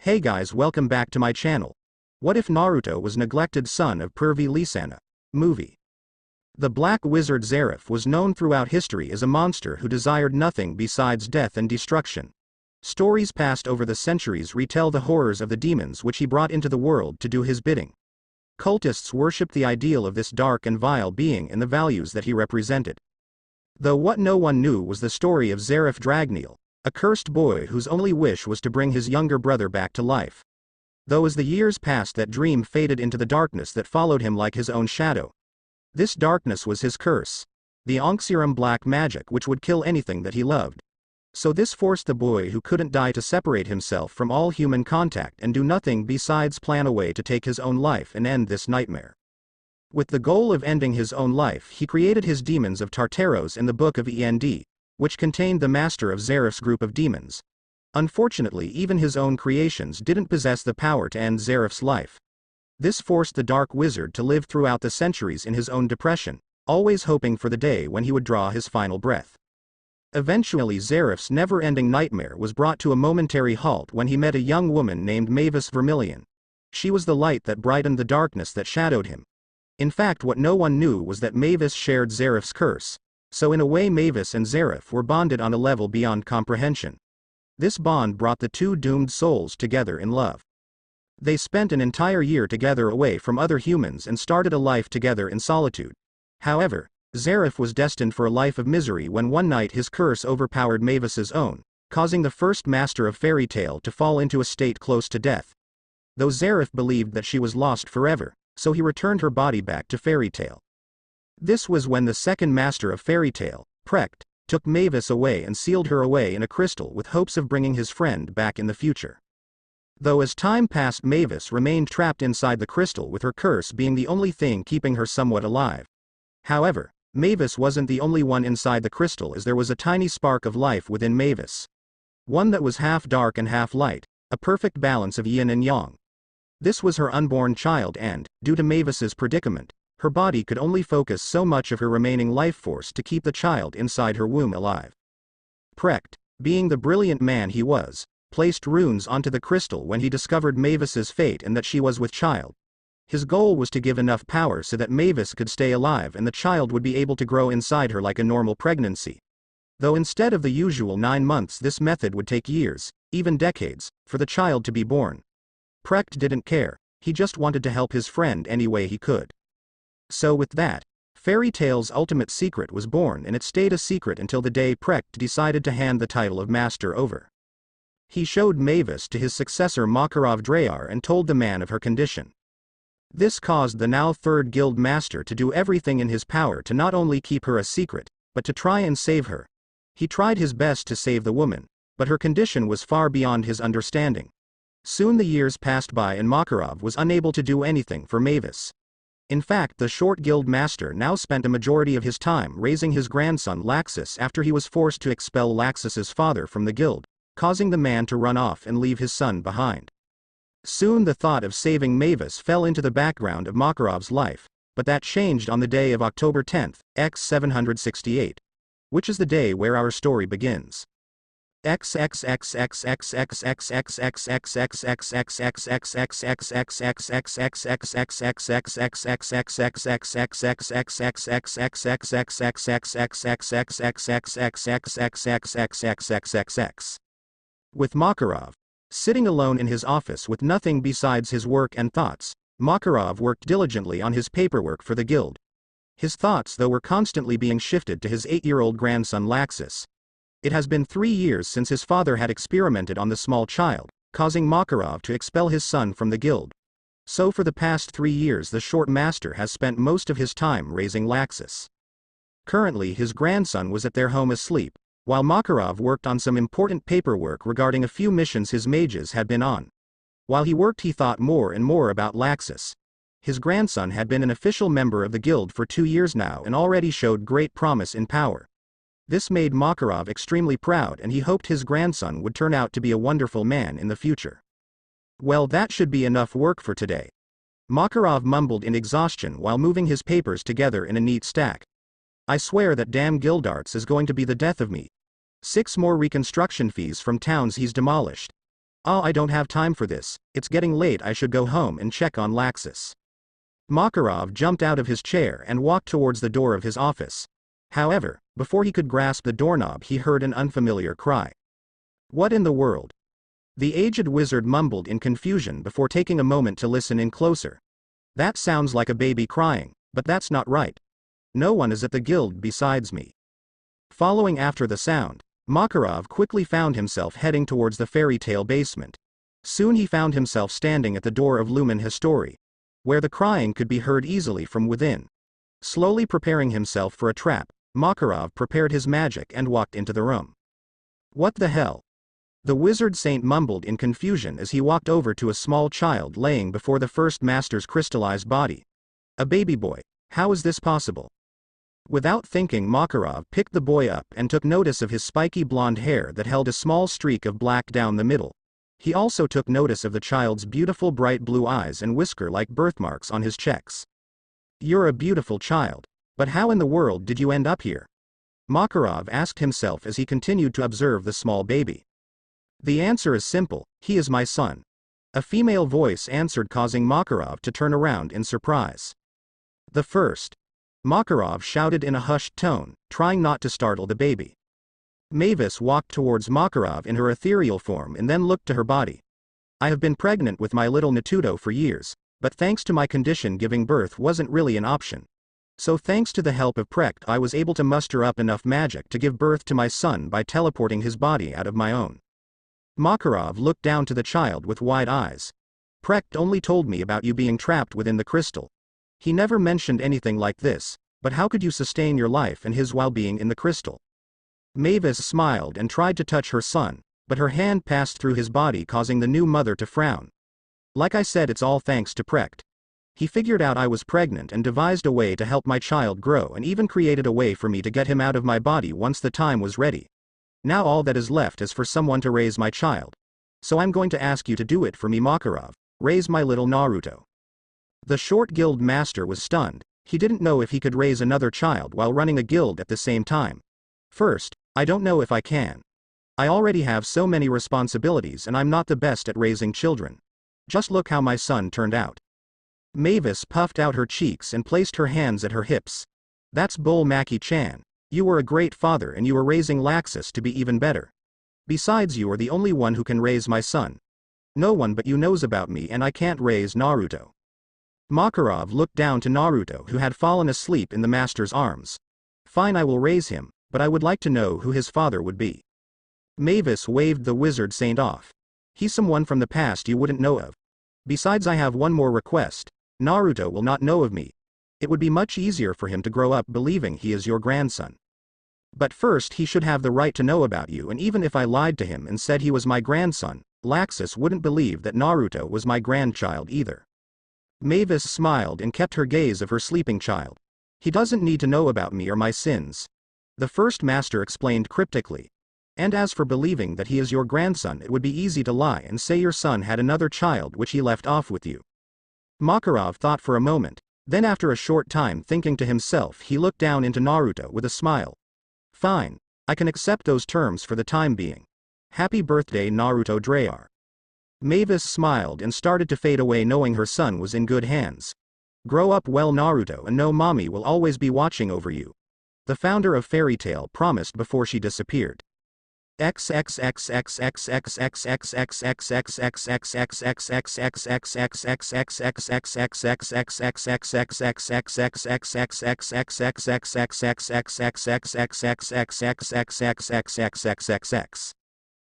Hey guys, welcome back to my channel. What if Naruto was neglected son of pervy Lisana? Movie. The Black Wizard Zeref was known throughout history as a monster who desired nothing besides death and destruction. Stories passed over the centuries retell the horrors of the demons which he brought into the world to do his bidding. Cultists worshipped the ideal of this dark and vile being and the values that he represented. Though what no one knew was the story of Zeref Dragneel, a cursed boy whose only wish was to bring his younger brother back to life. Though as the years passed, that dream faded into the darkness that followed him like his own shadow. This darkness was his curse. The Onxirum black magic which would kill anything that he loved. So this forced the boy who couldn't die to separate himself from all human contact and do nothing besides plan a way to take his own life and end this nightmare. With the goal of ending his own life, he created his demons of Tartaros in the Book of End, which contained the master of Zeref's group of demons. Unfortunately, even his own creations didn't possess the power to end Zeref's life. This forced the Dark Wizard to live throughout the centuries in his own depression, always hoping for the day when he would draw his final breath. Eventually, Zeref's never-ending nightmare was brought to a momentary halt when he met a young woman named Mavis Vermilion. She was the light that brightened the darkness that shadowed him. In fact, what no one knew was that Mavis shared Zeref's curse. So in a way, Mavis and Zeref were bonded on a level beyond comprehension. This bond brought the two doomed souls together in love. They spent an entire year together away from other humans and started a life together in solitude. However, Zeref was destined for a life of misery when one night his curse overpowered Mavis's own, causing the first master of Fairy Tail to fall into a state close to death. Though Zeref believed that she was lost forever, so he returned her body back to Fairy Tail. This was when the second master of Fairy Tail, Precht, took Mavis away and sealed her away in a crystal with hopes of bringing his friend back in the future. Though as time passed, Mavis remained trapped inside the crystal, with her curse being the only thing keeping her somewhat alive. However, Mavis wasn't the only one inside the crystal, as there was a tiny spark of life within Mavis. One that was half dark and half light, a perfect balance of yin and yang. This was her unborn child and, due to Mavis's predicament, her body could only focus so much of her remaining life force to keep the child inside her womb alive. Precht, being the brilliant man he was, placed runes onto the crystal when he discovered Mavis's fate and that she was with child. His goal was to give enough power so that Mavis could stay alive and the child would be able to grow inside her like a normal pregnancy. Though instead of the usual 9 months, this method would take years, even decades, for the child to be born. Precht didn't care, he just wanted to help his friend any way he could. So with that, Fairy Tail's ultimate secret was born, and it stayed a secret until the day Precht decided to hand the title of master over. He showed Mavis to his successor Makarov Dreyar and told the man of her condition. This caused the now third guild master to do everything in his power to not only keep her a secret, but to try and save her. He tried his best to save the woman, but her condition was far beyond his understanding. Soon the years passed by and Makarov was unable to do anything for Mavis. In fact, the short guild master now spent a majority of his time raising his grandson Laxus after he was forced to expel Laxus's father from the guild, causing the man to run off and leave his son behind. Soon the thought of saving Mavis fell into the background of Makarov's life, but that changed on the day of October 10th, X 768. Which is the day where our story begins. With Makarov sitting alone in his office with nothing besides his work and thoughts, Makarov worked diligently on his paperwork for the guild. His thoughts, though, were constantly being shifted to his 8-year-old grandson Laxus. It has been 3 years since his father had experimented on the small child, causing Makarov to expel his son from the guild. So for the past 3 years the short master has spent most of his time raising Laxus. Currently his grandson was at their home asleep, while Makarov worked on some important paperwork regarding a few missions his mages had been on. While he worked, he thought more and more about Laxus. His grandson had been an official member of the guild for 2 years now and already showed great promise in power. This made Makarov extremely proud, and he hoped his grandson would turn out to be a wonderful man in the future. Well, that should be enough work for today. Makarov mumbled in exhaustion while moving his papers together in a neat stack. I swear that damn Guildarts is going to be the death of me. 6 more reconstruction fees from towns he's demolished. "Oh, I don't have time for this, it's getting late, I should go home and check on Laxus." Makarov jumped out of his chair and walked towards the door of his office. However, before he could grasp the doorknob he heard an unfamiliar cry. "What in the world?" The aged wizard mumbled in confusion before taking a moment to listen in closer. "That sounds like a baby crying, but that's not right. No one is at the guild besides me." Following after the sound, Makarov quickly found himself heading towards the fairy tale basement. Soon he found himself standing at the door of Lumen History, where the crying could be heard easily from within. Slowly preparing himself for a trap, Makarov prepared his magic and walked into the room. "What the hell?" The wizard saint mumbled in confusion as he walked over to a small child laying before the first master's crystallized body. "A baby boy. How is this possible?" Without thinking, Makarov picked the boy up and took notice of his spiky blonde hair that held a small streak of black down the middle. He also took notice of the child's beautiful bright blue eyes and whisker-like birthmarks on his checks. "You're a beautiful child. But how in the world did you end up here?" Makarov asked himself as he continued to observe the small baby. "The answer is simple, he is my son." A female voice answered, causing Makarov to turn around in surprise. "The first," Makarov shouted in a hushed tone, trying not to startle the baby. Mavis walked towards Makarov in her ethereal form and then looked to her body. "I have been pregnant with my little Naruto for years, but thanks to my condition giving birth wasn't really an option. So thanks to the help of Precht I was able to muster up enough magic to give birth to my son by teleporting his body out of my own." Makarov looked down to the child with wide eyes. "Precht only told me about you being trapped within the crystal. He never mentioned anything like this, but how could you sustain your life and his while being in the crystal?" Mavis smiled and tried to touch her son, but her hand passed through his body, causing the new mother to frown. "Like I said, it's all thanks to Precht. He figured out I was pregnant and devised a way to help my child grow and even created a way for me to get him out of my body once the time was ready. Now all that is left is for someone to raise my child. So I'm going to ask you to do it for me, Makarov. Raise my little Naruto." The short guild master was stunned. He didn't know if he could raise another child while running a guild at the same time. "First, I don't know if I can. I already have so many responsibilities and I'm not the best at raising children. Just look how my son turned out." Mavis puffed out her cheeks and placed her hands at her hips. "That's bull, Maki-chan. You were a great father and you were raising Laxus to be even better. Besides, you are the only one who can raise my son. No one but you knows about me and I can't raise Naruto." Makarov looked down to Naruto, who had fallen asleep in the master's arms. "Fine, I will raise him, but I would like to know who his father would be." Mavis waved the wizard saint off. "He's someone from the past you wouldn't know of. Besides, I have one more request. Naruto will not know of me. It would be much easier for him to grow up believing he is your grandson. But first he should have the right to know about you, and even if I lied to him and said he was my grandson, Laxus wouldn't believe that Naruto was my grandchild either." Mavis smiled and kept her gaze of her sleeping child. "He doesn't need to know about me or my sins," the first master explained cryptically. "And as for believing that he is your grandson, it would be easy to lie and say your son had another child which he left off with you." Makarov thought for a moment, then after a short time thinking to himself he looked down into Naruto with a smile. "Fine. I can accept those terms for the time being. Happy birthday, Naruto Drayar." Mavis smiled and started to fade away, knowing her son was in good hands. "Grow up well, Naruto, and know mommy will always be watching over you," the founder of Fairy Tail promised before she disappeared.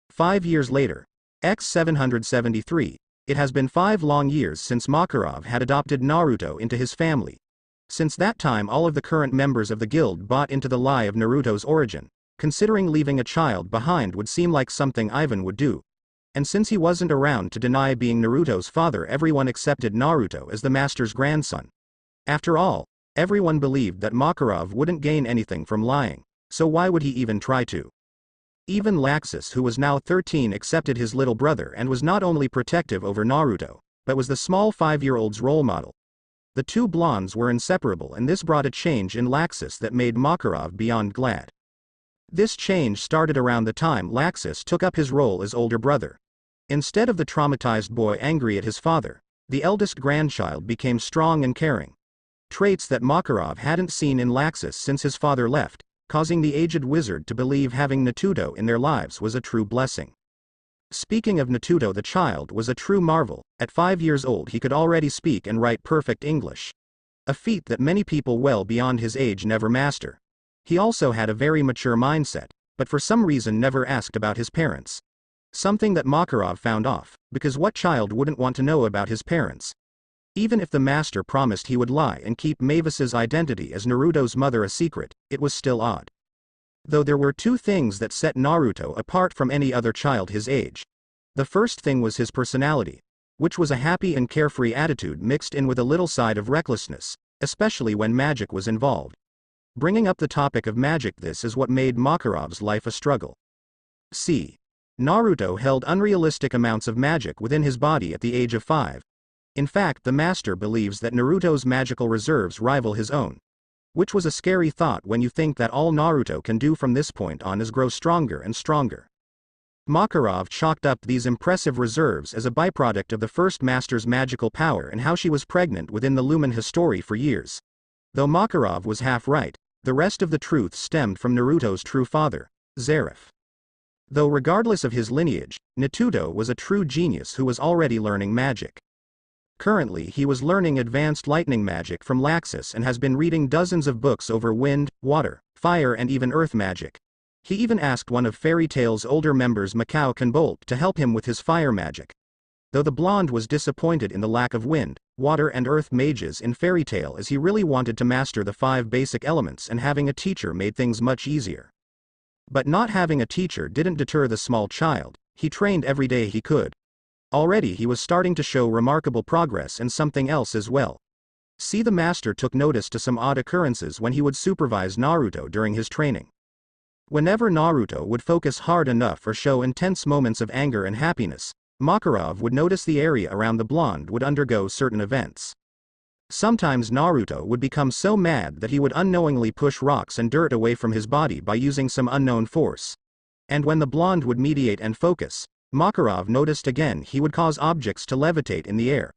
Five years later. X773. It has been 5 long years since Makarov had adopted Naruto into his family. Since that time, all of the current members of the guild bought into the lie of Naruto's origin, considering leaving a child behind would seem like something Ivan would do. And since he wasn't around to deny being Naruto's father, everyone accepted Naruto as the master's grandson. After all, everyone believed that Makarov wouldn't gain anything from lying, so why would he even try to? Even Laxus, who was now 13, accepted his little brother and was not only protective over Naruto, but was the small 5-year-old's role model. The two blondes were inseparable, and this brought a change in Laxus that made Makarov beyond glad. This change started around the time Laxus took up his role as older brother. Instead of the traumatized boy angry at his father, the eldest grandchild became strong and caring. Traits that Makarov hadn't seen in Laxus since his father left, causing the aged wizard to believe having Natuto in their lives was a true blessing. Speaking of Natuto, the child was a true marvel. At 5 years old he could already speak and write perfect English. A feat that many people well beyond his age never master. He also had a very mature mindset, but for some reason never asked about his parents. Something that Makarov found off, because what child wouldn't want to know about his parents? Even if the master promised he would lie and keep Mavis's identity as Naruto's mother a secret, it was still odd. Though there were two things that set Naruto apart from any other child his age. The first thing was his personality, which was a happy and carefree attitude mixed in with a little side of recklessness, especially when magic was involved. Bringing up the topic of magic, this is what made Makarov's life a struggle. See. Naruto held unrealistic amounts of magic within his body at the age of 5. In fact, the master believes that Naruto's magical reserves rival his own. Which was a scary thought when you think that all Naruto can do from this point on is grow stronger and stronger. Makarov chalked up these impressive reserves as a byproduct of the first master's magical power and how she was pregnant within the Lumen history for years. Though Makarov was half right, the rest of the truth stemmed from Naruto's true father, Zeref. Though regardless of his lineage, Natuto was a true genius who was already learning magic. Currently he was learning advanced lightning magic from Laxus and has been reading dozens of books over wind, water, fire and even earth magic. He even asked one of Fairy Tail's older members Mikao Kanbolt to help him with his fire magic. Though the blonde was disappointed in the lack of wind, water and earth mages in Fairy Tail, as he really wanted to master the 5 basic elements, and having a teacher made things much easier. But not having a teacher didn't deter the small child. He trained every day he could. Already he was starting to show remarkable progress and something else as well. See, the master took notice to some odd occurrences when he would supervise Naruto during his training. Whenever Naruto would focus hard enough or show intense moments of anger and happiness, Makarov would notice the area around the blonde would undergo certain events. Sometimes Naruto would become so mad that he would unknowingly push rocks and dirt away from his body by using some unknown force. And when the blonde would mediate and focus, Makarov noticed again he would cause objects to levitate in the air.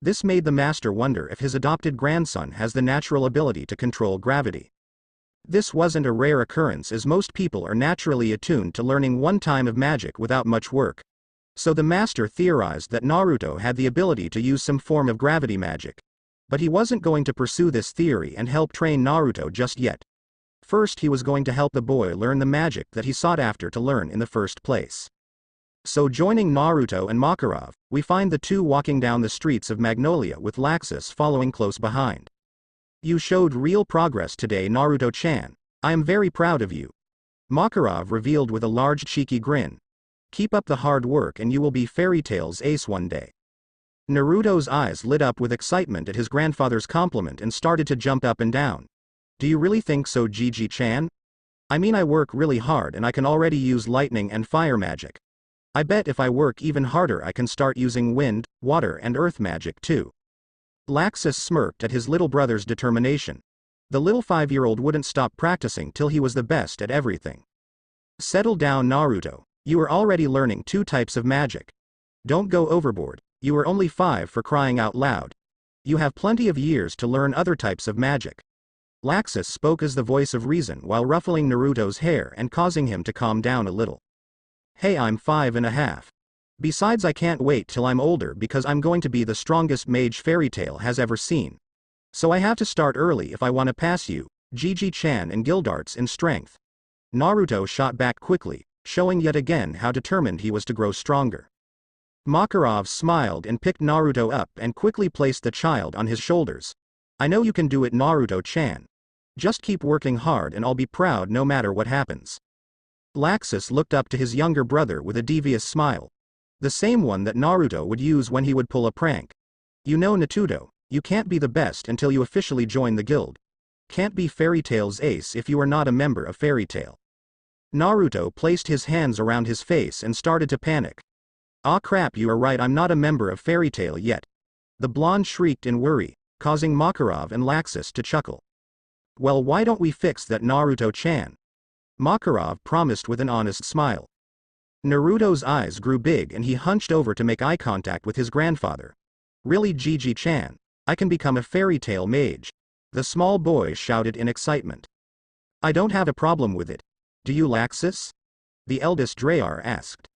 This made the master wonder if his adopted grandson has the natural ability to control gravity. This wasn't a rare occurrence, as most people are naturally attuned to learning one time of magic without much work. So the master theorized that Naruto had the ability to use some form of gravity magic. But he wasn't going to pursue this theory and help train Naruto just yet. First he was going to help the boy learn the magic that he sought after to learn in the first place. So joining Naruto and Makarov, we find the two walking down the streets of Magnolia with Laxus following close behind. You showed real progress today, Naruto-chan. I am very proud of you. Makarov revealed with a large cheeky grin. Keep up the hard work and you will be Fairy Tail's ace one day. Naruto's eyes lit up with excitement at his grandfather's compliment and started to jump up and down. Do you really think so, Gigi-chan? I mean, I work really hard and I can already use lightning and fire magic. I bet if I work even harder I can start using wind, water and earth magic too. Laxus smirked at his little brother's determination. The little 5-year-old wouldn't stop practicing till he was the best at everything. Settle down, Naruto. You are already learning 2 types of magic. Don't go overboard. You are only 5, for crying out loud. You have plenty of years to learn other types of magic. Laxus spoke as the voice of reason while ruffling Naruto's hair and causing him to calm down a little. Hey, I'm 5.5. Besides, I can't wait till I'm older because I'm going to be the strongest mage Fairy Tail has ever seen. So I have to start early if I want to pass you, Gigi-chan, and Gildarts in strength. Naruto shot back quickly, showing yet again how determined he was to grow stronger. Makarov smiled and picked Naruto up and quickly placed the child on his shoulders. I know you can do it, Naruto-chan. Just keep working hard and I'll be proud no matter what happens. Laxus looked up to his younger brother with a devious smile. The same one that Naruto would use when he would pull a prank. You know, Natuto, you can't be the best until you officially join the guild. Can't be Fairy Tail's ace if you are not a member of Fairy Tail. Naruto placed his hands around his face and started to panic. Ah crap, you are right, I'm not a member of Fairy Tail yet. The blonde shrieked in worry, causing Makarov and Laxus to chuckle. Well, why don't we fix that, Naruto-chan? Makarov promised with an honest smile. Naruto's eyes grew big and he hunched over to make eye contact with his grandfather. Really, Gigi-chan? I can become a fairy tale mage. The small boy shouted in excitement. I don't have a problem with it. Do you, Laxus? The eldest Drayar asked.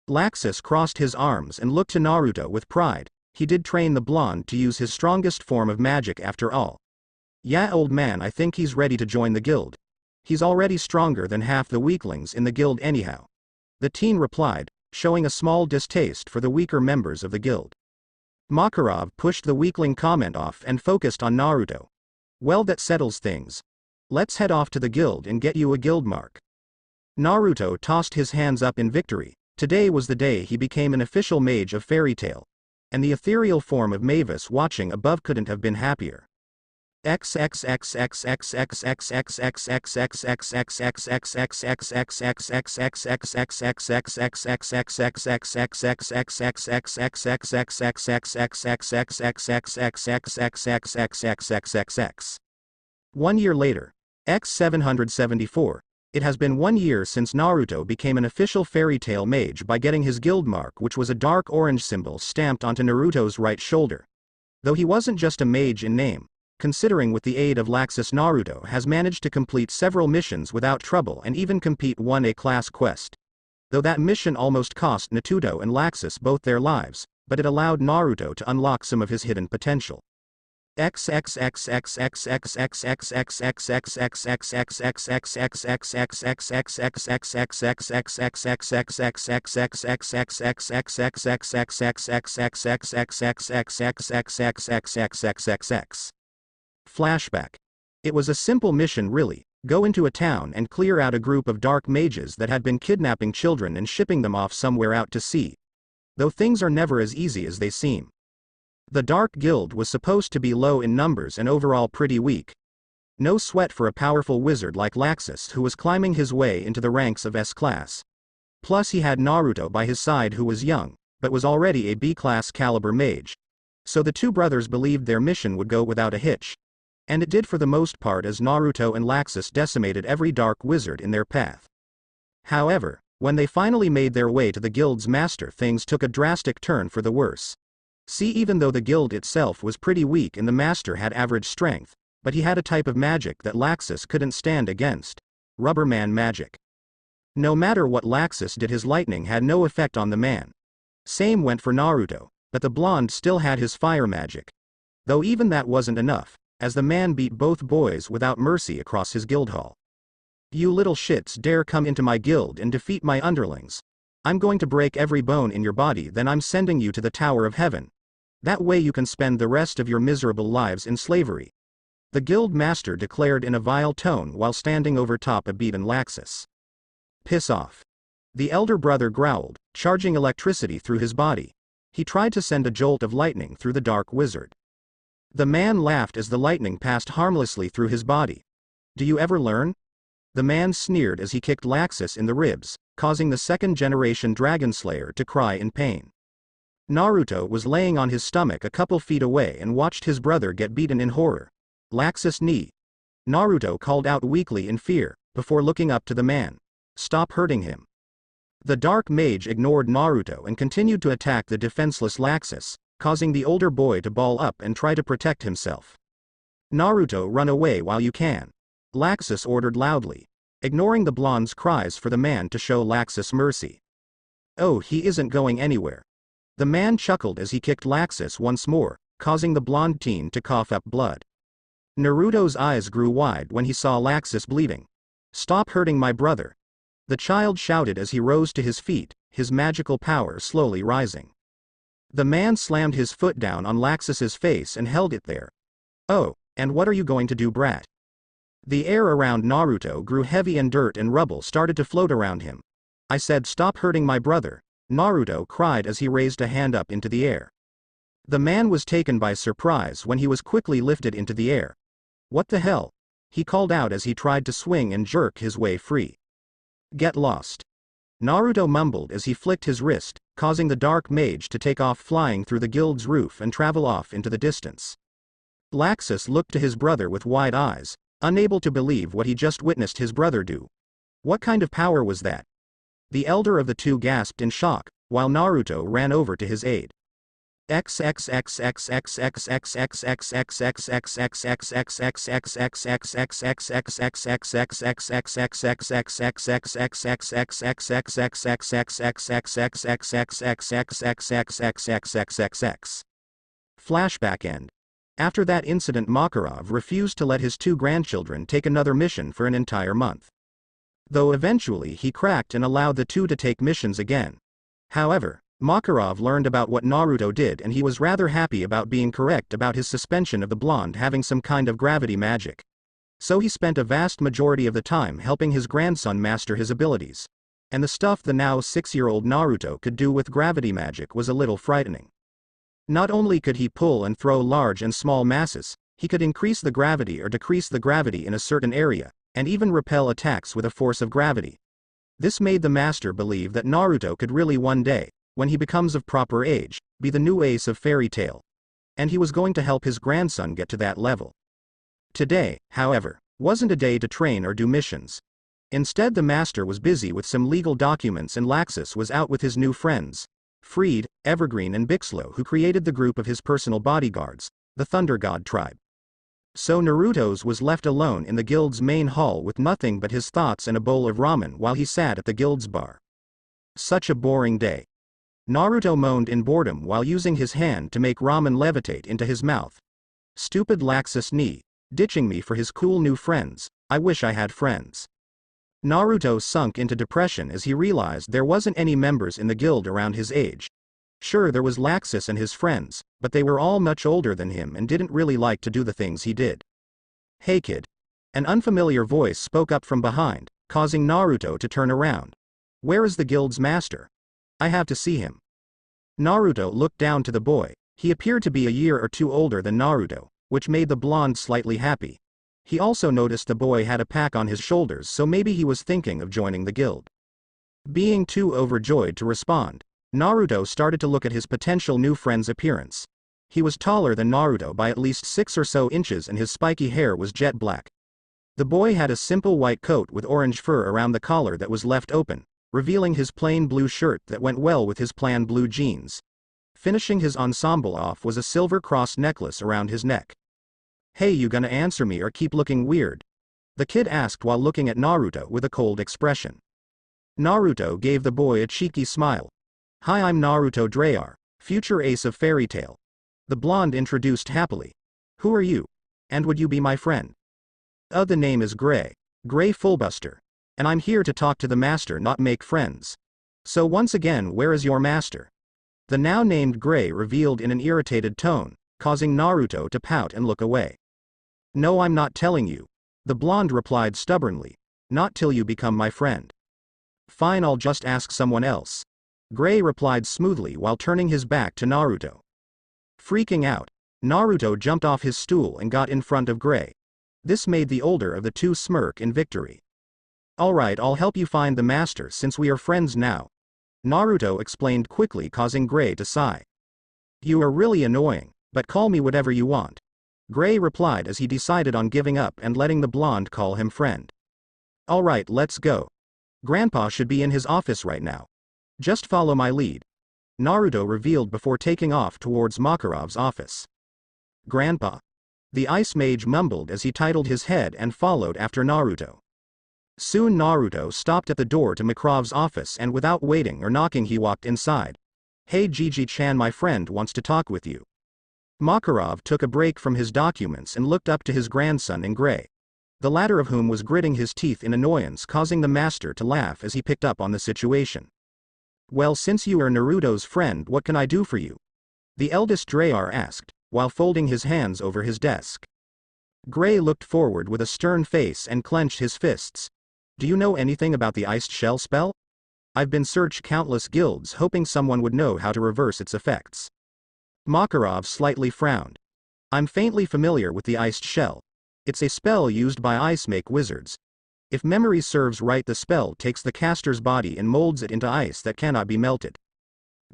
Laxus crossed his arms and looked to Naruto with pride. He did train the blonde to use his strongest form of magic after all. Yeah, old man, I think he's ready to join the guild. He's already stronger than half the weaklings in the guild anyhow. The teen replied, showing a small distaste for the weaker members of the guild. Makarov pushed the weakling comment off and focused on Naruto. Well, that settles things. Let's head off to the guild and get you a guild mark. Naruto tossed his hands up in victory. Today was the day he became an official mage of Fairy Tail. And the ethereal form of Mavis watching above couldn't have been happier. One year later. X774. It has been 1 year since Naruto became an official Fairy Tail mage by getting his guild mark, which was a dark orange symbol stamped onto Naruto's right shoulder. Though he wasn't just a mage in name, considering with the aid of Laxus, Naruto has managed to complete several missions without trouble and even complete one A-class quest. Though that mission almost cost Naruto and Laxus both their lives, but it allowed Naruto to unlock some of his hidden potential. Flashback. It was a simple mission really. Go into a town and clear out a group of dark mages that had been kidnapping children and shipping them off somewhere out to sea. Though things are never as easy as they seem. The Dark Guild was supposed to be low in numbers and overall pretty weak. No sweat for a powerful wizard like Laxus who was climbing his way into the ranks of S-class. Plus he had Naruto by his side who was young, but was already a B-class caliber mage. So the two brothers believed their mission would go without a hitch. And it did for the most part, as Naruto and Laxus decimated every dark wizard in their path. However, when they finally made their way to the guild's master, things took a drastic turn for the worse. See, even though the guild itself was pretty weak and the master had average strength, but he had a type of magic that Laxus couldn't stand against. Rubberman magic. No matter what Laxus did, his lightning had no effect on the man. Same went for Naruto, but the blonde still had his fire magic. Though even that wasn't enough, as the man beat both boys without mercy across his guild hall. You little shits dare come into my guild and defeat my underlings. I'm going to break every bone in your body, then I'm sending you to the Tower of Heaven. That way you can spend the rest of your miserable lives in slavery. The guild master declared in a vile tone while standing over top a beaten Laxus. Piss off. The elder brother growled, charging electricity through his body. He tried to send a jolt of lightning through the dark wizard. The man laughed as the lightning passed harmlessly through his body. Do you ever learn? The man sneered as he kicked Laxus in the ribs, causing the second-generation Dragon Slayer to cry in pain. Naruto was laying on his stomach a couple feet away and watched his brother get beaten in horror. Laxus knee. Naruto called out weakly in fear, before looking up to the man. Stop hurting him. The dark mage ignored Naruto and continued to attack the defenseless Laxus, causing the older boy to ball up and try to protect himself. Naruto, run away while you can. Laxus ordered loudly, ignoring the blonde's cries for the man to show Laxus mercy. Oh, he isn't going anywhere. The man chuckled as he kicked Laxus once more, causing the blonde teen to cough up blood. Naruto's eyes grew wide when he saw Laxus bleeding. Stop hurting my brother. The child shouted as he rose to his feet, his magical power slowly rising. The man slammed his foot down on Laxus's face and held it there. Oh, and what are you going to do, brat? The air around Naruto grew heavy and dirt and rubble started to float around him. I said stop hurting my brother, Naruto cried as he raised a hand up into the air. The man was taken by surprise when he was quickly lifted into the air. What the hell? He called out as he tried to swing and jerk his way free. Get lost. Naruto mumbled as he flicked his wrist, causing the dark mage to take off flying through the guild's roof and travel off into the distance. Laxus looked to his brother with wide eyes, unable to believe what he just witnessed his brother do. What kind of power was that? The elder of the two gasped in shock, while Naruto ran over to his aid. Flashback end. After that incident, Makarov refused to let his two grandchildren take another mission for an entire month. Though eventually he cracked and allowed the two to take missions again. However, Makarov learned about what Naruto did and he was rather happy about being correct about his suspension of the blonde having some kind of gravity magic. So he spent a vast majority of the time helping his grandson master his abilities. And the stuff the now 6-year-old Naruto could do with gravity magic was a little frightening. Not only could he pull and throw large and small masses, he could increase the gravity or decrease the gravity in a certain area, and even repel attacks with a force of gravity. This made the master believe that Naruto could really one day, when he becomes of proper age, be the new ace of fairy tale. And he was going to help his grandson get to that level. Today, however, wasn't a day to train or do missions. Instead, the master was busy with some legal documents and Laxus was out with his new friends, Freed, Evergreen and Bixlow, who created the group of his personal bodyguards, the Thunder God tribe. So Naruto's was left alone in the guild's main hall with nothing but his thoughts and a bowl of ramen while he sat at the guild's bar. Such a boring day. Naruto moaned in boredom while using his hand to make ramen levitate into his mouth. Stupid Laxus knee, ditching me for his cool new friends. I wish I had friends. Naruto sunk into depression as he realized there wasn't any members in the guild around his age. Sure, there was Laxus and his friends, but they were all much older than him and didn't really like to do the things he did. Hey kid. An unfamiliar voice spoke up from behind, causing Naruto to turn around. Where is the guild's master? I have to see him. Naruto looked down to the boy. He appeared to be a year or two older than Naruto, which made the blonde slightly happy. He also noticed the boy had a pack on his shoulders, so maybe he was thinking of joining the guild. Being too overjoyed to respond, Naruto started to look at his potential new friend's appearance. He was taller than Naruto by at least 6 or so inches and his spiky hair was jet black. The boy had a simple white coat with orange fur around the collar that was left open, revealing his plain blue shirt that went well with his plain blue jeans. Finishing his ensemble off was a silver cross necklace around his neck. Hey, you gonna answer me or keep looking weird? The kid asked while looking at Naruto with a cold expression. Naruto gave the boy a cheeky smile. Hi, I'm Naruto Drayar, future ace of fairy tale. The blonde introduced happily. Who are you? And would you be my friend? The name is Gray Fullbuster. And I'm here to talk to the master, not make friends. So once again, where is your master? The now named Gray revealed in an irritated tone, causing Naruto to pout and look away. No, I'm not telling you. The blonde replied stubbornly. Not till you become my friend. Fine, I'll just ask someone else. Gray replied smoothly while turning his back to Naruto. Freaking out, Naruto jumped off his stool and got in front of Gray. This made the older of the two smirk in victory. Alright, I'll help you find the master since we are friends now. Naruto explained quickly, causing Gray to sigh. You are really annoying, but call me whatever you want. Gray replied as he decided on giving up and letting the blonde call him friend. Alright, let's go. Grandpa should be in his office right now. Just follow my lead. Naruto revealed before taking off towards Makarov's office. Grandpa. The ice mage mumbled as he titled his head and followed after Naruto. Soon Naruto stopped at the door to Makarov's office and without waiting or knocking he walked inside. Hey Gigi-chan, my friend wants to talk with you. Makarov took a break from his documents and looked up to his grandson in gray. The latter of whom was gritting his teeth in annoyance, causing the master to laugh as he picked up on the situation. Well, since you are Naruto's friend, what can I do for you? The eldest Drayar asked, while folding his hands over his desk. Gray looked forward with a stern face and clenched his fists. Do you know anything about the iced shell spell? I've been searched countless guilds hoping someone would know how to reverse its effects. Makarov slightly frowned. I'm faintly familiar with the iced shell. It's a spell used by ice make wizards. If memory serves right, the spell takes the caster's body and molds it into ice that cannot be melted.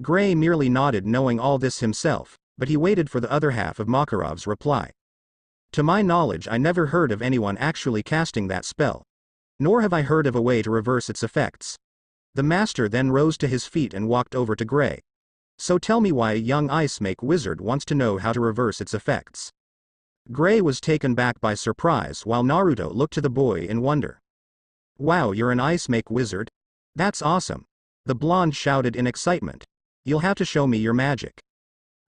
Gray merely nodded, knowing all this himself, but he waited for the other half of Makarov's reply. To my knowledge, I never heard of anyone actually casting that spell. Nor have I heard of a way to reverse its effects. The master then rose to his feet and walked over to Gray. So tell me why a young ice-make wizard wants to know how to reverse its effects. Gray was taken back by surprise while Naruto looked to the boy in wonder. Wow, you're an ice-make wizard? That's awesome. The blonde shouted in excitement. You'll have to show me your magic.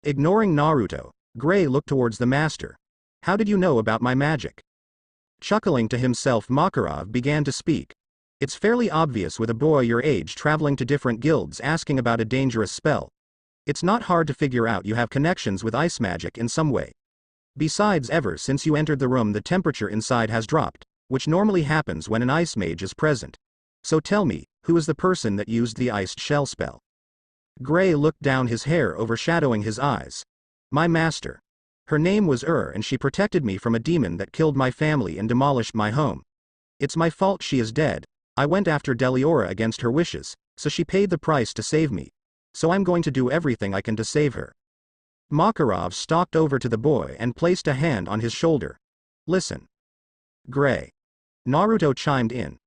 Ignoring Naruto, Gray looked towards the master. How did you know about my magic? Chuckling to himself, Makarov began to speak. It's fairly obvious with a boy your age traveling to different guilds asking about a dangerous spell. It's not hard to figure out you have connections with ice magic in some way. Besides, ever since you entered the room the temperature inside has dropped, which normally happens when an ice mage is present. So tell me, who is the person that used the iced shell spell? Gray looked down, his hair overshadowing his eyes. My master. Her name was and she protected me from a demon that killed my family and demolished my home. It's my fault she is dead. I went after Deliora against her wishes, so she paid the price to save me. So I'm going to do everything I can to save her. Makarov stalked over to the boy and placed a hand on his shoulder. Listen. Gray. Naruto chimed in.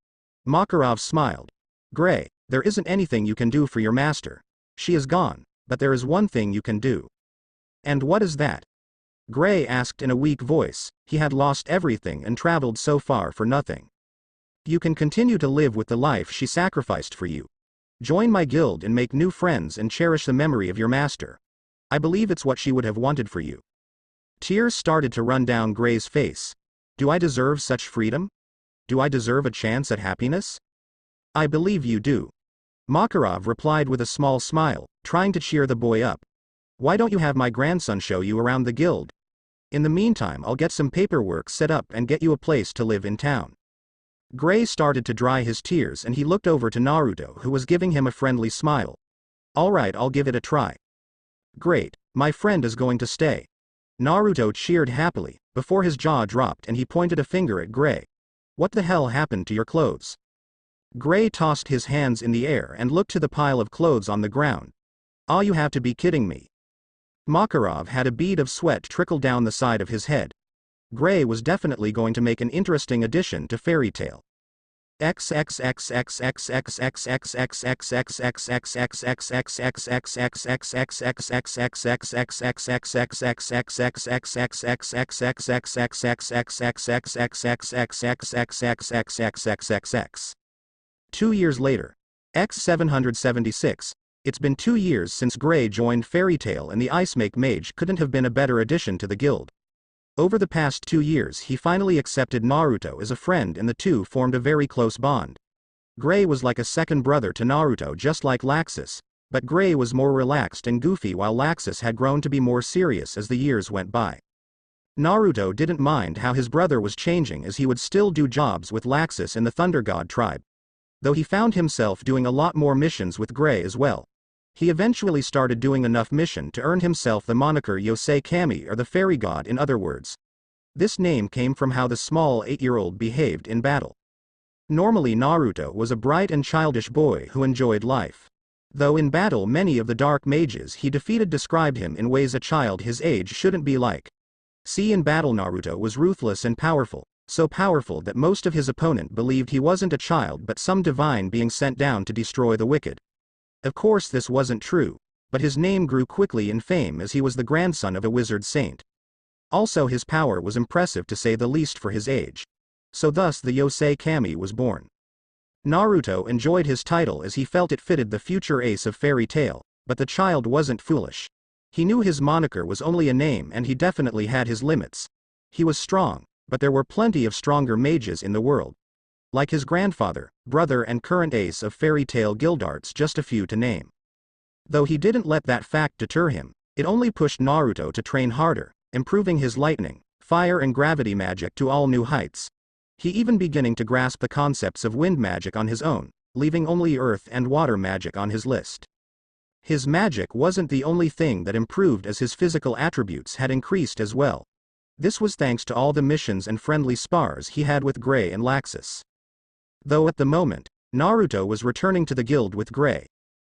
Makarov smiled. Gray, there isn't anything you can do for your master. She is gone, but there is one thing you can do. And what is that? Gray asked in a weak voice. He had lost everything and traveled so far for nothing. You can continue to live with the life she sacrificed for you. Join my guild and make new friends and cherish the memory of your master. I believe it's what she would have wanted for you. Tears started to run down Gray's face. Do I deserve such freedom? Do I deserve a chance at happiness? I believe you do. Makarov replied with a small smile, trying to cheer the boy up. Why don't you have my grandson show you around the guild? In the meantime, I'll get some paperwork set up and get you a place to live in town. Gray started to dry his tears and he looked over to Naruto, who was giving him a friendly smile. Alright, I'll give it a try. Great, my friend is going to stay. Naruto cheered happily, before his jaw dropped and he pointed a finger at Gray. What the hell happened to your clothes? Gray tossed his hands in the air and looked to the pile of clothes on the ground. Ah, you have to be kidding me. Makarov had a bead of sweat trickle down the side of his head. Gray was definitely going to make an interesting addition to Fairy Tail. Two years later. X776. It's been 2 years since Gray joined Fairy Tail and the Ice-Make Mage couldn't have been a better addition to the guild. Over the past 2 years he finally accepted Naruto as a friend and the two formed a very close bond. Gray was like a second brother to Naruto, just like Laxus, but Gray was more relaxed and goofy while Laxus had grown to be more serious as the years went by. Naruto didn't mind how his brother was changing as he would still do jobs with Laxus and the Thunder God tribe. Though he found himself doing a lot more missions with Gray as well. He eventually started doing enough mission to earn himself the moniker Yosei Kami, or the Fairy God in other words. This name came from how the small 8-year-old behaved in battle. Normally Naruto was a bright and childish boy who enjoyed life. Though in battle many of the dark mages he defeated described him in ways a child his age shouldn't be like. See, in battle Naruto was ruthless and powerful, so powerful that most of his opponent believed he wasn't a child but some divine being sent down to destroy the wicked. Of course this wasn't true, but his name grew quickly in fame as he was the grandson of a wizard saint. Also his power was impressive to say the least for his age. So thus the Yosei Kami was born. Naruto enjoyed his title as he felt it fitted the future ace of Fairy Tail, but the child wasn't foolish. He knew his moniker was only a name and he definitely had his limits. He was strong, but there were plenty of stronger mages in the world. Like his grandfather, brother and current ace of Fairy Tail Guildarts, just a few to name. Though he didn't let that fact deter him, it only pushed Naruto to train harder, improving his lightning, fire and gravity magic to all new heights. He even beginning to grasp the concepts of wind magic on his own, leaving only earth and water magic on his list. His magic wasn't the only thing that improved as his physical attributes had increased as well. This was thanks to all the missions and friendly spars he had with Gray and Laxus. Though at the moment, Naruto was returning to the guild with Gray.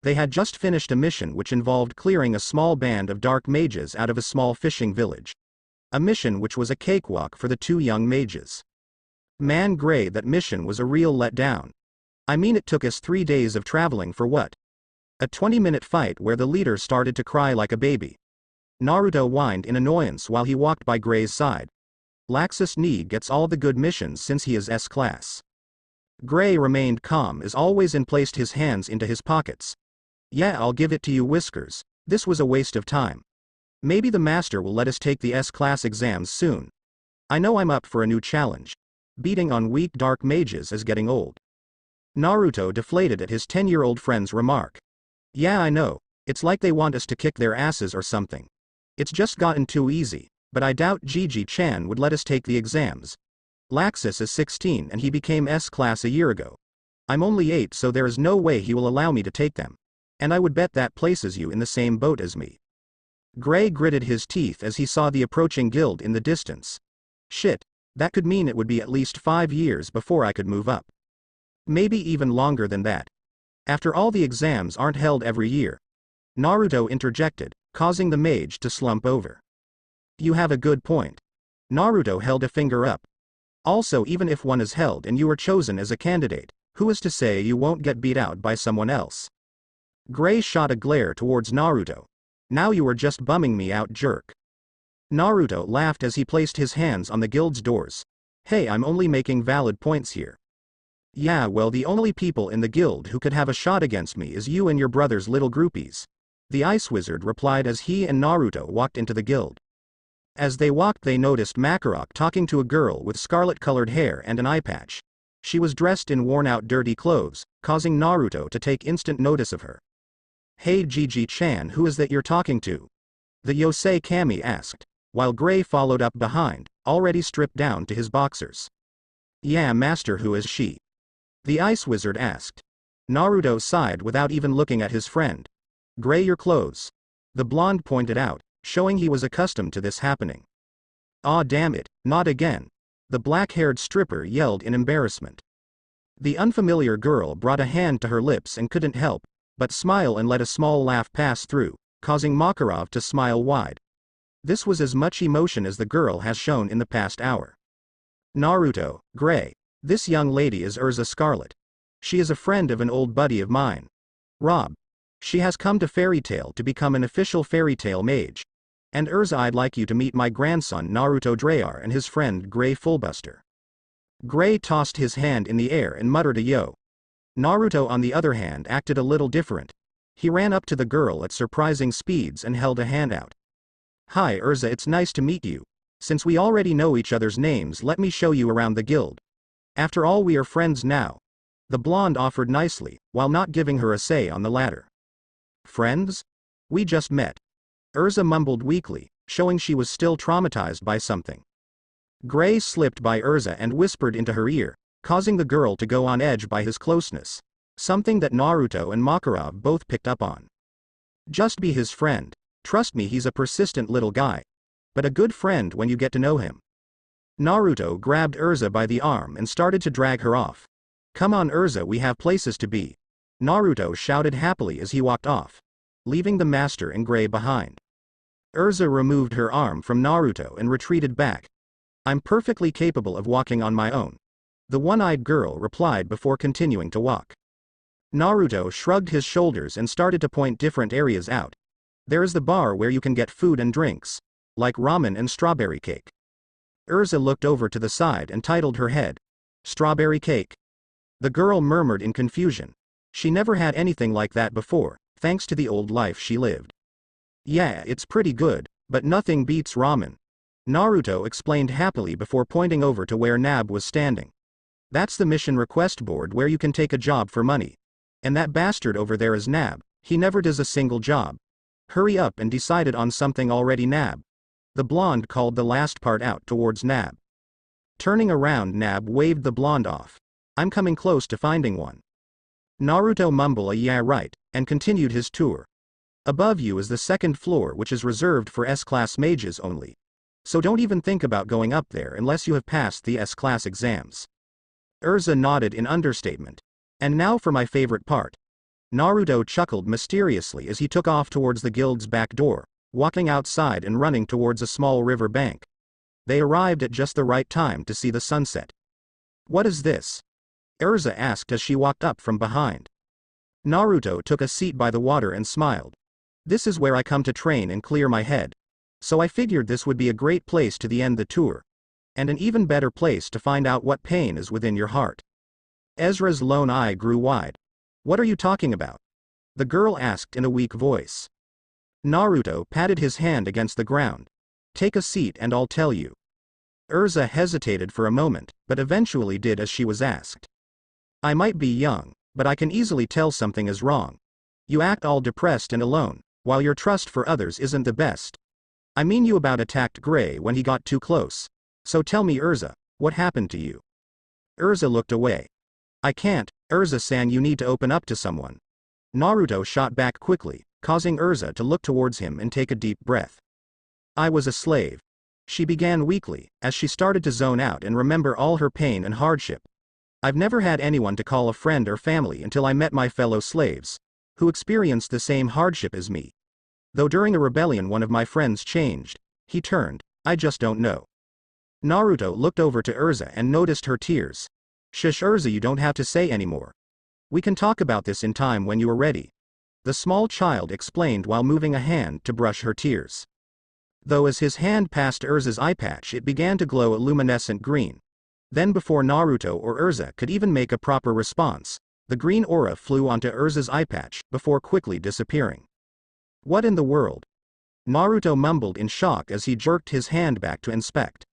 They had just finished a mission which involved clearing a small band of dark mages out of a small fishing village. A mission which was a cakewalk for the two young mages. Man, Gray, that mission was a real letdown. I mean, it took us 3 days of traveling for what? A 20-minute fight where the leader started to cry like a baby. Naruto whined in annoyance while he walked by Gray's side. Laxus gets all the good missions since he is S-class. Gray remained calm as always and placed his hands into his pockets. Yeah, I'll give it to you, Whiskers. This was a waste of time. Maybe the master will let us take the S-class exams soon. I know I'm up for a new challenge. Beating on weak dark mages is getting old. Naruto deflated at his 10-year-old friend's remark. Yeah, I know. It's like they want us to kick their asses or something. It's just gotten too easy, but I doubt Gigi-chan would let us take the exams. Laxus is 16 and he became S-class a year ago. I'm only 8, so there is no way he will allow me to take them. And I would bet that places you in the same boat as me. Gray gritted his teeth as he saw the approaching guild in the distance. Shit, that could mean it would be at least 5 years before I could move up. Maybe even longer than that. After all, the exams aren't held every year. Naruto interjected, causing the mage to slump over. You have a good point. Naruto held a finger up. Also, even if one is held and you are chosen as a candidate, who is to say you won't get beat out by someone else? Gray shot a glare towards Naruto. Now you are just bumming me out, jerk. Naruto laughed as he placed his hands on the guild's doors. Hey, I'm only making valid points here. Yeah, well, the only people in the guild who could have a shot against me is you and your brother's little groupies. The Ice Wizard replied as he and Naruto walked into the guild. As they walked, they noticed Makarok talking to a girl with scarlet-colored hair and an eye patch. She was dressed in worn-out dirty clothes, causing Naruto to take instant notice of her. Hey Gigi-chan, who is that you're talking to? The Yosei Kami asked, while Gray followed up behind, already stripped down to his boxers. Yeah, master, who is she? The Ice Wizard asked. Naruto sighed without even looking at his friend. Gray, your clothes. The blonde pointed out, showing he was accustomed to this happening. Aw, damn it, not again. The black-haired stripper yelled in embarrassment. The unfamiliar girl brought a hand to her lips and couldn't help but smile and let a small laugh pass through, causing Makarov to smile wide. This was as much emotion as the girl has shown in the past hour. Naruto, Gray. This young lady is Erza Scarlet. She is a friend of an old buddy of mine. Rob. She has come to Fairy Tail to become an official Fairy Tail mage. And Erza, I'd like you to meet my grandson Naruto Drayar and his friend Gray Fullbuster. Gray tossed his hand in the air and muttered a yo. Naruto, on the other hand, acted a little different. He ran up to the girl at surprising speeds and held a hand out. Hi Erza, it's nice to meet you. Since we already know each other's names, let me show you around the guild. After all, we are friends now. The blonde offered nicely, while not giving her a say on the ladder. Friends? We just met. Erza mumbled weakly, showing she was still traumatized by something. Gray slipped by Erza and whispered into her ear, causing the girl to go on edge by his closeness. Something that Naruto and Makarov both picked up on. Just be his friend. Trust me, he's a persistent little guy. But a good friend when you get to know him. Naruto grabbed Erza by the arm and started to drag her off. Come on Erza, we have places to be. Naruto shouted happily as he walked off, leaving the master and Gray behind. Erza removed her arm from Naruto and retreated back. I'm perfectly capable of walking on my own. The one-eyed girl replied before continuing to walk. Naruto shrugged his shoulders and started to point different areas out. There is the bar where you can get food and drinks, like ramen and strawberry cake. Erza looked over to the side and titled her head. Strawberry cake? The girl murmured in confusion. She never had anything like that before, thanks to the old life she lived. Yeah, it's pretty good, but nothing beats ramen. Naruto explained happily before pointing over to where Nab was standing. That's the mission request board where you can take a job for money. And that bastard over there is Nab, he never does a single job. Hurry up and decided on something already, Nab. The blonde called the last part out towards Nab. Turning around, Nab waved the blonde off. I'm coming close to finding one. Naruto mumbled a yeah right, and continued his tour. Above you is the second floor, which is reserved for S-class mages only. So don't even think about going up there unless you have passed the S-class exams. Erza nodded in understatement. And now for my favorite part. Naruto chuckled mysteriously as he took off towards the guild's back door, walking outside and running towards a small river bank. They arrived at just the right time to see the sunset. What is this? Erza asked as she walked up from behind. Naruto took a seat by the water and smiled. This is where I come to train and clear my head. So I figured this would be a great place to end the tour. And an even better place to find out what pain is within your heart. Ezra's lone eye grew wide. What are you talking about? The girl asked in a weak voice. Naruto patted his hand against the ground. Take a seat and I'll tell you. Erza hesitated for a moment, but eventually did as she was asked. I might be young, but I can easily tell something is wrong. You act all depressed and alone, while your trust for others isn't the best. I mean you about attacked Gray when he got too close. So tell me Erza, what happened to you? Erza looked away. I can't, Erza-san, you need to open up to someone. Naruto shot back quickly, causing Erza to look towards him and take a deep breath. I was a slave. She began weakly, as she started to zone out and remember all her pain and hardship. I've never had anyone to call a friend or family until I met my fellow slaves, who experienced the same hardship as me. Though during a rebellion one of my friends changed, he turned, I just don't know. Naruto looked over to Erza and noticed her tears. Shush Erza, you don't have to say anymore. We can talk about this in time when you are ready. The small child explained while moving a hand to brush her tears. Though as his hand passed Erza's eye patch it began to glow a luminescent green. Then before Naruto or Erza could even make a proper response, the green aura flew onto Erza's eye patch, before quickly disappearing. What in the world? Naruto mumbled in shock as he jerked his hand back to inspect.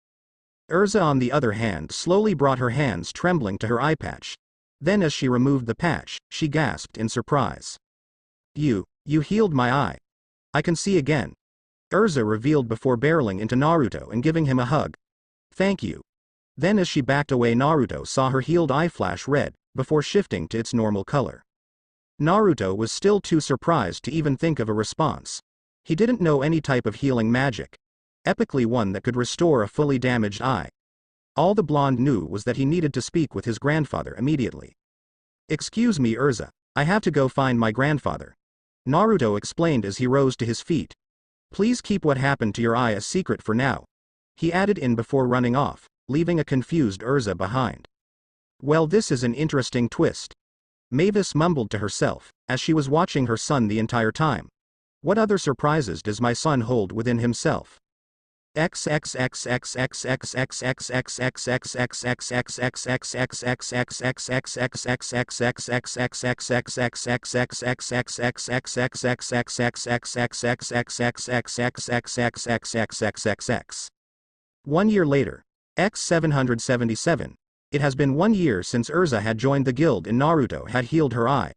Erza on the other hand slowly brought her hands trembling to her eye patch. Then as she removed the patch, she gasped in surprise. You healed my eye. I can see again. Erza revealed before barreling into Naruto and giving him a hug. Thank you. Then as she backed away Naruto saw her healed eye flash red, before shifting to its normal color. Naruto was still too surprised to even think of a response. He didn't know any type of healing magic. Epically one that could restore a fully damaged eye. All the blonde knew was that he needed to speak with his grandfather immediately. Excuse me Erza, I have to go find my grandfather. Naruto explained as he rose to his feet. Please keep what happened to your eye a secret for now. He added in before running off, leaving a confused Erza behind. Well, this is an interesting twist. Mavis mumbled to herself, as she was watching her son the entire time. What other surprises does my son hold within himself? One year later. X777. It has been 1 year since Erza had joined the guild and Naruto had healed her eye.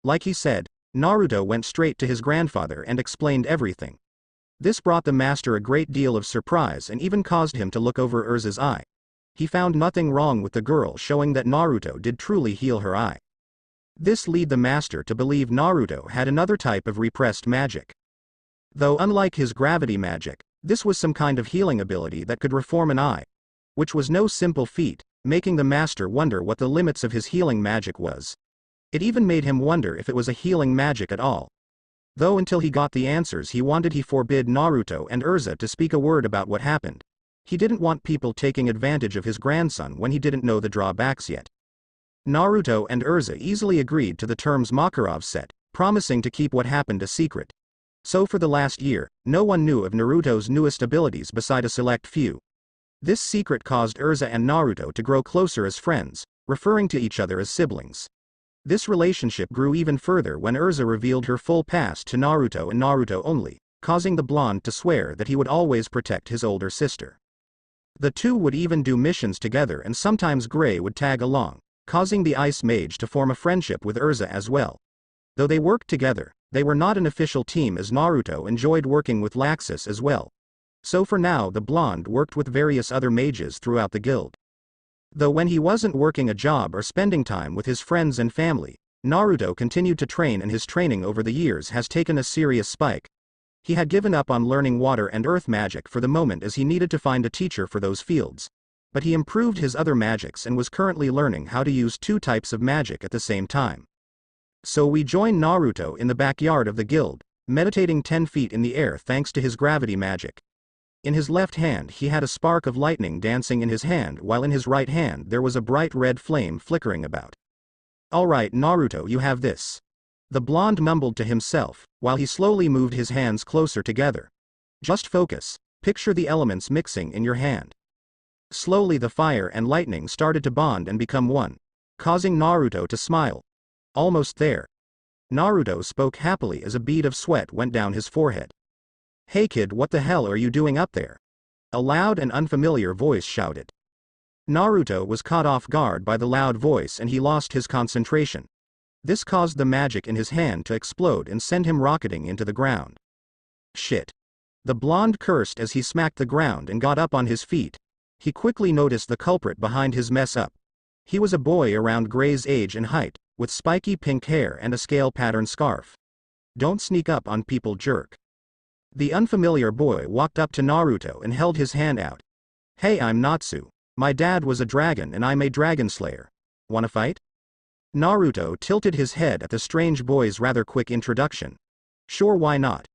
Like he said, Naruto went straight to his grandfather and explained everything. This brought the master a great deal of surprise and even caused him to look over Erza's eye. He found nothing wrong with the girl, showing that Naruto did truly heal her eye. This led the master to believe Naruto had another type of repressed magic. Though unlike his gravity magic, this was some kind of healing ability that could reform an eye. Which was no simple feat, making the master wonder what the limits of his healing magic was. It even made him wonder if it was a healing magic at all. Though until he got the answers he wanted, he forbid Naruto and Erza to speak a word about what happened. He didn't want people taking advantage of his grandson when he didn't know the drawbacks yet. Naruto and Erza easily agreed to the terms Makarov set, promising to keep what happened a secret. So for the last year, no one knew of Naruto's newest abilities beside a select few. This secret caused Erza and Naruto to grow closer as friends, referring to each other as siblings. This relationship grew even further when Erza revealed her full past to Naruto and Naruto only, causing the blonde to swear that he would always protect his older sister. The two would even do missions together, and sometimes Gray would tag along, causing the Ice Mage to form a friendship with Erza as well. Though they worked together, they were not an official team, as Naruto enjoyed working with Laxus as well. So for now the blonde worked with various other mages throughout the guild. Though when he wasn't working a job or spending time with his friends and family, Naruto continued to train, and his training over the years has taken a serious spike. He had given up on learning water and earth magic for the moment, as he needed to find a teacher for those fields. But he improved his other magics and was currently learning how to use 2 types of magic at the same time. So we join Naruto in the backyard of the guild, meditating 10 feet in the air thanks to his gravity magic. In his left hand he had a spark of lightning dancing in his hand, while in his right hand there was a bright red flame flickering about. "Alright Naruto, you have this." The blonde mumbled to himself, while he slowly moved his hands closer together. "Just focus, picture the elements mixing in your hand." Slowly the fire and lightning started to bond and become one, causing Naruto to smile. "Almost there." Naruto spoke happily as a bead of sweat went down his forehead. "Hey kid, what the hell are you doing up there?" A loud and unfamiliar voice shouted. Naruto was caught off guard by the loud voice and he lost his concentration. This caused the magic in his hand to explode and send him rocketing into the ground. "Shit." The blonde cursed as he smacked the ground and got up on his feet. He quickly noticed the culprit behind his mess up. He was a boy around Gray's age and height, with spiky pink hair and a scale pattern scarf. "Don't sneak up on people, jerk." The unfamiliar boy walked up to Naruto and held his hand out. "Hey, I'm Natsu. My dad was a dragon and I'm a dragon slayer. Wanna fight?" Naruto tilted his head at the strange boy's rather quick introduction. "Sure, why not?"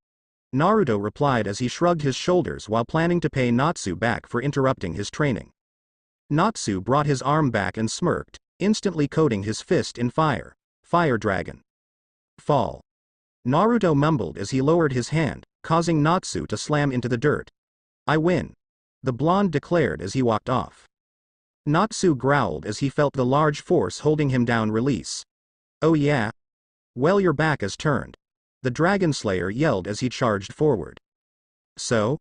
Naruto replied as he shrugged his shoulders while planning to pay Natsu back for interrupting his training. Natsu brought his arm back and smirked, instantly coating his fist in fire. "Fire dragon. Fall." Naruto mumbled as he lowered his hand, causing Natsu to slam into the dirt. "I win," the blonde declared as he walked off. Natsu growled as he felt the large force holding him down release. "Oh yeah? Well, your back is turned," the Dragon Slayer yelled as he charged forward. "So?"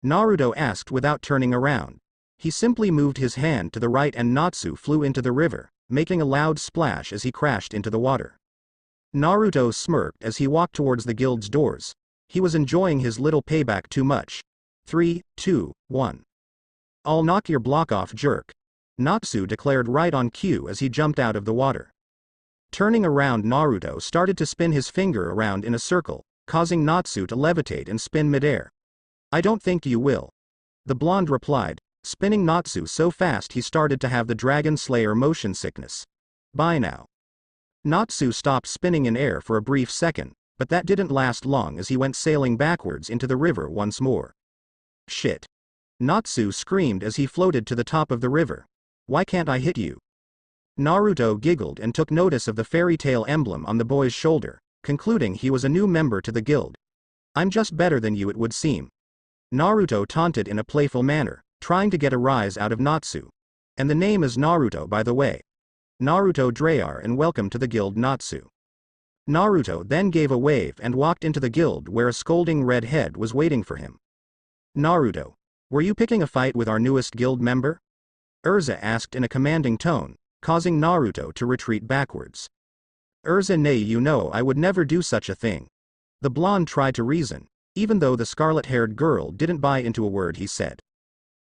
Naruto asked without turning around. He simply moved his hand to the right and Natsu flew into the river, making a loud splash as he crashed into the water. Naruto smirked as he walked towards the guild's doors. He was enjoying his little payback too much. 3, 2, 1. "I'll knock your block off, jerk," Natsu declared right on cue as he jumped out of the water. Turning around, Naruto started to spin his finger around in a circle, causing Natsu to levitate and spin midair. "I don't think you will," the blonde replied, spinning Natsu so fast he started to have the Dragon Slayer motion sickness. "Bye now." Natsu stopped spinning in air for a brief second, but that didn't last long as he went sailing backwards into the river once more. "Shit." Natsu screamed as he floated to the top of the river. "Why can't I hit you?" Naruto giggled and took notice of the fairy tale emblem on the boy's shoulder, concluding he was a new member to the guild. "I'm just better than you, it would seem." Naruto taunted in a playful manner, trying to get a rise out of Natsu. "And the name is Naruto, by the way. Naruto Drayar, and welcome to the guild, Natsu." Naruto then gave a wave and walked into the guild where a scolding red head was waiting for him. "Naruto, were you picking a fight with our newest guild member?" Erza asked in a commanding tone, causing Naruto to retreat backwards. "Erza, nay, you know I would never do such a thing." The blonde tried to reason, even though the scarlet-haired girl didn't buy into a word he said.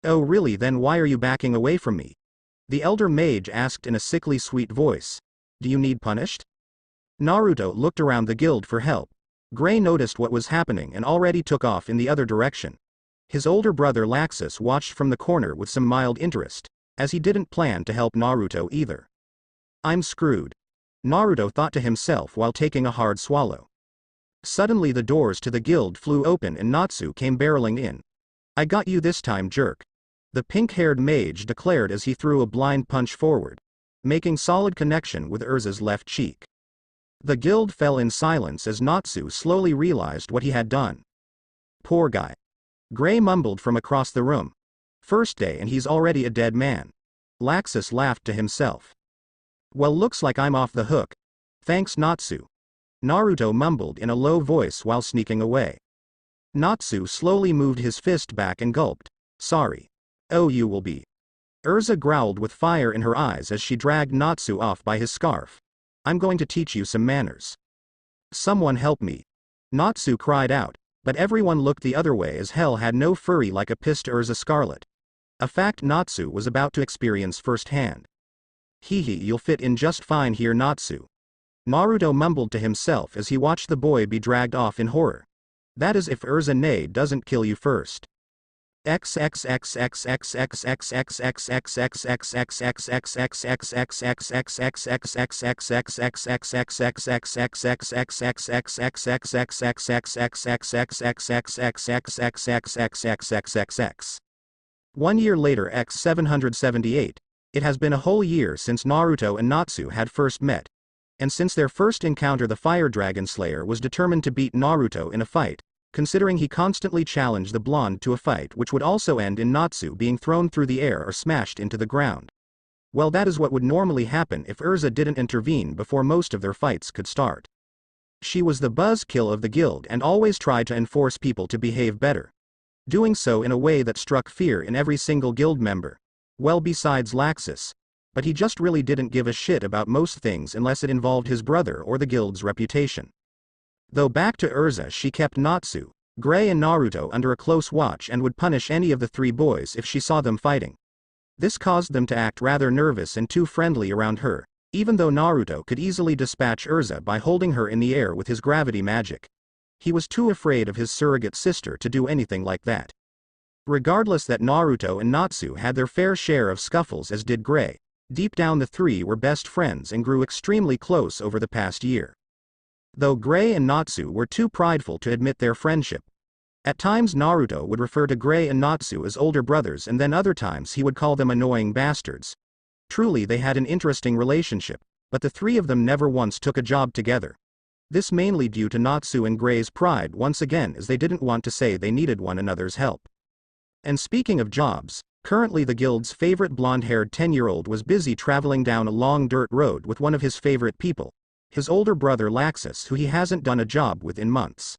"Oh really, then why are you backing away from me?" the elder mage asked in a sickly sweet voice. "Do you need punished?" Naruto looked around the guild for help. Gray noticed what was happening and already took off in the other direction. His older brother Laxus watched from the corner with some mild interest, as he didn't plan to help Naruto either. "I'm screwed," Naruto thought to himself while taking a hard swallow. Suddenly the doors to the guild flew open and Natsu came barreling in. "I got you this time, jerk," the pink-haired mage declared as he threw a blind punch forward, making solid connection with Erza's left cheek. The guild fell in silence as Natsu slowly realized what he had done. "Poor guy," Gray mumbled from across the room. "First day and he's already a dead man." Laxus laughed to himself. "Well, looks like I'm off the hook. Thanks, Natsu," Naruto mumbled in a low voice while sneaking away. Natsu slowly moved his fist back and gulped. "Sorry." "Oh, you will be." Erza growled with fire in her eyes as she dragged Natsu off by his scarf. "I'm going to teach you some manners." "Someone help me," Natsu cried out, but everyone looked the other way as hell had no fury like a pissed Erza Scarlet. A fact Natsu was about to experience firsthand. "Hee hee, you'll fit in just fine here, Natsu," Naruto mumbled to himself as he watched the boy be dragged off in horror. "That is if Erza doesn't kill you first." 1 year later X778. It has been a whole year since Naruto and Natsu had first met. And since their first encounter, the Fire Dragon Slayer was determined to beat Naruto in a fight, considering he constantly challenged the blonde to a fight which would also end in Natsu being thrown through the air or smashed into the ground. Well, that is what would normally happen if Erza didn't intervene before most of their fights could start. She was the buzzkill of the guild and always tried to enforce people to behave better, doing so in a way that struck fear in every single guild member. Well, besides Laxus. But he just really didn't give a shit about most things unless it involved his brother or the guild's reputation. Though back to Erza, she kept Natsu, Gray and Naruto under a close watch and would punish any of the three boys if she saw them fighting. This caused them to act rather nervous and too friendly around her, even though Naruto could easily dispatch Erza by holding her in the air with his gravity magic. He was too afraid of his surrogate sister to do anything like that. Regardless that Naruto and Natsu had their fair share of scuffles, as did Gray, deep down the three were best friends and grew extremely close over the past year. Though Gray and Natsu were too prideful to admit their friendship. At times Naruto would refer to Gray and Natsu as older brothers, and then other times he would call them annoying bastards. Truly they had an interesting relationship, but the three of them never once took a job together. This mainly due to Natsu and Gray's pride once again, as they didn't want to say they needed one another's help. And speaking of jobs, currently the guild's favorite blonde-haired 10-year-old was busy traveling down a long dirt road with one of his favorite people, his older brother Laxus, who he hasn't done a job with in months.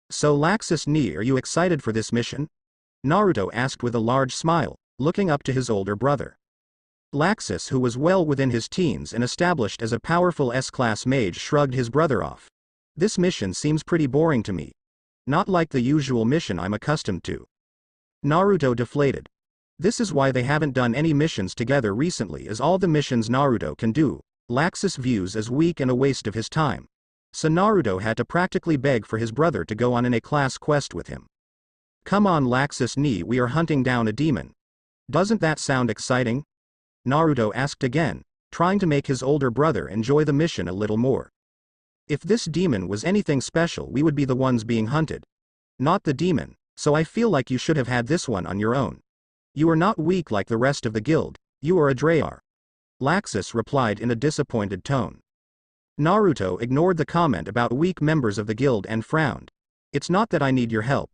So Laxus are you excited for this mission? Naruto asked with a large smile, looking up to his older brother. Laxus, who was well within his teens and established as a powerful S-class mage, shrugged his brother off. This mission seems pretty boring to me. Not like the usual mission I'm accustomed to. Naruto deflated. This is why they haven't done any missions together recently, as all the missions Naruto can do, Laxus views as weak and a waste of his time. So Naruto had to practically beg for his brother to go on an A-class quest with him. Come on Laxus, we are hunting down a demon. Doesn't that sound exciting? Naruto asked again, trying to make his older brother enjoy the mission a little more. If this demon was anything special, we would be the ones being hunted, not the demon, so I feel like you should have had this one on your own. You are not weak like the rest of the guild, you are a Drayar. Laxus replied in a disappointed tone. Naruto ignored the comment about weak members of the guild and frowned. It's not that I need your help.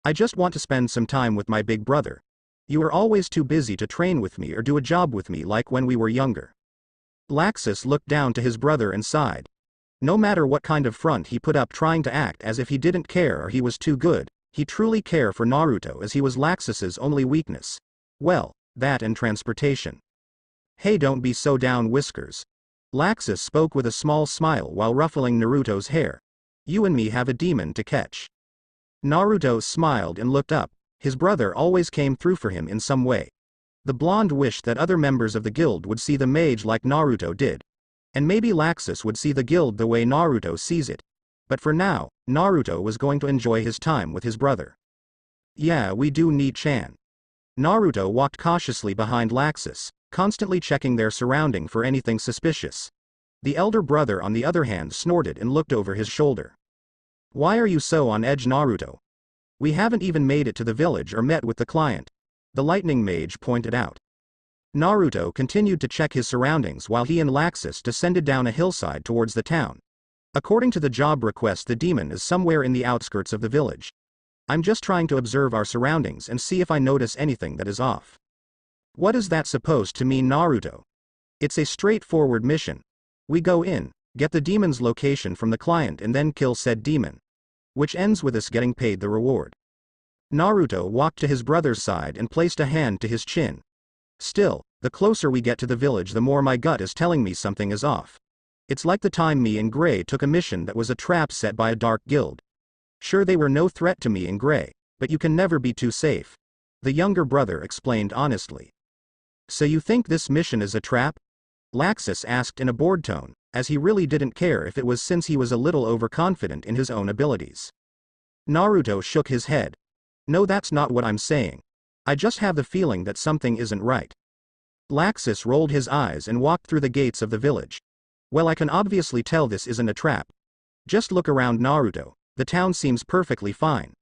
I just want to spend some time with my big brother. You are always too busy to train with me or do a job with me like when we were younger. Laxus looked down to his brother and sighed. No matter what kind of front he put up trying to act as if he didn't care or he was too good, he truly cared for Naruto, as he was Laxus's only weakness. Well, that and transportation. Hey, don't be so down, Whiskers. Laxus spoke with a small smile while ruffling Naruto's hair. You and me have a demon to catch. Naruto smiled and looked up. His brother always came through for him in some way. The blonde wished that other members of the guild would see the mage like Naruto did. And maybe Laxus would see the guild the way Naruto sees it. But for now, Naruto was going to enjoy his time with his brother. Yeah, we do need Chan. Naruto walked cautiously behind Laxus, constantly checking their surrounding for anything suspicious. The elder brother on the other hand snorted and looked over his shoulder. Why are you so on edge, Naruto? We haven't even made it to the village or met with the client, the lightning mage pointed out. Naruto continued to check his surroundings while he and Laxus descended down a hillside towards the town. According to the job request, the demon is somewhere in the outskirts of the village. I'm just trying to observe our surroundings and see if I notice anything that is off. What is that supposed to mean, Naruto? It's a straightforward mission. We go in, get the demon's location from the client and then kill said demon. Which ends with us getting paid the reward. Naruto walked to his brother's side and placed a hand to his chin. Still, the closer we get to the village, the more my gut is telling me something is off. It's like the time me and Gray took a mission that was a trap set by a dark guild. Sure, they were no threat to me and Gray, but you can never be too safe. The younger brother explained honestly. So you think this mission is a trap? Laxus asked in a bored tone, as he really didn't care if it was, since he was a little overconfident in his own abilities. Naruto shook his head. No, that's not what I'm saying. I just have the feeling that something isn't right. Laxus rolled his eyes and walked through the gates of the village. Well, I can obviously tell this isn't a trap. Just look around Naruto, the town seems perfectly fine.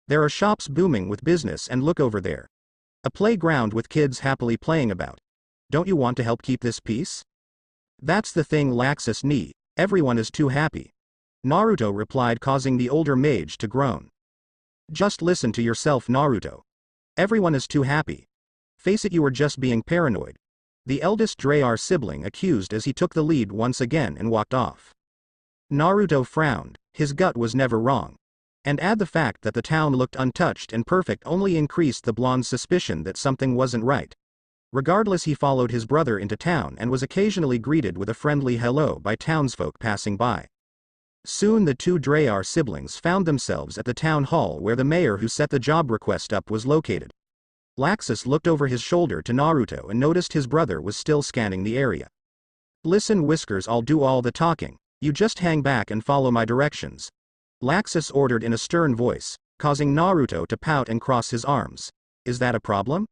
There are shops booming with business and look over there. A playground with kids happily playing about. Don't you want to help keep this peace? That's the thing, Laxus nee, everyone is too happy. Naruto replied, causing the older mage to groan. Just listen to yourself, Naruto. Everyone is too happy. Face it, you are just being paranoid. The eldest Draar sibling accused as he took the lead once again and walked off. Naruto frowned, his gut was never wrong. And add the fact that the town looked untouched and perfect only increased the blonde's suspicion that something wasn't right. Regardless, he followed his brother into town and was occasionally greeted with a friendly hello by townsfolk passing by. Soon the two Draar siblings found themselves at the town hall where the mayor who set the job request up was located. Laxus looked over his shoulder to Naruto and noticed his brother was still scanning the area. Listen, Whiskers, I'll do all the talking, you just hang back and follow my directions. Laxus ordered in a stern voice, causing Naruto to pout and cross his arms. Is that a problem?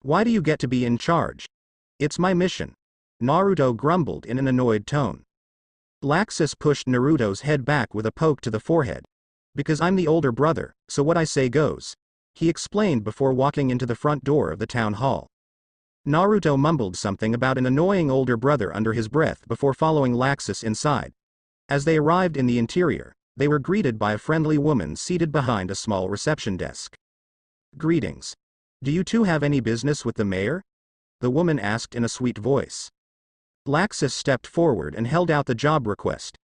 Why do you get to be in charge? It's my mission. Naruto grumbled in an annoyed tone. Laxus pushed Naruto's head back with a poke to the forehead. Because I'm the older brother, so what I say goes. He explained before walking into the front door of the town hall. Naruto mumbled something about an annoying older brother under his breath before following Laxus inside. As they arrived in the interior, they were greeted by a friendly woman seated behind a small reception desk. Greetings. Do you two have any business with the mayor? The woman asked in a sweet voice. Laxus stepped forward and held out the job request.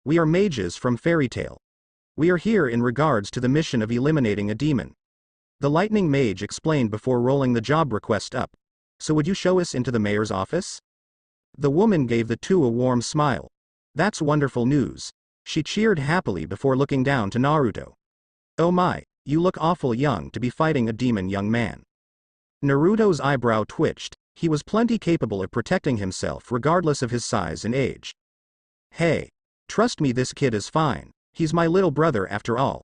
We are mages from Fairy Tail. We are here in regards to the mission of eliminating a demon. The lightning mage explained before rolling the job request up. So would you show us into the mayor's office? The woman gave the two a warm smile. That's wonderful news. She cheered happily before looking down to Naruto. Oh my, you look awful young to be fighting a demon, young man. Naruto's eyebrow twitched. He was plenty capable of protecting himself regardless of his size and age. Hey, trust me, this kid is fine. He's my little brother after all.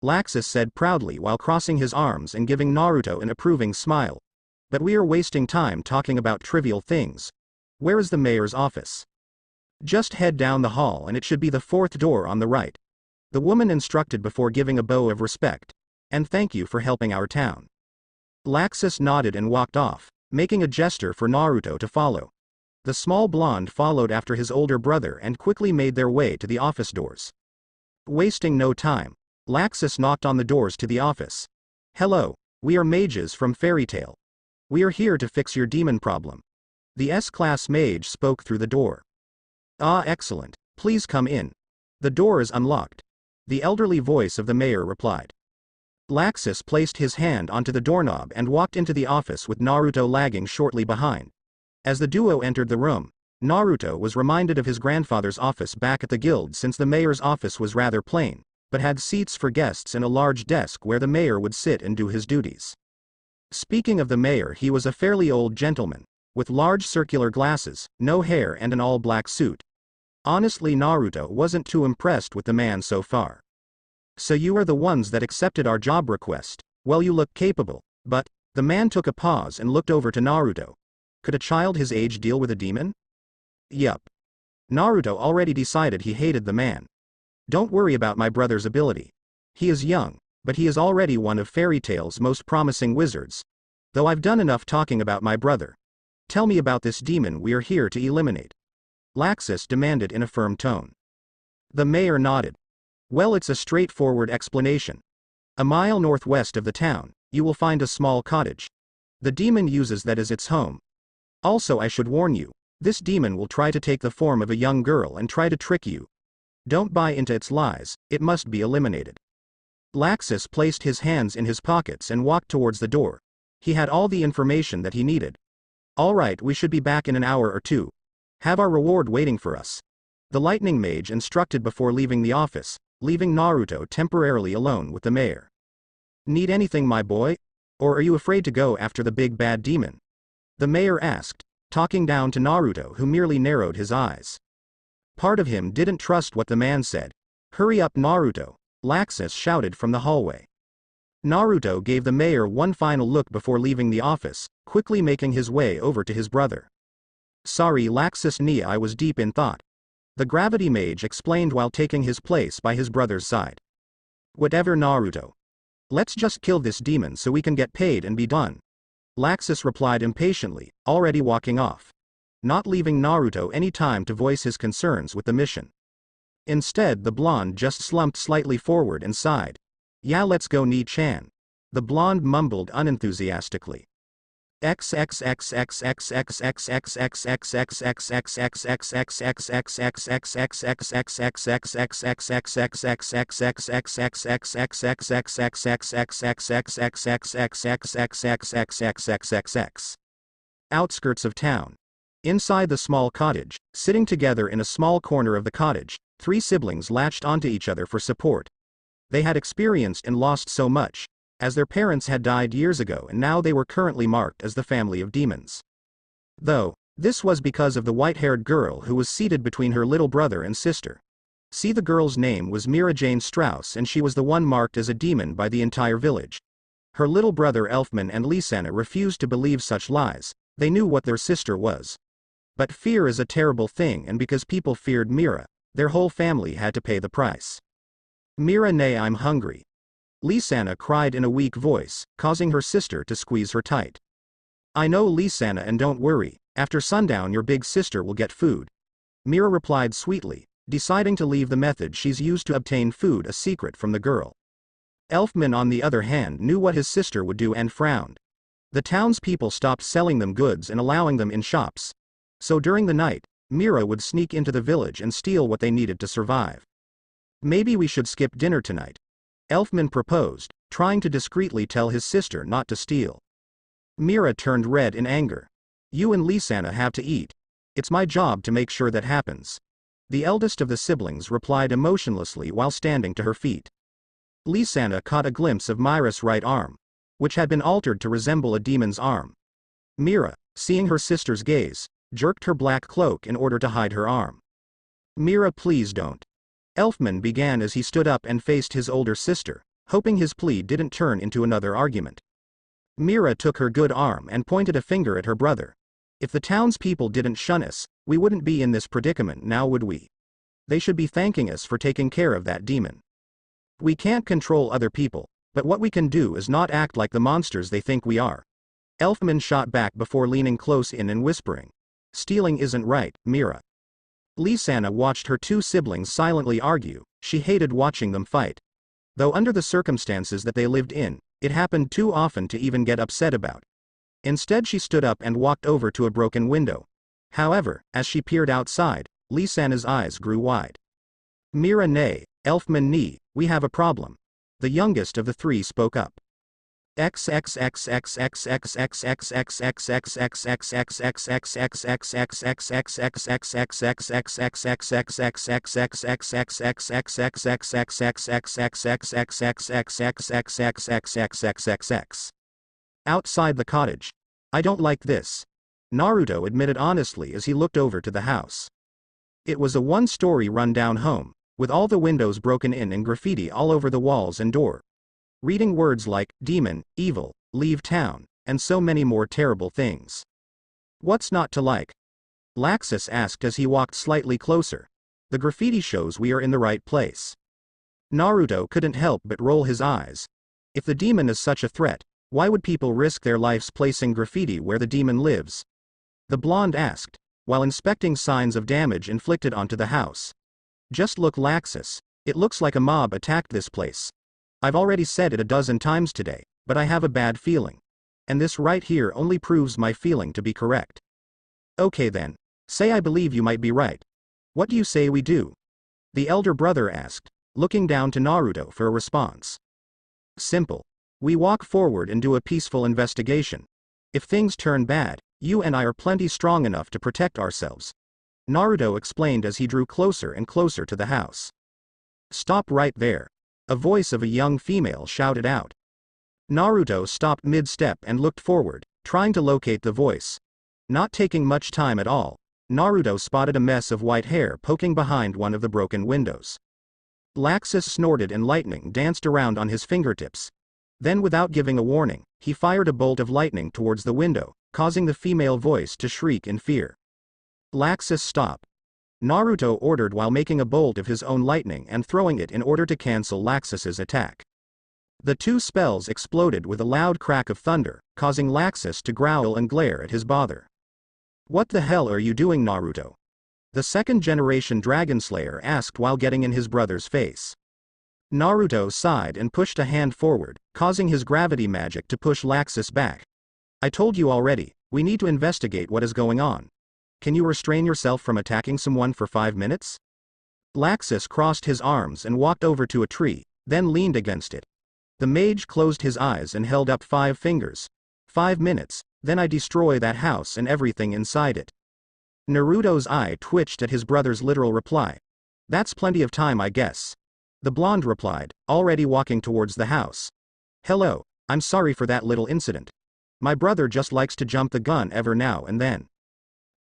Laxus said proudly while crossing his arms and giving Naruto an approving smile. But we are wasting time talking about trivial things. Where is the mayor's office? Just head down the hall and it should be the fourth door on the right. The woman instructed before giving a bow of respect. And thank you for helping our town. Laxus nodded and walked off, making a gesture for Naruto to follow. The small blonde followed after his older brother and quickly made their way to the office doors. Wasting no time, Laxus knocked on the doors to the office. Hello, we are mages from Fairy Tail. We are here to fix your demon problem. The S-class mage spoke through the door. Ah, excellent, please come in. The door is unlocked. The elderly voice of the mayor replied. Laxus placed his hand onto the doorknob and walked into the office with Naruto lagging shortly behind. As the duo entered the room, Naruto was reminded of his grandfather's office back at the guild, since the mayor's office was rather plain, but had seats for guests and a large desk where the mayor would sit and do his duties. Speaking of the mayor, he was a fairly old gentleman, with large circular glasses, no hair and an all-black suit. Honestly, Naruto wasn't too impressed with the man so far. So you are the ones that accepted our job request. Well, you look capable, but, the man took a pause and looked over to Naruto. Could a child his age deal with a demon? Yup. Naruto already decided he hated the man. Don't worry about my brother's ability. He is young, but he is already one of Fairy Tail's most promising wizards. Though I've done enough talking about my brother. Tell me about this demon we are here to eliminate. Laxus demanded in a firm tone. The mayor nodded. Well, it's a straightforward explanation. A mile northwest of the town, you will find a small cottage. The demon uses that as its home. Also, I should warn you, this demon will try to take the form of a young girl and try to trick you. Don't buy into its lies, it must be eliminated. Laxus placed his hands in his pockets and walked towards the door. He had all the information that he needed. Alright, we should be back in an hour or two. Have our reward waiting for us. The lightning mage instructed before leaving the office, leaving Naruto temporarily alone with the mayor. Need anything, my boy? Or are you afraid to go after the big bad demon? The mayor asked, talking down to Naruto, who merely narrowed his eyes. Part of him didn't trust what the man said. Hurry up, Naruto, Laxus shouted from the hallway. Naruto gave the mayor one final look before leaving the office, quickly making his way over to his brother. Sorry Laxus ni I was deep in thought. The gravity mage explained while taking his place by his brother's side. Whatever Naruto. Let's just kill this demon so we can get paid and be done. Laxus replied impatiently, already walking off. Not leaving Naruto any time to voice his concerns with the mission. Instead the blonde just slumped slightly forward and sighed. Yeah let's go Ni-chan. The blonde mumbled unenthusiastically. Outskirts of town. Inside the small cottage, sitting together in a small corner of the cottage, three siblings latched onto each other for support. They had experienced and lost so much, as their parents had died years ago and now they were currently marked as the family of demons. Though, this was because of the white-haired girl who was seated between her little brother and sister. See, the girl's name was Mira Jane Strauss and she was the one marked as a demon by the entire village. Her little brother Elfman and Lisanna refused to believe such lies, they knew what their sister was. But fear is a terrible thing, and because people feared Mira, their whole family had to pay the price. Mira nay I'm hungry. Lisanna cried in a weak voice, causing her sister to squeeze her tight. I know Lisanna, and don't worry, after sundown your big sister will get food. Mira replied sweetly, deciding to leave the method she's used to obtain food a secret from the girl. Elfman on the other hand knew what his sister would do and frowned. The townspeople stopped selling them goods and allowing them in shops. So during the night, Mira would sneak into the village and steal what they needed to survive. Maybe we should skip dinner tonight. Elfman proposed, trying to discreetly tell his sister not to steal. Mira turned red in anger. You and Lisanna have to eat. It's my job to make sure that happens. The eldest of the siblings replied emotionlessly while standing to her feet. Lisanna caught a glimpse of Mira's right arm, which had been altered to resemble a demon's arm. Mira, seeing her sister's gaze, jerked her black cloak in order to hide her arm. Mira, please don't. Elfman began as he stood up and faced his older sister, hoping his plea didn't turn into another argument. Mira took her good arm and pointed a finger at her brother. If the townspeople didn't shun us, we wouldn't be in this predicament now, would we? They should be thanking us for taking care of that demon. We can't control other people, but what we can do is not act like the monsters they think we are. Elfman shot back before leaning close in and whispering. Stealing isn't right, Mira. Lisanna watched her two siblings silently argue. She hated watching them fight. Though under the circumstances that they lived in, it happened too often to even get upset about. Instead she stood up and walked over to a broken window. However, as she peered outside, Lisanna's eyes grew wide. Mira nay, Elfman ni, we have a problem. The youngest of the three spoke up. Outside the cottage. I don't like this. Naruto admitted honestly as he looked over to the house. It was a one-story run-down home, with all the windows broken in and graffiti all over the walls and door. Reading words like, demon, evil, leave town, and so many more terrible things. What's not to like? Laxus asked as he walked slightly closer. The graffiti shows we are in the right place. Naruto couldn't help but roll his eyes. If the demon is such a threat, why would people risk their lives placing graffiti where the demon lives? The blonde asked, while inspecting signs of damage inflicted onto the house. Just look, Laxus, it looks like a mob attacked this place. I've already said it a dozen times today, but I have a bad feeling. And this right here only proves my feeling to be correct. Okay then, say I believe you might be right. What do you say we do? The elder brother asked, looking down to Naruto for a response. Simple. We walk forward and do a peaceful investigation. If things turn bad, you and I are plenty strong enough to protect ourselves. Naruto explained as he drew closer and closer to the house. Stop right there. A voice of a young female shouted out. Naruto stopped mid-step and looked forward, trying to locate the voice. Not taking much time at all, Naruto spotted a mess of white hair poking behind one of the broken windows. Laxus snorted and lightning danced around on his fingertips. Then without giving a warning, he fired a bolt of lightning towards the window, causing the female voice to shriek in fear. Laxus, stop! Naruto ordered while making a bolt of his own lightning and throwing it in order to cancel Laxus's attack. The two spells exploded with a loud crack of thunder, causing Laxus to growl and glare at his bother. What the hell are you doing, Naruto? The second-generation Dragon Slayer asked while getting in his brother's face. Naruto sighed and pushed a hand forward, causing his gravity magic to push Laxus back. I told you already, we need to investigate what is going on. Can you restrain yourself from attacking someone for 5 minutes? Laxus crossed his arms and walked over to a tree, then leaned against it. The mage closed his eyes and held up 5 fingers. 5 minutes, then I destroy that house and everything inside it. Naruto's eye twitched at his brother's literal reply. That's plenty of time, I guess. The blonde replied, already walking towards the house. Hello, I'm sorry for that little incident. My brother just likes to jump the gun every now and then.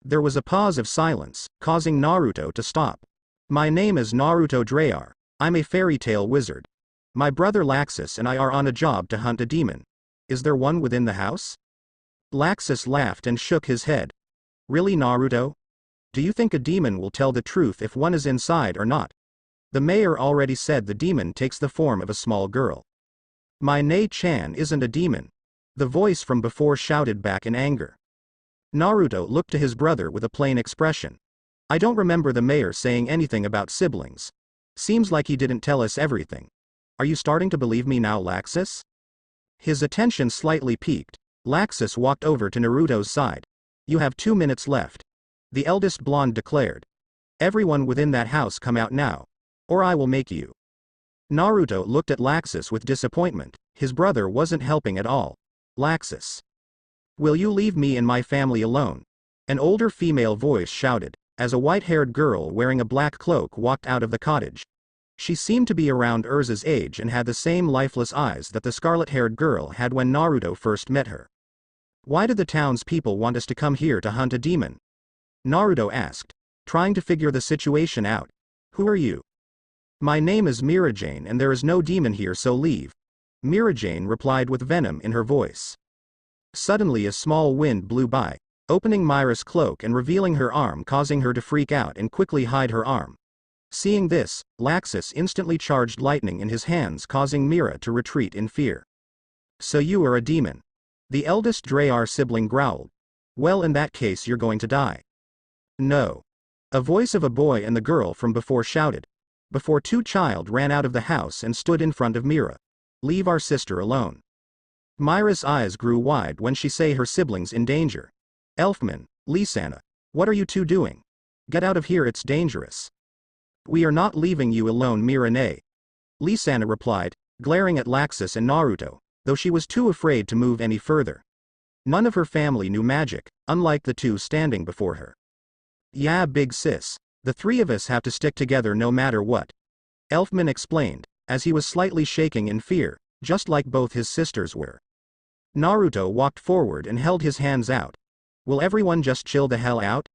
There was a pause of silence, causing Naruto to stop. My name is Naruto Draar. I'm a fairy tale wizard. My brother Laxus and I are on a job to hunt a demon. Is there one within the house? Laxus laughed and shook his head. Really, Naruto? Do you think a demon will tell the truth if one is inside or not? The mayor already said the demon takes the form of a small girl. My Nei-chan isn't a demon. The voice from before shouted back in anger. Naruto looked to his brother with a plain expression. I don't remember the mayor saying anything about siblings. Seems like he didn't tell us everything. Are you starting to believe me now, Laxus? His attention slightly piqued. Laxus walked over to Naruto's side. You have 2 minutes left. The eldest blonde declared. Everyone within that house come out now, or I will make you. Naruto looked at Laxus with disappointment. His brother wasn't helping at all. Laxus. Will you leave me and my family alone? An older female voice shouted, as a white-haired girl wearing a black cloak walked out of the cottage. She seemed to be around Erza's age and had the same lifeless eyes that the scarlet-haired girl had when Naruto first met her. Why do the townspeople want us to come here to hunt a demon? Naruto asked, trying to figure the situation out. Who are you? My name is Mirajane and there is no demon here, so leave. Mirajane replied with venom in her voice. Suddenly a small wind blew by, opening Mira's cloak and revealing her arm, causing her to freak out and quickly hide her arm. Seeing this, Laxus instantly charged lightning in his hands, causing Mira to retreat in fear. So you are a demon. The eldest Draar sibling growled. Well, in that case you're going to die. No. A voice of a boy and the girl from before shouted. Before two child ran out of the house and stood in front of Mira. Leave our sister alone. Mira's eyes grew wide when she saw her siblings in danger. Elfman, Lisanna, what are you two doing? Get out of here, it's dangerous. We are not leaving you alone, Mira. Lisanna replied, glaring at Laxus and Naruto, though she was too afraid to move any further. None of her family knew magic, unlike the two standing before her. Yeah, big sis, the three of us have to stick together no matter what. Elfman explained, as he was slightly shaking in fear, just like both his sisters were. Naruto walked forward and held his hands out. Will everyone just chill the hell out?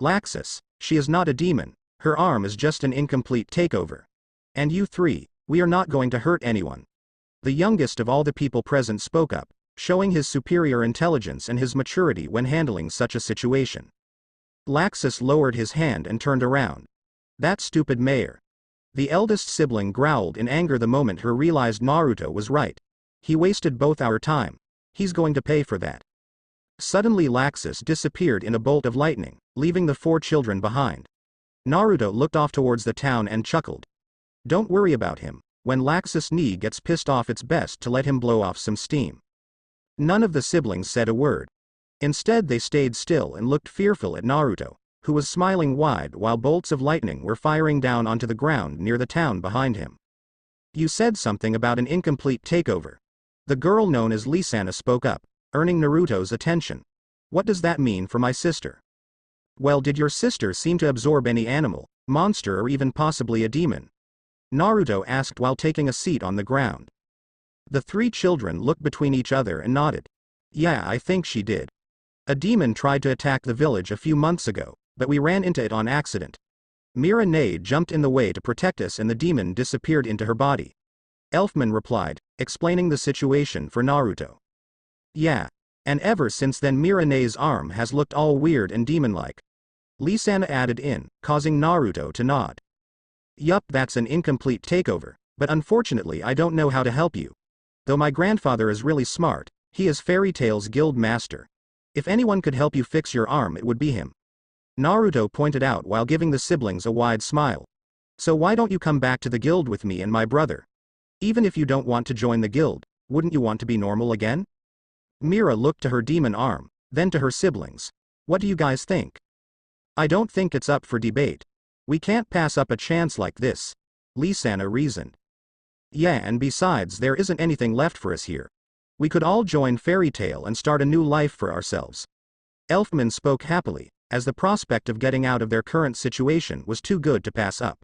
Laxus, she is not a demon, her arm is just an incomplete takeover. And you three, we are not going to hurt anyone. The youngest of all the people present spoke up, showing his superior intelligence and his maturity when handling such a situation. Laxus lowered his hand and turned around. That stupid mayor. The eldest sibling growled in anger the moment her realized Naruto was right. He wasted both our time. He's going to pay for that. Suddenly Laxus disappeared in a bolt of lightning, leaving the four children behind. Naruto looked off towards the town and chuckled. Don't worry about him. When Laxus Nee gets pissed off, it's best to let him blow off some steam. None of the siblings said a word. Instead they stayed still and looked fearful at Naruto, who was smiling wide while bolts of lightning were firing down onto the ground near the town behind him. You said something about an incomplete takeover. The girl known as Lisanna spoke up, earning Naruto's attention. What does that mean for my sister? Well, did your sister seem to absorb any animal, monster, or even possibly a demon? Naruto asked while taking a seat on the ground. The three children looked between each other and nodded. Yeah, I think she did. A demon tried to attack the village a few months ago, but we ran into it on accident. Mira jumped in the way to protect us and the demon disappeared into her body. Elfman replied, explaining the situation for Naruto. Yeah. And ever since then Mirane's arm has looked all weird and demon-like. Lisanna added in, causing Naruto to nod. Yup, that's an incomplete takeover, but unfortunately I don't know how to help you. Though my grandfather is really smart, he is Fairy Tail's guild master. If anyone could help you fix your arm it would be him. Naruto pointed out while giving the siblings a wide smile. So why don't you come back to the guild with me and my brother? Even if you don't want to join the guild, wouldn't you want to be normal again? Mira looked to her demon arm, then to her siblings. What do you guys think? I don't think it's up for debate. We can't pass up a chance like this, Lisanna reasoned. Yeah, and besides there isn't anything left for us here. We could all join Fairy Tail and start a new life for ourselves. Elfman spoke happily, as the prospect of getting out of their current situation was too good to pass up.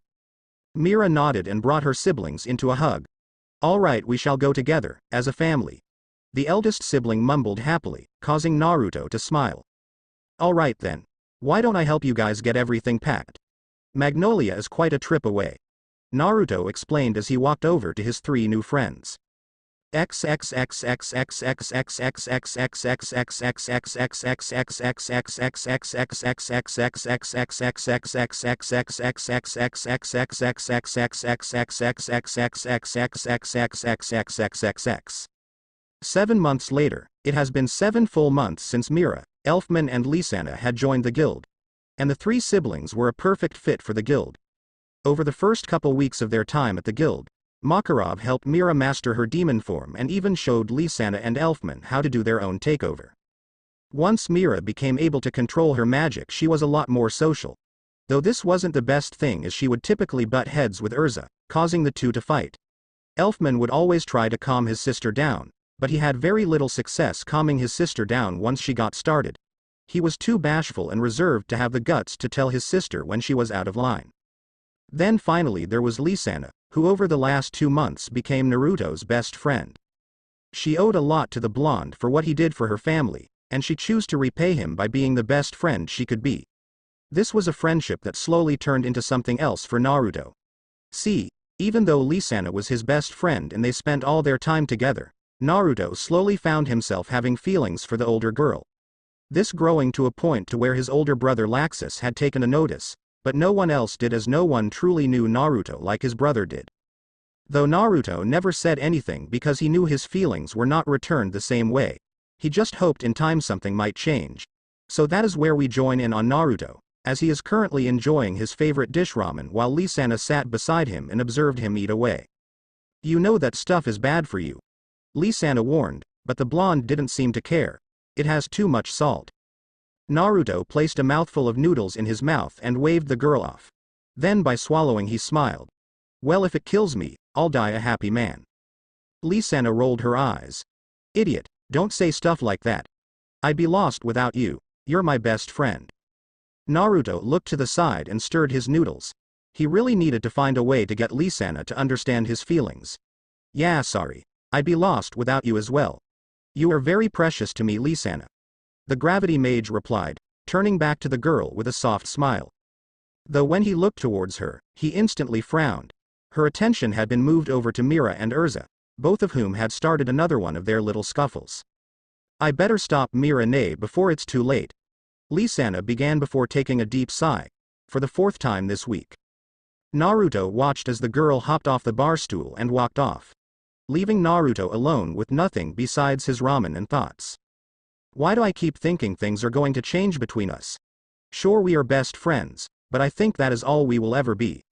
Mira nodded and brought her siblings into a hug. All right, we shall go together, as a family. The eldest sibling mumbled happily, causing Naruto to smile. All right then. Why don't I help you guys get everything packed? Magnolia is quite a trip away. Naruto explained as he walked over to his three new friends. Seven months later, it has been 7 full months since Mira, Elfman and Lisanna had joined the guild. And the three siblings were a perfect fit for the guild. Over the first couple weeks of their time at the guild, Makarov helped Mira master her demon form and even showed Lisanna and Elfman how to do their own takeover. Once Mira became able to control her magic she was a lot more social. Though this wasn't the best thing as she would typically butt heads with Erza, causing the two to fight. Elfman would always try to calm his sister down, but he had very little success calming his sister down once she got started. He was too bashful and reserved to have the guts to tell his sister when she was out of line. Then finally there was Lisanna, who over the last 2 months became Naruto's best friend. She owed a lot to the blonde for what he did for her family, and she chose to repay him by being the best friend she could be. This was a friendship that slowly turned into something else for Naruto. See, even though Lisanna was his best friend and they spent all their time together, Naruto slowly found himself having feelings for the older girl. This growing to a point to where his older brother Laxus had taken a notice, but no one else did as no one truly knew Naruto like his brother did. Though Naruto never said anything because he knew his feelings were not returned the same way, he just hoped in time something might change. So that is where we join in on Naruto, as he is currently enjoying his favorite dish ramen while Lisanna sat beside him and observed him eat away. You know that stuff is bad for you, Lisanna warned, but the blonde didn't seem to care. It has too much salt. Naruto placed a mouthful of noodles in his mouth and waved the girl off. Then by swallowing he smiled. Well, if it kills me, I'll die a happy man. Lisanna rolled her eyes. Idiot, don't say stuff like that. I'd be lost without you, you're my best friend. Naruto looked to the side and stirred his noodles. He really needed to find a way to get Lisanna to understand his feelings. Yeah, sorry. I'd be lost without you as well. You are very precious to me, Lisanna. The gravity mage replied, turning back to the girl with a soft smile. Though when he looked towards her, he instantly frowned. Her attention had been moved over to Mira and Erza, both of whom had started another one of their little scuffles. I better stop Mira before it's too late. Lisanna began before taking a deep sigh, for the 4th time this week. Naruto watched as the girl hopped off the bar stool and walked off, leaving Naruto alone with nothing besides his ramen and thoughts. Why do I keep thinking things are going to change between us? Sure, we are best friends, but I think that is all we will ever be.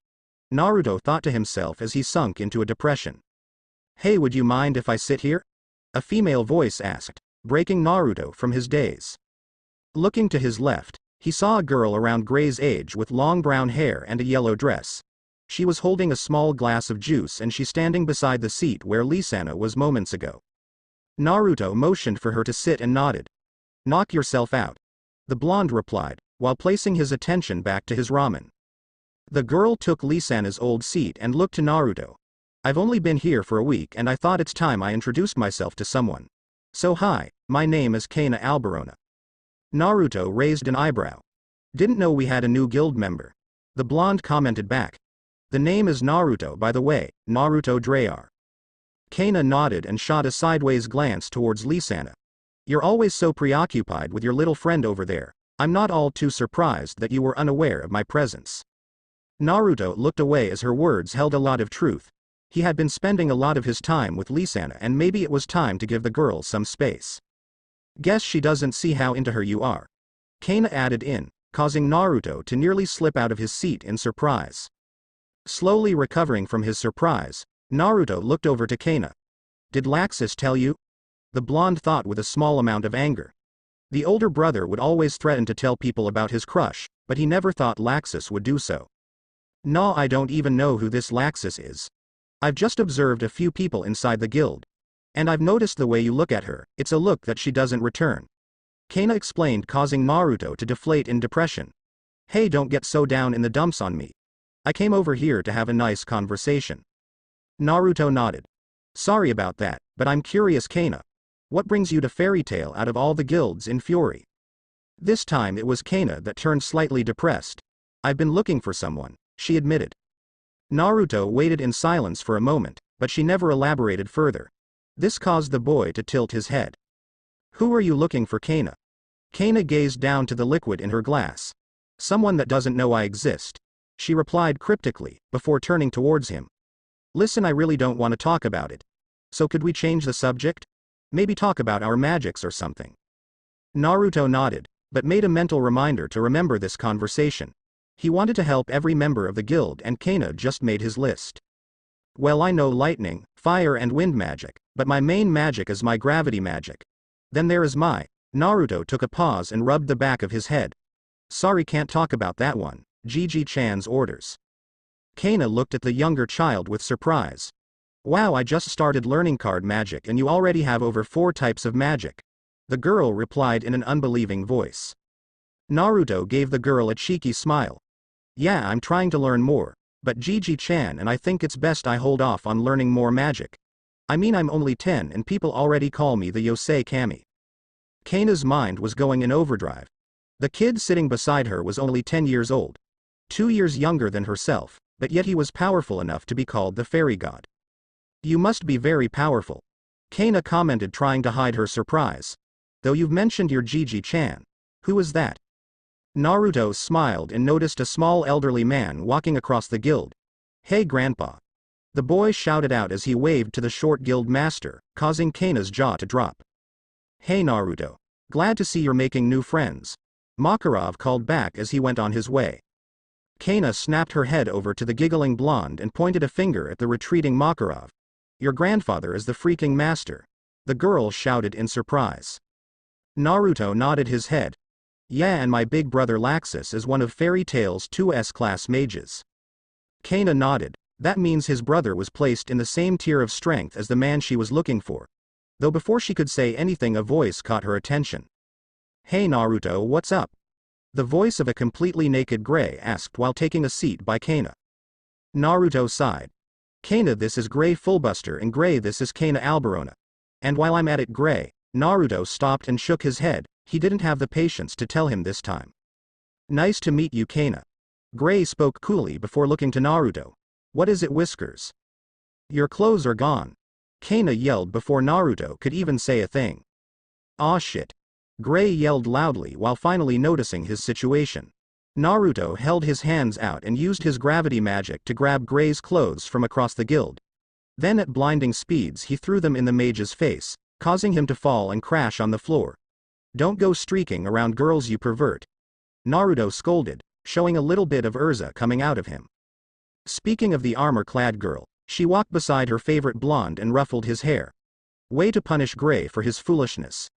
Naruto thought to himself as he sunk into a depression. Hey, would you mind if I sit here? A female voice asked, breaking Naruto from his daze. Looking to his left, he saw a girl around Gray's age with long brown hair and a yellow dress. She was holding a small glass of juice and she standing beside the seat where Lisanna was moments ago. Naruto motioned for her to sit and nodded. Knock yourself out, the blonde replied, while placing his attention back to his ramen. The girl took Lisanna's old seat and looked to Naruto. I've only been here for a week and I thought it's time I introduced myself to someone. So hi, my name is Kana Alberona. Naruto raised an eyebrow. Didn't know we had a new guild member. The blonde commented back. The name is Naruto, by the way, Naruto Drayar. Kana nodded and shot a sideways glance towards Lisanna. You're always so preoccupied with your little friend over there. I'm not all too surprised that you were unaware of my presence. Naruto looked away as her words held a lot of truth. He had been spending a lot of his time with Lisanna and maybe it was time to give the girl some space. Guess she doesn't see how into her you are. Kana added in, causing Naruto to nearly slip out of his seat in surprise. Slowly recovering from his surprise, Naruto looked over to Kana. Did Laxus tell you? The blonde thought with a small amount of anger. The older brother would always threaten to tell people about his crush, but he never thought Laxus would do so. No, I don't even know who this Laxus is. I've just observed a few people inside the guild. And I've noticed the way you look at her, it's a look that she doesn't return. Kana explained, causing Naruto to deflate in depression. Hey, don't get so down in the dumps on me. I came over here to have a nice conversation. Naruto nodded. Sorry about that, but I'm curious, Kana. What brings you to Fairy Tail out of all the guilds in Fury? This time it was Kana that turned slightly depressed. I've been looking for someone, she admitted. Naruto waited in silence for a moment, but she never elaborated further. This caused the boy to tilt his head. Who are you looking for, Kana? Kana gazed down to the liquid in her glass. Someone that doesn't know I exist, she replied cryptically, before turning towards him. Listen, I really don't want to talk about it. So could we change the subject? Maybe talk about our magics or something. Naruto nodded, but made a mental reminder to remember this conversation. He wanted to help every member of the guild and Kana just made his list. Well, I know lightning, fire and wind magic, but my main magic is my gravity magic. Then there is Naruto took a pause and rubbed the back of his head. Sorry, can't talk about that one, Gigi-chan's orders. Kana looked at the younger child with surprise. Wow, I just started learning card magic and you already have over 4 types of magic. The girl replied in an unbelieving voice. Naruto gave the girl a cheeky smile. Yeah, I'm trying to learn more, but Gigi-chan and I think it's best I hold off on learning more magic. I mean, I'm only 10 and people already call me the Yosei Kami. Kana's mind was going in overdrive. The kid sitting beside her was only 10 years old. 2 years younger than herself, but yet he was powerful enough to be called the fairy god. You must be very powerful. Kana commented, trying to hide her surprise. Though you've mentioned your Gigi-chan. Who is that? Naruto smiled and noticed a small elderly man walking across the guild. Hey grandpa. The boy shouted out as he waved to the short guild master, causing Kana's jaw to drop. Hey Naruto. Glad to see you're making new friends. Makarov called back as he went on his way. Kana snapped her head over to the giggling blonde and pointed a finger at the retreating Makarov. Your grandfather is the freaking master. The girl shouted in surprise. Naruto nodded his head. Yeah, and my big brother Laxus is one of Fairy Tail's 2S class mages. Kana nodded. That means his brother was placed in the same tier of strength as the man she was looking for. Though before she could say anything, a voice caught her attention. Hey Naruto, what's up? The voice of a completely naked Gray asked while taking a seat by Kana. Naruto sighed. Kana, this is Gray Fullbuster, and Gray, this is Kana Alberona. And while I'm at it, Gray, Naruto stopped and shook his head. He didn't have the patience to tell him this time. Nice to meet you, Kana. Gray spoke coolly before looking to Naruto. What is it, Whiskers? Your clothes are gone. Kana yelled before Naruto could even say a thing. Aw shit. Gray yelled loudly while finally noticing his situation. Naruto held his hands out and used his gravity magic to grab Gray's clothes from across the guild. Then at blinding speeds he threw them in the mage's face, causing him to fall and crash on the floor. Don't go streaking around girls, you pervert. Naruto scolded, showing a little bit of Erza coming out of him. Speaking of the armor-clad girl, she walked beside her favorite blonde and ruffled his hair. Way to punish Gray for his foolishness.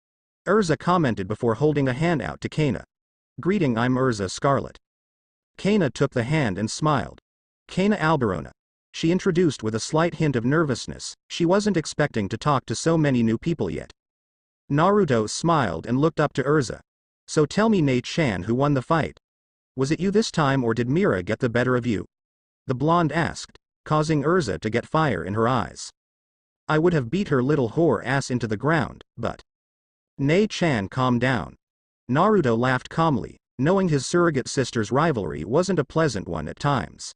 Erza commented before holding a hand out to Kana. Greeting, I'm Erza Scarlet. Kana took the hand and smiled. Kana Alberona. She introduced with a slight hint of nervousness. She wasn't expecting to talk to so many new people yet. Naruto smiled and looked up to Erza. So tell me, Nate-chan, who won the fight? Was it you this time, or did Mira get the better of you? The blonde asked, causing Erza to get fire in her eyes. I would have beat her little whore ass into the ground, but... Nate-chan, calm down. Naruto laughed calmly, knowing his surrogate sister's rivalry wasn't a pleasant one at times.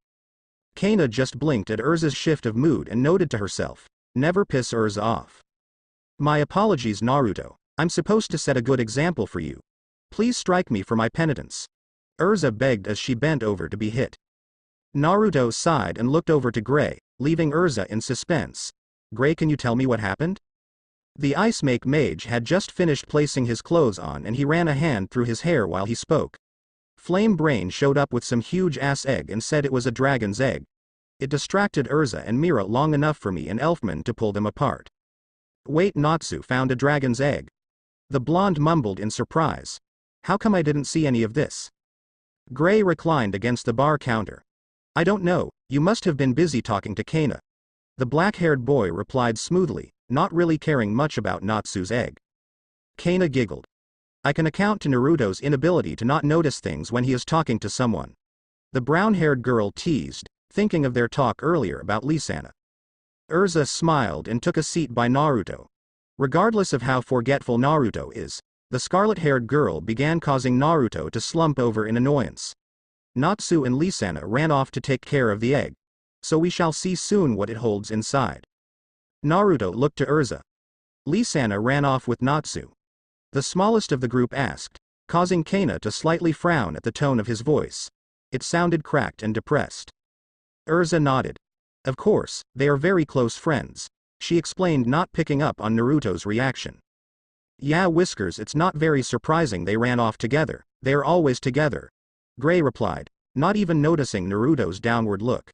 Kana just blinked at Erza's shift of mood and noted to herself, Never piss Erza off. My apologies, Naruto. I'm supposed to set a good example for you. Please strike me for my penitence. Erza begged as she bent over to be hit. Naruto sighed and looked over to Gray, leaving Erza in suspense. Gray, can you tell me what happened? The Ice Mage had just finished placing his clothes on and he ran a hand through his hair while he spoke. Flame Brain showed up with some huge-ass egg and said it was a dragon's egg. It distracted Erza and Mira long enough for me and Elfman to pull them apart. Wait, Natsu found a dragon's egg. The blonde mumbled in surprise. How come I didn't see any of this? Gray reclined against the bar counter. I don't know, you must have been busy talking to Kana. The black-haired boy replied smoothly, not really caring much about Natsu's egg. Kana giggled. I can account to Naruto's inability to not notice things when he is talking to someone. The brown-haired girl teased, thinking of their talk earlier about Lisanna. Erza smiled and took a seat by Naruto. Regardless of how forgetful Naruto is, the scarlet-haired girl began causing Naruto to slump over in annoyance. Natsu and Lisanna ran off to take care of the egg. So we shall see soon what it holds inside. Naruto looked to Erza. Lisanna ran off with Natsu. The smallest of the group asked, causing Kana to slightly frown at the tone of his voice. It sounded cracked and depressed. Erza nodded. Of course, they are very close friends, she explained, not picking up on Naruto's reaction. Yeah, Whiskers, it's not very surprising they ran off together, they are always together, Gray replied, not even noticing Naruto's downward look.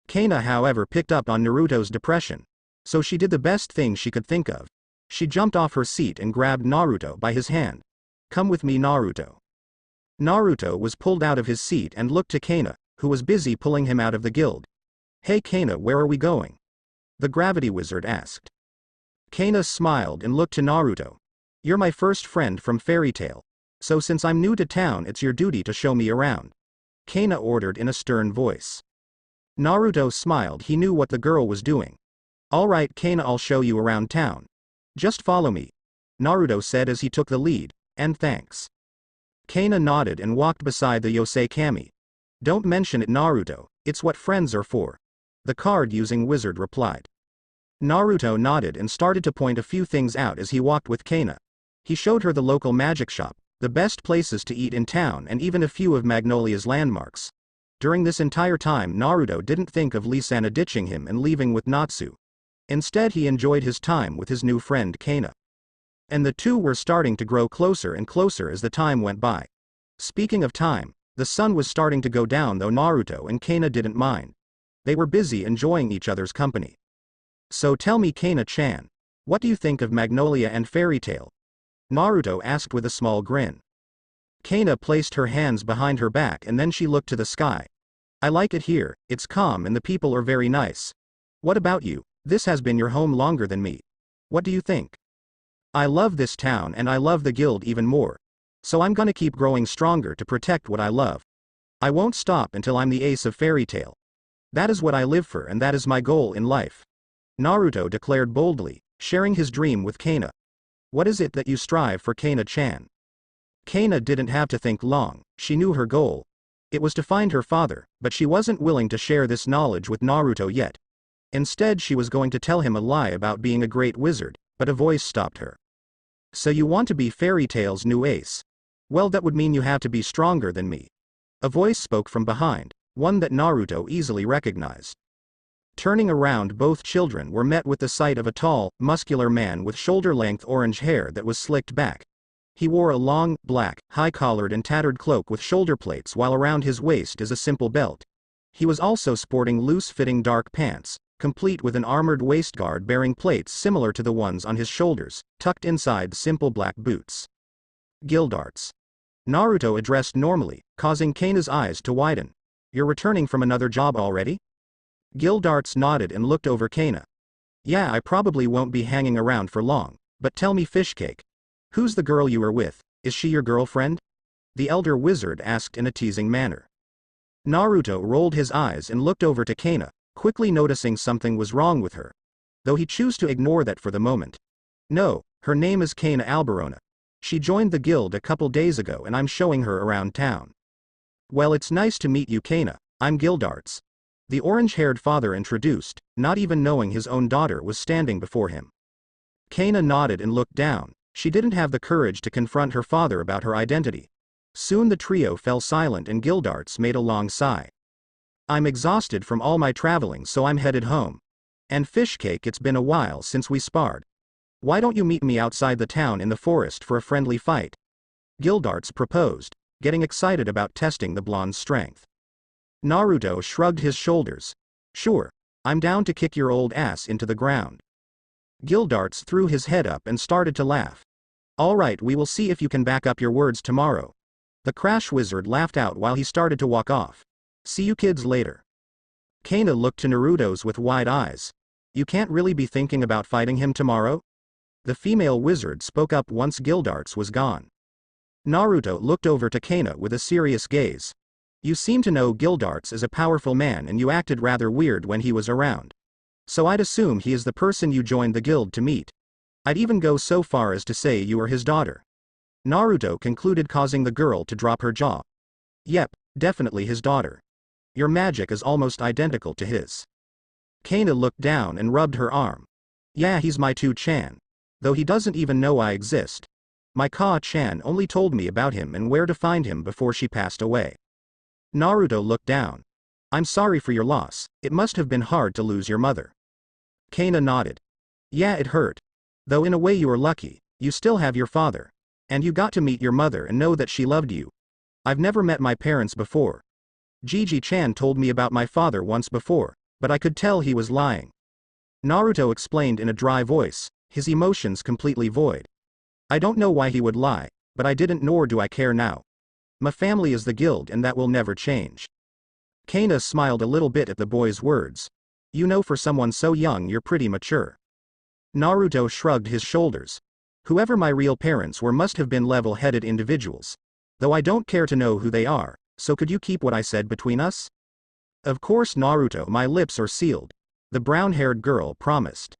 Kana, however, picked up on Naruto's depression, so she did the best thing she could think of. She jumped off her seat and grabbed Naruto by his hand. Come with me, Naruto. Naruto was pulled out of his seat and looked to Kana, who was busy pulling him out of the guild. Hey Kana, where are we going? The gravity wizard asked. Kana smiled and looked to Naruto. You're my first friend from Fairy Tail, so since I'm new to town it's your duty to show me around, Kana ordered in a stern voice. Naruto smiled, he knew what the girl was doing. Alright Kana, I'll show you around town. Just follow me, Naruto said as he took the lead, and thanks. Kana nodded and walked beside the Yosei Kami. Don't mention it, Naruto, it's what friends are for, the card-using wizard replied. Naruto nodded and started to point a few things out as he walked with Kana. He showed her the local magic shop, the best places to eat in town, and even a few of Magnolia's landmarks. During this entire time Naruto didn't think of Lisanna ditching him and leaving with Natsu. Instead he enjoyed his time with his new friend Kana. And the two were starting to grow closer and closer as the time went by. Speaking of time, the sun was starting to go down, though Naruto and Kana didn't mind. They were busy enjoying each other's company. So tell me, Kana-chan, what do you think of Magnolia and Fairy Tail? Naruto asked with a small grin. Kana placed her hands behind her back and then she looked to the sky. I like it here, it's calm and the people are very nice. What about you? This has been your home longer than me. What do you think? I love this town and I love the guild even more. So I'm gonna keep growing stronger to protect what I love. I won't stop until I'm the ace of Fairy Tail. That is what I live for and that is my goal in life, Naruto declared boldly, sharing his dream with Kana. What is it that you strive for, Kana-chan? Kana didn't have to think long, she knew her goal. It was to find her father, but she wasn't willing to share this knowledge with Naruto yet. Instead she was going to tell him a lie about being a great wizard, but a voice stopped her. So you want to be Fairy Tail's new ace? Well, that would mean you have to be stronger than me. A voice spoke from behind, one that Naruto easily recognized. Turning around, both children were met with the sight of a tall, muscular man with shoulder-length orange hair that was slicked back. He wore a long, black, high-collared and tattered cloak with shoulder plates, while around his waist is a simple belt. He was also sporting loose-fitting dark pants, complete with an armored waistguard bearing plates similar to the ones on his shoulders, tucked inside simple black boots. Gildarts. Naruto addressed normally, causing Kana's eyes to widen. You're returning from another job already? Gildarts nodded and looked over Kana. Yeah, I probably won't be hanging around for long, but tell me, Fishcake. Who's the girl you were with, is she your girlfriend? The elder wizard asked in a teasing manner. Naruto rolled his eyes and looked over to Kana, quickly noticing something was wrong with her. Though he chose to ignore that for the moment. No, her name is Kana Alberona. She joined the guild a couple days ago and I'm showing her around town. Well, it's nice to meet you, Kana. I'm Gildarts. The orange-haired father introduced, not even knowing his own daughter was standing before him. Kana nodded and looked down. She didn't have the courage to confront her father about her identity. Soon the trio fell silent and Gildarts made a long sigh. I'm exhausted from all my traveling, so I'm headed home. And Fishcake, it's been a while since we sparred. Why don't you meet me outside the town in the forest for a friendly fight? Gildarts proposed, getting excited about testing the blonde's strength. Naruto shrugged his shoulders. Sure, I'm down to kick your old ass into the ground. Gildarts threw his head up and started to laugh. Alright, we will see if you can back up your words tomorrow. The Crash Wizard laughed out while he started to walk off. See you kids later. Kana looked to Naruto's with wide eyes. You can't really be thinking about fighting him tomorrow? The female wizard spoke up once Gildarts was gone. Naruto looked over to Kana with a serious gaze. You seem to know Gildarts is a powerful man and you acted rather weird when he was around. So I'd assume he is the person you joined the guild to meet. I'd even go so far as to say you are his daughter. Naruto concluded, causing the girl to drop her jaw. Yep, definitely his daughter. Your magic is almost identical to his. Kana looked down and rubbed her arm. Yeah, he's my 2-chan. Though he doesn't even know I exist. My Ka-chan only told me about him and where to find him before she passed away. Naruto looked down. I'm sorry for your loss, it must have been hard to lose your mother. Kana nodded. Yeah, it hurt. Though in a way you are lucky, you still have your father. And you got to meet your mother and know that she loved you. I've never met my parents before. Gigi-chan told me about my father once before, but I could tell he was lying. Naruto explained in a dry voice, his emotions completely void. I don't know why he would lie, but I didn't, nor do I care now. My family is the guild and that will never change. Kana smiled a little bit at the boy's words. You know, for someone so young you're pretty mature. Naruto shrugged his shoulders. Whoever my real parents were must have been level-headed individuals. Though I don't care to know who they are, so could you keep what I said between us? Of course Naruto, my lips are sealed. The brown-haired girl promised.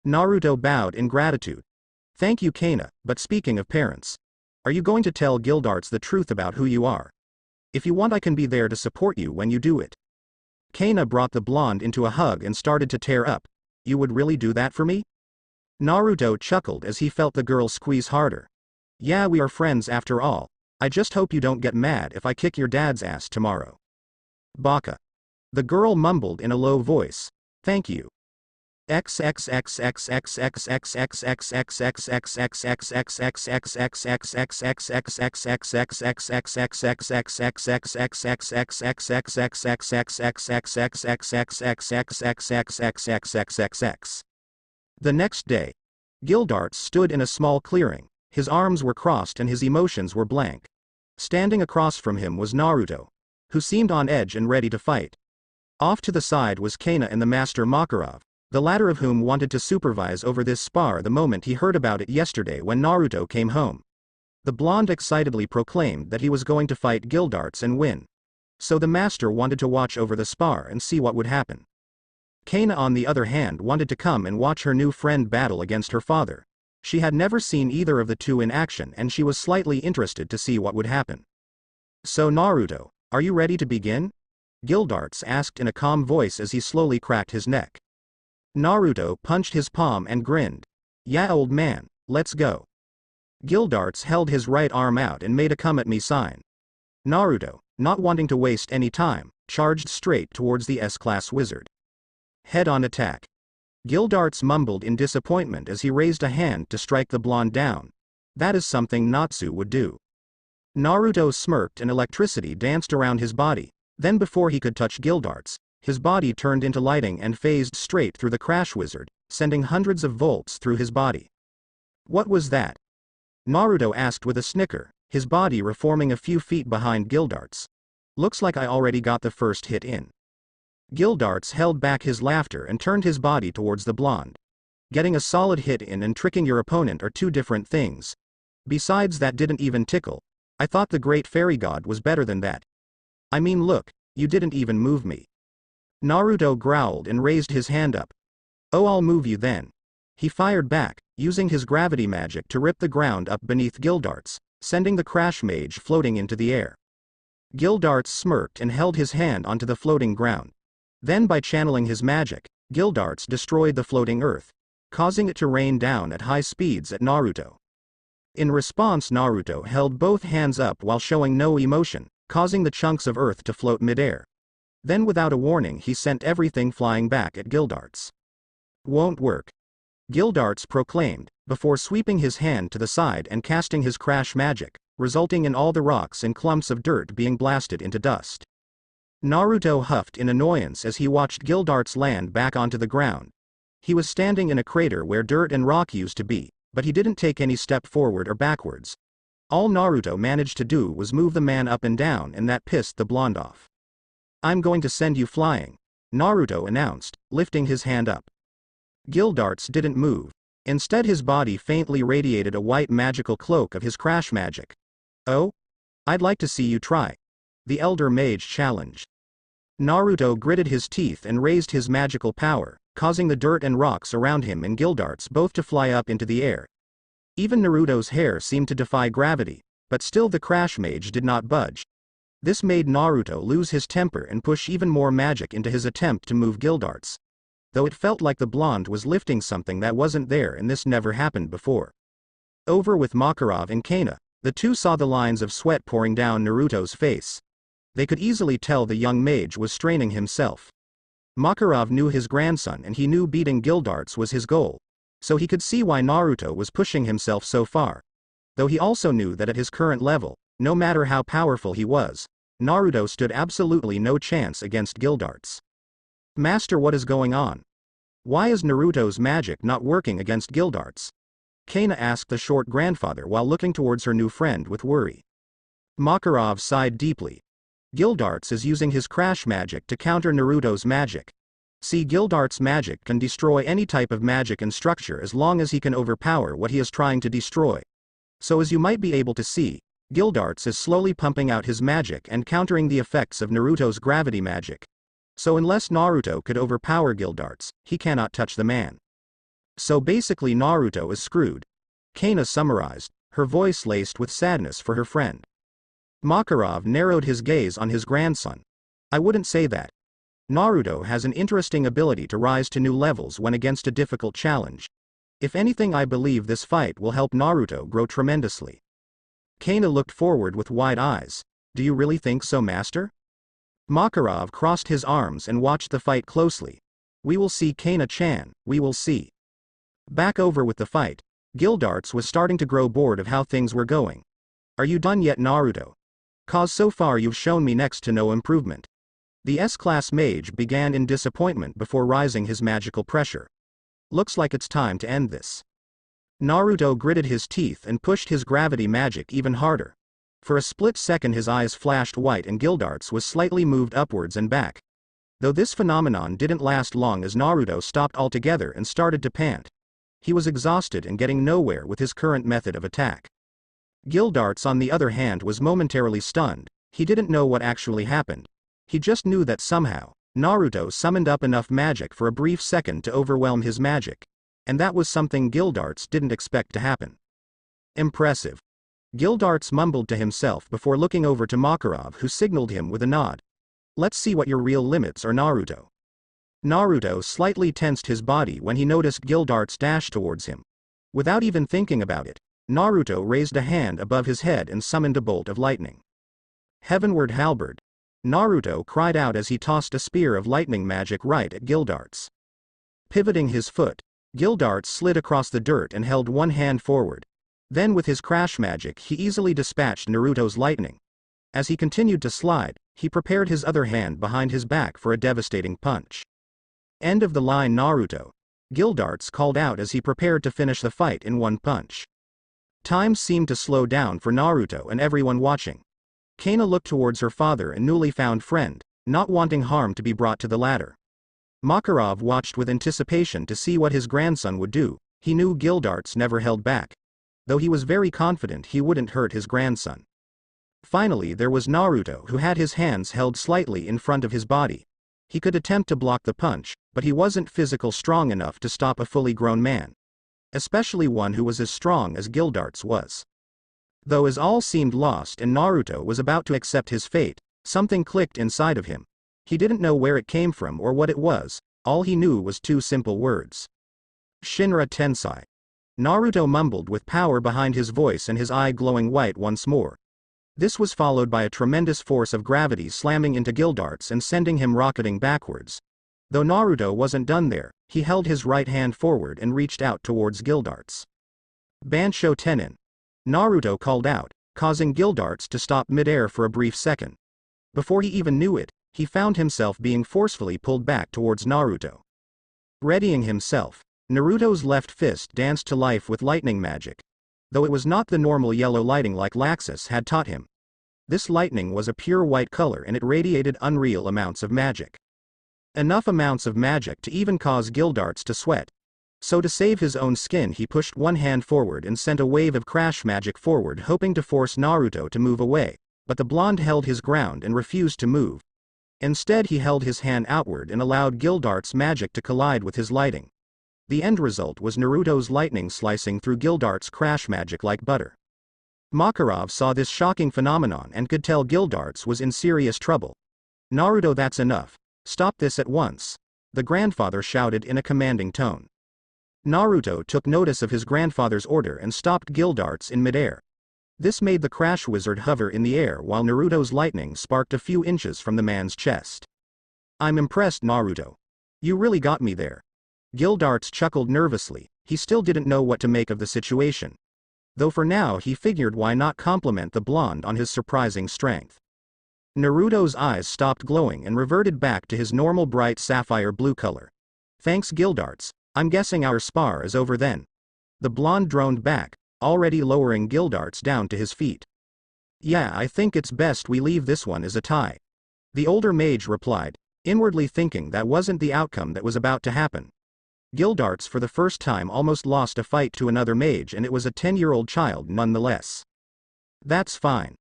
Naruto bowed in gratitude. Thank you Kana, but speaking of parents. Are you going to tell Gildarts the truth about who you are? If you want I can be there to support you when you do it. Kana brought the blonde into a hug and started to tear up. You would really do that for me? Naruto chuckled as he felt the girl squeeze harder. Yeah, we are friends after all. I just hope you don't get mad if I kick your dad's ass tomorrow. Baka. The girl mumbled in a low voice. Thank you. The next day, Gildarts stood in a small clearing. His arms were crossed and his emotions were blank. Standing across from him was Naruto, who seemed on edge and ready to fight. Off to the side was Kana and the Master Makarov, the latter of whom wanted to supervise over this spar the moment he heard about it yesterday when Naruto came home. The blonde excitedly proclaimed that he was going to fight Gildarts and win. So the master wanted to watch over the spar and see what would happen. Kana on the other hand wanted to come and watch her new friend battle against her father. She had never seen either of the two in action and she was slightly interested to see what would happen. So Naruto, are you ready to begin? Gildarts asked in a calm voice as he slowly cracked his neck. Naruto punched his palm and grinned. Yeah old man, let's go. Gildarts held his right arm out and made a come at me sign. Naruto, not wanting to waste any time, charged straight towards the S-class wizard. Head-on attack. Gildarts mumbled in disappointment as he raised a hand to strike the blonde down. That is something Natsu would do. Naruto smirked and electricity danced around his body. Then before he could touch Gildarts, his body turned into lighting and phased straight through the Crash Wizard, sending hundreds of volts through his body. What was that? Naruto asked with a snicker, his body reforming a few feet behind Gildarts. Looks like I already got the first hit in. Gildarts held back his laughter and turned his body towards the blonde. Getting a solid hit in and tricking your opponent are two different things. Besides, that didn't even tickle. I thought the great fairy god was better than that. I mean, look, you didn't even move me. Naruto growled and raised his hand up. Oh, I'll move you then. He fired back, using his gravity magic to rip the ground up beneath Gildarts, sending the Crash Mage floating into the air. Gildarts smirked and held his hand onto the floating ground. Then by channeling his magic, Gildarts destroyed the floating earth, causing it to rain down at high speeds at Naruto. In response, Naruto held both hands up while showing no emotion, causing the chunks of earth to float midair. Then without a warning he sent everything flying back at Gildarts. "Won't work," Gildarts proclaimed, before sweeping his hand to the side and casting his crash magic, resulting in all the rocks and clumps of dirt being blasted into dust. Naruto huffed in annoyance as he watched Gildarts land back onto the ground. He was standing in a crater where dirt and rock used to be, but he didn't take any step forward or backwards. All Naruto managed to do was move the man up and down, and that pissed the blonde off. "I'm going to send you flying," Naruto announced, lifting his hand up. Gildarts didn't move. Instead his body faintly radiated a white magical cloak of his crash magic. "Oh? I'd like to see you try," the elder mage challenged. Naruto gritted his teeth and raised his magical power, causing the dirt and rocks around him and Gildarts both to fly up into the air. Even Naruto's hair seemed to defy gravity, but still the crash mage did not budge. This made Naruto lose his temper and push even more magic into his attempt to move Gildarts. Though it felt like the blonde was lifting something that wasn't there, and this never happened before. Over with Makarov and Kana, the two saw the lines of sweat pouring down Naruto's face. They could easily tell the young mage was straining himself. Makarov knew his grandson and he knew beating Gildarts was his goal, so he could see why Naruto was pushing himself so far. Though he also knew that at his current level, no matter how powerful he was, Naruto stood absolutely no chance against Gildarts. "Master, what is going on? Why is Naruto's magic not working against Gildarts?" Kana asked the short grandfather while looking towards her new friend with worry. Makarov sighed deeply. "Gildarts is using his crash magic to counter Naruto's magic. See, Gildarts' magic can destroy any type of magic and structure as long as he can overpower what he is trying to destroy. So as you might be able to see, Gildarts is slowly pumping out his magic and countering the effects of Naruto's gravity magic. So unless Naruto could overpower Gildarts, he cannot touch the man. So basically Naruto is screwed," Kana summarized, her voice laced with sadness for her friend. Makarov narrowed his gaze on his grandson. "I wouldn't say that. Naruto has an interesting ability to rise to new levels when against a difficult challenge. If anything, I believe this fight will help Naruto grow tremendously." Kana looked forward with wide eyes. "Do you really think so, master?" Makarov crossed his arms and watched the fight closely. "We will see, Kana-chan, we will see." Back over with the fight, Gildarts was starting to grow bored of how things were going. "Are you done yet, Naruto? 'Cause so far you've shown me next to no improvement." The S-class mage began in disappointment before rising his magical pressure. "Looks like it's time to end this." Naruto gritted his teeth and pushed his gravity magic even harder. For a split second his eyes flashed white and Gildarts was slightly moved upwards and back. Though this phenomenon didn't last long as Naruto stopped altogether and started to pant. He was exhausted and getting nowhere with his current method of attack. Gildarts on the other hand was momentarily stunned. He didn't know what actually happened. He just knew that somehow, Naruto summoned up enough magic for a brief second to overwhelm his magic. And that was something Gildarts didn't expect to happen. "Impressive," Gildarts mumbled to himself before looking over to Makarov, who signaled him with a nod. "Let's see what your real limits are, Naruto." Naruto slightly tensed his body when he noticed Gildarts dash towards him. Without even thinking about it, Naruto raised a hand above his head and summoned a bolt of lightning. "Heavenward halberd," Naruto cried out as he tossed a spear of lightning magic right at Gildarts. Pivoting his foot, Gildarts slid across the dirt and held one hand forward. Then with his crash magic he easily dispatched Naruto's lightning. As he continued to slide, he prepared his other hand behind his back for a devastating punch. "End of the line, Naruto," Gildarts called out as he prepared to finish the fight in one punch. Time seemed to slow down for Naruto and everyone watching. Kana looked towards her father and newly found friend, not wanting harm to be brought to the latter. Makarov watched with anticipation to see what his grandson would do. He knew Gildarts never held back. Though he was very confident he wouldn't hurt his grandson. Finally there was Naruto, who had his hands held slightly in front of his body. He could attempt to block the punch, but he wasn't physically strong enough to stop a fully grown man. Especially one who was as strong as Gildarts was. Though as all seemed lost and Naruto was about to accept his fate, something clicked inside of him. He didn't know where it came from or what it was, all he knew was two simple words. Shinra Tensai. Naruto mumbled with power behind his voice and his eye glowing white once more. This was followed by a tremendous force of gravity slamming into Gildarts and sending him rocketing backwards. Though Naruto wasn't done there, he held his right hand forward and reached out towards Gildarts. Bansho Tenin. Naruto called out, causing Gildarts to stop midair for a brief second. Before he even knew it, he found himself being forcefully pulled back towards Naruto. Readying himself, Naruto's left fist danced to life with lightning magic. Though it was not the normal yellow lighting like Laxus had taught him. This lightning was a pure white color and it radiated unreal amounts of magic. Enough amounts of magic to even cause Gildarts to sweat. So to save his own skin he pushed one hand forward and sent a wave of crash magic forward hoping to force Naruto to move away, but the blonde held his ground and refused to move. Instead he held his hand outward and allowed Gildarts' magic to collide with his lighting. The end result was Naruto's lightning slicing through Gildarts' crash magic like butter. Makarov saw this shocking phenomenon and could tell Gildarts was in serious trouble. Naruto, that's enough. Stop this at once. The grandfather shouted in a commanding tone. Naruto took notice of his grandfather's order and stopped Gildarts in midair. This made the crash wizard hover in the air while Naruto's lightning sparked a few inches from the man's chest. I'm impressed, Naruto. You really got me there. Gildarts chuckled nervously, he still didn't know what to make of the situation. Though for now he figured why not compliment the blonde on his surprising strength. Naruto's eyes stopped glowing and reverted back to his normal bright sapphire blue color. Thanks Gildarts, I'm guessing our spar is over then. The blonde droned back, already lowering Gildarts down to his feet. Yeah, I think it's best we leave this one as a tie. The older mage replied, inwardly thinking that wasn't the outcome that was about to happen. Gildarts for the first time almost lost a fight to another mage and it was a 10-year-old child nonetheless. That's fine.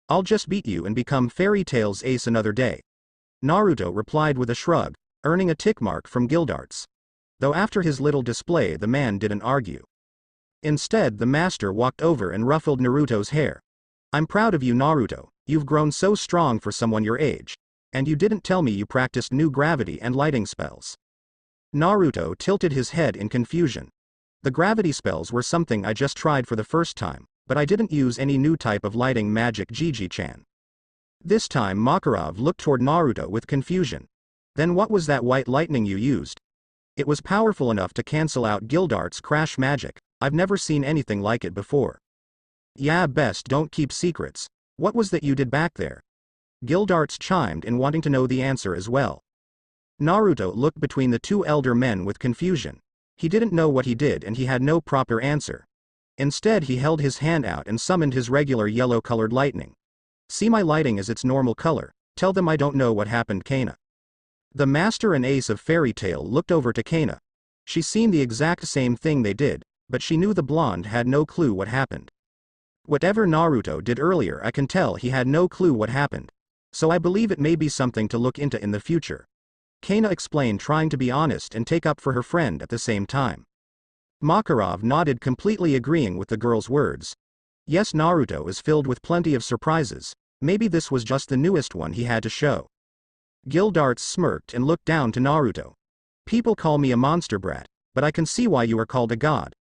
I'll just beat you and become Fairy Tail's ace another day. Naruto replied with a shrug, earning a tick mark from Gildarts. Though after his little display the man didn't argue. Instead the master walked over and ruffled Naruto's hair. I'm proud of you Naruto, you've grown so strong for someone your age. And you didn't tell me you practiced new gravity and lighting spells. Naruto tilted his head in confusion. The gravity spells were something I just tried for the first time, but I didn't use any new type of lighting magic Gigi-chan. This time Makarov looked toward Naruto with confusion. Then what was that white lightning you used? It was powerful enough to cancel out Gildarts' crash magic, I've never seen anything like it before. Yeah, best don't keep secrets. What was that you did back there? Gildarts chimed in wanting to know the answer as well. Naruto looked between the two elder men with confusion. He didn't know what he did and he had no proper answer. Instead he held his hand out and summoned his regular yellow-colored lightning. See my lighting as its normal color, tell them I don't know what happened Kana. The master and ace of Fairy Tail looked over to Kana. She's seen the exact same thing they did, but she knew the blonde had no clue what happened. Whatever Naruto did earlier I can tell he had no clue what happened. So I believe it may be something to look into in the future. Kana explained, trying to be honest and take up for her friend at the same time. Makarov nodded, completely agreeing with the girl's words. Yes, Naruto is filled with plenty of surprises, maybe this was just the newest one he had to show. Gildarts smirked and looked down to Naruto. People call me a monster brat, but I can see why you are called a god.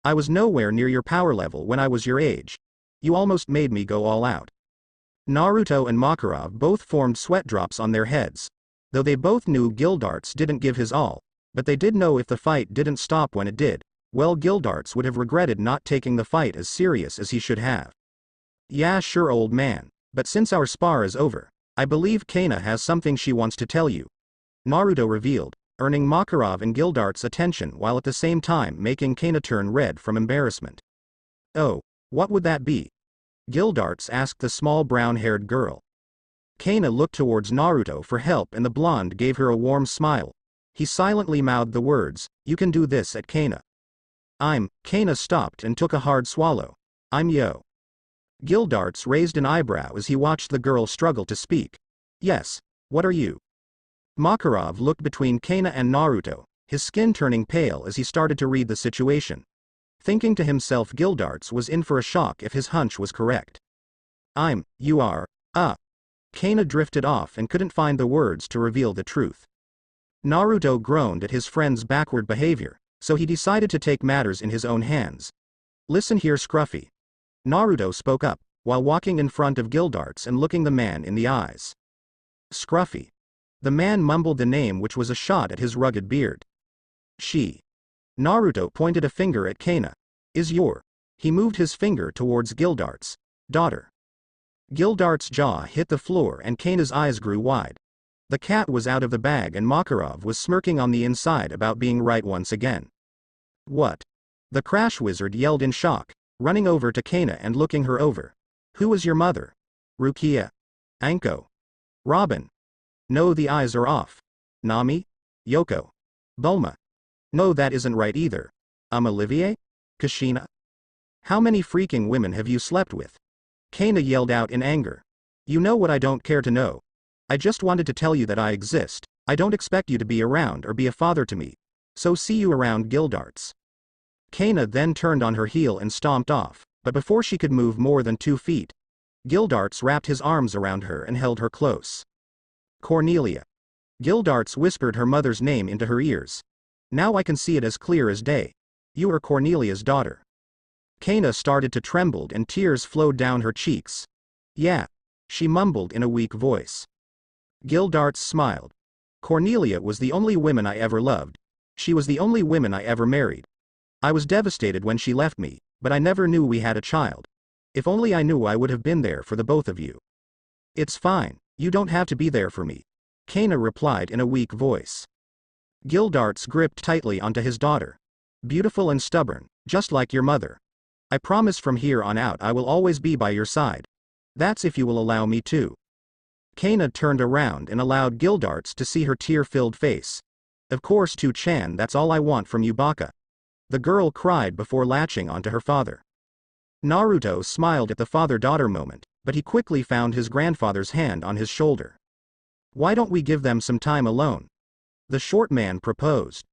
I was nowhere near your power level when I was your age. You almost made me go all out. Naruto and Makarov both formed sweat drops on their heads. Though they both knew Gildarts didn't give his all, but they did know if the fight didn't stop when it did, well, Gildarts would have regretted not taking the fight as serious as he should have. Yeah, sure old man, but since our spar is over, I believe Kana has something she wants to tell you. Naruto revealed, earning Makarov and Gildarts' attention while at the same time making Kana turn red from embarrassment. Oh, what would that be? Gildarts asked the small brown-haired girl. Kana looked towards Naruto for help and the blonde gave her a warm smile. He silently mouthed the words, you can do this at Kana. Kana stopped and took a hard swallow. I'm Yo. Gildarts raised an eyebrow as he watched the girl struggle to speak. Yes, what are you? Makarov looked between Kana and Naruto, his skin turning pale as he started to read the situation. Thinking to himself Gildarts was in for a shock if his hunch was correct. You are, Kana drifted off and couldn't find the words to reveal the truth. Naruto groaned at his friend's backward behavior, so he decided to take matters in his own hands. Listen here, Scruffy. Naruto spoke up, while walking in front of Gildarts and looking the man in the eyes. Scruffy. The man mumbled the name, which was a shot at his rugged beard. She. Naruto pointed a finger at Kana. Is your. He moved his finger towards Gildarts' daughter. Gildarts' jaw hit the floor and Kana's eyes grew wide. The cat was out of the bag and Makarov was smirking on the inside about being right once again. What? The Crash Wizard yelled in shock, running over to Kana and looking her over. Who was your mother? Rukia? Anko? Robin? No, the eyes are off. Nami? Yoko? Bulma? No, that isn't right either. Olivier? Kushina? How many freaking women have you slept with? Kana yelled out in anger. You know what, I don't care to know. I just wanted to tell you that I exist. I don't expect you to be around or be a father to me. So see you around, Gildarts. Kana then turned on her heel and stomped off, but before she could move more than 2 feet, Gildarts wrapped his arms around her and held her close. Cornelia. Gildarts whispered her mother's name into her ears. Now I can see it as clear as day. You are Cornelia's daughter. Kana started to tremble and tears flowed down her cheeks. Yeah. She mumbled in a weak voice. Gildarts smiled. Cornelia was the only woman I ever loved. She was the only woman I ever married. I was devastated when she left me, but I never knew we had a child. If only I knew, I would have been there for the both of you. It's fine, you don't have to be there for me, Kana replied in a weak voice. Gildarts gripped tightly onto his daughter. Beautiful and stubborn, just like your mother. I promise from here on out I will always be by your side. That's if you will allow me to. Kana turned around and allowed Gildarts to see her tear-filled face. Of course, Tu-chan, that's all I want from you, Baka. The girl cried before latching onto her father. Naruto smiled at the father-daughter moment, but he quickly found his grandfather's hand on his shoulder. Why don't we give them some time alone? The short man proposed.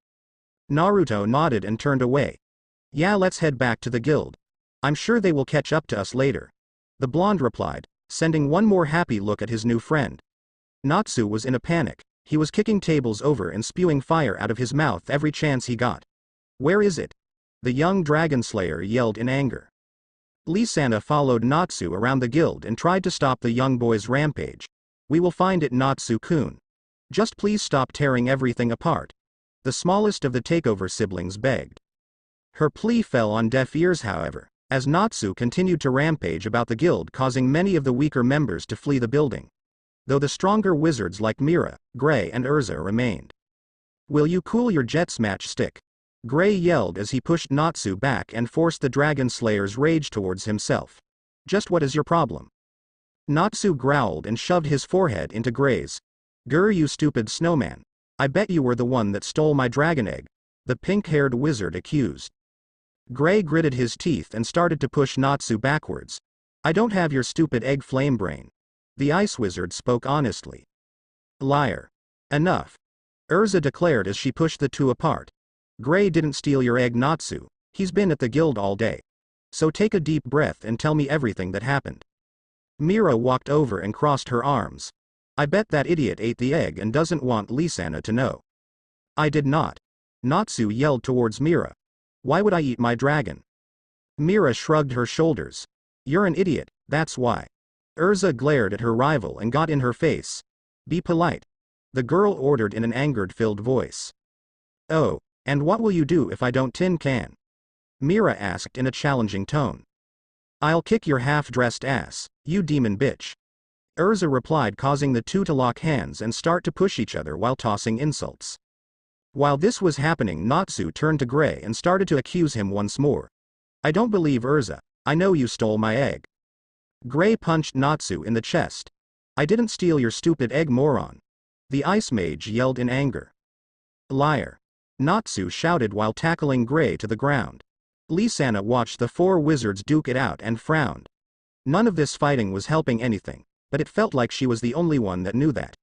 Naruto nodded and turned away. Yeah, let's head back to the guild. I'm sure they will catch up to us later. The blonde replied, sending one more happy look at his new friend. Natsu was in a panic. He was kicking tables over and spewing fire out of his mouth every chance he got. Where is it? The young dragon slayer yelled in anger. Lisanna followed Natsu around the guild and tried to stop the young boy's rampage. We will find it, Natsu-kun. Just please stop tearing everything apart. The smallest of the takeover siblings begged. Her plea fell on deaf ears, however, as Natsu continued to rampage about the guild, causing many of the weaker members to flee the building. Though the stronger wizards like Mira, Gray and Erza remained. Will you cool your jets, matchstick? Gray yelled as he pushed Natsu back and forced the dragon slayer's rage towards himself. Just what is your problem? Natsu growled and shoved his forehead into Gray's. Grr, you stupid snowman. I bet you were the one that stole my dragon egg, the pink-haired wizard accused. Gray gritted his teeth and started to push Natsu backwards. I don't have your stupid egg, flame brain. The ice wizard spoke honestly. Liar. Enough. Erza declared as she pushed the two apart. Gray didn't steal your egg, Natsu. He's been at the guild all day. So take a deep breath and tell me everything that happened. Mira walked over and crossed her arms. I bet that idiot ate the egg and doesn't want Lisanna to know. I did not. Natsu yelled towards Mira. Why would I eat my dragon? Mira shrugged her shoulders. You're an idiot, that's why. Erza glared at her rival and got in her face. Be polite. The girl ordered in an angered-filled voice. Oh, and what will you do if I don't tin can? Mira asked in a challenging tone. I'll kick your half-dressed ass, you demon bitch. Erza replied, causing the two to lock hands and start to push each other while tossing insults. While this was happening, Natsu turned to Gray and started to accuse him once more. I don't believe Erza. I know you stole my egg. Gray punched Natsu in the chest. I didn't steal your stupid egg, moron. The ice mage yelled in anger. Liar. Natsu shouted while tackling Gray to the ground. Lisanna watched the four wizards duke it out and frowned. None of this fighting was helping anything, but it felt like she was the only one that knew that.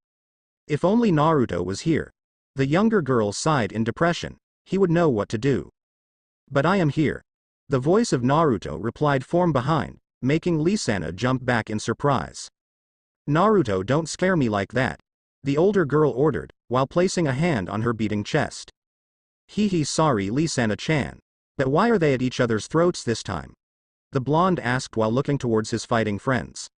If only Naruto was here. The younger girl sighed in depression. He would know what to do. But I am here. The voice of Naruto replied from behind, making Lisanna jump back in surprise. Naruto, don't scare me like that, the older girl ordered, while placing a hand on her beating chest. Hee sorry Lee-sana-chan. But why are they at each other's throats this time? The blonde asked while looking towards his fighting friends.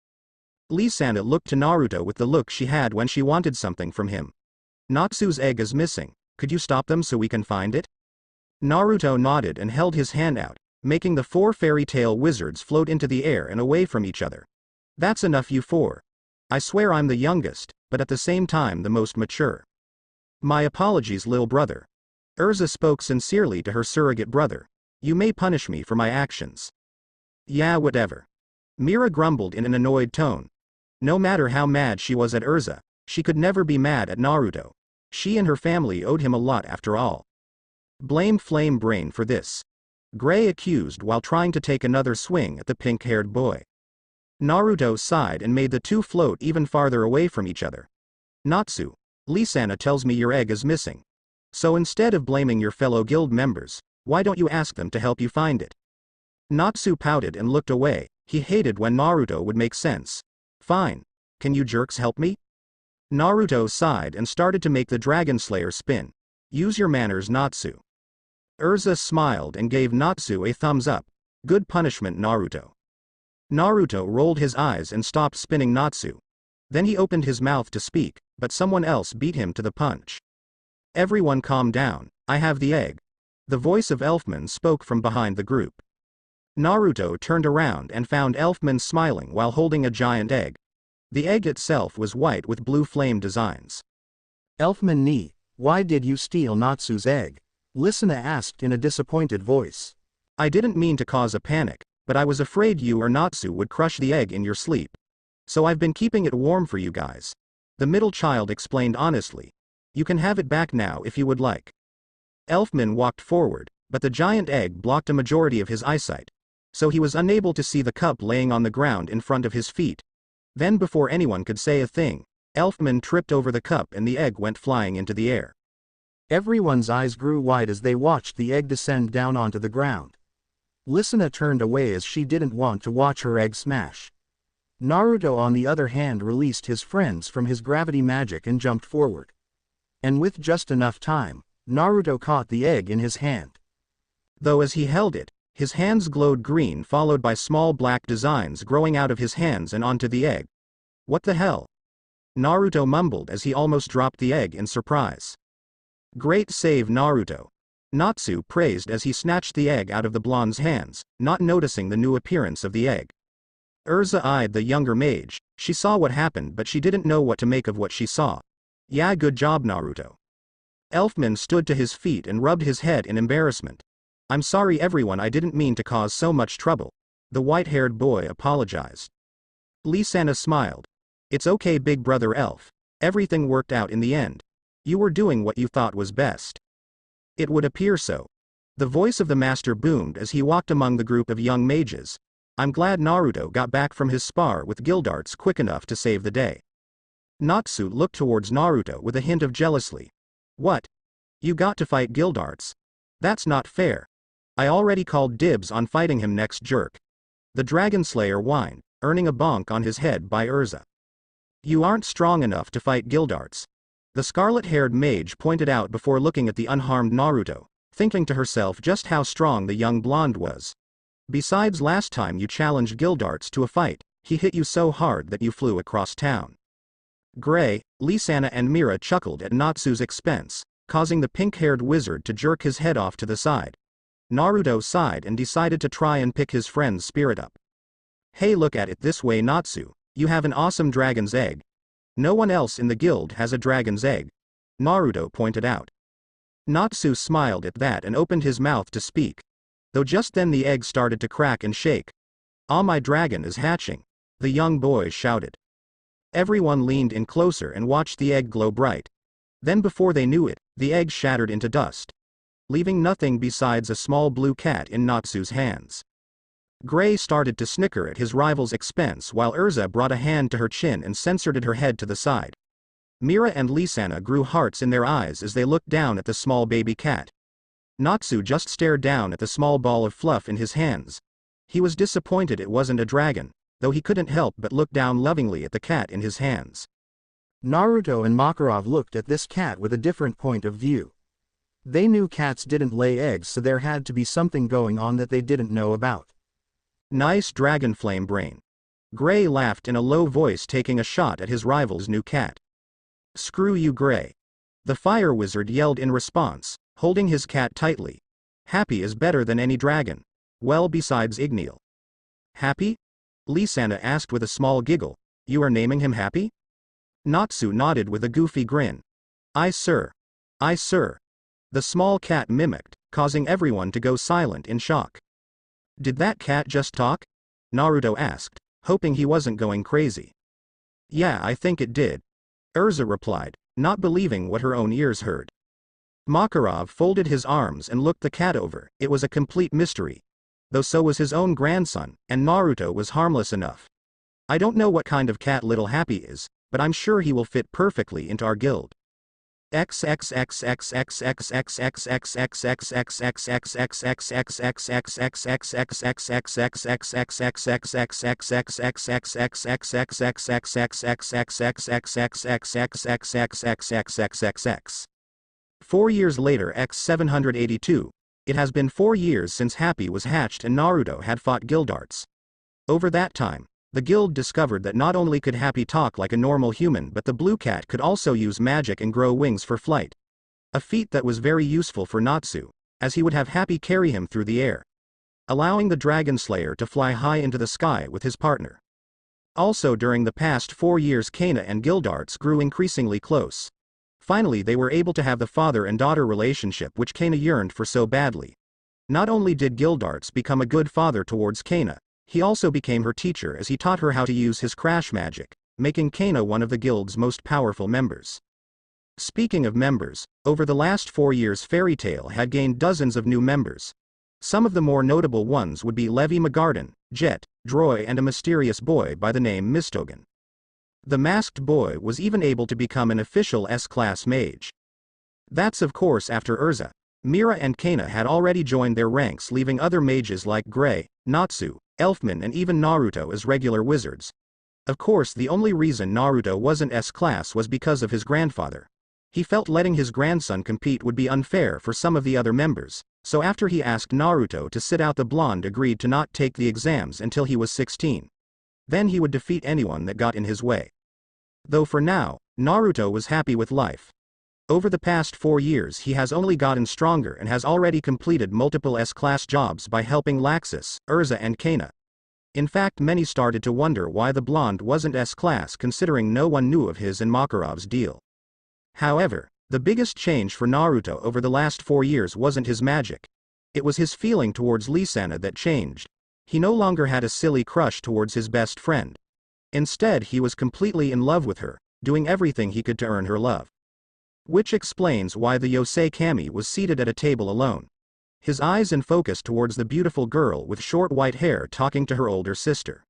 Lee-sana looked to Naruto with the look she had when she wanted something from him. Natsu's egg is missing, could you stop them so we can find it? Naruto nodded and held his hand out, making the 4 fairy tale wizards float into the air and away from each other. That's enough, you 4. I swear I'm the youngest, but at the same time the most mature. My apologies, lil brother. Erza spoke sincerely to her surrogate brother. You may punish me for my actions. Yeah, whatever. Mira grumbled in an annoyed tone. No matter how mad she was at Erza, she could never be mad at Naruto. She and her family owed him a lot after all. Blame Flame Brain for this. Gray accused while trying to take another swing at the pink-haired boy. Naruto sighed and made the two float even farther away from each other. Natsu, Lee-sana tells me your egg is missing. So instead of blaming your fellow guild members, why don't you ask them to help you find it? Natsu pouted and looked away. He hated when Naruto would make sense. Fine. Can you jerks help me? Naruto sighed and started to make the Dragon Slayer spin. Use your manners, Natsu. Erza smiled and gave Natsu a thumbs up. Good punishment, Naruto. Naruto rolled his eyes and stopped spinning Natsu. Then he opened his mouth to speak, but someone else beat him to the punch. Everyone calm down, I have the egg. The voice of Elfman spoke from behind the group. Naruto turned around and found Elfman smiling while holding a giant egg. The egg itself was white with blue flame designs. Elfman ni, why did you steal Natsu's egg? Listener asked in a disappointed voice. I didn't mean to cause a panic, but I was afraid you or Natsu would crush the egg in your sleep. So I've been keeping it warm for you guys. The middle child explained honestly. You can have it back now if you would like. Elfman walked forward, but the giant egg blocked a majority of his eyesight, so he was unable to see the cup laying on the ground in front of his feet. Then before anyone could say a thing, Elfman tripped over the cup and the egg went flying into the air. Everyone's eyes grew wide as they watched the egg descend down onto the ground. Listener turned away as she didn't want to watch her egg smash. Naruto on the other hand released his friends from his gravity magic and jumped forward. And with just enough time, Naruto caught the egg in his hand. Though as he held it, his hands glowed green followed by small black designs growing out of his hands and onto the egg. What the hell? Naruto mumbled as he almost dropped the egg in surprise. Great save, Naruto. Natsu praised as he snatched the egg out of the blonde's hands, not noticing the new appearance of the egg. Erza eyed the younger mage. She saw what happened but she didn't know what to make of what she saw. Yeah, good job, Naruto. Elfman stood to his feet and rubbed his head in embarrassment. I'm sorry everyone, I didn't mean to cause so much trouble. The white-haired boy apologized. Lee-sana smiled. It's okay, big brother Elf. Everything worked out in the end. You were doing what you thought was best. It would appear so. The voice of the master boomed as he walked among the group of young mages. I'm glad Naruto got back from his spar with Gildarts quick enough to save the day. Natsu looked towards Naruto with a hint of jealousy. What? You got to fight Gildarts? That's not fair. I already called dibs on fighting him next, jerk. The Dragon Slayer whined, earning a bonk on his head by Erza. You aren't strong enough to fight Gildarts. The scarlet-haired mage pointed out before looking at the unharmed Naruto, thinking to herself just how strong the young blonde was. Besides, last time you challenged Gildarts to a fight, he hit you so hard that you flew across town. Gray, Lee-sana and Mira chuckled at Natsu's expense, causing the pink-haired wizard to jerk his head off to the side. Naruto sighed and decided to try and pick his friend's spirit up. Hey, look at it this way, Natsu. You have an awesome dragon's egg. No one else in the guild has a dragon's egg, Naruto pointed out. Natsu smiled at that and opened his mouth to speak. Though just then the egg started to crack and shake. Ah, my dragon is hatching, the young boy shouted. Everyone leaned in closer and watched the egg glow bright. Then before they knew it, the egg shattered into dust, leaving nothing besides a small blue cat in Natsu's hands. Gray started to snicker at his rival's expense while Erza brought a hand to her chin and censored her head to the side. Mira and Lee-sana grew hearts in their eyes as they looked down at the small baby cat. Natsu just stared down at the small ball of fluff in his hands. He was disappointed it wasn't a dragon, though he couldn't help but look down lovingly at the cat in his hands. Naruto and Makarov looked at this cat with a different point of view. They knew cats didn't lay eggs, so there had to be something going on that they didn't know about. Nice dragon flame brain. Gray laughed in a low voice, taking a shot at his rival's new cat. Screw you, Gray. The fire wizard yelled in response, holding his cat tightly. Happy is better than any dragon. Well, besides Igneal. Happy? Lisanna asked with a small giggle. You are naming him Happy? Natsu nodded with a goofy grin. Aye, sir. Aye, sir. The small cat mimicked, causing everyone to go silent in shock. Did that cat just talk? Naruto asked, hoping he wasn't going crazy. Yeah, I think it did. Erza replied, not believing what her own ears heard. Makarov folded his arms and looked the cat over. It was a complete mystery. Though so was his own grandson, and Naruto was harmless enough. I don't know what kind of cat little Happy is, but I'm sure he will fit perfectly into our guild. Four years later, X782. It has been 4 years since Happy was hatched and Naruto had fought Guildarts. Over that time, the guild discovered that not only could Happy talk like a normal human, but the blue cat could also use magic and grow wings for flight. A feat that was very useful for Natsu, as he would have Happy carry him through the air, allowing the Dragon Slayer to fly high into the sky with his partner. Also, during the past 4 years, Kana and Guildarts grew increasingly close. Finally, they were able to have the father and daughter relationship which Kana yearned for so badly. Not only did Guildarts become a good father towards Kana, he also became her teacher as he taught her how to use his crash magic, making Kana one of the guild's most powerful members. Speaking of members, over the last 4 years Fairy Tail had gained dozens of new members. Some of the more notable ones would be Levi McGarden, Jet, Droy, and a mysterious boy by the name Mistogen. The masked boy was even able to become an official S-class mage. That's of course after Erza, Mira and Kana had already joined their ranks, leaving other mages like Gray, Natsu, Elfman, and even Naruto as regular wizards. Of course, the only reason Naruto wasn't S-class was because of his grandfather. He felt letting his grandson compete would be unfair for some of the other members, so after he asked Naruto to sit out, the blonde agreed to not take the exams until he was 16. Then he would defeat anyone that got in his way. Though for now, Naruto was happy with life. Over the past 4 years he has only gotten stronger and has already completed multiple S-class jobs by helping Laxus, Erza, and Kana. In fact, many started to wonder why the blonde wasn't S-class, considering no one knew of his and Makarov's deal. However, the biggest change for Naruto over the last 4 years wasn't his magic. It was his feeling towards Lisanna that changed. He no longer had a silly crush towards his best friend. Instead, he was completely in love with her, doing everything he could to earn her love. Which explains why the Yosei Kami was seated at a table alone. His eyes in focus towards the beautiful girl with short white hair talking to her older sister.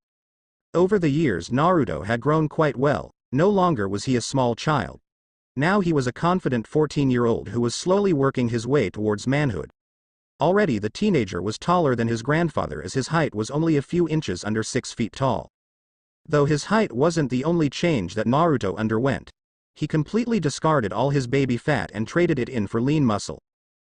Over the years Naruto had grown quite well. No longer was he a small child. Now he was a confident 14-year-old who was slowly working his way towards manhood. Already the teenager was taller than his grandfather, as his height was only a few inches under 6 feet tall. Though his height wasn't the only change that Naruto underwent. He completely discarded all his baby fat and traded it in for lean muscle.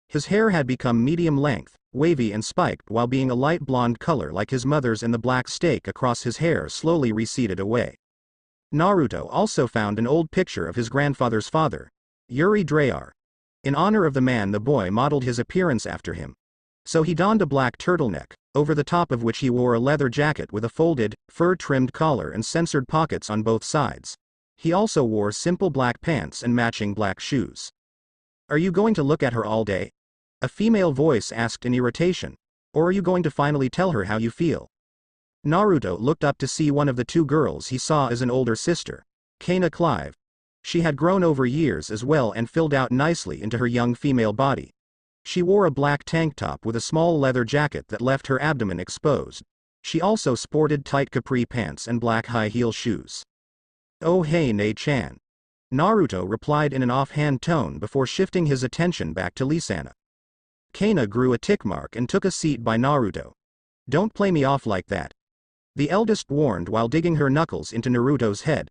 His hair had become medium length, wavy and spiked, while being a light blonde color like his mother's, and the black stake across his hair slowly receded away. Naruto also found an old picture of his grandfather's father, Yuri Drayar. In honor of the man, the boy modeled his appearance after him. So he donned a black turtleneck, over the top of which he wore a leather jacket with a folded, fur-trimmed collar and censored pockets on both sides. He also wore simple black pants and matching black shoes. Are you going to look at her all day? A female voice asked in irritation. Or are you going to finally tell her how you feel? Naruto looked up to see one of the 2 girls he saw as an older sister, Kana Clive. She had grown over years as well and filled out nicely into her young female body. She wore a black tank top with a small leather jacket that left her abdomen exposed. She also sported tight capri pants and black high-heel shoes. Oh hey Ne-chan. Naruto replied in an offhand tone before shifting his attention back to Lisanna. Kana grew a tick mark and took a seat by Naruto. Don't play me off like that. The eldest warned while digging her knuckles into Naruto's head.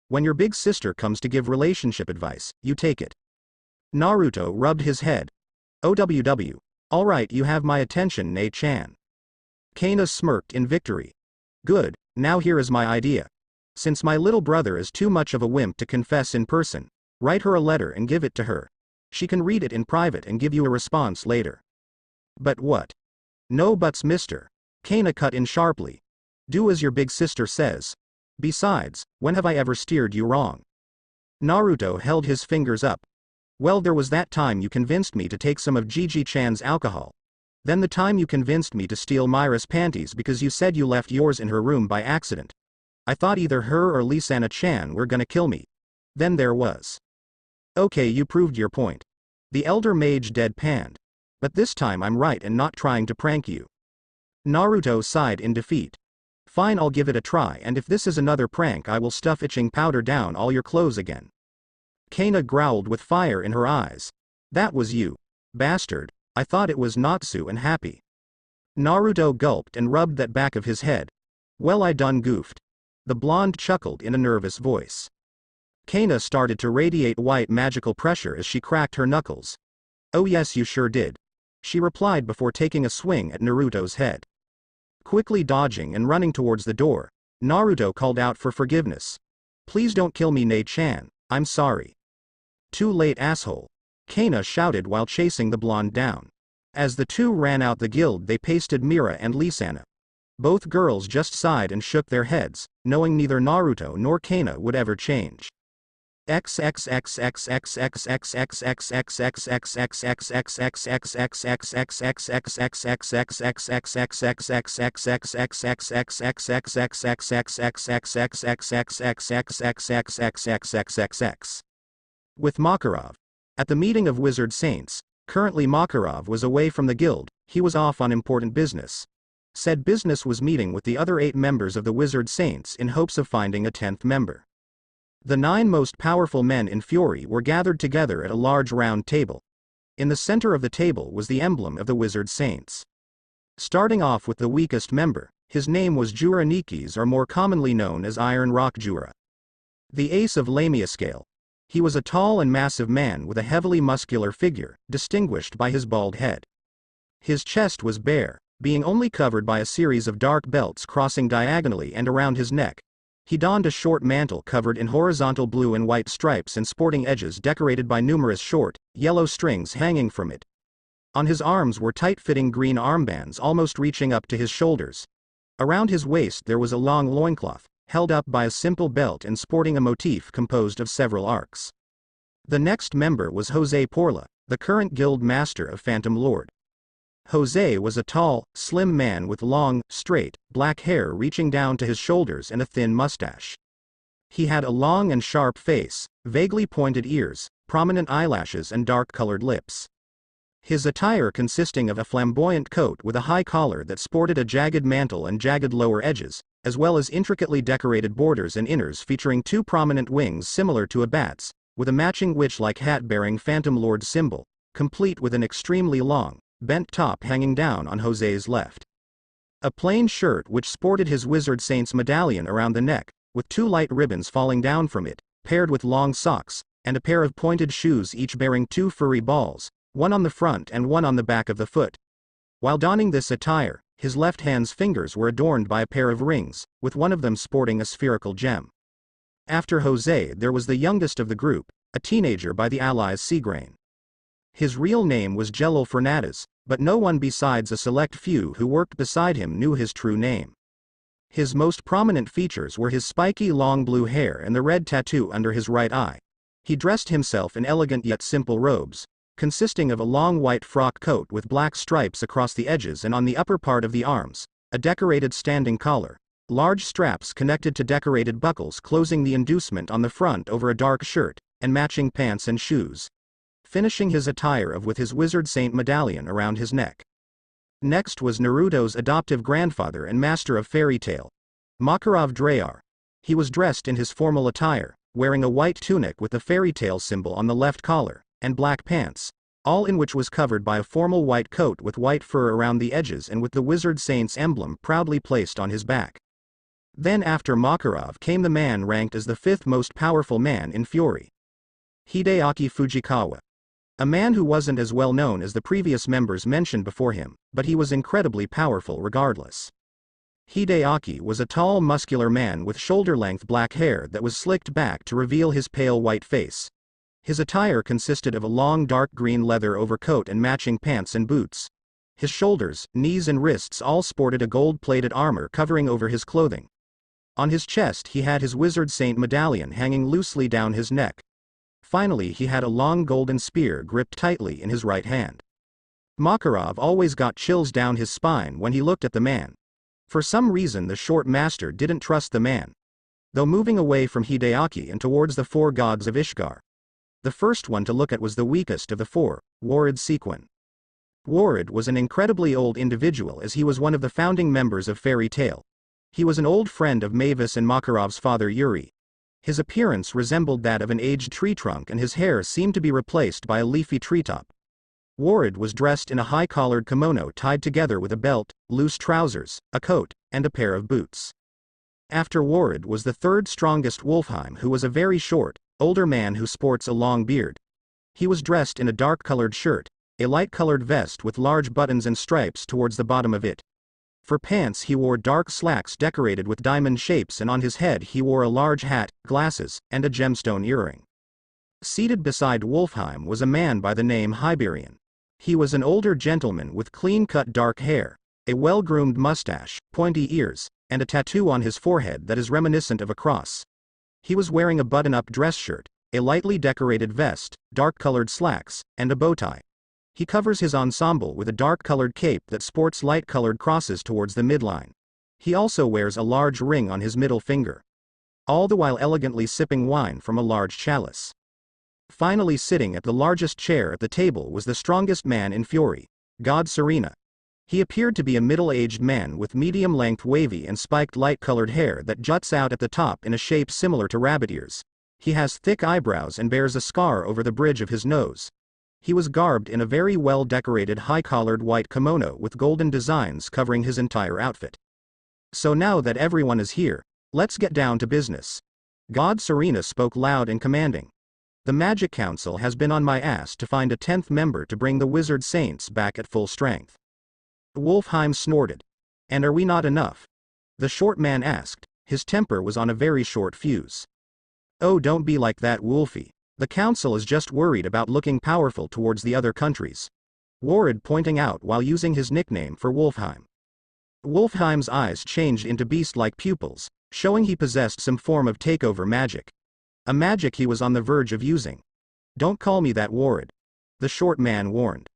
When your big sister comes to give relationship advice, you take it. Naruto rubbed his head. OWW. Alright, you have my attention, Ne-chan. Kana smirked in victory. Good, now here is my idea. Since my little brother is too much of a wimp to confess in person, write her a letter and give it to her. She can read it in private and give you a response later. But what? No buts, mister. Kana cut in sharply. Do as your big sister says. Besides, when have I ever steered you wrong? Naruto held his fingers up. Well, there was that time you convinced me to take some of Gigi-chan's alcohol. Then the time you convinced me to steal Myra's panties because you said you left yours in her room by accident. I thought either her or Lisanna-chan were gonna kill me. Then there was. Okay, you proved your point. The elder mage deadpanned. But this time I'm right and not trying to prank you. Naruto sighed in defeat. Fine, I'll give it a try, and if this is another prank I will stuff itching powder down all your clothes again. Kana growled with fire in her eyes. That was you. Bastard. I thought it was Natsu and Happy. Naruto gulped and rubbed that back of his head. Well, I done goofed. The blonde chuckled in a nervous voice. Kana started to radiate white magical pressure as she cracked her knuckles. Oh yes, you sure did. She replied before taking a swing at Naruto's head. Quickly dodging and running towards the door, Naruto called out for forgiveness. Please don't kill me, Ne-chan, I'm sorry. Too late, asshole. Kana shouted while chasing the blonde down. As the two ran out the guild, they pasted Mira and Lisanna. Both girls just sighed and shook their heads, knowing neither Naruto nor Kana would ever change. With Makarov. At the meeting of Wizard Saints, currently Makarov was away from the guild, he was off on important business. Said business was meeting with the other 8 members of the Wizard Saints in hopes of finding a 10th member. The 9 most powerful men in Fury were gathered together at a large round table. In the center of the table was the emblem of the Wizard Saints. Starting off with the weakest member, his name was Jura Nikis, or more commonly known as Iron Rock Jura. The ace of Lamia scale. He was a tall and massive man with a heavily muscular figure, distinguished by his bald head. His chest was bare, being only covered by a series of dark belts crossing diagonally and around his neck. He donned a short mantle covered in horizontal blue and white stripes and sporting edges decorated by numerous short, yellow strings hanging from it. On his arms were tight-fitting green armbands almost reaching up to his shoulders. Around his waist there was a long loincloth, held up by a simple belt and sporting a motif composed of several arcs. The next member was Jose Porla, the current guild master of Phantom Lord. Jose was a tall, slim man with long, straight, black hair reaching down to his shoulders and a thin mustache. He had a long and sharp face, vaguely pointed ears, prominent eyelashes and dark-colored lips. His attire consisting of a flamboyant coat with a high collar that sported a jagged mantle and jagged lower edges, as well as intricately decorated borders and inners featuring 2 prominent wings similar to a bat's, with a matching witch-like hat bearing Phantom Lord symbol, complete with an extremely long, bent top hanging down on Jose's left. A plain shirt which sported his Wizard Saint's medallion around the neck, with 2 light ribbons falling down from it, paired with long socks, and a pair of pointed shoes each bearing 2 furry balls, one on the front and one on the back of the foot. While donning this attire, his left hand's fingers were adorned by a pair of rings, with one of them sporting a spherical gem. After Jose there was the youngest of the group, a teenager by the allies Seagrain. His real name was Jelil Fernandez, but no one besides a select few who worked beside him knew his true name. His most prominent features were his spiky long blue hair and the red tattoo under his right eye. He dressed himself in elegant yet simple robes, consisting of a long white frock coat with black stripes across the edges and on the upper part of the arms, a decorated standing collar, large straps connected to decorated buckles closing the inducement on the front over a dark shirt, and matching pants and shoes. Finishing his attire with his Wizard Saint medallion around his neck. Next was Naruto's adoptive grandfather and master of fairy tale, Makarov Drayar. He was dressed in his formal attire, wearing a white tunic with the fairy tale symbol on the left collar, and black pants, all in which was covered by a formal white coat with white fur around the edges and with the Wizard Saint's emblem proudly placed on his back. Then after Makarov came the man ranked as the fifth most powerful man in Fury. Hideaki Fujikawa. A man who wasn't as well known as the previous members mentioned before him, but he was incredibly powerful regardless. Hideaki was a tall muscular man with shoulder-length black hair that was slicked back to reveal his pale white face. His attire consisted of a long dark green leather overcoat and matching pants and boots. His shoulders, knees and wrists all sported a gold-plated armor covering over his clothing. On his chest he had his wizard saint medallion hanging loosely down his neck. Finally he had a long golden spear gripped tightly in his right hand. Makarov always got chills down his spine when he looked at the man. For some reason the short master didn't trust the man. Though moving away from Hideaki and towards the four gods of Ishgar. The first one to look at was the weakest of the four, Warid Sequin. Warid was an incredibly old individual as he was one of the founding members of Fairy Tail. He was an old friend of Mavis and Makarov's father Yuri. His appearance resembled that of an aged tree trunk and his hair seemed to be replaced by a leafy treetop. Warid was dressed in a high-collared kimono tied together with a belt, loose trousers, a coat, and a pair of boots. After Warid was the third strongest Wolfheim, who was a very short, older man who sports a long beard. He was dressed in a dark-colored shirt, a light-colored vest with large buttons and stripes towards the bottom of it. For pants he wore dark slacks decorated with diamond shapes and on his head he wore a large hat, glasses, and a gemstone earring. Seated beside Wolfheim was a man by the name Hyberian. He was an older gentleman with clean-cut dark hair, a well-groomed mustache, pointy ears, and a tattoo on his forehead that is reminiscent of a cross. He was wearing a button-up dress shirt, a lightly decorated vest, dark-colored slacks, and a bow tie. He covers his ensemble with a dark-colored cape that sports light-colored crosses towards the midline. He also wears a large ring on his middle finger. All the while elegantly sipping wine from a large chalice. Finally sitting at the largest chair at the table was the strongest man in Fury, God Serena. He appeared to be a middle-aged man with medium-length wavy and spiked light-colored hair that juts out at the top in a shape similar to rabbit ears. He has thick eyebrows and bears a scar over the bridge of his nose. He was garbed in a very well-decorated high-collared white kimono with golden designs covering his entire outfit. So now that everyone is here, let's get down to business. God Serena spoke loud and commanding. The Magic Council has been on my ass to find a 10th member to bring the Wizard Saints back at full strength. Wolfheim snorted. And are we not enough? The short man asked. His temper was on a very short fuse. Oh, don't be like that, Wolfie. The council is just worried about looking powerful towards the other countries. Warid pointing out while using his nickname for Wolfheim. Wolfheim's eyes changed into beast-like pupils, showing he possessed some form of takeover magic. A magic he was on the verge of using. Don't call me that, Warid. The short man warned.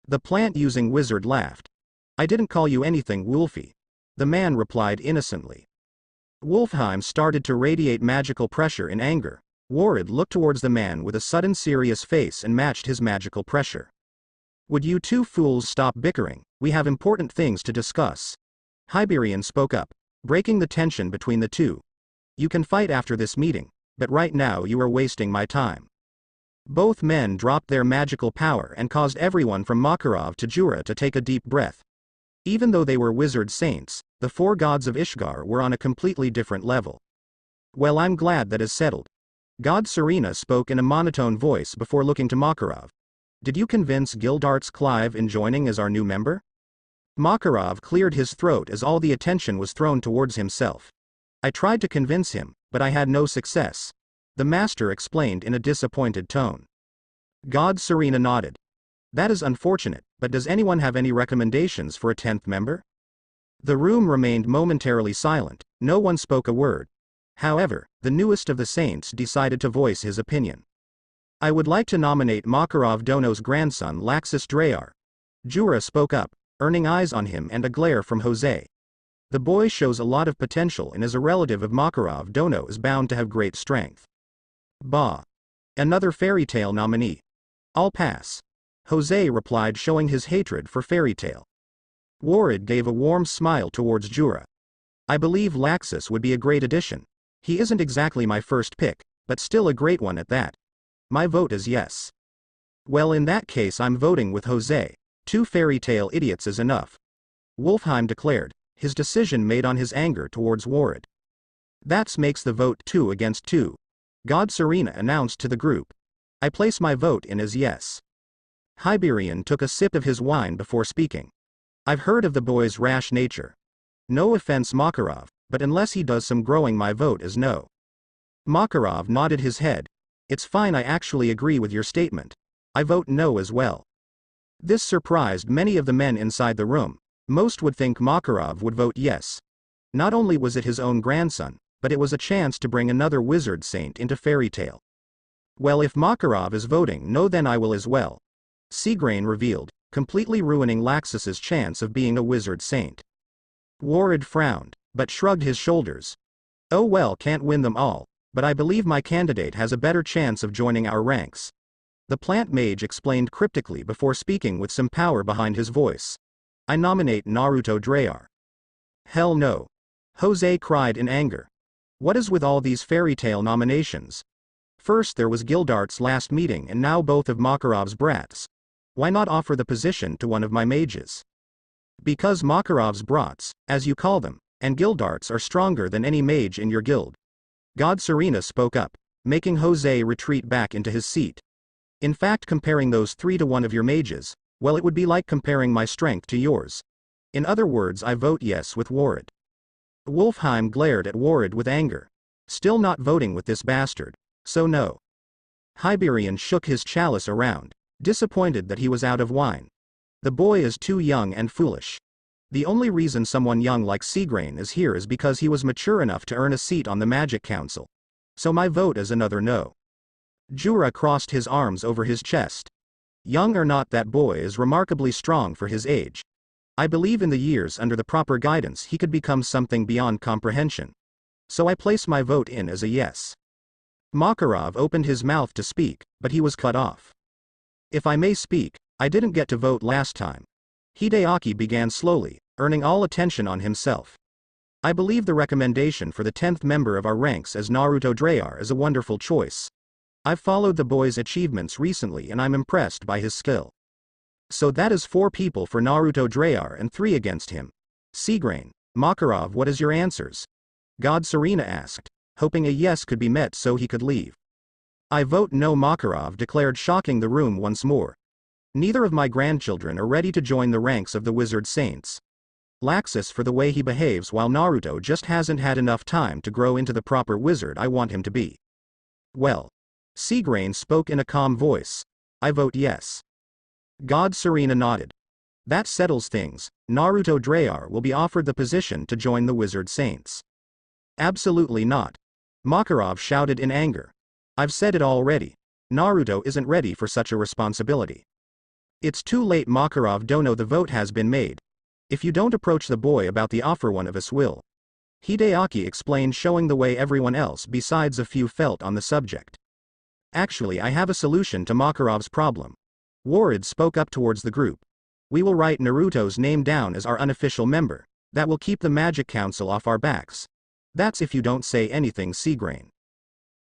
The plant-using wizard laughed. I didn't call you anything, Wolfie. The man replied innocently. Wolfheim started to radiate magical pressure in anger. Warid looked towards the man with a sudden serious face and matched his magical pressure. Would you two fools stop bickering? We have important things to discuss. Hyberian spoke up, breaking the tension between the two. You can fight after this meeting, but right now you are wasting my time. Both men dropped their magical power and caused everyone from Makarov to Jura to take a deep breath. Even though they were wizard saints, the four gods of Ishgar were on a completely different level. Well, I'm glad that is settled. God Serena spoke in a monotone voice before looking to Makarov. Did you convince Gildarts Clive in joining as our new member? Makarov cleared his throat as all the attention was thrown towards himself. I tried to convince him, but I had no success. The master explained in a disappointed tone. God Serena nodded. That is unfortunate, but does anyone have any recommendations for a 10th member? The room remained momentarily silent, no one spoke a word. However, the newest of the saints decided to voice his opinion. I would like to nominate Makarov Dono's grandson Laxus Drayar. Jura spoke up, earning eyes on him and a glare from Jose. The boy shows a lot of potential and as a relative of Makarov Dono is bound to have great strength. Bah. Another fairy tale nominee. I'll pass. Jose replied, showing his hatred for fairy tale. Warid gave a warm smile towards Jura. I believe Laxus would be a great addition. He isn't exactly my first pick, but still a great one at that. My vote is yes. Well, in that case I'm voting with Jose. 2 fairy tale idiots is enough. Wolfheim declared. his decision made on his anger towards Warad. That makes the vote 2 against 2. God Serena announced to the group. I place my vote in as yes. Hyberian took a sip of his wine before speaking. I've heard of the boy's rash nature. No offense Makarov, but unless he does some growing my vote is no. Makarov nodded his head. It's fine, I actually agree with your statement. I vote no as well. This surprised many of the men inside the room. Most would think Makarov would vote yes. Not only was it his own grandson, but it was a chance to bring another wizard saint into fairy tale. Well, if Makarov is voting no, then I will as well. Seagrain revealed, completely ruining Laxus's chance of being a wizard saint. Warad frowned, but shrugged his shoulders. Oh well, can't win them all, but I believe my candidate has a better chance of joining our ranks. The plant mage explained cryptically before speaking with some power behind his voice. I nominate Naruto Drayar. Hell no. Jose cried in anger. What is with all these fairy tale nominations? First there was Gildart's last meeting and now both of Makarov's brats. Why not offer the position to one of my mages? Because Makarov's brats, as you call them, and Gildarts are stronger than any mage in your guild. God Serena spoke up, making Jose retreat back into his seat. In fact, comparing those 3 to one of your mages, well, it would be like comparing my strength to yours. In other words, I vote yes with Warad. Wolfheim glared at Warad with anger. Still not voting with this bastard, so no. Hyberian shook his chalice around, disappointed that he was out of wine. The boy is too young and foolish. The only reason someone young like Seagrain is here is because he was mature enough to earn a seat on the Magic Council. So my vote is another no. Jura crossed his arms over his chest. Young or not, that boy is remarkably strong for his age. I believe in the years under the proper guidance he could become something beyond comprehension. So I place my vote in as a yes. Makarov opened his mouth to speak, but he was cut off. If I may speak, I didn't get to vote last time. Hideaki began slowly, earning all attention on himself. I believe the recommendation for the 10th member of our ranks as Naruto Drayar is a wonderful choice. I've followed the boy's achievements recently and I'm impressed by his skill. So that is 4 people for Naruto Drayar and 3 against him. Seagrain, Makarov, what is your answers? God Serena asked, hoping a yes could be met so he could leave. I vote no, Makarov declared, shocking the room once more. Neither of my grandchildren are ready to join the ranks of the wizard saints. Laxus for the way he behaves, while Naruto just hasn't had enough time to grow into the proper wizard I want him to be. Well. Seagrain spoke in a calm voice. I vote yes. God Serena nodded. That settles things. Naruto Drayar will be offered the position to join the wizard saints. Absolutely not. Makarov shouted in anger. I've said it already. Naruto isn't ready for such a responsibility. It's too late, Makarov. Dono, the vote has been made. If you don't approach the boy about the offer, one of us will. Hideaki explained, showing the way everyone else besides a few felt on the subject. Actually, I have a solution to Makarov's problem. Warad spoke up towards the group. We will write Naruto's name down as our unofficial member. That will keep the Magic Council off our backs. That's if you don't say anything, Seagrain.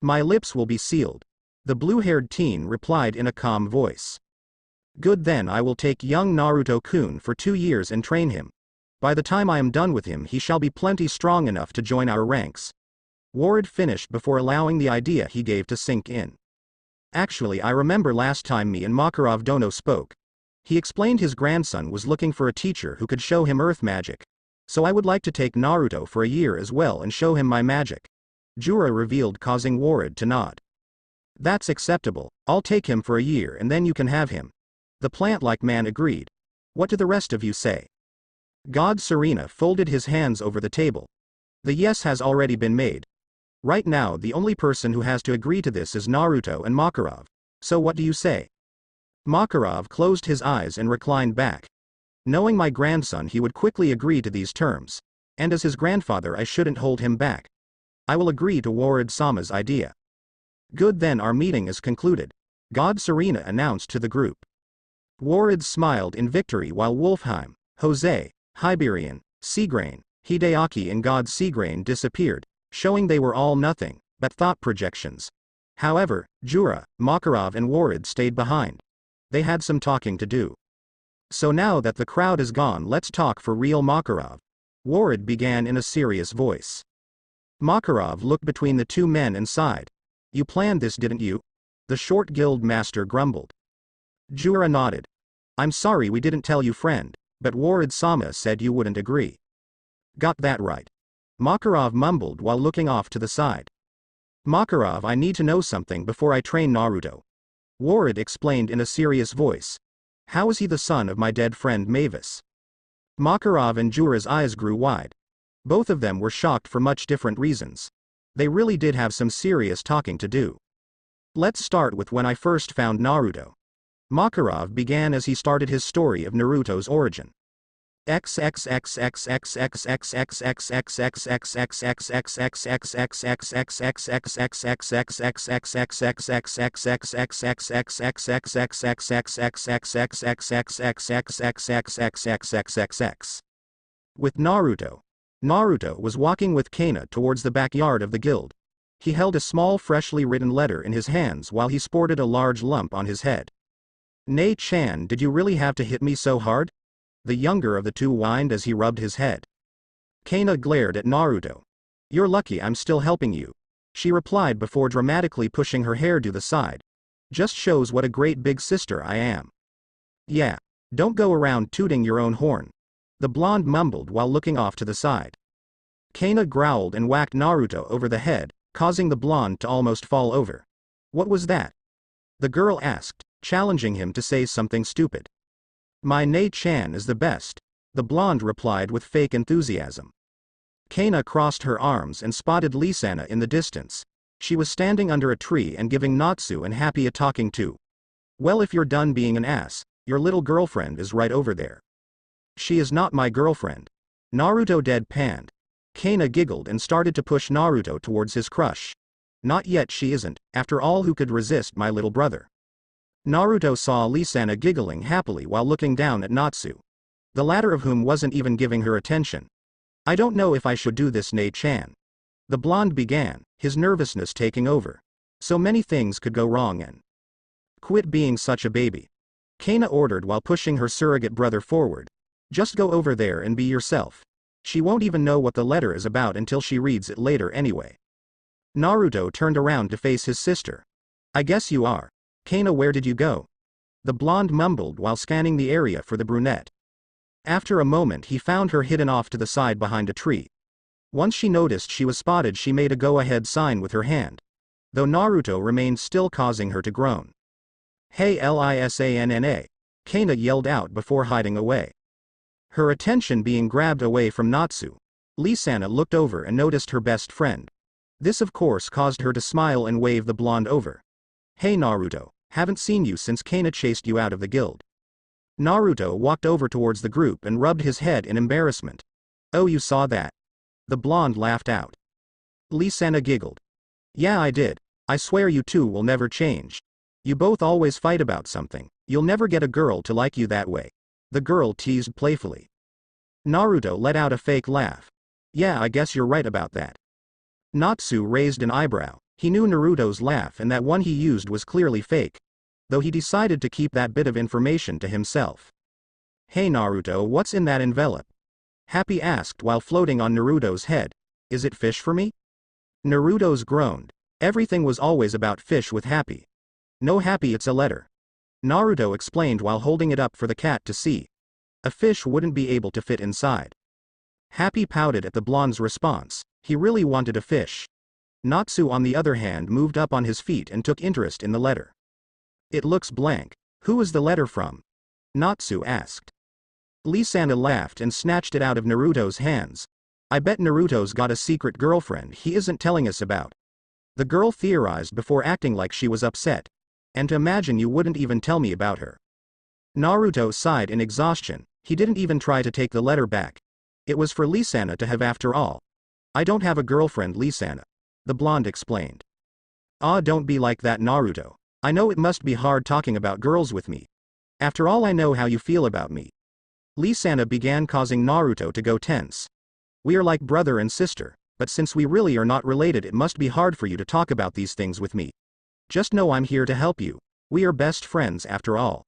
My lips will be sealed. The blue-haired teen replied in a calm voice. Good, then I will take young Naruto-kun for 2 years and train him. By the time I am done with him, he shall be plenty strong enough to join our ranks. Warad finished before allowing the idea he gave to sink in. Actually, I remember last time me and Makarov Dono spoke. He explained his grandson was looking for a teacher who could show him earth magic. So I would like to take Naruto for a year as well and show him my magic. Jura revealed, causing Warad to nod. That's acceptable. I'll take him for a year and then you can have him. The plant-like man agreed. What do the rest of you say? God Serena folded his hands over the table. The yes has already been made. Right now the only person who has to agree to this is Naruto and Makarov. So what do you say? Makarov closed his eyes and reclined back. Knowing my grandson, he would quickly agree to these terms. And as his grandfather, I shouldn't hold him back. I will agree to Warad-sama's idea. Good, then our meeting is concluded. God Serena announced to the group. Warad smiled in victory while Wolfheim, Jose, Hyberian, Seagrain, Hideaki and God Seagrain disappeared, showing they were all nothing but thought projections. However, Jura, Makarov and Warad stayed behind. They had some talking to do. So now that the crowd is gone, let's talk for real, Makarov. Warad began in a serious voice. Makarov looked between the two men and sighed. You planned this, didn't you? The short guild master grumbled. Jura nodded. I'm sorry we didn't tell you, friend, but Warad-sama said you wouldn't agree. Got that right. Makarov mumbled while looking off to the side. Makarov, I need to know something before I train Naruto. Warad explained in a serious voice. How is he the son of my dead friend Mavis? Makarov and Jura's eyes grew wide. Both of them were shocked for much different reasons. They really did have some serious talking to do. Let's start with when I first found Naruto. Makarov began as he started his story of Naruto's origin. With Naruto. Naruto was walking with Kana towards the backyard of the guild. He held a small freshly written letter in his hands while he sported a large lump on his head. Nei-chan, did you really have to hit me so hard? The younger of the two whined as he rubbed his head. Kana glared at Naruto. You're lucky I'm still helping you, she replied before dramatically pushing her hair to the side. Just shows what a great big sister I am. Yeah, don't go around tooting your own horn. The blonde mumbled while looking off to the side. Kana growled and whacked Naruto over the head, causing the blonde to almost fall over. What was that? The girl asked, challenging him to say something stupid. My Nei-chan is the best, the blonde replied with fake enthusiasm. Kana crossed her arms and spotted Lisanna in the distance. She was standing under a tree and giving Natsu and Happy a talking to. Well, if you're done being an ass, your little girlfriend is right over there. She is not my girlfriend. Naruto deadpanned. Kana giggled and started to push Naruto towards his crush. Not yet, she isn't, after all, who could resist my little brother? Naruto saw Lisanna giggling happily while looking down at Natsu. The latter of whom wasn't even giving her attention. I don't know if I should do this, Nei-chan. The blonde began, his nervousness taking over. So many things could go wrong and... Quit being such a baby. Kana ordered while pushing her surrogate brother forward. Just go over there and be yourself. She won't even know what the letter is about until she reads it later anyway. Naruto turned around to face his sister. I guess you are. Kana, where did you go? The blonde mumbled while scanning the area for the brunette. After a moment he found her hidden off to the side behind a tree. Once she noticed she was spotted, she made a go-ahead sign with her hand. Though Naruto remained still, causing her to groan. Hey Lisanna! Kana yelled out before hiding away. Her attention being grabbed away from Natsu. Lisanna looked over and noticed her best friend. This of course caused her to smile and wave the blonde over. Hey Naruto, haven't seen you since Kana chased you out of the guild. Naruto walked over towards the group and rubbed his head in embarrassment. Oh, you saw that? The blonde laughed out. Lisanna giggled. Yeah, I did. I swear you two will never change. You both always fight about something. You'll never get a girl to like you that way. The girl teased playfully. Naruto let out a fake laugh. Yeah, I guess you're right about that. Natsu raised an eyebrow. He knew Naruto's laugh and that one he used was clearly fake. Though he decided to keep that bit of information to himself. Hey Naruto, what's in that envelope? Happy asked while floating on Naruto's head. Is it fish for me? Naruto's groaned. Everything was always about fish with Happy. No, Happy, it's a letter. Naruto explained while holding it up for the cat to see. A fish wouldn't be able to fit inside. Happy pouted at the blonde's response. He really wanted a fish. Natsu on the other hand moved up on his feet and took interest in the letter. It looks blank. Who is the letter from? Natsu asked. Lisanna laughed and snatched it out of Naruto's hands. I bet Naruto's got a secret girlfriend he isn't telling us about. The girl theorized before acting like she was upset. And to imagine you wouldn't even tell me about her. Naruto sighed in exhaustion. He didn't even try to take the letter back. It was for Lisanna to have after all. I don't have a girlfriend, Lisanna. The blonde explained. Ah, don't be like that, Naruto. I know it must be hard talking about girls with me. After all, I know how you feel about me. Lisanna began, causing Naruto to go tense. We are like brother and sister, but since we really are not related, it must be hard for you to talk about these things with me. Just know I'm here to help you. We are best friends after all.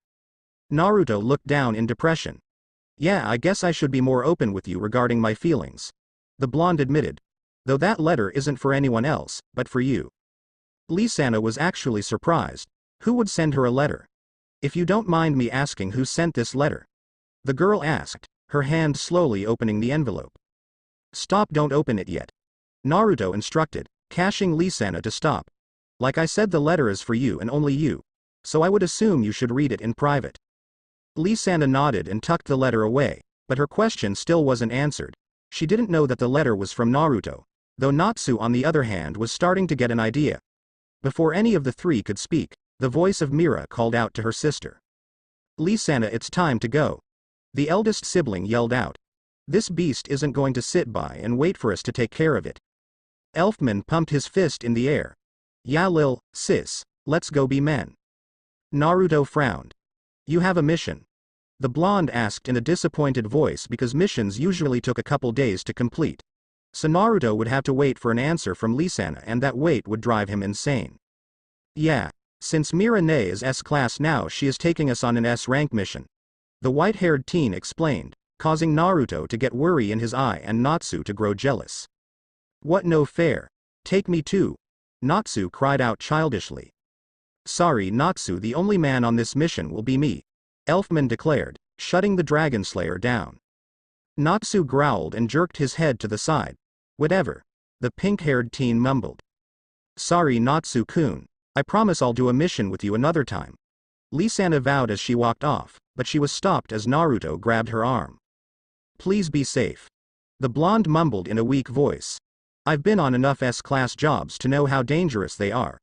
Naruto looked down in depression. Yeah, I guess I should be more open with you regarding my feelings. The blonde admitted. Though that letter isn't for anyone else, but for you. Lisanna was actually surprised. Who would send her a letter? If you don't mind me asking who sent this letter? The girl asked, her hand slowly opening the envelope. Stop, don't open it yet. Naruto instructed, cashing Lisanna to stop. Like I said, the letter is for you and only you. So I would assume you should read it in private. Lisanna nodded and tucked the letter away, but her question still wasn't answered. She didn't know that the letter was from Naruto, though Natsu on the other hand was starting to get an idea. Before any of the three could speak, the voice of Mira called out to her sister. Lisanna, it's time to go. The eldest sibling yelled out. This beast isn't going to sit by and wait for us to take care of it. Elfman pumped his fist in the air. Yeah lil, sis, let's go be men. Naruto frowned. You have a mission? The blonde asked in a disappointed voice because missions usually took a couple days to complete. So Naruto would have to wait for an answer from Lisanna, and that wait would drive him insane. Yeah, since Mirane is S-class now, she is taking us on an S-rank mission. The white-haired teen explained, causing Naruto to get worry in his eye and Natsu to grow jealous. What, no fair? Take me too. Natsu cried out childishly. Sorry Natsu, the only man on this mission will be me. Elfman declared, shutting the Dragon Slayer down. Natsu growled and jerked his head to the side. Whatever. The pink-haired teen mumbled. Sorry Natsu-kun. I promise I'll do a mission with you another time. Lisanna vowed as she walked off, but she was stopped as Naruto grabbed her arm. Please be safe. The blonde mumbled in a weak voice. I've been on enough S-class jobs to know how dangerous they are.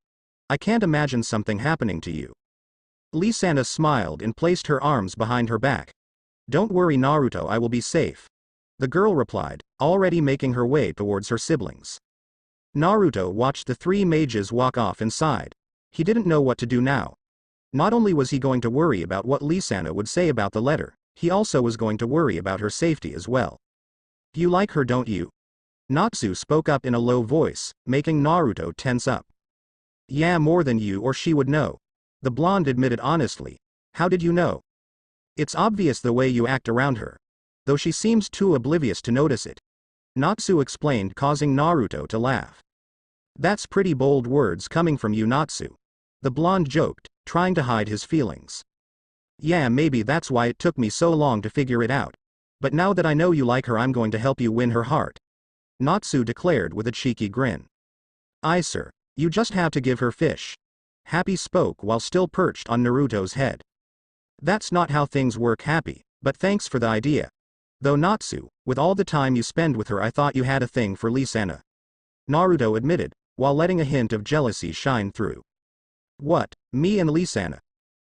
I can't imagine something happening to you. Lisanna smiled and placed her arms behind her back. Don't worry Naruto, I will be safe. The girl replied, already making her way towards her siblings. Naruto watched the three mages walk off inside. He didn't know what to do now. Not only was he going to worry about what Lisanna would say about the letter, he also was going to worry about her safety as well. You like her, don't you? Natsu spoke up in a low voice, making Naruto tense up. Yeah, more than you or she would know. The blonde admitted honestly. How did you know? It's obvious the way you act around her. Though she seems too oblivious to notice it. Natsu explained, causing Naruto to laugh. That's pretty bold words coming from you, Natsu. The blonde joked, trying to hide his feelings. Yeah, maybe that's why it took me so long to figure it out. But now that I know you like her, I'm going to help you win her heart. Natsu declared with a cheeky grin. Aye sir, you just have to give her fish. Happy spoke while still perched on Naruto's head. That's not how things work, Happy, but thanks for the idea. Though Natsu, with all the time you spend with her, I thought you had a thing for Lisanna. Naruto admitted, while letting a hint of jealousy shine through. What, me and Lisanna?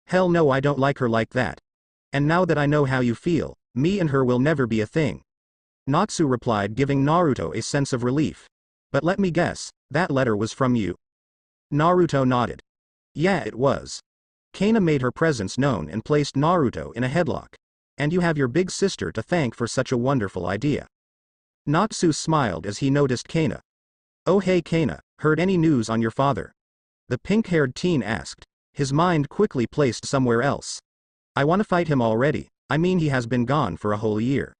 Hell no, I don't like her like that. And now that I know how you feel, me and her will never be a thing. Natsu replied, giving Naruto a sense of relief. But let me guess, that letter was from you? Naruto nodded. Yeah, it was. Kana made her presence known and placed Naruto in a headlock. And you have your big sister to thank for such a wonderful idea. Natsu smiled as he noticed Kana. Oh hey Kana, heard any news on your father? The pink-haired teen asked, his mind quickly placed somewhere else. I want to fight him already, I mean he has been gone for a whole year.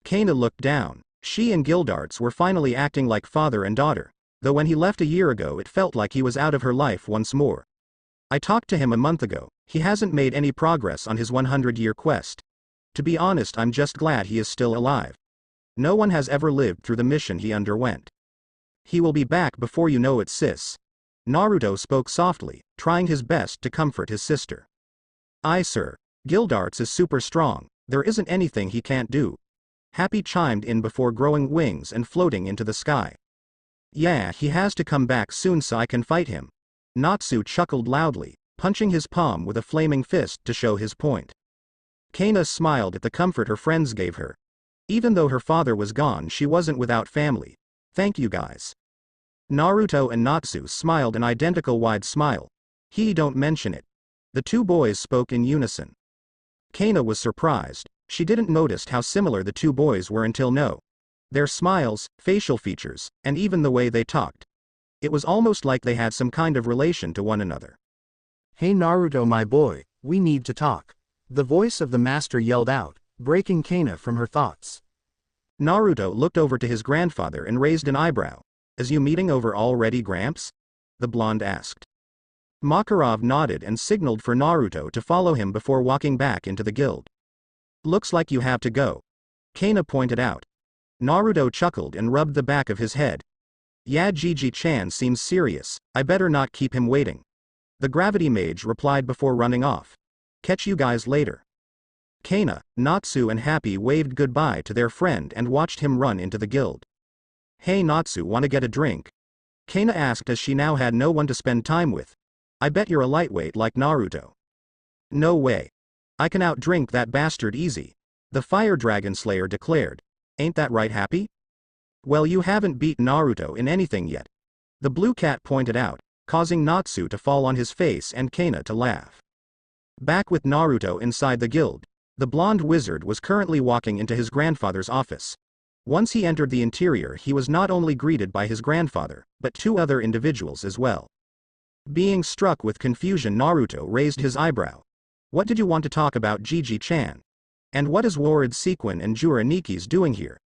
Kana looked down. She and Gildarts were finally acting like father and daughter, though when he left a year ago it felt like he was out of her life once more. I talked to him a month ago, he hasn't made any progress on his 100-year quest. To be honest, I'm just glad he is still alive. No one has ever lived through the mission he underwent. He will be back before you know it, sis. Naruto spoke softly, trying his best to comfort his sister. Aye sir, Gildarts is super strong, there isn't anything he can't do. Happy chimed in before growing wings and floating into the sky. Yeah, he has to come back soon so I can fight him. Natsu chuckled loudly, punching his palm with a flaming fist to show his point. Kana smiled at the comfort her friends gave her. Even though her father was gone, she wasn't without family. Thank you guys. Naruto and Natsu smiled an identical wide smile. He don't mention it. The two boys spoke in unison. Kana was surprised. She didn't notice how similar the two boys were until now. Their smiles, facial features, and even the way they talked. It was almost like they had some kind of relation to one another. Hey Naruto my boy, we need to talk. The voice of the master yelled out, breaking Kana from her thoughts. Naruto looked over to his grandfather and raised an eyebrow. Is you meeting over already, Gramps? The blonde asked. Makarov nodded and signaled for Naruto to follow him before walking back into the guild. Looks like you have to go, Kana pointed out. Naruto chuckled and rubbed the back of his head. Yeah, Gigi-chan seems serious, I better not keep him waiting. The gravity mage replied before running off. Catch you guys later. Kana, Natsu and Happy waved goodbye to their friend and watched him run into the guild. Hey Natsu, wanna get a drink? Kana asked as she now had no one to spend time with. I bet you're a lightweight like Naruto. No way. I can outdrink that bastard easy, the Fire Dragon Slayer declared. Ain't that right, Happy? Well, you haven't beat Naruto in anything yet, the blue cat pointed out, causing Natsu to fall on his face and Kana to laugh. Back with Naruto inside the guild, the blonde wizard was currently walking into his grandfather's office. Once he entered the interior, he was not only greeted by his grandfather, but two other individuals as well. Being struck with confusion, Naruto raised his eyebrow. What did you want to talk about, Gigi-chan? And what is Warad Sequin and Jura Niki's doing here?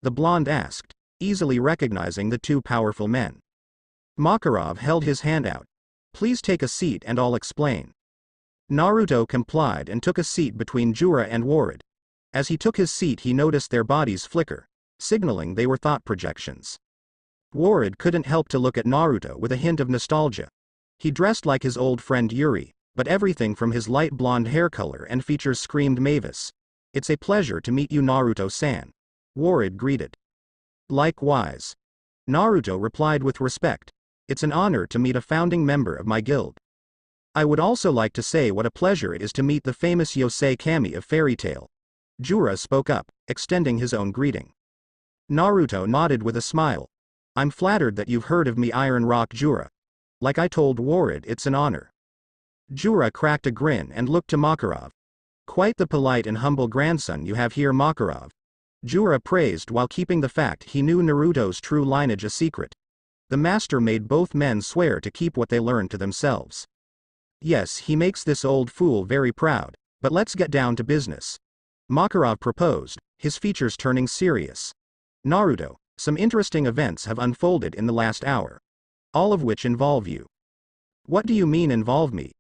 The blonde asked, easily recognizing the two powerful men. Makarov held his hand out. Please take a seat and I'll explain. Naruto complied and took a seat between Jura and Warad. As he took his seat, he noticed their bodies flicker, signaling they were thought projections. Warad couldn't help to look at Naruto with a hint of nostalgia. He dressed like his old friend Yuri, but everything from his light blonde hair color and features screamed Mavis. It's a pleasure to meet you, Naruto-san. Warad greeted. Likewise. Naruto replied with respect. It's an honor to meet a founding member of my guild. I would also like to say what a pleasure it is to meet the famous Yosei Kami of Fairy Tail. Jura spoke up, extending his own greeting. Naruto nodded with a smile. I'm flattered that you've heard of me, Iron Rock Jura. Like I told Warad, it's an honor. Jura cracked a grin and looked to Makarov. Quite the polite and humble grandson you have here, Makarov. Jura praised while keeping the fact he knew Naruto's true lineage a secret. The master made both men swear to keep what they learned to themselves. Yes, he makes this old fool very proud, but let's get down to business. Makarov proposed, his features turning serious. Naruto, some interesting events have unfolded in the last hour. All of which involve you. What do you mean involve me?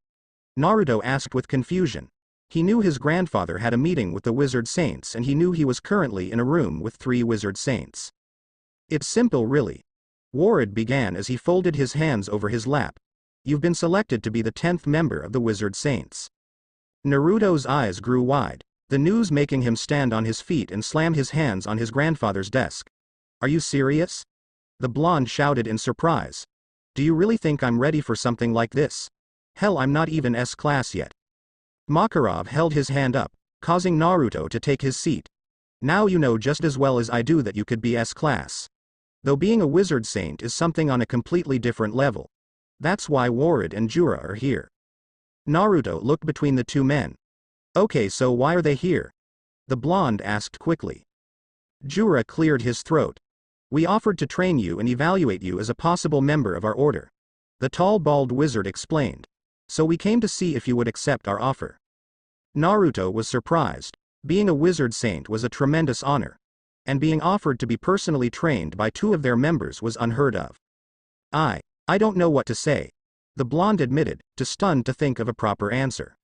Naruto asked with confusion. He knew his grandfather had a meeting with the wizard saints and he knew he was currently in a room with 3 wizard saints. It's simple really. Warad began as he folded his hands over his lap. You've been selected to be the 10th member of the wizard saints. Naruto's eyes grew wide, the news making him stand on his feet and slam his hands on his grandfather's desk. Are you serious? The blonde shouted in surprise. Do you really think I'm ready for something like this? Hell, I'm not even S-class yet. Makarov held his hand up, causing Naruto to take his seat. Now you know just as well as I do that you could be S-class. Though being a wizard saint is something on a completely different level. That's why Warad and Jura are here. Naruto looked between the two men. Okay, so why are they here? The blonde asked quickly. Jura cleared his throat. We offered to train you and evaluate you as a possible member of our order. The tall bald wizard explained. So we came to see if you would accept our offer. Naruto was surprised. Being a wizard saint was a tremendous honor. And being offered to be personally trained by 2 of their members was unheard of. I don't know what to say. The blonde admitted, too stunned to think of a proper answer.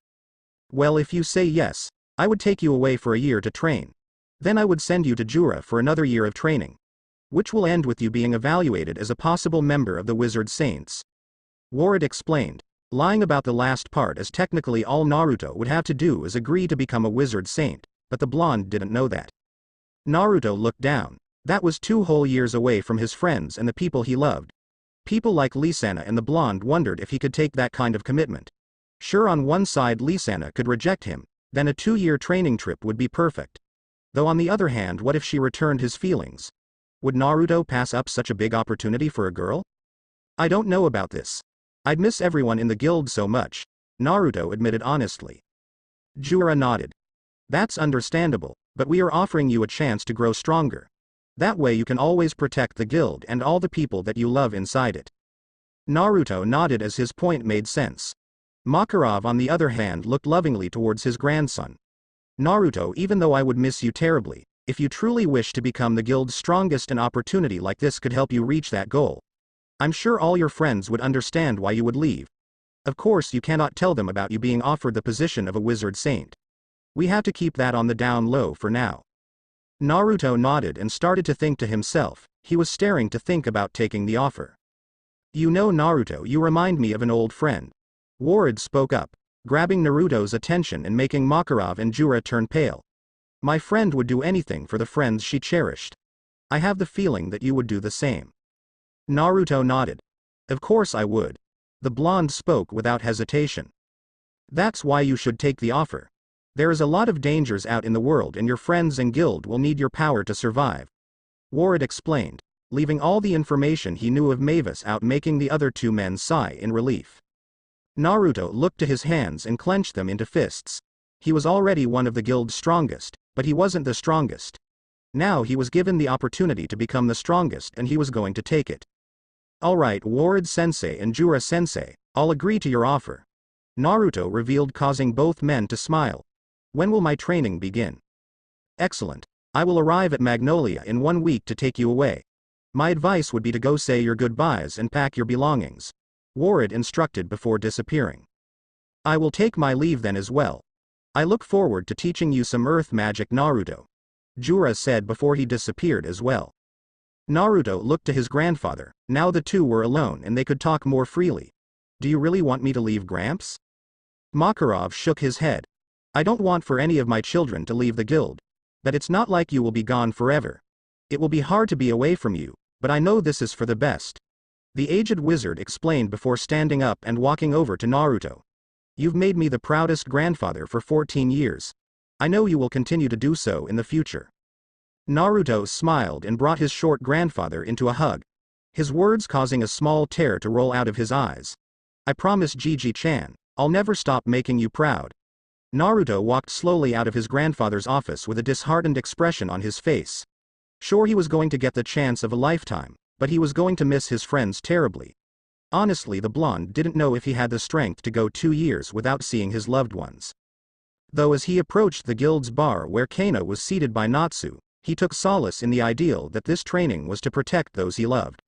Well, if you say yes, I would take you away for a year to train. Then I would send you to Jura for another year of training. Which will end with you being evaluated as a possible member of the wizard saints. Warad explained, lying about the last part as technically all Naruto would have to do is agree to become a wizard saint, but the blonde didn't know that. Naruto looked down. That was 2 whole years away from his friends and the people he loved. People like Lisanna, and the blonde wondered if he could take that kind of commitment. Sure, on one side Lisanna could reject him, then a 2-year training trip would be perfect. Though on the other hand, what if she returned his feelings? Would Naruto pass up such a big opportunity for a girl? I don't know about this. I'd miss everyone in the guild so much, Naruto admitted honestly. Jura nodded. That's understandable, but we are offering you a chance to grow stronger. That way you can always protect the guild and all the people that you love inside it. Naruto nodded as his point made sense. Makarov on the other hand looked lovingly towards his grandson. Naruto, even though I would miss you terribly, if you truly wish to become the guild's strongest, an opportunity like this could help you reach that goal. I'm sure all your friends would understand why you would leave. Of course you cannot tell them about you being offered the position of a wizard saint. We have to keep that on the down low for now. Naruto nodded and started to think to himself. He was staring to think about taking the offer. You know, Naruto, you remind me of an old friend. Warad spoke up, grabbing Naruto's attention and making Makarov and Jura turn pale. My friend would do anything for the friends she cherished. I have the feeling that you would do the same. Naruto nodded. Of course I would. The blonde spoke without hesitation. That's why you should take the offer. There is a lot of dangers out in the world and your friends and guild will need your power to survive. Warad explained, leaving all the information he knew of Mavis out, making the other two men sigh in relief. Naruto looked to his hands and clenched them into fists. He was already one of the guild's strongest, but he wasn't the strongest. Now he was given the opportunity to become the strongest and he was going to take it. Alright, Warad-sensei and Jura-sensei, I'll agree to your offer. Naruto revealed, causing both men to smile. When will my training begin? Excellent. I will arrive at Magnolia in 1 week to take you away. My advice would be to go say your goodbyes and pack your belongings. Warad instructed before disappearing. I will take my leave then as well. I look forward to teaching you some earth magic, Naruto. Jura said before he disappeared as well. Naruto looked to his grandfather. Now the two were alone and they could talk more freely. Do you really want me to leave, Gramps? Makarov shook his head. I don't want for any of my children to leave the guild. But it's not like you will be gone forever. It will be hard to be away from you, but I know this is for the best. The aged wizard explained before standing up and walking over to Naruto. You've made me the proudest grandfather for 14 years. I know you will continue to do so in the future. Naruto smiled and brought his short grandfather into a hug. His words causing a small tear to roll out of his eyes. I promise, Gigi-chan, I'll never stop making you proud. Naruto walked slowly out of his grandfather's office with a disheartened expression on his face. Sure, he was going to get the chance of a lifetime, but he was going to miss his friends terribly. Honestly, the blonde didn't know if he had the strength to go 2 years without seeing his loved ones. Though as he approached the guild's bar where Kana was seated by Natsu, he took solace in the ideal that this training was to protect those he loved.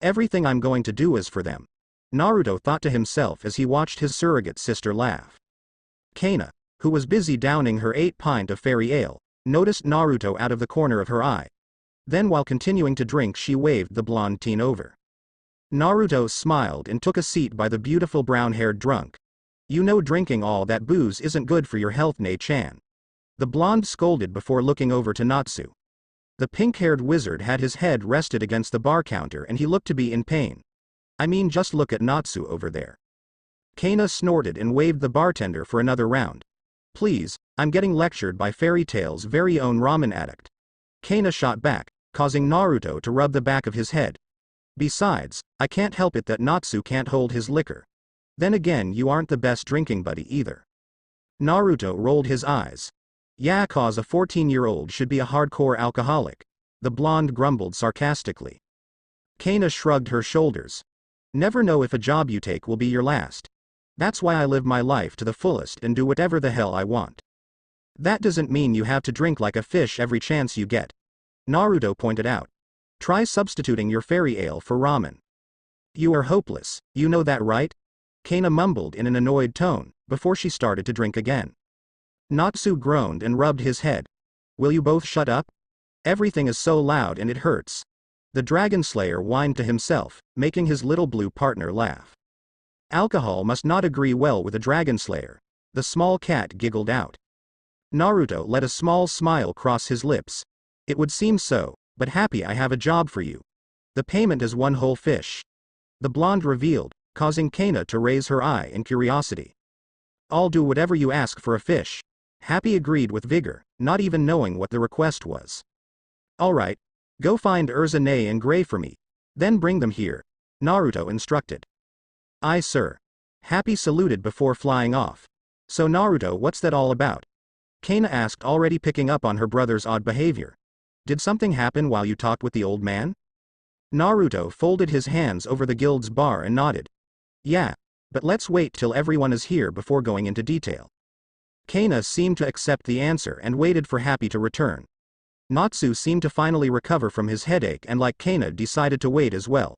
Everything I'm going to do is for them. Naruto thought to himself as he watched his surrogate sister laugh. Kana, who was busy downing her 8-pint of fairy ale, noticed Naruto out of the corner of her eye. Then while continuing to drink she waved the blonde teen over. Naruto smiled and took a seat by the beautiful brown-haired drunk. You know, drinking all that booze isn't good for your health, Ne-chan. The blonde scolded before looking over to Natsu. The pink-haired wizard had his head rested against the bar counter and he looked to be in pain. I mean, just look at Natsu over there. Kana snorted and waved the bartender for another round. Please, I'm getting lectured by Fairy Tail's very own ramen addict. Kana shot back, causing Naruto to rub the back of his head. Besides, I can't help it that Natsu can't hold his liquor. Then again, you aren't the best drinking buddy either. Naruto rolled his eyes. Yeah, cause a 14-year-old should be a hardcore alcoholic. The blonde grumbled sarcastically. Kana shrugged her shoulders. Never know if a job you take will be your last. That's why I live my life to the fullest and do whatever the hell I want. That doesn't mean you have to drink like a fish every chance you get. Naruto pointed out. Try substituting your fairy ale for ramen. You are hopeless, you know that, right? Kana mumbled in an annoyed tone, before she started to drink again. Natsu groaned and rubbed his head. Will you both shut up? Everything is so loud and it hurts. The Dragon Slayer whined to himself, making his little blue partner laugh. Alcohol must not agree well with a Dragon Slayer. The small cat giggled out. Naruto let a small smile cross his lips. It would seem so, but happy I have a job for you. The payment is 1 whole fish. The blonde revealed, causing Kana to raise her eye in curiosity. I'll do whatever you ask for a fish. Happy agreed with vigor, not even knowing what the request was. Alright, go find Erza, Ne and Gray for me. Then bring them here, Naruto instructed. Aye, sir. Happy saluted before flying off. So Naruto, what's that all about? Kana asked, already picking up on her brother's odd behavior. Did something happen while you talked with the old man? Naruto folded his hands over the guild's bar and nodded. Yeah, but let's wait till everyone is here before going into detail. Kana seemed to accept the answer and waited for Happy to return. Natsu seemed to finally recover from his headache and like Kana decided to wait as well.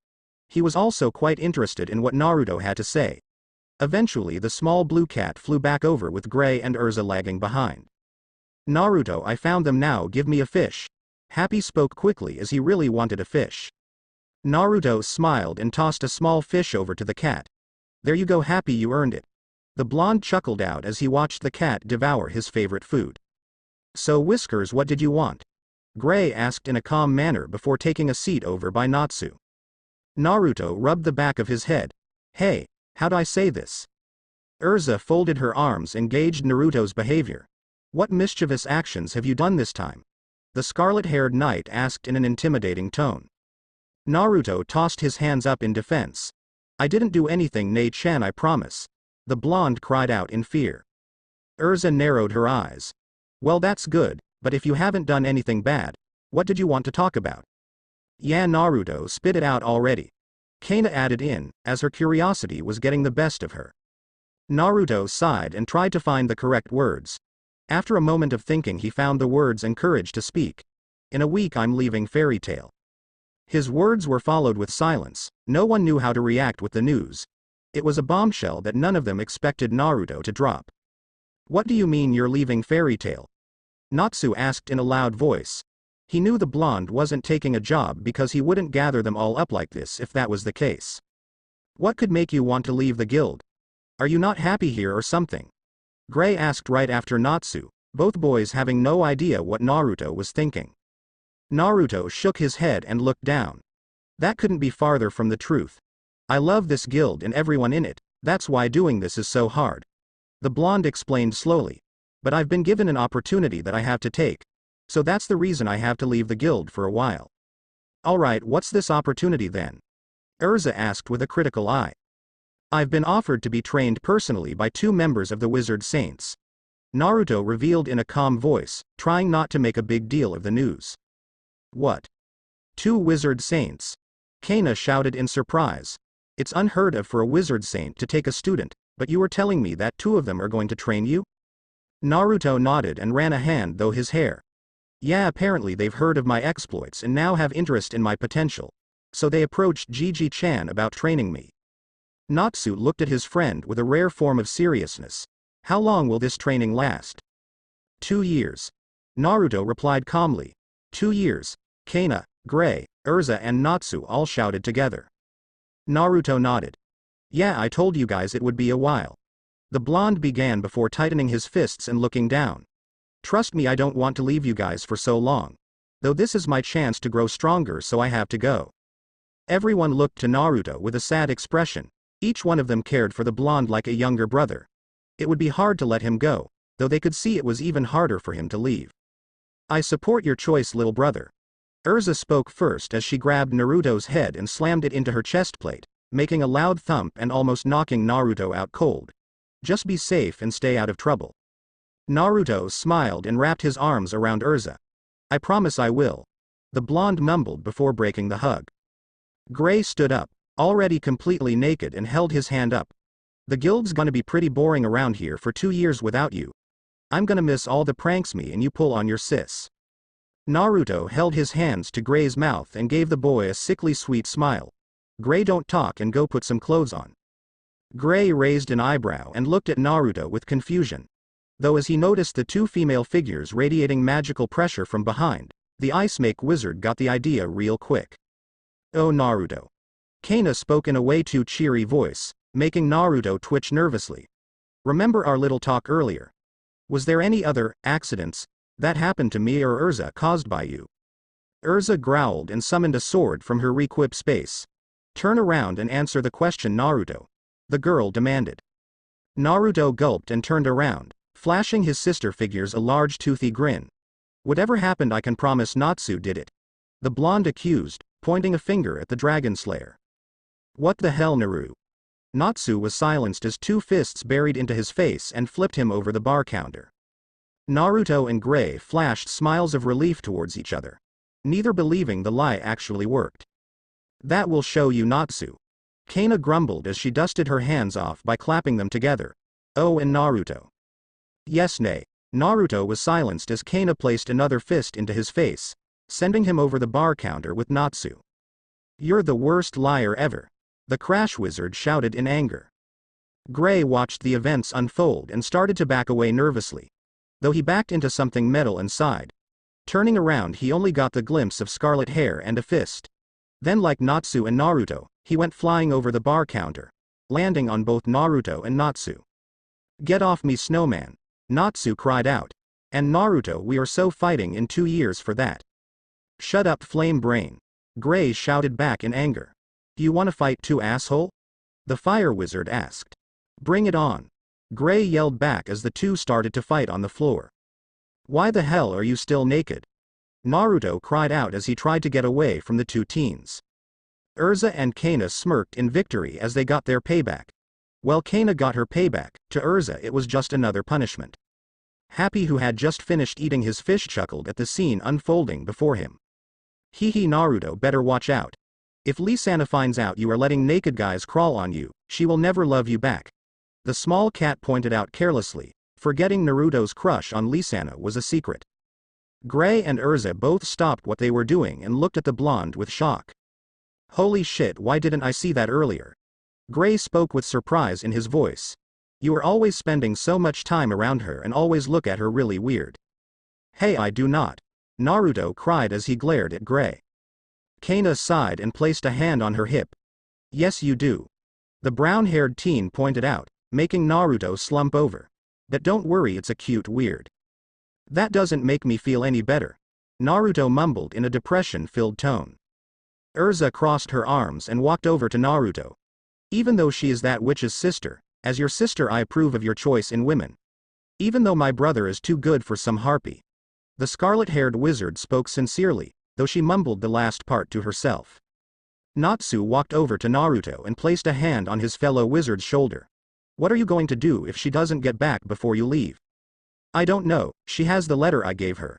He was also quite interested in what Naruto had to say. Eventually the small blue cat flew back over with Gray and Erza lagging behind. Naruto, I found them now, give me a fish. Happy spoke quickly as he really wanted a fish. Naruto smiled and tossed a small fish over to the cat. There you go Happy, you earned it. The blonde chuckled out as he watched the cat devour his favorite food. So Whiskers, what did you want? Gray asked in a calm manner before taking a seat over by Natsu. Naruto rubbed the back of his head. Hey, how'd I say this? Erza folded her arms and gauged Naruto's behavior. What mischievous actions have you done this time? The scarlet-haired knight asked in an intimidating tone. Naruto tossed his hands up in defense. I didn't do anything, Nei-chan, I promise. The blonde cried out in fear. Erza narrowed her eyes. Well, that's good, but if you haven't done anything bad, what did you want to talk about? Yeah, Naruto, spit it out already. Kana added in, as her curiosity was getting the best of her. Naruto sighed and tried to find the correct words. After a moment of thinking he found the words and courage to speak. In a week I'm leaving Fairy Tail. His words were followed with silence. No one knew how to react with the news. It was a bombshell that none of them expected Naruto to drop. What do you mean you're leaving Fairy Tail? Natsu asked in a loud voice. He knew the blonde wasn't taking a job because he wouldn't gather them all up like this if that was the case. What could make you want to leave the guild? Are you not happy here or something? Gray asked right after Natsu, both boys having no idea what Naruto was thinking. Naruto shook his head and looked down. That couldn't be farther from the truth. I love this guild and everyone in it, that's why doing this is so hard. The blonde explained slowly. But I've been given an opportunity that I have to take. So that's the reason I have to leave the guild for a while. Alright, what's this opportunity then? Erza asked with a critical eye. I've been offered to be trained personally by 2 members of the Wizard Saints. Naruto revealed in a calm voice, trying not to make a big deal of the news. What? 2 Wizard Saints? Kana shouted in surprise. It's unheard of for a Wizard Saint to take a student, but you were telling me that 2 of them are going to train you? Naruto nodded and ran a hand through his hair. Yeah, apparently they've heard of my exploits and now have interest in my potential. So they approached Gigi-chan about training me. Natsu looked at his friend with a rare form of seriousness. How long will this training last? 2 years. Naruto replied calmly. 2 years. Kana, Gray, Erza and Natsu all shouted together. Naruto nodded. Yeah, I told you guys it would be a while. The blonde began before tightening his fists and looking down. Trust me, I don't want to leave you guys for so long. Though this is my chance to grow stronger, so I have to go. Everyone looked to Naruto with a sad expression. Each one of them cared for the blonde like a younger brother. It would be hard to let him go, though they could see it was even harder for him to leave. I support your choice, little brother. Erza spoke first as she grabbed Naruto's head and slammed it into her chest plate, making a loud thump and almost knocking Naruto out cold. Just be safe and stay out of trouble. Naruto smiled and wrapped his arms around Erza. I promise I will. The blonde mumbled before breaking the hug. Gray stood up, already completely naked, and held his hand up. The guild's gonna be pretty boring around here for 2 years without you. I'm gonna miss all the pranks me and you pull on your sis. Naruto held his hands to Gray's mouth and gave the boy a sickly sweet smile. Gray, don't talk and go put some clothes on. Gray raised an eyebrow and looked at Naruto with confusion. Though as he noticed the 2 female figures radiating magical pressure from behind, the Ice Make Wizard got the idea real quick. Oh, Naruto. Kana spoke in a way too cheery voice, making Naruto twitch nervously. Remember our little talk earlier? Was there any other accidents that happened to me or Erza caused by you? Erza growled and summoned a sword from her requip space. Turn around and answer the question, Naruto. The girl demanded. Naruto gulped and turned around, flashing his sister figures a large toothy grin. Whatever happened, I can promise Natsu did it. The blonde accused, pointing a finger at the Dragon Slayer. What the hell, Naru? Natsu was silenced as 2 fists buried into his face and flipped him over the bar counter. Naruto and Gray flashed smiles of relief towards each other, neither believing the lie actually worked. That will show you, Natsu. Kana grumbled as she dusted her hands off by clapping them together. Oh, and Naruto. Yes, nay. Naruto was silenced as Kana placed another fist into his face, sending him over the bar counter with Natsu. You're the worst liar ever. The Crash Wizard shouted in anger. Gray watched the events unfold and started to back away nervously. Though he backed into something metal and sighed. Turning around, he only got the glimpse of scarlet hair and a fist. Then, like Natsu and Naruto, he went flying over the bar counter, landing on both Naruto and Natsu. Get off me, snowman! Natsu cried out. And Naruto, we are so fighting in 2 years for that. Shut up, flame brain! Gray shouted back in anger. Do you want to fight too, asshole? The fire wizard asked. Bring it on! Gray yelled back as the two started to fight on the floor. Why the hell are you still naked? Naruto cried out as he tried to get away from the two teens. Erza and Kana smirked in victory as they got their payback. Well, Kana got her payback, to Erza it was just another punishment. Happy, who had just finished eating his fish, chuckled at the scene unfolding before him. Hee hee, Naruto, better watch out. If Lisanna finds out you are letting naked guys crawl on you, she will never love you back. The small cat pointed out carelessly, forgetting Naruto's crush on Lisanna was a secret. Gray and Erza both stopped what they were doing and looked at the blonde with shock. Holy shit, why didn't I see that earlier? Gray spoke with surprise in his voice. You are always spending so much time around her and always look at her really weird. Hey, I do not. Naruto cried as he glared at Gray. Kana sighed and placed a hand on her hip. Yes, you do. The brown-haired teen pointed out, making Naruto slump over. But don't worry, it's a cute weird. That doesn't make me feel any better. Naruto mumbled in a depression-filled tone. Erza crossed her arms and walked over to Naruto. Even though she is that witch's sister, as your sister I approve of your choice in women. Even though my brother is too good for some harpy. The scarlet-haired wizard spoke sincerely, though she mumbled the last part to herself. Natsu walked over to Naruto and placed a hand on his fellow wizard's shoulder. What are you going to do if she doesn't get back before you leave? I don't know, she has the letter I gave her.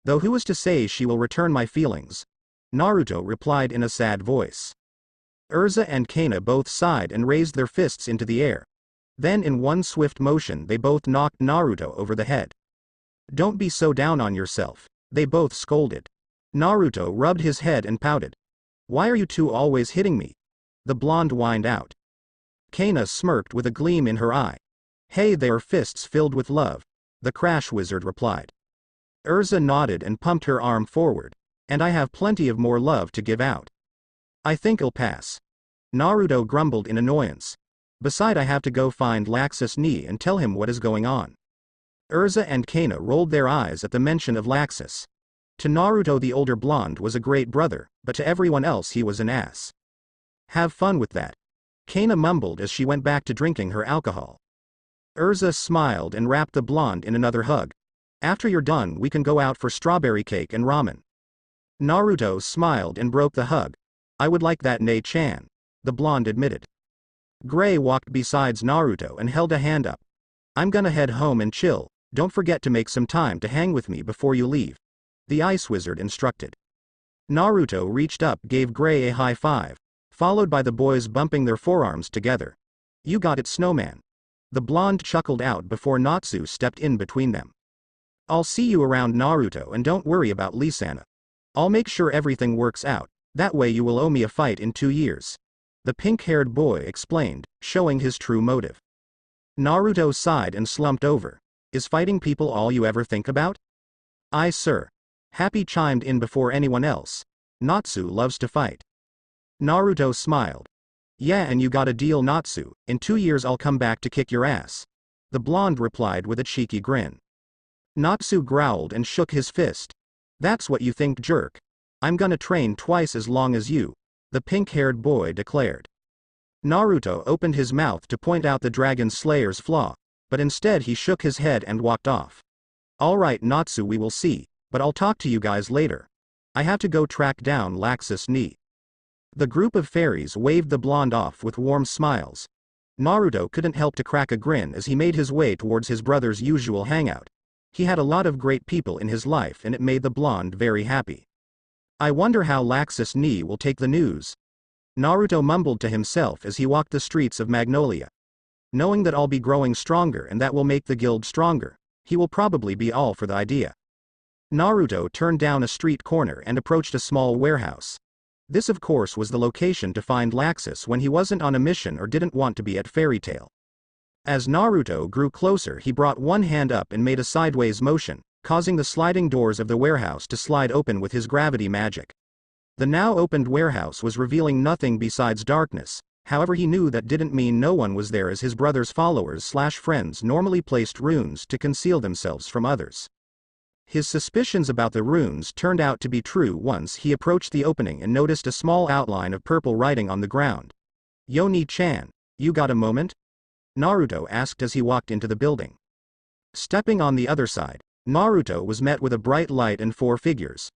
Though who is to say she will return my feelings? Naruto replied in a sad voice. Erza and Kana both sighed and raised their fists into the air. Then in one swift motion they both knocked Naruto over the head. Don't be so down on yourself, they both scolded. Naruto rubbed his head and pouted. Why are you two always hitting me? The blonde whined out. Kana smirked with a gleam in her eye. Hey, they are fists filled with love, the Crash Wizard replied. Erza nodded and pumped her arm forward. And I have plenty of more love to give out. I think I'll pass. Naruto grumbled in annoyance. Beside, I have to go find Laxus knee and tell him what is going on. Erza and Kana rolled their eyes at the mention of Laxus. To Naruto the older blonde was a great brother, but to everyone else he was an ass. Have fun with that. Kana mumbled as she went back to drinking her alcohol. Erza smiled and wrapped the blonde in another hug. After you're done we can go out for strawberry cake and ramen. Naruto smiled and broke the hug. I would like that, Nei-chan, the blonde admitted. Gray walked beside Naruto and held a hand up. I'm gonna head home and chill, don't forget to make some time to hang with me before you leave, the ice wizard instructed. Naruto reached up, gave Gray a high five, followed by the boys bumping their forearms together. You got it, snowman. The blonde chuckled out before Natsu stepped in between them. I'll see you around, Naruto, and don't worry about Lisanna. I'll make sure everything works out, that way you will owe me a fight in 2 years. The pink-haired boy explained, showing his true motive. Naruto sighed and slumped over. Is fighting people all you ever think about? Aye, sir. Happy chimed in before anyone else. Natsu loves to fight. Naruto smiled. Yeah, and you got a deal, Natsu, in 2 years I'll come back to kick your ass. The blonde replied with a cheeky grin. Natsu growled and shook his fist. That's what you think, jerk. I'm gonna train twice as long as you, the pink-haired boy declared. Naruto opened his mouth to point out the Dragon Slayer's flaw, but instead he shook his head and walked off. Alright, Natsu, we will see, but I'll talk to you guys later. I have to go track down Laxus knee. The group of fairies waved the blonde off with warm smiles. Naruto couldn't help to crack a grin as he made his way towards his brother's usual hangout. He had a lot of great people in his life and it made the blonde very happy. I wonder how Laxus knee will take the news. Naruto mumbled to himself as he walked the streets of Magnolia. Knowing that I'll be growing stronger and that will make the guild stronger, He will probably be all for the idea. Naruto turned down a street corner and approached a small warehouse. This of course was the location to find Laxus when he wasn't on a mission or didn't want to be at Fairy Tail. As Naruto grew closer, he brought one hand up and made a sideways motion, causing the sliding doors of the warehouse to slide open with his gravity magic. The now opened warehouse was revealing nothing besides darkness. However, he knew that didn't mean no one was there, as his brother's followers/friends normally placed runes to conceal themselves from others. His suspicions about the runes turned out to be true once he approached the opening and noticed a small outline of purple writing on the ground. "Yoni-chan, you got a moment?" Naruto asked as he walked into the building. Stepping on the other side, Naruto was met with a bright light and four figures.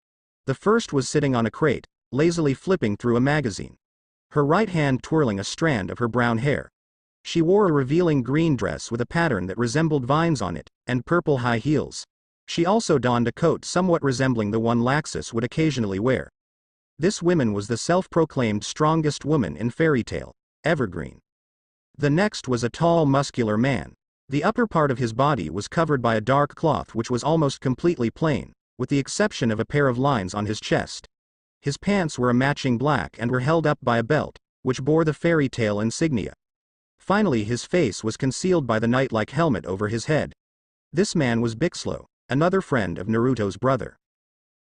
The first was sitting on a crate, lazily flipping through a magazine, her right hand twirling a strand of her brown hair. She wore a revealing green dress with a pattern that resembled vines on it, and purple high heels. She also donned a coat somewhat resembling the one Laxus would occasionally wear. This woman was the self-proclaimed strongest woman in Fairy Tail, Evergreen. The next was a tall, muscular man. The upper part of his body was covered by a dark cloth which was almost completely plain, with the exception of a pair of lines on his chest. His pants were a matching black and were held up by a belt, which bore the Fairy Tail insignia. Finally, his face was concealed by the knight-like helmet over his head. This man was Bixlo, another friend of Naruto's brother.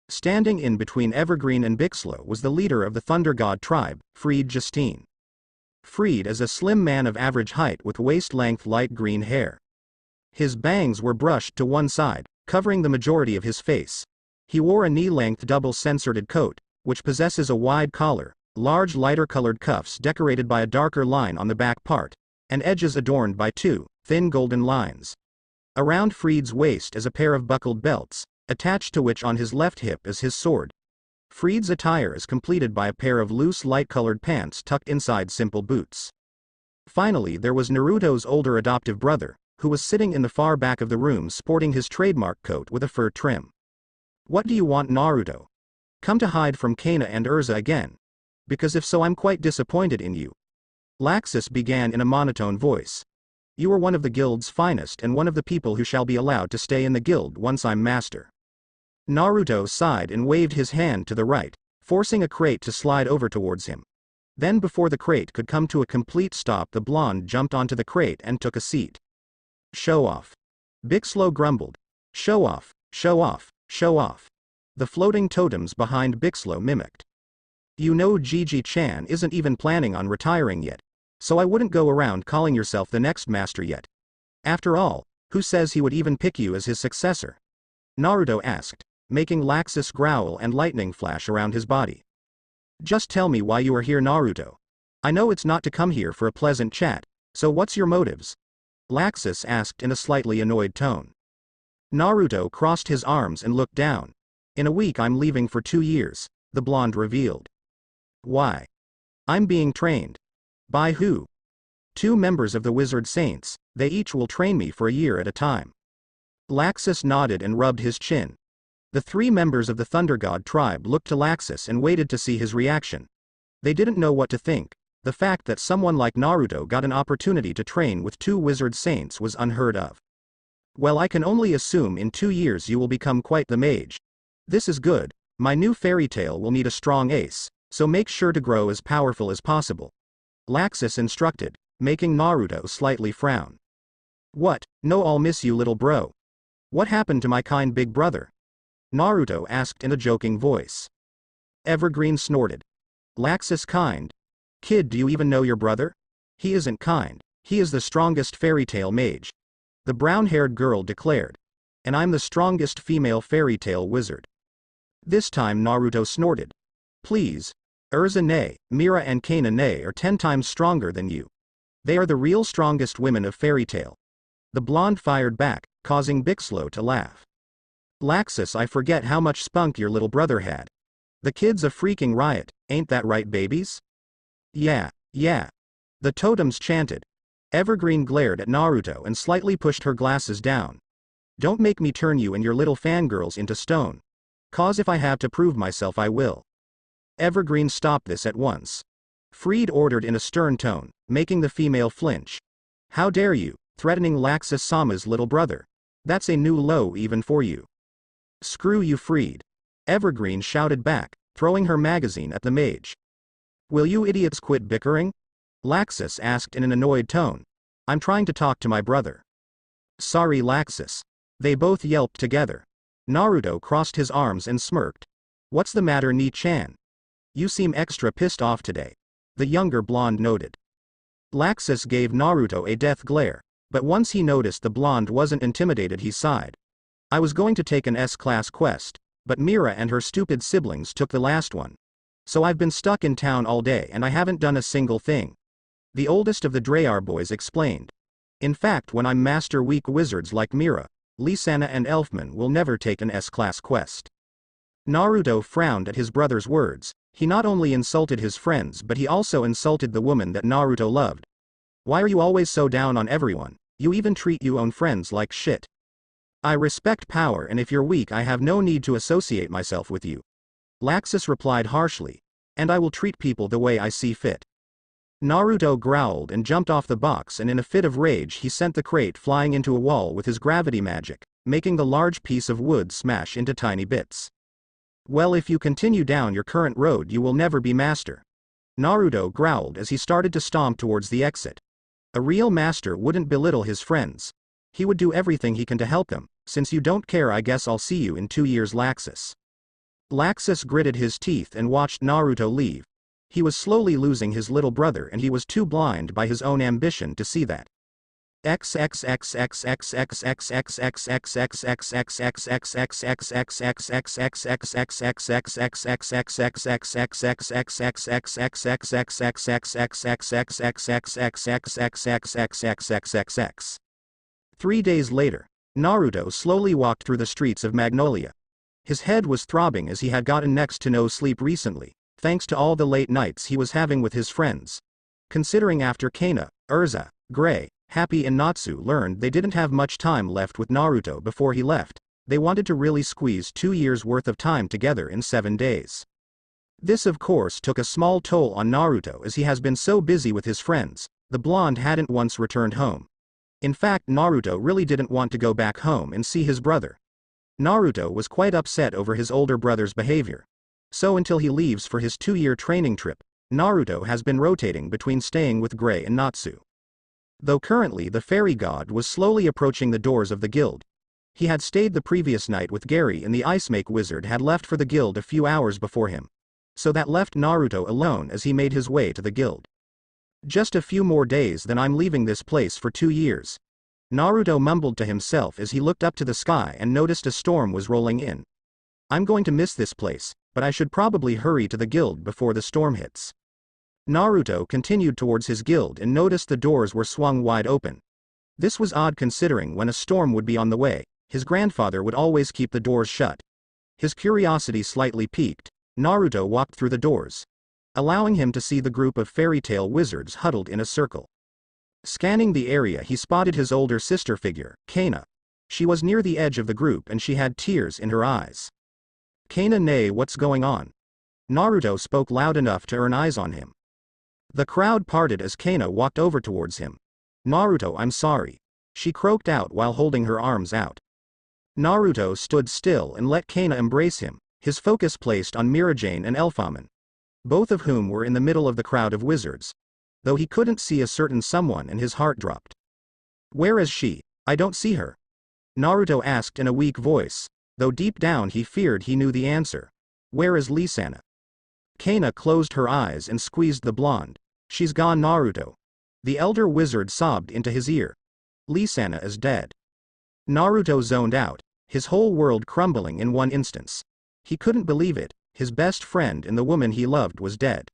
Standing in between Evergreen and Bixlo was the leader of the Thunder God tribe, Fried Justine. Fried is a slim man of average height with waist-length light green hair. His bangs were brushed to one side, covering the majority of his face. He wore a knee-length double-censored coat, which possesses a wide collar, large lighter-colored cuffs decorated by a darker line on the back part, and edges adorned by two thin golden lines. Around Fried's waist is a pair of buckled belts, attached to which on his left hip is his sword. Fried's attire is completed by a pair of loose light-colored pants tucked inside simple boots. Finally, there was Naruto's older adoptive brother, who was sitting in the far back of the room sporting his trademark coat with a fur trim. "What do you want, Naruto? Come to hide from Kana and Erza again? Because if so, I'm quite disappointed in you." Laxus began in a monotone voice. "You are one of the guild's finest and one of the people who shall be allowed to stay in the guild once I'm master." Naruto sighed and waved his hand to the right, forcing a crate to slide over towards him. Then before the crate could come to a complete stop, the blonde jumped onto the crate and took a seat. "Show off." Bixlo grumbled. "Show off, show off, show off." The floating totems behind Bixlo mimicked. "You know Gigi-chan isn't even planning on retiring yet, so I wouldn't go around calling yourself the next master yet. After all, who says he would even pick you as his successor?" Naruto asked, making Laxus growl and lightning flash around his body. "Just tell me why you are here, Naruto. I know it's not to come here for a pleasant chat, so what's your motives?" Laxus asked in a slightly annoyed tone. Naruto crossed his arms and looked down. "In a week I'm leaving for 2 years, the blonde revealed. "Why?" "I'm being trained." "By who?" "2 members of the Wizard Saints, they each will train me for a year at a time." Laxus nodded and rubbed his chin. The 3 members of the Thunder God tribe looked to Laxus and waited to see his reaction. They didn't know what to think. The fact that someone like Naruto got an opportunity to train with 2 Wizard Saints was unheard of. "Well, I can only assume in 2 years you will become quite the mage. This is good. My new Fairy Tail will need a strong ace, so make sure to grow as powerful as possible," Laxus instructed, making Naruto slightly frown. "What? No, I'll miss you, little bro. What happened to my kind big brother?" Naruto asked in a joking voice. Evergreen snorted. "Laxus kind? Kid, do you even know your brother? He isn't kind, he is the strongest Fairy Tail mage," the brown-haired girl declared. "And I'm the strongest female Fairy Tail wizard." This time Naruto snorted. "Please, Erza ne, Mira and Kana ne are 10 times stronger than you. They are the real strongest women of Fairy Tail." The blonde fired back, causing Bixlo to laugh. "Laxus, I forget how much spunk your little brother had. The kid's a freaking riot, ain't that right, babies?" Yeah, yeah. The totems chanted. Evergreen glared at Naruto and slightly pushed her glasses down. "Don't make me turn you and your little fangirls into stone. Cause if I have to prove myself I will." Evergreen stopped this at once. Fried ordered in a stern tone, making the female flinch. "How dare you, threatening Laxus-sama's little brother? That's a new low even for you. Screw you, Freed. Evergreen shouted back, throwing her magazine at the mage. Will you idiots quit bickering? Laxus asked in an annoyed tone. I'm trying to talk to my brother. Sorry, Laxus. They both yelped together. Naruto crossed his arms and smirked. What's the matter, Ni-chan? You seem extra pissed off today. The younger blonde noted. Laxus gave Naruto a death glare, but once he noticed the blonde wasn't intimidated, he sighed. I was going to take an S-class quest, but Mira and her stupid siblings took the last one. So I've been stuck in town all day and I haven't done a single thing. The oldest of the Dreyar boys explained. In fact, when I'm master weak wizards like Mira, Lisanna and Elfman will never take an S-class quest. Naruto frowned at his brother's words. He not only insulted his friends but he also insulted the woman that Naruto loved. Why are you always so down on everyone? You even treat your own friends like shit. I respect power, and if you're weak I have no need to associate myself with you. Laxus replied harshly. And I will treat people the way I see fit. Naruto growled and jumped off the box, and in a fit of rage he sent the crate flying into a wall with his gravity magic, making the large piece of wood smash into tiny bits. Well, if you continue down your current road you will never be master. Naruto growled as he started to stomp towards the exit. A real master wouldn't belittle his friends. He would do everything he can to help them. Since you don't care, I guess I'll see you in 2 years, Laxus. Laxus gritted his teeth and watched Naruto leave. He was slowly losing his little brother and he was too blind by his own ambition to see that. Three days later, Naruto slowly walked through the streets of Magnolia. His head was throbbing as he had gotten next to no sleep recently, thanks to all the late nights he was having with his friends. Considering after Kana, Erza, Gray, Happy and Natsu learned they didn't have much time left with Naruto before he left, they wanted to really squeeze 2 years worth of time together in 7 days. This of course took a small toll on Naruto as he has been so busy with his friends. The blonde hadn't once returned home. In fact, Naruto really didn't want to go back home and see his brother. Naruto was quite upset over his older brother's behavior. So until he leaves for his 2-year training trip, Naruto has been rotating between staying with Gray and Natsu. Though currently the fairy god was slowly approaching the doors of the guild. He had stayed the previous night with Gary and the ice make wizard had left for the guild a few hours before him. So that left Naruto alone as he made his way to the guild. Just a few more days then I'm leaving this place for 2 years. Naruto mumbled to himself as he looked up to the sky and noticed a storm was rolling in. I'm going to miss this place, but I should probably hurry to the guild before the storm hits. Naruto continued towards his guild and noticed the doors were swung wide open. This was odd considering when a storm would be on the way, his grandfather would always keep the doors shut. His curiosity slightly piqued. Naruto walked through the doors, allowing him to see the group of fairy tale wizards huddled in a circle. Scanning the area, he spotted his older sister figure, Kana. She was near the edge of the group and she had tears in her eyes. Kana, nay, what's going on? Naruto spoke loud enough to earn eyes on him. The crowd parted as Kana walked over towards him. Naruto, I'm sorry. She croaked out while holding her arms out. Naruto stood still and let Kana embrace him, his focus placed on Mirajane and Elfaman, both of whom were in the middle of the crowd of wizards. Though he couldn't see a certain someone and his heart dropped. Where is she? I don't see her. Naruto asked in a weak voice, though deep down he feared he knew the answer. Where is Lisanna? Kana closed her eyes and squeezed the blonde. She's gone, Naruto. The elder wizard sobbed into his ear. Lisanna is dead. Naruto zoned out, his whole world crumbling in one instance. He couldn't believe it, his best friend and the woman he loved was dead.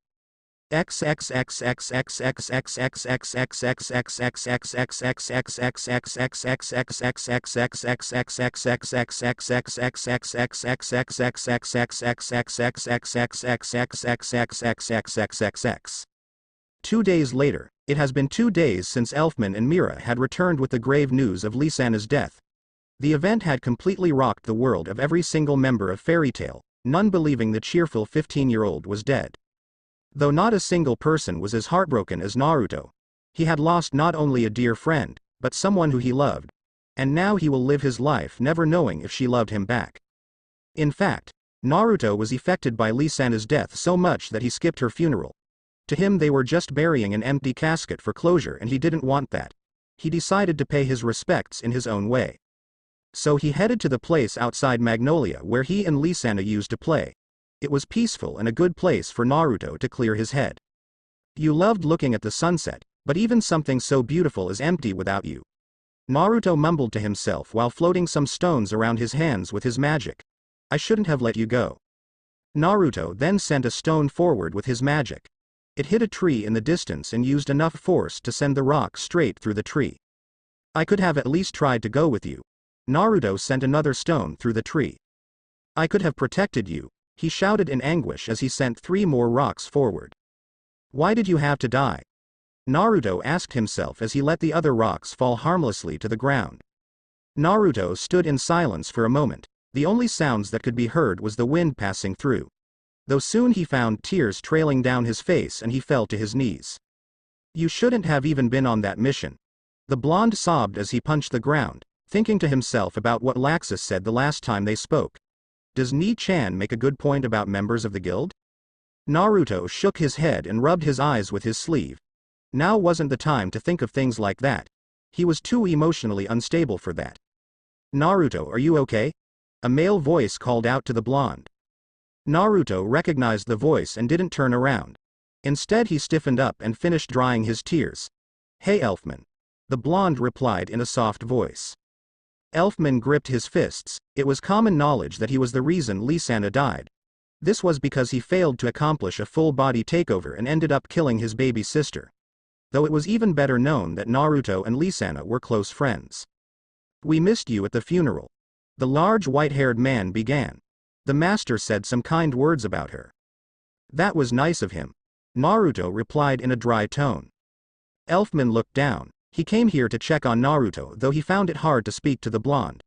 Two days later, it has been 2 days since Elfman and Mira had returned with the grave news of Lisanna's death. The event had completely rocked the world of every single member of Fairy Tail, none believing the cheerful 15-year-old was dead. Though not a single person was as heartbroken as Naruto. He had lost not only a dear friend, but someone who he loved. And now he will live his life never knowing if she loved him back. In fact, Naruto was affected by Lisana's death so much that he skipped her funeral. To him they were just burying an empty casket for closure and he didn't want that. He decided to pay his respects in his own way. So he headed to the place outside Magnolia where he and Lisana used to play. It was peaceful and a good place for Naruto to clear his head. You loved looking at the sunset, but even something so beautiful is empty without you. Naruto mumbled to himself while floating some stones around his hands with his magic. I shouldn't have let you go. Naruto then sent a stone forward with his magic. It hit a tree in the distance and used enough force to send the rock straight through the tree. I could have at least tried to go with you. Naruto sent another stone through the tree. I could have protected you, he shouted in anguish as he sent 3 more rocks forward. Why did you have to die? Naruto asked himself as he let the other rocks fall harmlessly to the ground. Naruto stood in silence for a moment. The only sounds that could be heard was the wind passing through. Though soon he found tears trailing down his face and he fell to his knees. You shouldn't have even been on that mission. The blonde sobbed as he punched the ground, thinking to himself about what Laxus said the last time they spoke. Does Ni-chan make a good point about members of the guild? Naruto shook his head and rubbed his eyes with his sleeve. Now wasn't the time to think of things like that. He was too emotionally unstable for that. Naruto, are you okay? A male voice called out to the blonde. Naruto recognized the voice and didn't turn around. Instead he stiffened up and finished drying his tears. Hey Elfman. The blonde replied in a soft voice. Elfman gripped his fists. It was common knowledge that he was the reason Lisana died. This was because he failed to accomplish a full-body takeover and ended up killing his baby sister. Though it was even better known that Naruto and Lisana were close friends. We missed you at the funeral. The large white-haired man began. The master said some kind words about her. That was nice of him. Naruto replied in a dry tone. Elfman looked down. He came here to check on Naruto though he found it hard to speak to the blonde.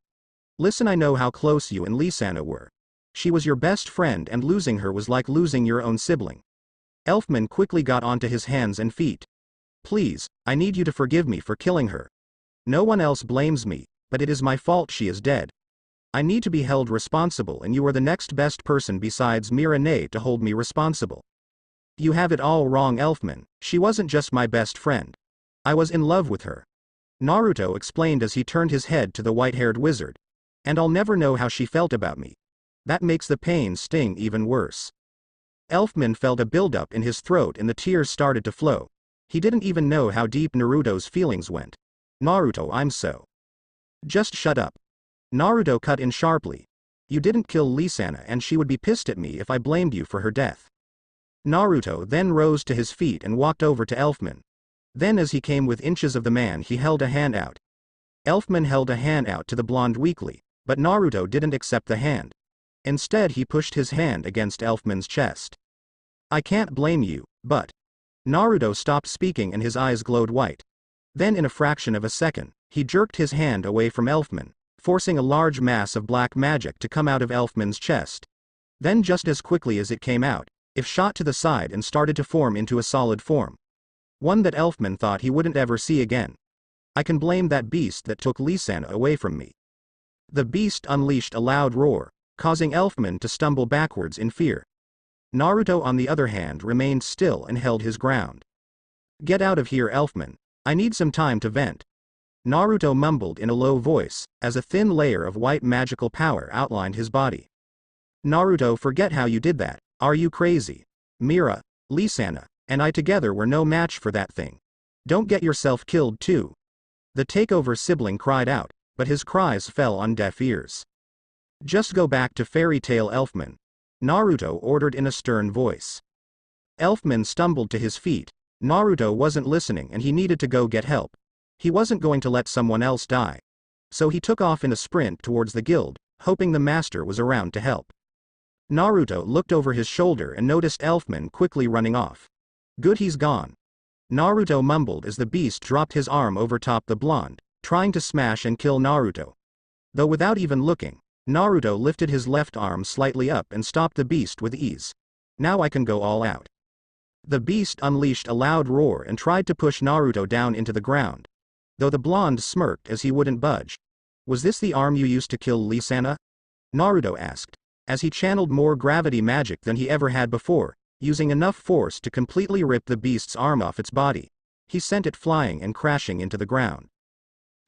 Listen, I know how close you and Lisana were. She was your best friend and losing her was like losing your own sibling. Elfman quickly got onto his hands and feet. Please, I need you to forgive me for killing her. No one else blames me, but it is my fault she is dead. I need to be held responsible and you are the next best person besides Mirane to hold me responsible. You have it all wrong Elfman, she wasn't just my best friend. I was in love with her. Naruto explained as he turned his head to the white-haired wizard. And I'll never know how she felt about me. That makes the pain sting even worse. Elfman felt a buildup in his throat and the tears started to flow. He didn't even know how deep Naruto's feelings went. Naruto, I'm so. Just shut up. Naruto cut in sharply. You didn't kill Lisana and she would be pissed at me if I blamed you for her death. Naruto then rose to his feet and walked over to Elfman. Then as he came within inches of the man he held a hand out. Elfman held a hand out to the blonde weakly, but Naruto didn't accept the hand. Instead he pushed his hand against Elfman's chest. I can't blame you, but... Naruto stopped speaking and his eyes glowed white. Then in a fraction of a second, he jerked his hand away from Elfman, forcing a large mass of black magic to come out of Elfman's chest. Then just as quickly as it came out, it shot to the side and started to form into a solid form. One that Elfman thought he wouldn't ever see again. I can blame that beast that took Lisana away from me. The beast unleashed a loud roar, causing Elfman to stumble backwards in fear. Naruto on the other hand remained still and held his ground. Get out of here Elfman, I need some time to vent. Naruto mumbled in a low voice, as a thin layer of white magical power outlined his body. Naruto, forget how you did that, are you crazy? Mira, Lisana, and I together were no match for that thing. Don't get yourself killed too. The takeover sibling cried out, but his cries fell on deaf ears. Just go back to fairy tale Elfman. Naruto ordered in a stern voice. Elfman stumbled to his feet. Naruto wasn't listening and he needed to go get help. He wasn't going to let someone else die. So he took off in a sprint towards the guild, hoping the master was around to help. Naruto looked over his shoulder and noticed Elfman quickly running off. Good, he's gone. Naruto mumbled as the beast dropped his arm over top the blonde, trying to smash and kill Naruto. Though without even looking, Naruto lifted his left arm slightly up and stopped the beast with ease. Now I can go all out. The beast unleashed a loud roar and tried to push Naruto down into the ground. Though the blonde smirked as he wouldn't budge. Was this the arm you used to kill Lisanna? Naruto asked, as he channeled more gravity magic than he ever had before, using enough force to completely rip the beast's arm off its body. He sent it flying and crashing into the ground.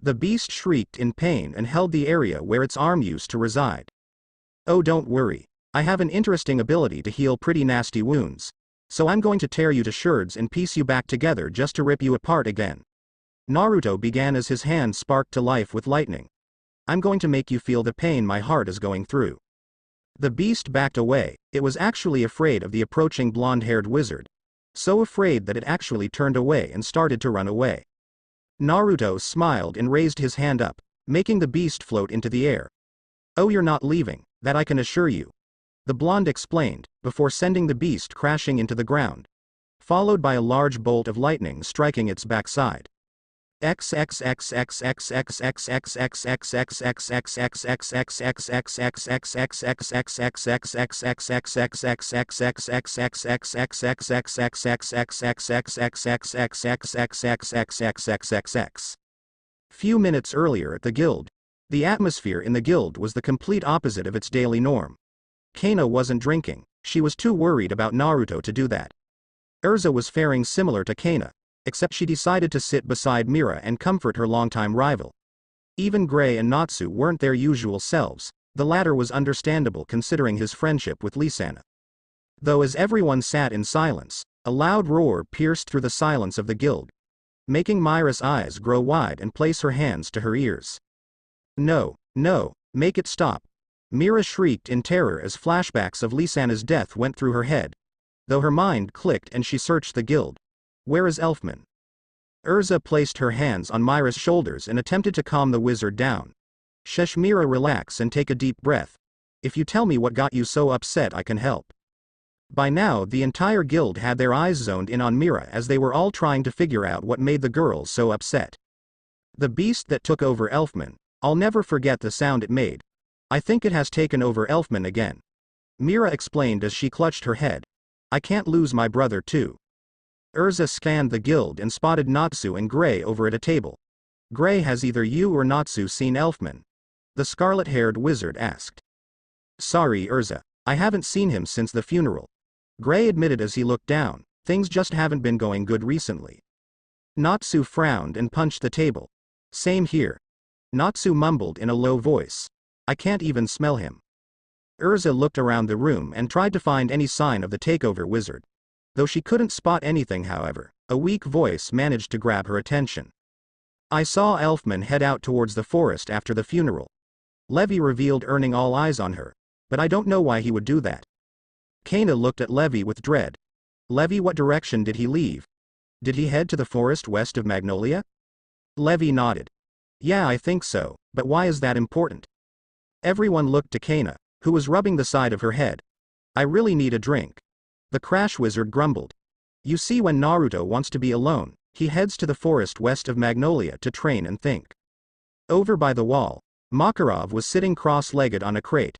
The beast shrieked in pain and held the area where its arm used to reside. Oh, don't worry. I have an interesting ability to heal pretty nasty wounds. So I'm going to tear you to sherds and piece you back together just to rip you apart again. Naruto began as his hand sparked to life with lightning. I'm going to make you feel the pain my heart is going through. The beast backed away. It was actually afraid of the approaching blonde-haired wizard. So afraid that it actually turned away and started to run away. Naruto smiled and raised his hand up, making the beast float into the air. Oh, you're not leaving, that I can assure you. The blonde explained, before sending the beast crashing into the ground, followed by a large bolt of lightning striking its backside. Few minutes earlier at the guild, the atmosphere in the guild was the complete opposite of its daily norm. Kana wasn't drinking, she was too worried about Naruto to do that. Erza was faring similar to Kana, except she decided to sit beside Mira and comfort her longtime rival. Even Gray and Natsu weren't their usual selves, the latter was understandable considering his friendship with Lisanna. Though as everyone sat in silence, a loud roar pierced through the silence of the guild, making Mira's eyes grow wide and place her hands to her ears. No, no, make it stop. Mira shrieked in terror as flashbacks of Lisanna's death went through her head, though her mind clicked and she searched the guild. Where is Elfman? Erza placed her hands on Mira's shoulders and attempted to calm the wizard down. Shush, Mira, relax and take a deep breath. If you tell me what got you so upset, I can help. By now the entire guild had their eyes zoned in on Mira as they were all trying to figure out what made the girl so upset. The beast that took over Elfman, I'll never forget the sound it made. I think it has taken over Elfman again. Mira explained as she clutched her head. I can't lose my brother too. Erza scanned the guild and spotted Natsu and Gray over at a table. Gray, has either you or Natsu seen Elfman? The scarlet-haired wizard asked. Sorry, Erza, I haven't seen him since the funeral. Gray admitted as he looked down. Things just haven't been going good recently. Natsu frowned and punched the table. Same here. Natsu mumbled in a low voice. I can't even smell him. Erza looked around the room and tried to find any sign of the takeover wizard. Though she couldn't spot anything, however, a weak voice managed to grab her attention. I saw Elfman head out towards the forest after the funeral. Levi revealed, earning all eyes on her. But I don't know why he would do that. Kana looked at Levi with dread. Levi, what direction did he leave? Did he head to the forest west of Magnolia? Levi nodded. Yeah, I think so, but why is that important? Everyone looked to Kana, who was rubbing the side of her head. I really need a drink. The crash wizard grumbled. You see, when Naruto wants to be alone, he heads to the forest west of Magnolia to train and think. Over by the wall, Makarov was sitting cross-legged on a crate.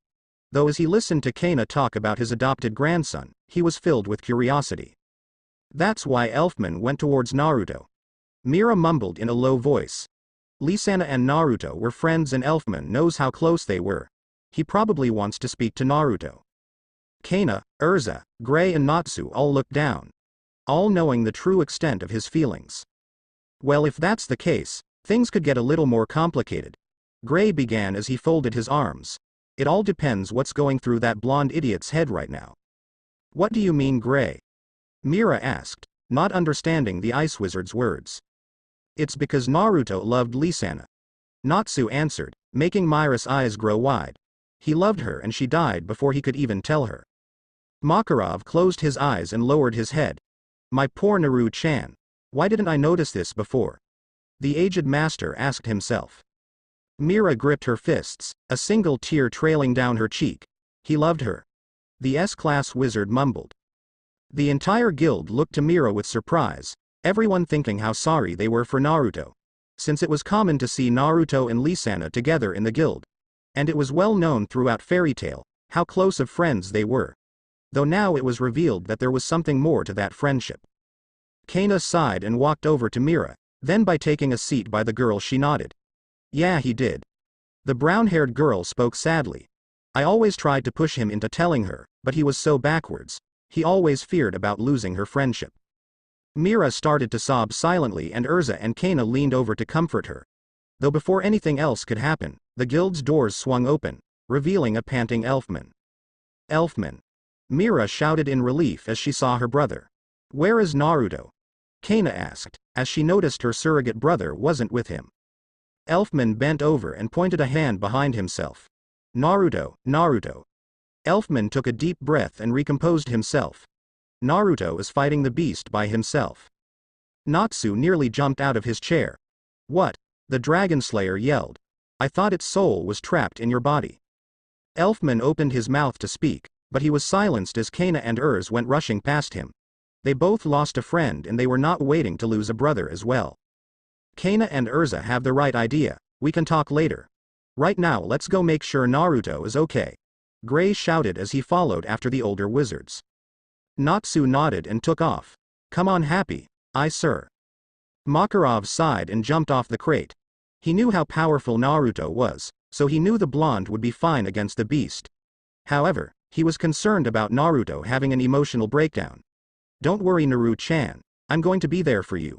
Though as he listened to Kana talk about his adopted grandson, he was filled with curiosity. That's why Elfman went towards Naruto. Mira mumbled in a low voice. Lisanna and Naruto were friends and Elfman knows how close they were. He probably wants to speak to Naruto. Kana, Erza, Gray and Natsu all looked down, all knowing the true extent of his feelings. Well, if that's the case, things could get a little more complicated. Gray began as he folded his arms. It all depends what's going through that blonde idiot's head right now. What do you mean, Gray? Mira asked, not understanding the ice wizard's words. It's because Naruto loved Lisanna. Natsu answered, making Mira's eyes grow wide. He loved her and she died before he could even tell her. Makarov closed his eyes and lowered his head. My poor Naru-chan. Why didn't I notice this before? The aged master asked himself. Mira gripped her fists, a single tear trailing down her cheek. He loved her. The S-class wizard mumbled. The entire guild looked to Mira with surprise, everyone thinking how sorry they were for Naruto, since it was common to see Naruto and Lisanna together in the guild, and it was well known throughout fairy tale how close of friends they were. Though now it was revealed that there was something more to that friendship. Kana sighed and walked over to Mira, then by taking a seat by the girl she nodded. Yeah, he did. The brown-haired girl spoke sadly. I always tried to push him into telling her, but he was so backwards. He always feared about losing her friendship. Mira started to sob silently and Erza and Kana leaned over to comfort her. Though before anything else could happen, the guild's doors swung open, revealing a panting Elfman. Elfman! Mira shouted in relief as she saw her brother. Where is Naruto? Kana asked, as she noticed her surrogate brother wasn't with him. Elfman bent over and pointed a hand behind himself. Naruto, Naruto. Elfman took a deep breath and recomposed himself. Naruto is fighting the beast by himself. Natsu nearly jumped out of his chair. What? The Dragon Slayer yelled. I thought its soul was trapped in your body. Elfman opened his mouth to speak, but he was silenced as Kana and Erza went rushing past him. They both lost a friend and they were not waiting to lose a brother as well. Kana and Erza have the right idea, we can talk later. Right now let's go make sure Naruto is okay. Gray shouted as he followed after the older wizards. Natsu nodded and took off. Come on Happy, aye sir. Makarov sighed and jumped off the crate. He knew how powerful Naruto was, so he knew the blonde would be fine against the beast. However, he was concerned about Naruto having an emotional breakdown. Don't worry Naru-chan, I'm going to be there for you.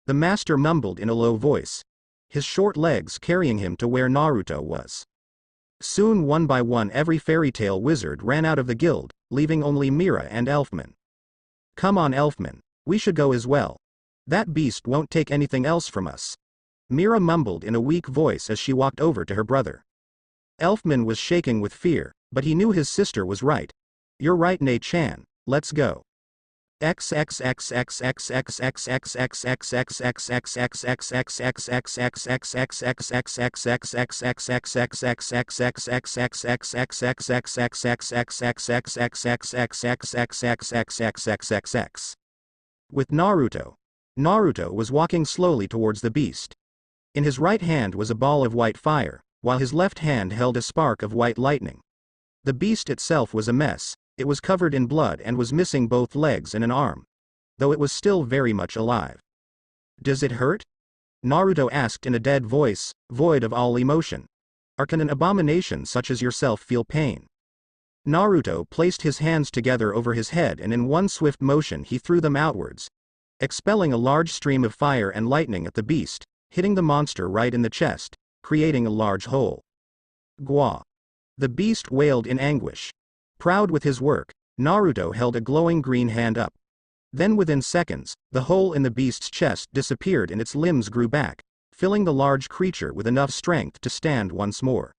The master mumbled in a low voice. His short legs carrying him to where Naruto was. Soon one by one every fairy tale wizard ran out of the guild, leaving only Mira and Elfman. Come on Elfman, we should go as well. That beast won't take anything else from us. Mira mumbled in a weak voice as she walked over to her brother. Elfman was shaking with fear, but he knew his sister was right. You're right Ne-chan, let's go. With Naruto. Naruto was walking slowly towards the beast. In his right hand was a ball of white fire, while his left hand held a spark of white lightning. The beast itself was a mess. It was covered in blood and was missing both legs and an arm. Though it was still very much alive. Does it hurt? Naruto asked in a dead voice, void of all emotion. Or can an abomination such as yourself feel pain? Naruto placed his hands together over his head and in one swift motion he threw them outwards, expelling a large stream of fire and lightning at the beast, hitting the monster right in the chest, creating a large hole. Gwa. The beast wailed in anguish. Proud with his work, Naruto held a glowing green hand up. Then within seconds, the hole in the beast's chest disappeared and its limbs grew back, filling the large creature with enough strength to stand once more.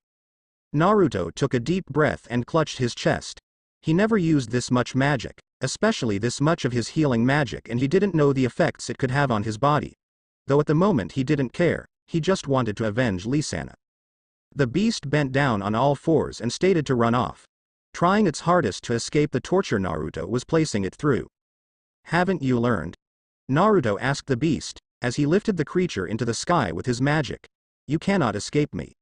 Naruto took a deep breath and clutched his chest. He never used this much magic, especially this much of his healing magic, and he didn't know the effects it could have on his body. Though at the moment he didn't care, he just wanted to avenge Lisanna. The beast bent down on all fours and stated to run off. Trying its hardest to escape the torture Naruto was placing it through. Haven't you learned? Naruto asked the beast, as he lifted the creature into the sky with his magic. You cannot escape me.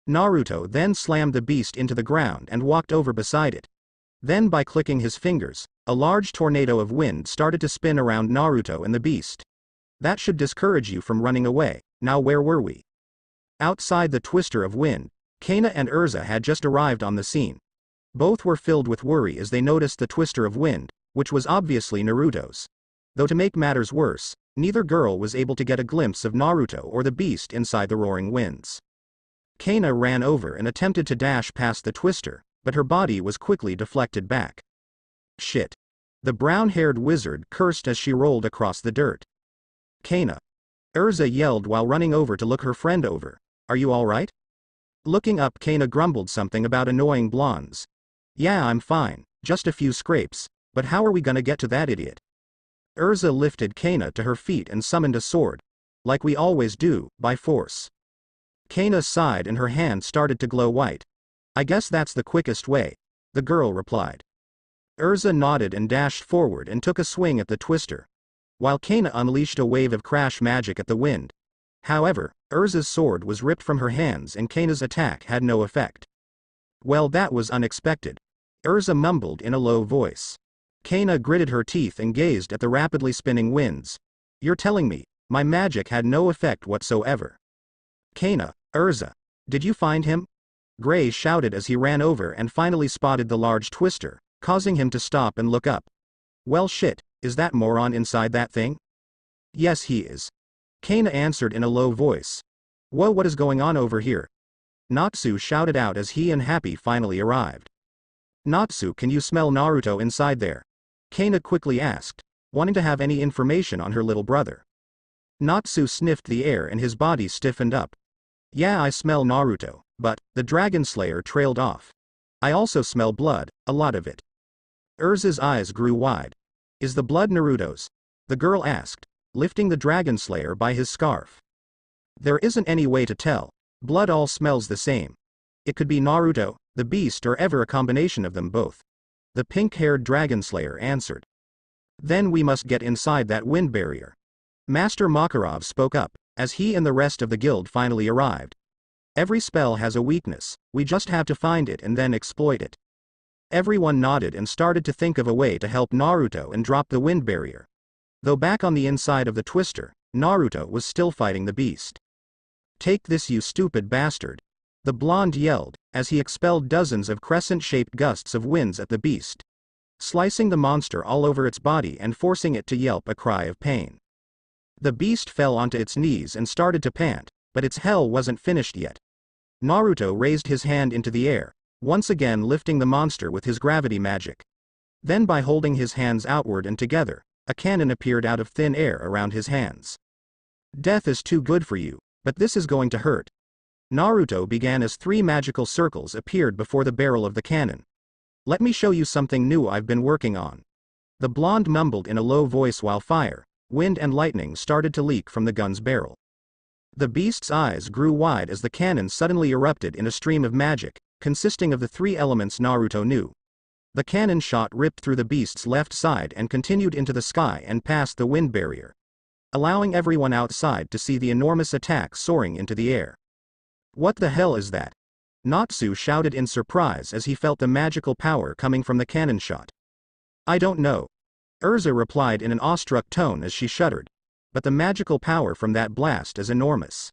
Naruto then slammed the beast into the ground and walked over beside it. Then by clicking his fingers, a large tornado of wind started to spin around Naruto and the beast. That should discourage you from running away. Now where were we? Outside the twister of wind, Kana and Erza had just arrived on the scene. Both were filled with worry as they noticed the twister of wind, which was obviously Naruto's. Though to make matters worse, neither girl was able to get a glimpse of Naruto or the beast inside the roaring winds. Kana ran over and attempted to dash past the twister, but her body was quickly deflected back. Shit. The brown-haired wizard cursed as she rolled across the dirt. Kana. Erza yelled while running over to look her friend over. Are you alright? Looking up, Kana grumbled something about annoying blondes. Yeah, I'm fine, just a few scrapes, but how are we gonna get to that idiot? Erza lifted Kana to her feet and summoned a sword. Like we always do, by force. Kana sighed and her hand started to glow white. I guess that's the quickest way, the girl replied. Erza nodded and dashed forward and took a swing at the twister, while Kana unleashed a wave of crash magic at the wind. However, Erza's sword was ripped from her hands and Kana's attack had no effect. Well, that was unexpected. Erza mumbled in a low voice. Kana gritted her teeth and gazed at the rapidly spinning winds. You're telling me, my magic had no effect whatsoever? Kana, Erza. Did you find him? Gray shouted as he ran over and finally spotted the large twister, causing him to stop and look up. Well shit, is that moron inside that thing? Yes he is. Kana answered in a low voice. Whoa, what is going on over here? Natsu shouted out as he and Happy finally arrived. Natsu, can you smell Naruto inside there? Kana quickly asked, wanting to have any information on her little brother. Natsu sniffed the air and his body stiffened up. Yeah, I smell Naruto, but the Dragon Slayer trailed off. I also smell blood, a lot of it. Erza's eyes grew wide. Is the blood Naruto's? The girl asked, lifting the Dragon Slayer by his scarf. There isn't any way to tell. Blood all smells the same. It could be Naruto, the beast, or ever a combination of them both. The pink-haired Dragon Slayer answered. Then we must get inside that wind barrier. Master Makarov spoke up, as he and the rest of the guild finally arrived. Every spell has a weakness, we just have to find it and then exploit it. Everyone nodded and started to think of a way to help Naruto and drop the wind barrier. Though back on the inside of the twister, Naruto was still fighting the beast. Take this, you stupid bastard! The blonde yelled, as he expelled dozens of crescent-shaped gusts of winds at the beast, slicing the monster all over its body and forcing it to yelp a cry of pain. The beast fell onto its knees and started to pant, but its hell wasn't finished yet. Naruto raised his hand into the air, once again lifting the monster with his gravity magic. Then by holding his hands outward and together, a cannon appeared out of thin air around his hands. Death is too good for you, but this is going to hurt. Naruto began as 3 magical circles appeared before the barrel of the cannon. Let me show you something new I've been working on. The blonde mumbled in a low voice while fire, wind and lightning started to leak from the gun's barrel. The beast's eyes grew wide as the cannon suddenly erupted in a stream of magic, consisting of the 3 elements Naruto knew. The cannon shot ripped through the beast's left side and continued into the sky and past the wind barrier, allowing everyone outside to see the enormous attack soaring into the air. What the hell is that? Natsu shouted in surprise as he felt the magical power coming from the cannon shot. I don't know. Erza replied in an awestruck tone as she shuddered. But the magical power from that blast is enormous.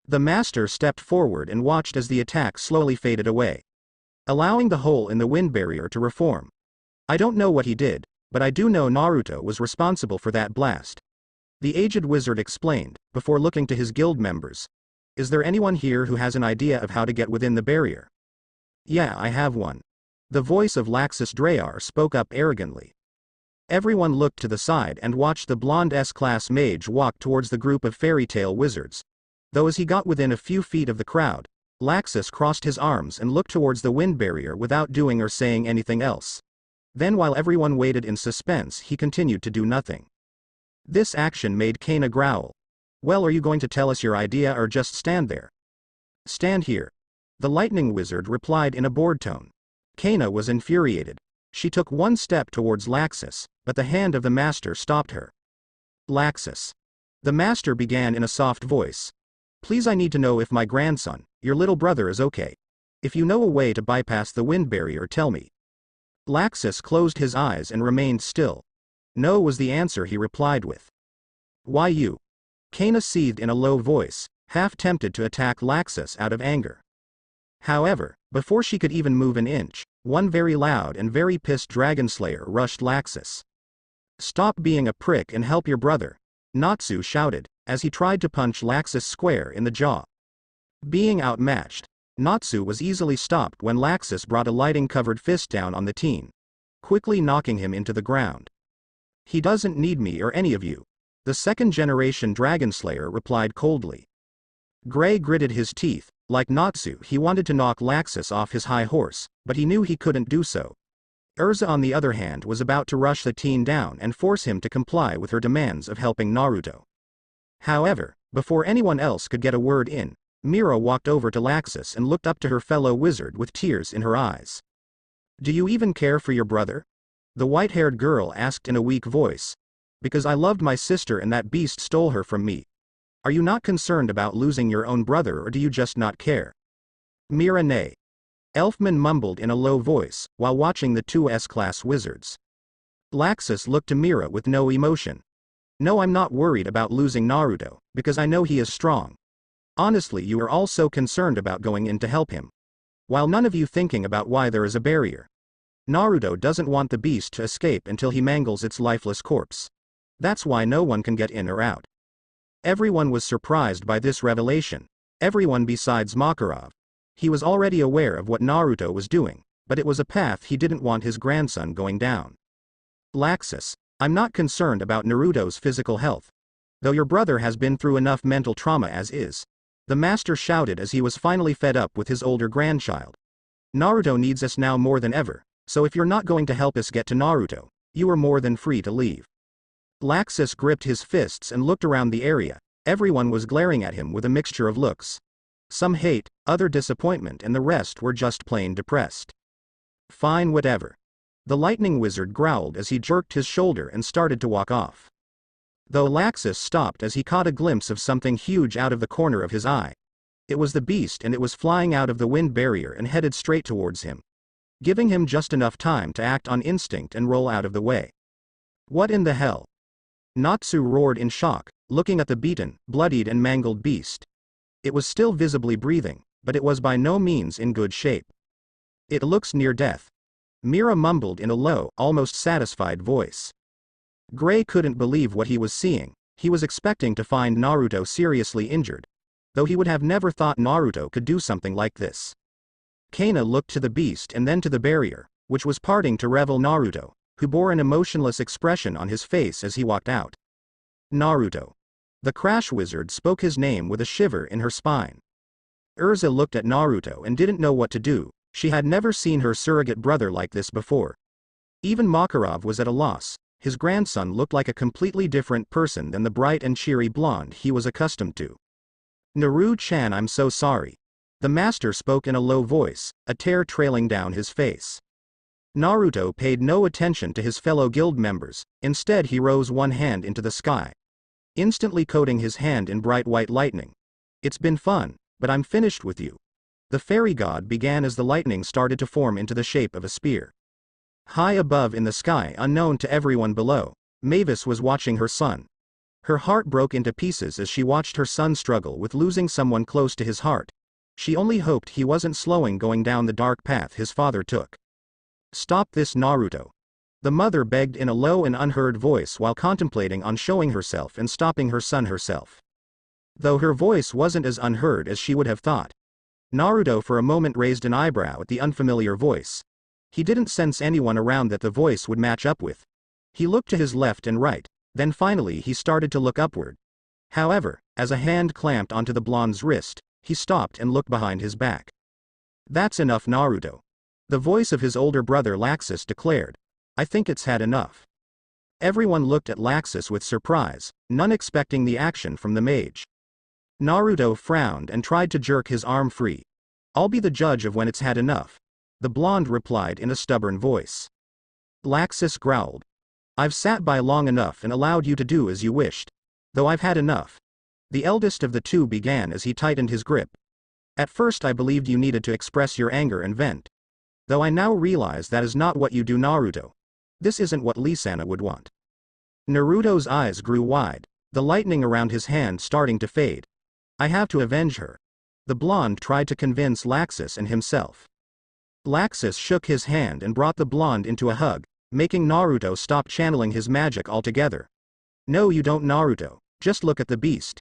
The master stepped forward and watched as the attack slowly faded away, allowing the hole in the wind barrier to reform. I don't know what he did, but I do know Naruto was responsible for that blast. The aged wizard explained, before looking to his guild members. Is there anyone here who has an idea of how to get within the barrier? Yeah, I have one. The voice of Laxus Drayar spoke up arrogantly. Everyone looked to the side and watched the blonde S-class mage walk towards the group of fairy tale wizards. Though as he got within a few feet of the crowd, Laxus crossed his arms and looked towards the wind barrier without doing or saying anything else. Then while everyone waited in suspense, he continued to do nothing. This action made Kana growl. Well, are you going to tell us your idea or just stand there? Stand here. The lightning wizard replied in a bored tone. Kana was infuriated. She took one step towards Laxus, but the hand of the master stopped her. Laxus. The master began in a soft voice. Please, I need to know if my grandson, your little brother, is okay. If you know a way to bypass the wind barrier, tell me. Laxus closed his eyes and remained still. No was the answer he replied with. Why you? Kana seethed in a low voice, half tempted to attack Laxus out of anger. However, before she could even move an inch, one very loud and very pissed Dragon Slayer rushed Laxus. Stop being a prick and help your brother, Natsu shouted, as he tried to punch Laxus square in the jaw. Being outmatched, Natsu was easily stopped when Laxus brought a lighting-covered fist down on the teen, quickly knocking him into the ground. He doesn't need me or any of you, the second-generation Dragon Slayer replied coldly. Gray gritted his teeth. Like Natsu, he wanted to knock Laxus off his high horse, but he knew he couldn't do so. Erza, on the other hand, was about to rush the teen down and force him to comply with her demands of helping Naruto. However, before anyone else could get a word in, Mira walked over to Laxus and looked up to her fellow wizard with tears in her eyes. Do you even care for your brother? The white-haired girl asked in a weak voice. Because I loved my sister and that beast stole her from me. Are you not concerned about losing your own brother, or do you just not care? Mira nay. Elfman mumbled in a low voice, while watching the 2 S-class wizards. Laxus looked to Mira with no emotion. No, I'm not worried about losing Naruto, because I know he is strong. Honestly, you are all so concerned about going in to help him, while none of you thinking about why there is a barrier. Naruto doesn't want the beast to escape until he mangles its lifeless corpse. That's why no one can get in or out. Everyone was surprised by this revelation. Everyone besides Makarov. He was already aware of what Naruto was doing, but it was a path he didn't want his grandson going down. Laxus, I'm not concerned about Naruto's physical health. Though your brother has been through enough mental trauma as is. The master shouted as he was finally fed up with his older grandchild. Naruto needs us now more than ever, so if you're not going to help us get to Naruto, you are more than free to leave. Laxus gripped his fists and looked around the area. Everyone was glaring at him with a mixture of looks. Some hate, other disappointment, and the rest were just plain depressed. Fine, whatever. The lightning wizard growled as he jerked his shoulder and started to walk off. Though Laxus stopped as he caught a glimpse of something huge out of the corner of his eye. It was the beast, and it was flying out of the wind barrier and headed straight towards him, giving him just enough time to act on instinct and roll out of the way. What in the hell? Natsu roared in shock, looking at the beaten, bloodied and mangled beast. It was still visibly breathing, but it was by no means in good shape. It looks near death. Mira mumbled in a low, almost satisfied voice. Gray couldn't believe what he was seeing. He was expecting to find Naruto seriously injured, though he would have never thought Naruto could do something like this. Kana looked to the beast and then to the barrier, which was parting to reveal Naruto, who bore an emotionless expression on his face as he walked out. Naruto. The Crash Wizard spoke his name with a shiver in her spine. Erza looked at Naruto and didn't know what to do. She had never seen her surrogate brother like this before. Even Makarov was at a loss. His grandson looked like a completely different person than the bright and cheery blonde he was accustomed to. Naru-chan, I'm so sorry. The master spoke in a low voice, a tear trailing down his face. Naruto paid no attention to his fellow guild members. Instead he rose one hand into the sky, instantly coating his hand in bright white lightning. It's been fun, but I'm finished with you. The fairy god began as the lightning started to form into the shape of a spear. High above in the sky, unknown to everyone below, Mavis was watching her son. Her heart broke into pieces as she watched her son struggle with losing someone close to his heart. She only hoped he wasn't slowing going down the dark path his father took. Stop this, Naruto. The mother begged in a low and unheard voice while contemplating on showing herself and stopping her son herself. Though her voice wasn't as unheard as she would have thought. Naruto for a moment raised an eyebrow at the unfamiliar voice. He didn't sense anyone around that the voice would match up with. He looked to his left and right, then finally he started to look upward. However, as a hand clamped onto the blonde's wrist, he stopped and looked behind his back. That's enough, Naruto. The voice of his older brother Laxus declared. I think it's had enough. Everyone looked at Laxus with surprise, none expecting the action from the mage. Naruto frowned and tried to jerk his arm free. I'll be the judge of when it's had enough. The blonde replied in a stubborn voice. Laxus growled. I've sat by long enough and allowed you to do as you wished. Though I've had enough. The eldest of the two began as he tightened his grip. At first I believed you needed to express your anger and vent. Though I now realize that is not what you do, Naruto. This isn't what Lisanna would want. Naruto's eyes grew wide, the lightning around his hand starting to fade. I have to avenge her. The blonde tried to convince Laxus and himself. Laxus shook his hand and brought the blonde into a hug, making Naruto stop channeling his magic altogether. No, you don't, Naruto, just look at the beast.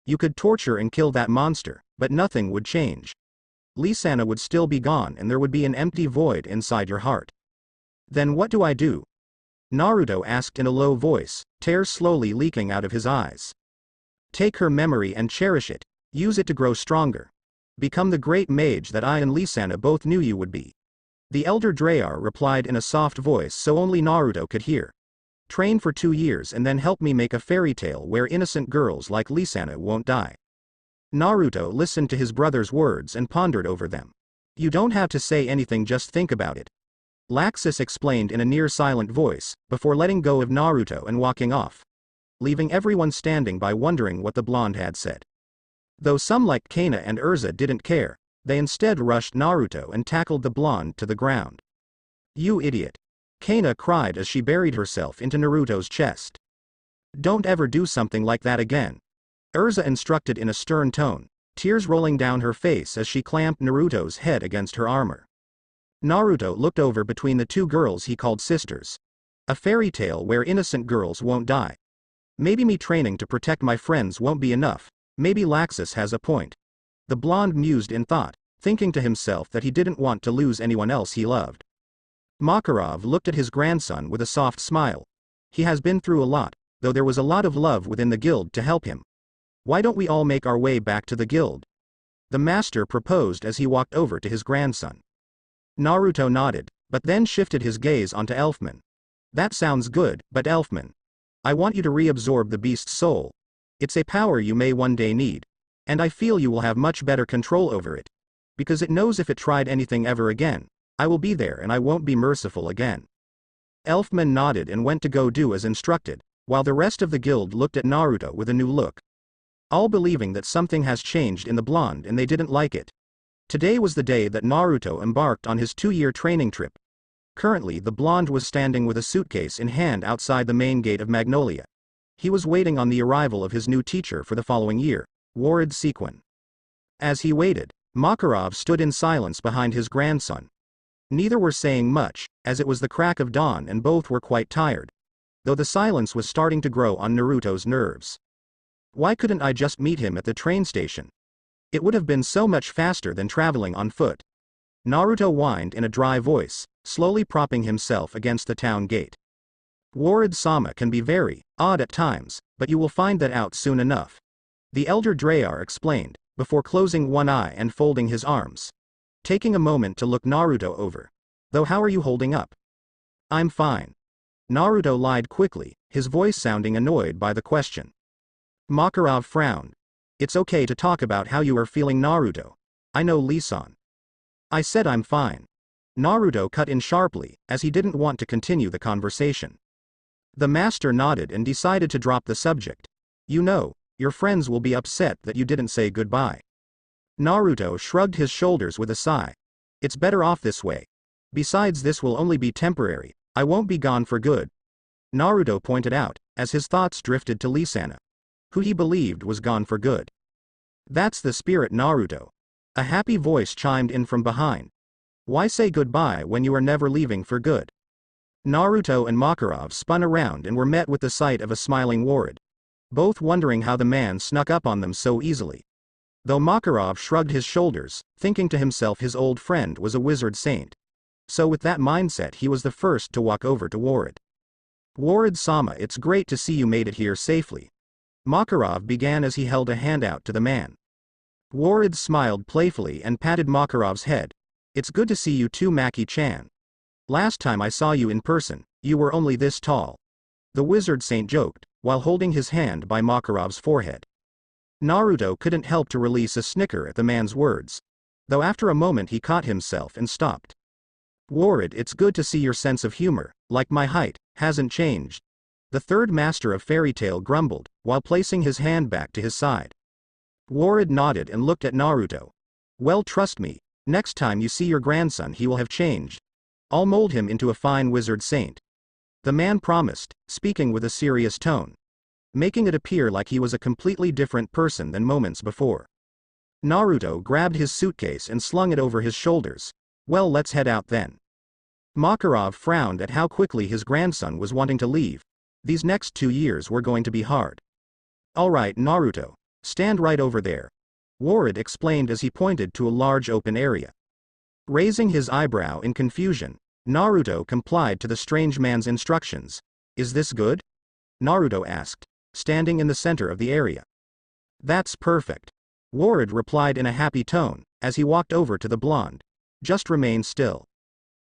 You could torture and kill that monster, but nothing would change. Lisanna would still be gone and there would be an empty void inside your heart. Then what do I do? Naruto asked in a low voice, tears slowly leaking out of his eyes. Take her memory and cherish it, use it to grow stronger. Become the great mage that I and Lisanna both knew you would be. The elder Drayar replied in a soft voice so only Naruto could hear. Train for 2 years and then help me make a fairy tale where innocent girls like Lisanna won't die. Naruto listened to his brother's words and pondered over them. You don't have to say anything, just think about it. Laxus explained in a near-silent voice, before letting go of Naruto and walking off, leaving everyone standing by wondering what the blonde had said. Though some like Kana and Erza didn't care, they instead rushed Naruto and tackled the blonde to the ground. You idiot! Kana cried as she buried herself into Naruto's chest. Don't ever do something like that again. Erza instructed in a stern tone, tears rolling down her face as she clamped Naruto's head against her armor. Naruto looked over between the two girls he called sisters. A fairy tale where innocent girls won't die. Maybe me training to protect my friends won't be enough, maybe Laxus has a point. The blonde mused in thought, thinking to himself that he didn't want to lose anyone else he loved. Makarov looked at his grandson with a soft smile. He has been through a lot, though there was a lot of love within the guild to help him. Why don't we all make our way back to the guild? The master proposed as he walked over to his grandson. Naruto nodded, but then shifted his gaze onto Elfman. That sounds good, but Elfman, I want you to reabsorb the beast's soul. It's a power you may one day need. And I feel you will have much better control over it. Because it knows if it tried anything ever again, I will be there and I won't be merciful again. Elfman nodded and went to go do as instructed, while the rest of the guild looked at Naruto with a new look. All believing that something has changed in the blonde and they didn't like it. Today was the day that Naruto embarked on his 2-year training trip. Currently the blonde was standing with a suitcase in hand outside the main gate of Magnolia. He was waiting on the arrival of his new teacher for the following year, Warad Sequin. As he waited, Makarov stood in silence behind his grandson. Neither were saying much, as it was the crack of dawn and both were quite tired. Though the silence was starting to grow on Naruto's nerves. Why couldn't I just meet him at the train station? It would have been so much faster than traveling on foot. Naruto whined in a dry voice, slowly propping himself against the town gate. Warad-sama can be very odd at times, but you will find that out soon enough. The elder Drayar explained, before closing one eye and folding his arms. Taking a moment to look Naruto over. Though how are you holding up? I'm fine. Naruto lied quickly, his voice sounding annoyed by the question. Makarov frowned. It's okay to talk about how you are feeling, Naruto. I know Lee-san. I said I'm fine. Naruto cut in sharply, as he didn't want to continue the conversation. The master nodded and decided to drop the subject. You know, your friends will be upset that you didn't say goodbye. Naruto shrugged his shoulders with a sigh. It's better off this way. Besides, this will only be temporary, I won't be gone for good. Naruto pointed out, as his thoughts drifted to Lee-sana, who he believed was gone for good. That's the spirit, Naruto. A happy voice chimed in from behind. Why say goodbye when you are never leaving for good? Naruto and Makarov spun around and were met with the sight of a smiling Warad. Both wondering how the man snuck up on them so easily. Though Makarov shrugged his shoulders, thinking to himself his old friend was a wizard saint. So with that mindset he was the first to walk over to Warad. Warad-sama, it's great to see you made it here safely. Makarov began as he held a hand out to the man. Warad smiled playfully and patted Makarov's head. It's good to see you too, Maki-chan. Last time I saw you in person, you were only this tall. The wizard saint joked, while holding his hand by Makarov's forehead. Naruto couldn't help to release a snicker at the man's words. Though after a moment he caught himself and stopped. Warad, it's good to see your sense of humor, like my height, hasn't changed. The third master of fairy tale grumbled, while placing his hand back to his side. Warad nodded and looked at Naruto. Well, trust me, next time you see your grandson he will have changed. I'll mold him into a fine wizard saint. The man promised, speaking with a serious tone. Making it appear like he was a completely different person than moments before. Naruto grabbed his suitcase and slung it over his shoulders. Well, let's head out then. Makarov frowned at how quickly his grandson was wanting to leave. These next 2 years were going to be hard. Alright, Naruto. Stand right over there. Warad explained as he pointed to a large open area. Raising his eyebrow in confusion, Naruto complied to the strange man's instructions. Is this good? Naruto asked, standing in the center of the area. That's perfect. Warad replied in a happy tone, as he walked over to the blonde. Just remain still.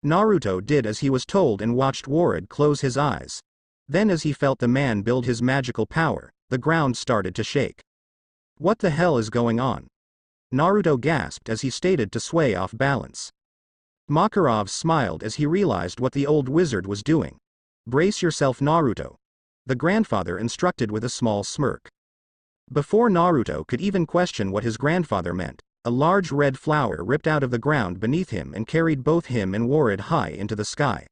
Naruto did as he was told and watched Warad close his eyes. Then as he felt the man build his magical power, the ground started to shake. What the hell is going on? Naruto gasped as he started to sway off balance. Makarov smiled as he realized what the old wizard was doing. Brace yourself, Naruto. The grandfather instructed with a small smirk. Before Naruto could even question what his grandfather meant, a large red flower ripped out of the ground beneath him and carried both him and Warad high into the sky.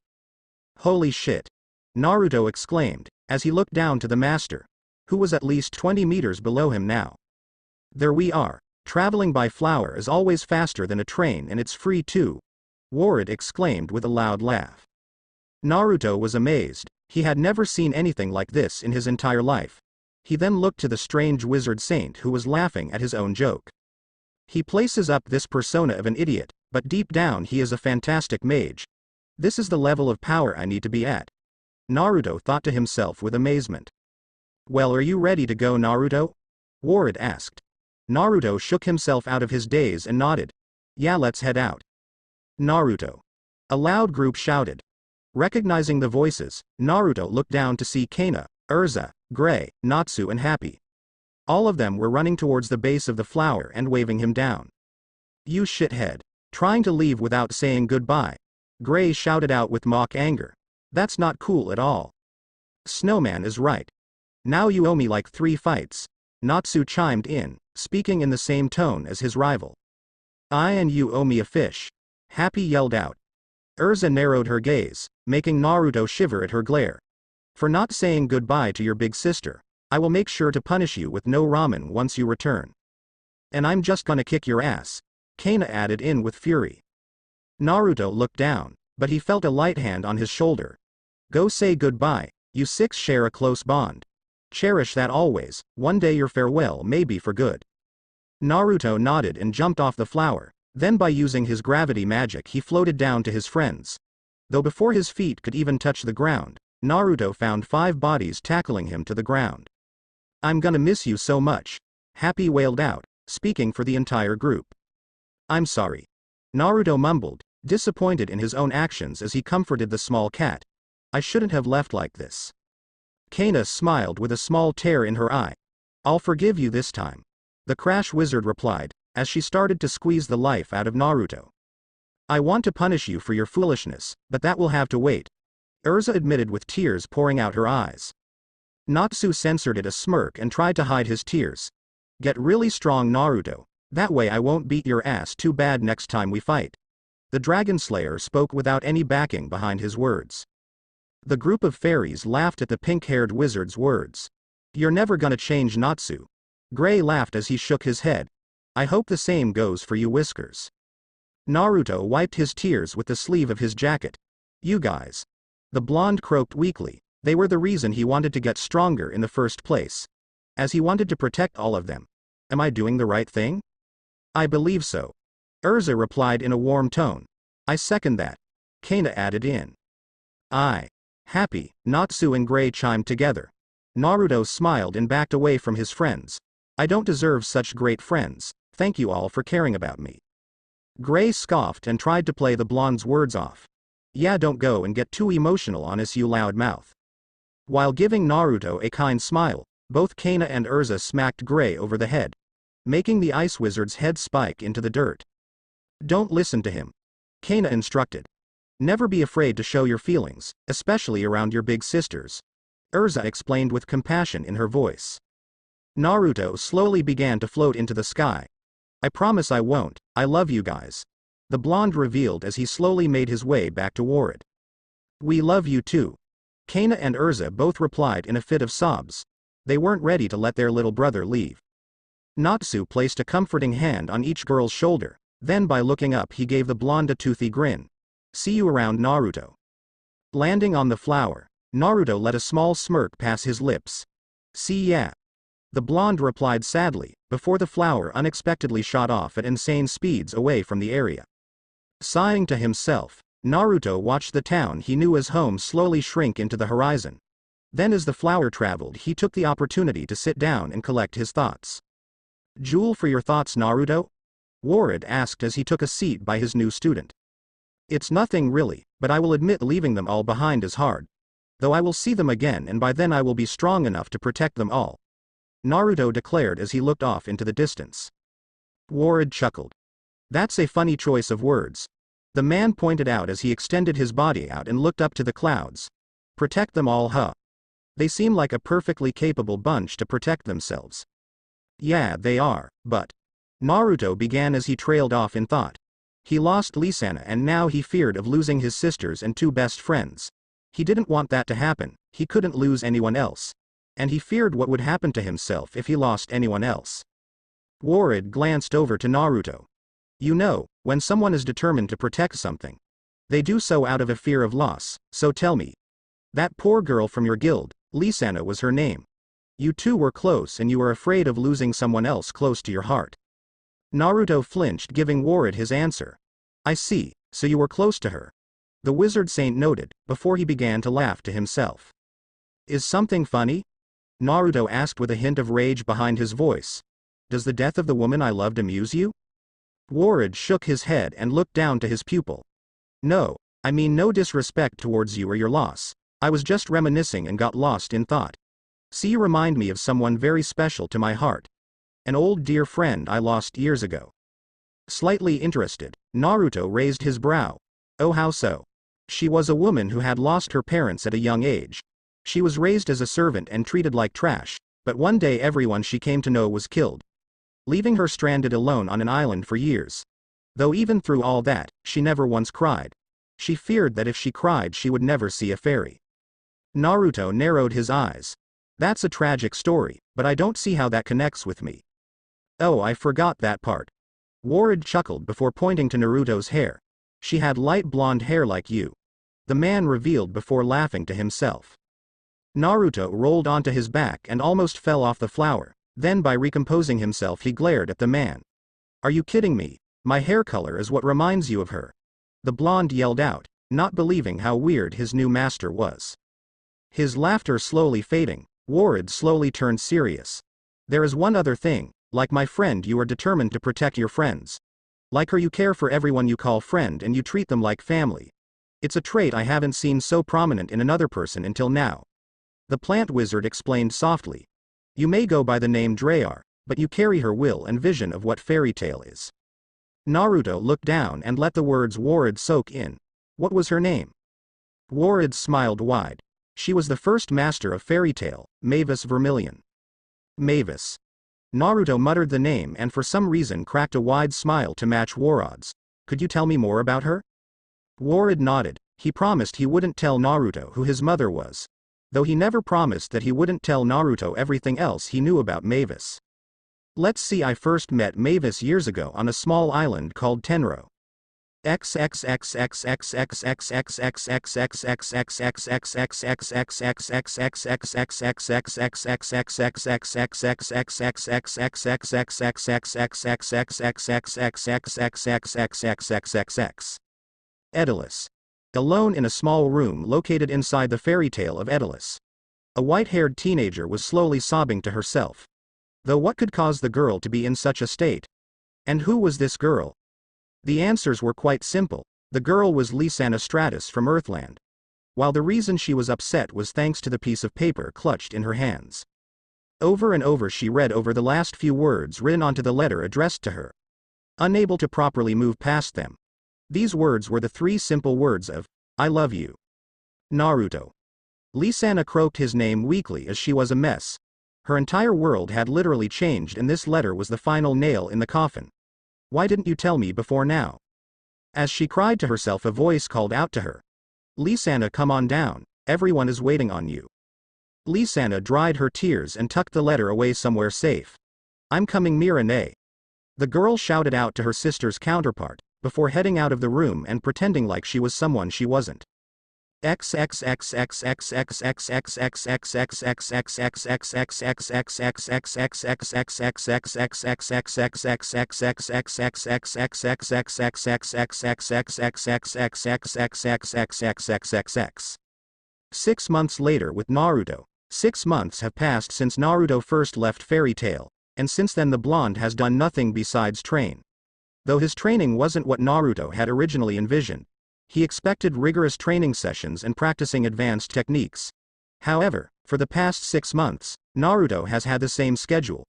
Holy shit! Naruto exclaimed, as he looked down to the master, who was at least 20 meters below him now. There we are. Traveling by flower is always faster than a train and it's free too, Warad exclaimed with a loud laugh. Naruto was amazed, he had never seen anything like this in his entire life. He then looked to the strange wizard saint who was laughing at his own joke. He places up this persona of an idiot, but deep down he is a fantastic mage. This is the level of power I need to be at. Naruto thought to himself with amazement. Well, are you ready to go, Naruto? Warad asked. Naruto shook himself out of his daze and nodded. Yeah, let's head out. Naruto. A loud group shouted. Recognizing the voices, Naruto looked down to see Kana, Erza, Gray, Natsu and Happy. All of them were running towards the base of the flower and waving him down. You shithead. Trying to leave without saying goodbye. Gray shouted out with mock anger. That's not cool at all. Snowman is right. Now you owe me like 3 fights. Natsu chimed in, speaking in the same tone as his rival. I and you owe me a fish. Happy yelled out. Erza narrowed her gaze, making Naruto shiver at her glare. For not saying goodbye to your big sister, I will make sure to punish you with no ramen once you return. And I'm just gonna kick your ass, Kana added in with fury. Naruto looked down, but he felt a light hand on his shoulder. Go say goodbye, you 6 share a close bond. Cherish that always, one day your farewell may be for good. Naruto nodded and jumped off the flower, then by using his gravity magic he floated down to his friends. Though before his feet could even touch the ground, Naruto found 5 bodies tackling him to the ground. I'm gonna miss you so much, Happy wailed out, speaking for the entire group. I'm sorry. Naruto mumbled, disappointed in his own actions as he comforted the small cat. I shouldn't have left like this. Kana smiled with a small tear in her eye. I'll forgive you this time. The Crash Wizard replied, as she started to squeeze the life out of Naruto. I want to punish you for your foolishness, but that will have to wait. Erza admitted with tears pouring out her eyes. Natsu censored a smirk and tried to hide his tears. Get really strong, Naruto. That way I won't beat your ass too bad next time we fight. The Dragon Slayer spoke without any backing behind his words. The group of fairies laughed at the pink-haired wizard's words. You're never gonna change, Natsu. Gray laughed as he shook his head. I hope the same goes for you, Whiskers. Naruto wiped his tears with the sleeve of his jacket. You guys. The blonde croaked weakly. They were the reason he wanted to get stronger in the first place. As he wanted to protect all of them. Am I doing the right thing? I believe so. Erza replied in a warm tone. I second that. Kana added in. Happy, Natsu and Gray chimed together. Naruto smiled and backed away from his friends. I don't deserve such great friends, thank you all for caring about me. Gray scoffed and tried to play the blonde's words off. Yeah, don't go and get too emotional on us, you loud mouth. While giving Naruto a kind smile, both Kana and Erza smacked Gray over the head, making the Ice Wizard's head spike into the dirt. Don't listen to him. Kana instructed. Never be afraid to show your feelings, especially around your big sisters. Erza explained with compassion in her voice. Naruto slowly began to float into the sky. I promise I won't, I love you guys. The blonde revealed as he slowly made his way back to Warad. We love you too. Kana and Erza both replied in a fit of sobs. They weren't ready to let their little brother leave. Natsu placed a comforting hand on each girl's shoulder, then by looking up he gave the blonde a toothy grin. See you around, Naruto. Landing on the flower, Naruto let a small smirk pass his lips. See ya. The blonde replied sadly, before the flower unexpectedly shot off at insane speeds away from the area. Sighing to himself, Naruto watched the town he knew as home slowly shrink into the horizon. Then as the flower traveled, he took the opportunity to sit down and collect his thoughts. Jewel for your thoughts, Naruto? Warad asked as he took a seat by his new student. It's nothing really, but I will admit leaving them all behind is hard. Though I will see them again and by then I will be strong enough to protect them all. Naruto declared as he looked off into the distance. Warad chuckled. That's a funny choice of words. The man pointed out as he extended his body out and looked up to the clouds. Protect them all, huh? They seem like a perfectly capable bunch to protect themselves. Yeah, they are, but... Naruto began as he trailed off in thought. He lost Lisanna and now he feared of losing his sisters and 2 best friends. He didn't want that to happen, he couldn't lose anyone else. And he feared what would happen to himself if he lost anyone else. Warad glanced over to Naruto. You know, when someone is determined to protect something, they do so out of a fear of loss, so tell me. That poor girl from your guild, Lisanna was her name. You two were close and you were afraid of losing someone else close to your heart. Naruto flinched, giving Warad his answer. I see, so you were close to her. The wizard saint noted, before he began to laugh to himself. Is something funny? Naruto asked with a hint of rage behind his voice. Does the death of the woman I loved amuse you? Warad shook his head and looked down to his pupil. No, I mean no disrespect towards you or your loss. I was just reminiscing and got lost in thought. See, you remind me of someone very special to my heart. An old dear friend I lost years ago. Slightly interested, Naruto raised his brow. Oh, how so? She was a woman who had lost her parents at a young age. She was raised as a servant and treated like trash, but one day everyone she came to know was killed, leaving her stranded alone on an island for years. Though even through all that, she never once cried. She feared that if she cried she would never see a fairy. Naruto narrowed his eyes. That's a tragic story, but I don't see how that connects with me. Oh, I forgot that part. Warad chuckled before pointing to Naruto's hair. She had light blonde hair like you. The man revealed before laughing to himself. Naruto rolled onto his back and almost fell off the flower, then by recomposing himself he glared at the man. Are you kidding me? My hair color is what reminds you of her. The blonde yelled out, not believing how weird his new master was. His laughter slowly fading, Warad slowly turned serious. There is one other thing, like my friend you are determined to protect your friends. Like her you care for everyone you call friend and you treat them like family. It's a trait I haven't seen so prominent in another person until now. The plant wizard explained softly. You may go by the name Drayar, but you carry her will and vision of what fairy tale is. Naruto looked down and let the words Warad soak in. What was her name? Warad smiled wide. She was the first master of fairy tale, Mavis Vermilion. Mavis. Naruto muttered the name and for some reason cracked a wide smile to match Warad's. Could you tell me more about her? Warad nodded. He promised he wouldn't tell Naruto who his mother was, though he never promised that he wouldn't tell Naruto everything else he knew about Mavis. Let's see, I first met Mavis years ago on a small island called Tenro. Edilus. Alone in a small room located inside the fairy tale of Edilus. A white-haired teenager was slowly sobbing to herself. Though what could cause the girl to be in such a state? And who was this girl? The answers were quite simple. The girl was Lisanna Stratus from Earthland. While the reason she was upset was thanks to the piece of paper clutched in her hands. Over and over she read over the last few words written onto the letter addressed to her, unable to properly move past them. These words were the three simple words of, I love you. Naruto. Lisanna croaked his name weakly as she was a mess. Her entire world had literally changed and this letter was the final nail in the coffin. Why didn't you tell me before now? As she cried to herself, a voice called out to her. Lisanna, come on down, everyone is waiting on you. Lisanna dried her tears and tucked the letter away somewhere safe. I'm coming, Mirane. The girl shouted out to her sister's counterpart, before heading out of the room and pretending like she was someone she wasn't. Six months later with Naruto. 6 months have passed since Naruto first left Fairy Tail, and since then the blonde has done nothing besides train. Though his training wasn't what Naruto had originally envisioned. He expected rigorous training sessions and practicing advanced techniques. However, for the past 6 months, Naruto has had the same schedule,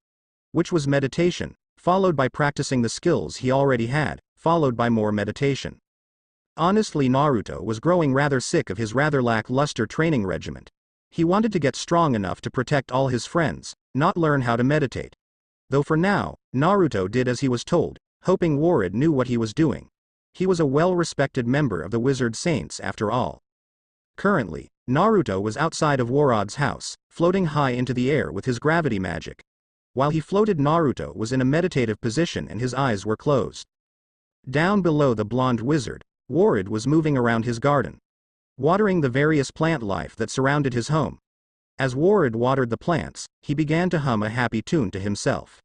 which was meditation, followed by practicing the skills he already had, followed by more meditation. Honestly, Naruto was growing rather sick of his rather lackluster training regimen. He wanted to get strong enough to protect all his friends, not learn how to meditate. Though for now, Naruto did as he was told, hoping Warad knew what he was doing. He was a well-respected member of the Wizard Saints after all. Currently, Naruto was outside of Warad's house, floating high into the air with his gravity magic. While he floated, Naruto was in a meditative position and his eyes were closed. Down below, the blonde wizard, Warad, was moving around his garden, watering the various plant life that surrounded his home. As Warad watered the plants, he began to hum a happy tune to himself.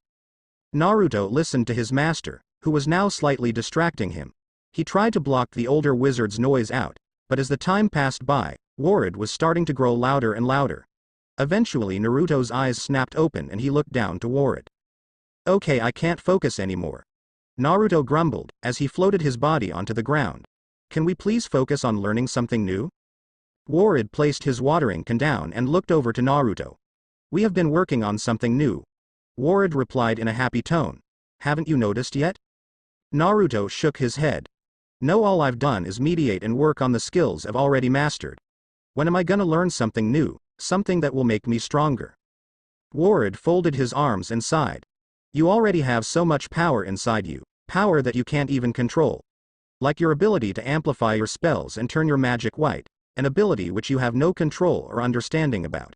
Naruto listened to his master, who was now slightly distracting him. He tried to block the older wizard's noise out, but as the time passed by, Warad was starting to grow louder and louder. Eventually Naruto's eyes snapped open and he looked down to Warad. "Okay, I can't focus anymore," Naruto grumbled, as he floated his body onto the ground. "Can we please focus on learning something new?" Warad placed his watering can down and looked over to Naruto. "We have been working on something new," Warad replied in a happy tone. "Haven't you noticed yet?" Naruto shook his head. "No, all I've done is meditate and work on the skills I've already mastered. When am I gonna learn something new, something that will make me stronger?" Warad folded his arms and sighed. "You already have so much power inside you, power that you can't even control. Like your ability to amplify your spells and turn your magic white, an ability which you have no control or understanding about.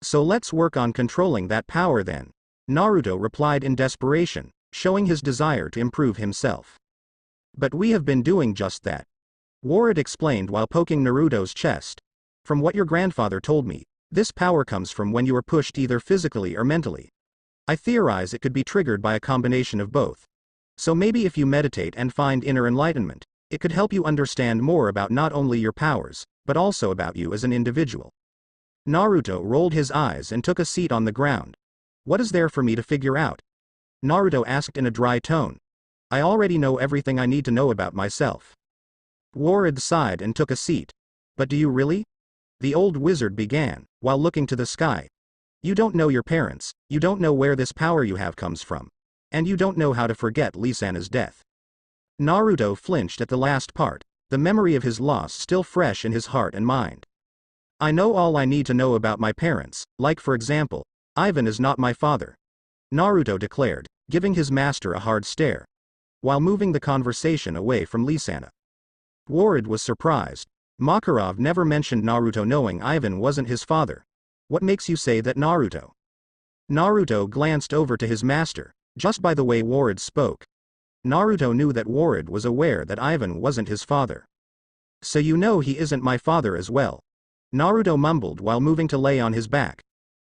So let's work on controlling that power then," Naruto replied in desperation, showing his desire to improve himself. "But we have been doing just that," Warad explained while poking Naruto's chest. "From what your grandfather told me, this power comes from when you are pushed either physically or mentally. I theorize it could be triggered by a combination of both. So maybe if you meditate and find inner enlightenment, it could help you understand more about not only your powers, but also about you as an individual." Naruto rolled his eyes and took a seat on the ground. "What is there for me to figure out?" Naruto asked in a dry tone. "I already know everything I need to know about myself." Warad sighed and took a seat. "But do you really?" the old wizard began, while looking to the sky. "You don't know your parents, you don't know where this power you have comes from, and you don't know how to forget Lisanna's death." Naruto flinched at the last part, the memory of his loss still fresh in his heart and mind. "I know all I need to know about my parents, like for example, Ivan is not my father," Naruto declared, giving his master a hard stare, while moving the conversation away from Lisanna. Warad was surprised. Makarov never mentioned Naruto knowing Ivan wasn't his father. "What makes you say that, Naruto?" Naruto glanced over to his master, just by the way Warad spoke. Naruto knew that Warad was aware that Ivan wasn't his father. "So you know he isn't my father as well," Naruto mumbled while moving to lay on his back.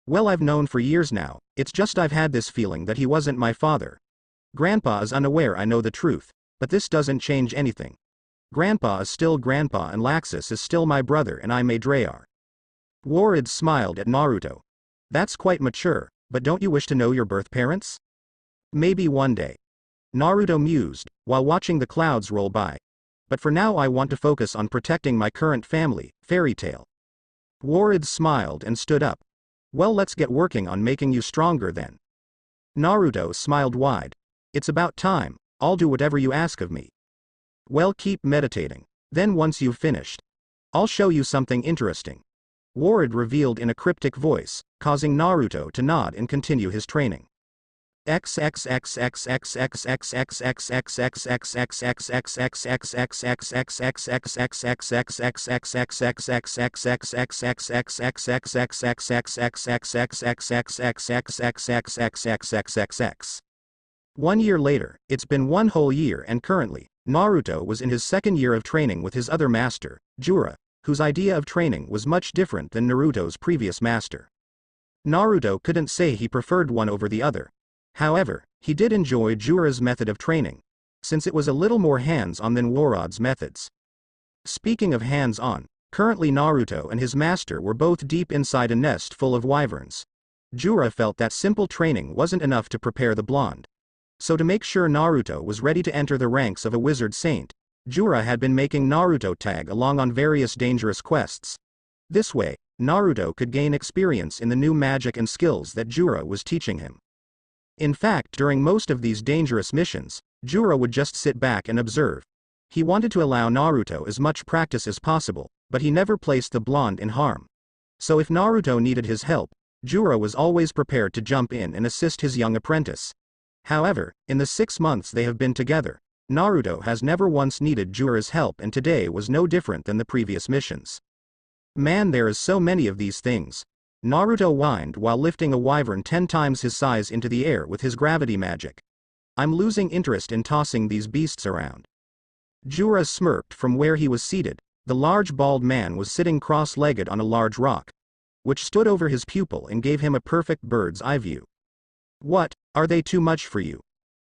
"Well, I've known for years now, it's just I've had this feeling that he wasn't my father. Grandpa is unaware I know the truth, but this doesn't change anything. Grandpa is still Grandpa and Laxus is still my brother and I'm Madrayar." Warad smiled at Naruto. "That's quite mature, but don't you wish to know your birth parents?" "Maybe one day," Naruto mused, while watching the clouds roll by. "But for now I want to focus on protecting my current family, Fairy Tail." Warad smiled and stood up. "Well, let's get working on making you stronger then." Naruto smiled wide. "It's about time, I'll do whatever you ask of me." "Well, keep meditating. Then once you've finished, I'll show you something interesting," Warad revealed in a cryptic voice, causing Naruto to nod and continue his training. One year later, it's been one whole year and currently, Naruto was in his second year of training with his other master, Jura, whose idea of training was much different than Naruto's previous master. Naruto couldn't say he preferred one over the other. However, he did enjoy Jura's method of training, since it was a little more hands-on than Warad's methods. Speaking of hands-on, currently Naruto and his master were both deep inside a nest full of wyverns. Jura felt that simple training wasn't enough to prepare the blonde. So to make sure Naruto was ready to enter the ranks of a wizard saint, Jura had been making Naruto tag along on various dangerous quests. This way, Naruto could gain experience in the new magic and skills that Jura was teaching him. In fact, during most of these dangerous missions, Jura would just sit back and observe. He wanted to allow Naruto as much practice as possible, but he never placed the blonde in harm. So if Naruto needed his help, Jura was always prepared to jump in and assist his young apprentice. However, in the 6 months they have been together, Naruto has never once needed Jura's help, and today was no different than the previous missions. Man, there is so many of these things. Naruto whined while lifting a wyvern 10 times his size into the air with his gravity magic. I'm losing interest in tossing these beasts around. Jura smirked from where he was seated. The large bald man was sitting cross-legged on a large rock, which stood over his pupil and gave him a perfect bird's eye view. What, are they too much for you?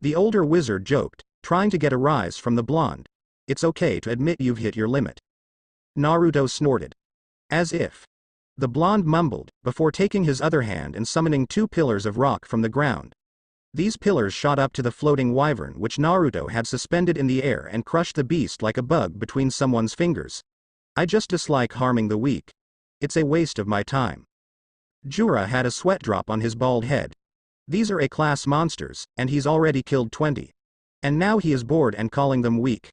The older wizard joked, trying to get a rise from the blonde. It's okay to admit you've hit your limit. Naruto snorted. As if. The blonde mumbled, before taking his other hand and summoning 2 pillars of rock from the ground. These pillars shot up to the floating wyvern which Naruto had suspended in the air and crushed the beast like a bug between someone's fingers. I just dislike harming the weak. It's a waste of my time. Jura had a sweat drop on his bald head. These are A-class monsters, and he's already killed 20. And now he is bored and calling them weak.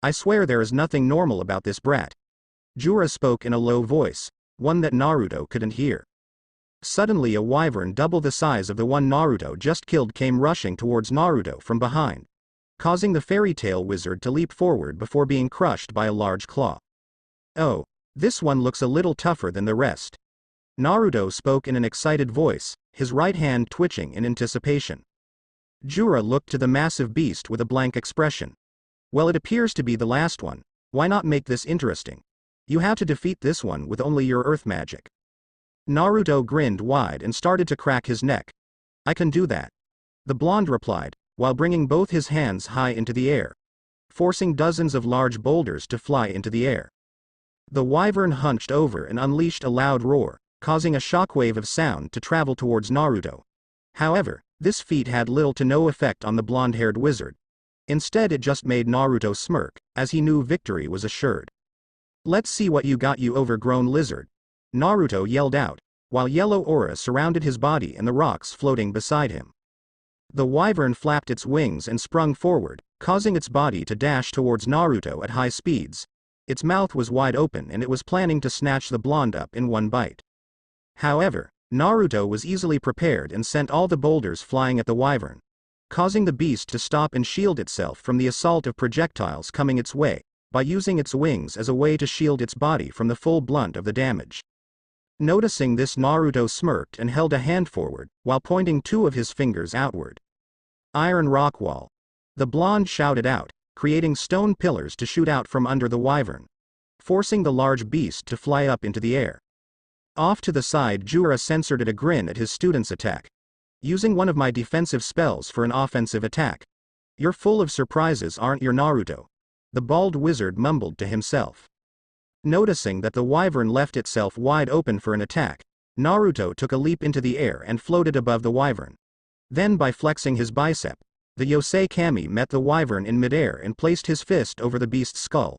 I swear there is nothing normal about this brat. Jura spoke in a low voice, one that Naruto couldn't hear. Suddenly a wyvern double the size of the one Naruto just killed came rushing towards Naruto from behind, causing the fairy tale wizard to leap forward before being crushed by a large claw. Oh, this one looks a little tougher than the rest. Naruto spoke in an excited voice, his right hand twitching in anticipation. Jura looked to the massive beast with a blank expression. Well, it appears to be the last one. Why not make this interesting? You have to defeat this one with only your earth magic. Naruto grinned wide and started to crack his neck. I can do that. The blonde replied, while bringing both his hands high into the air, forcing dozens of large boulders to fly into the air. The wyvern hunched over and unleashed a loud roar, causing a shockwave of sound to travel towards Naruto. However, this feat had little to no effect on the blonde-haired wizard. Instead it just made Naruto smirk, as he knew victory was assured. Let's see what you got, you overgrown lizard. Naruto yelled out, while yellow aura surrounded his body and the rocks floating beside him. The wyvern flapped its wings and sprung forward, causing its body to dash towards Naruto at high speeds. Its mouth was wide open and it was planning to snatch the blonde up in one bite. However, Naruto was easily prepared and sent all the boulders flying at the wyvern, causing the beast to stop and shield itself from the assault of projectiles coming its way, by using its wings as a way to shield its body from the full blunt of the damage. Noticing this, Naruto smirked and held a hand forward, while pointing 2 of his fingers outward. Iron rock wall. The blonde shouted out, creating stone pillars to shoot out from under the wyvern, forcing the large beast to fly up into the air. Off to the side, Jura censored a grin at his student's attack. Using one of my defensive spells for an offensive attack. You're full of surprises, aren't you, Naruto? The bald wizard mumbled to himself. Noticing that the wyvern left itself wide open for an attack, Naruto took a leap into the air and floated above the wyvern. Then by flexing his bicep, the Yosei Kami met the wyvern in midair and placed his fist over the beast's skull.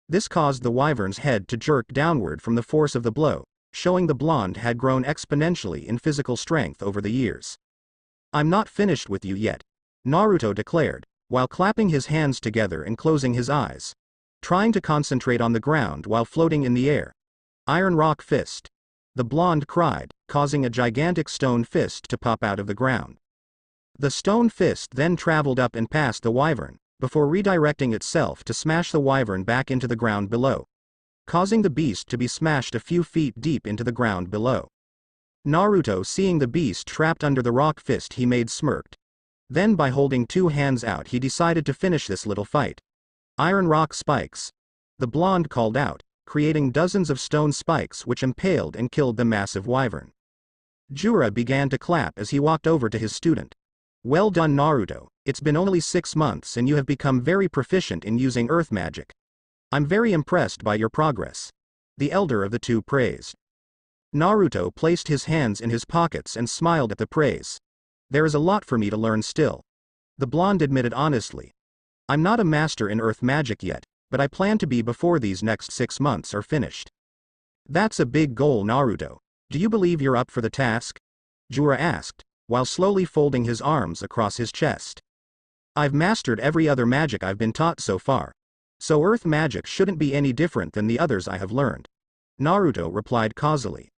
This caused the wyvern's head to jerk downward from the force of the blow, showing the blonde had grown exponentially in physical strength over the years. I'm not finished with you yet, Naruto declared, while clapping his hands together and closing his eyes, trying to concentrate on the ground while floating in the air. Iron rock fist. The blonde cried, causing a gigantic stone fist to pop out of the ground. The stone fist then traveled up and past the wyvern, before redirecting itself to smash the wyvern back into the ground below, causing the beast to be smashed a few feet deep into the ground below. Naruto, seeing the beast trapped under the rock fist he made, smirked. Then by holding 2 hands out he decided to finish this little fight. Iron rock spikes. The blonde called out, creating dozens of stone spikes which impaled and killed the massive wyvern. Jura began to clap as he walked over to his student. Well done, Naruto, it's been only 6 months and you have become very proficient in using earth magic. I'm very impressed by your progress. The elder of the 2 praised. Naruto placed his hands in his pockets and smiled at the praise. There is a lot for me to learn still. The blonde admitted honestly. I'm not a master in earth magic yet, but I plan to be before these next 6 months are finished. That's a big goal, Naruto. Do you believe you're up for the task? Jura asked, while slowly folding his arms across his chest. I've mastered every other magic I've been taught so far, so earth magic shouldn't be any different than the others I have learned. Naruto replied causally.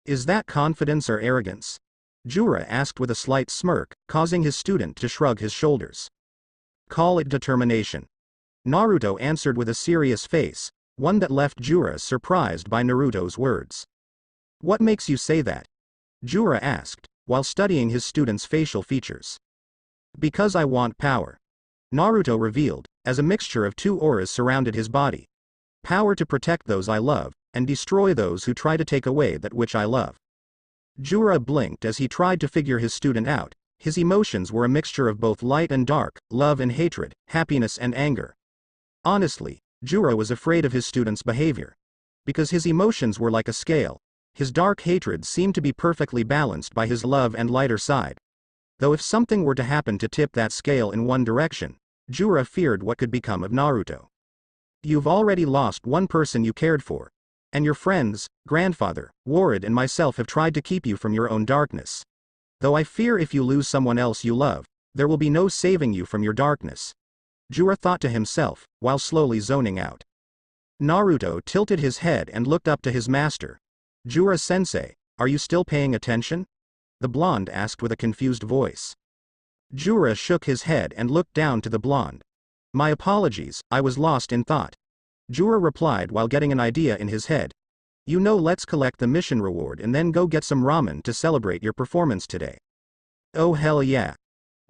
Is that confidence or arrogance? Jura asked with a slight smirk, causing his student to shrug his shoulders. Call it determination. Naruto answered with a serious face, one that left Jura surprised by Naruto's words. What makes you say that? Jura asked, while studying his student's facial features. Because I want power. Naruto revealed, as a mixture of two auras surrounded his body. Power to protect those I love, and destroy those who try to take away that which I love. Jura blinked as he tried to figure his student out. His emotions were a mixture of both light and dark, love and hatred, happiness and anger. Honestly, Jura was afraid of his student's behavior. Because his emotions were like a scale, his dark hatred seemed to be perfectly balanced by his love and lighter side. Though if something were to happen to tip that scale in one direction, Jura feared what could become of Naruto. You've already lost one person you cared for. And your friends, grandfather, Warad and myself have tried to keep you from your own darkness. Though I fear if you lose someone else you love, there will be no saving you from your darkness. Jura thought to himself, while slowly zoning out. Naruto tilted his head and looked up to his master. Jura-sensei, are you still paying attention? The blonde asked with a confused voice. Jura shook his head and looked down to the blonde. My apologies, I was lost in thought. Jura replied while getting an idea in his head. You know, let's collect the mission reward and then go get some ramen to celebrate your performance today. Oh hell yeah.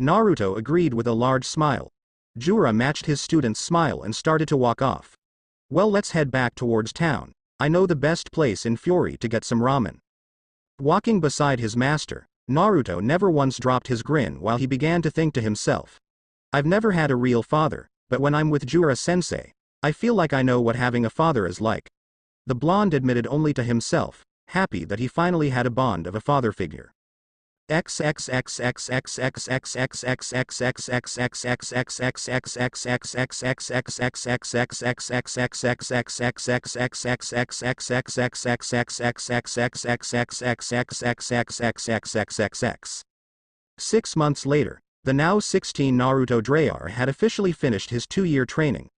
Naruto agreed with a large smile. Jura matched his student's smile and started to walk off. Well, let's head back towards town. I know the best place in Fury to get some ramen. Walking beside his master, Naruto never once dropped his grin while he began to think to himself. I've never had a real father, but when I'm with Jura-sensei, I feel like I know what having a father is like. The blonde admitted only to himself, happy that he finally had a bond of a father figure. Six months later, the now 16 Naruto Dreyar had officially finished his 2-year training.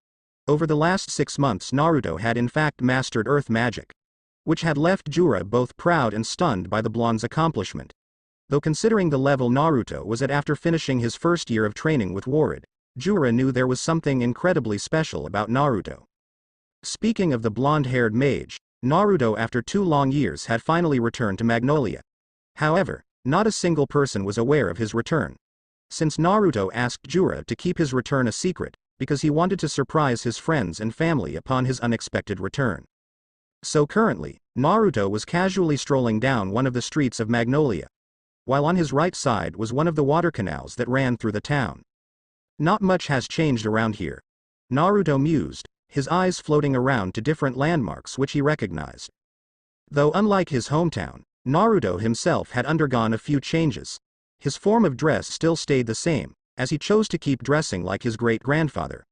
Over the last 6 months Naruto had in fact mastered earth magic, which had left Jura both proud and stunned by the blonde's accomplishment. Though considering the level Naruto was at after finishing his first year of training with Warad, Jura knew there was something incredibly special about Naruto. Speaking of the blonde-haired mage, Naruto after 2 long years had finally returned to Magnolia. However, not a single person was aware of his return. Since Naruto asked Jura to keep his return a secret, because he wanted to surprise his friends and family upon his unexpected return. So currently, Naruto was casually strolling down one of the streets of Magnolia, while on his right side was one of the water canals that ran through the town. Not much has changed around here. Naruto mused, his eyes floating around to different landmarks which he recognized. Though unlike his hometown, Naruto himself had undergone a few changes. His form of dress still stayed the same, as he chose to keep dressing like his great-grandfather.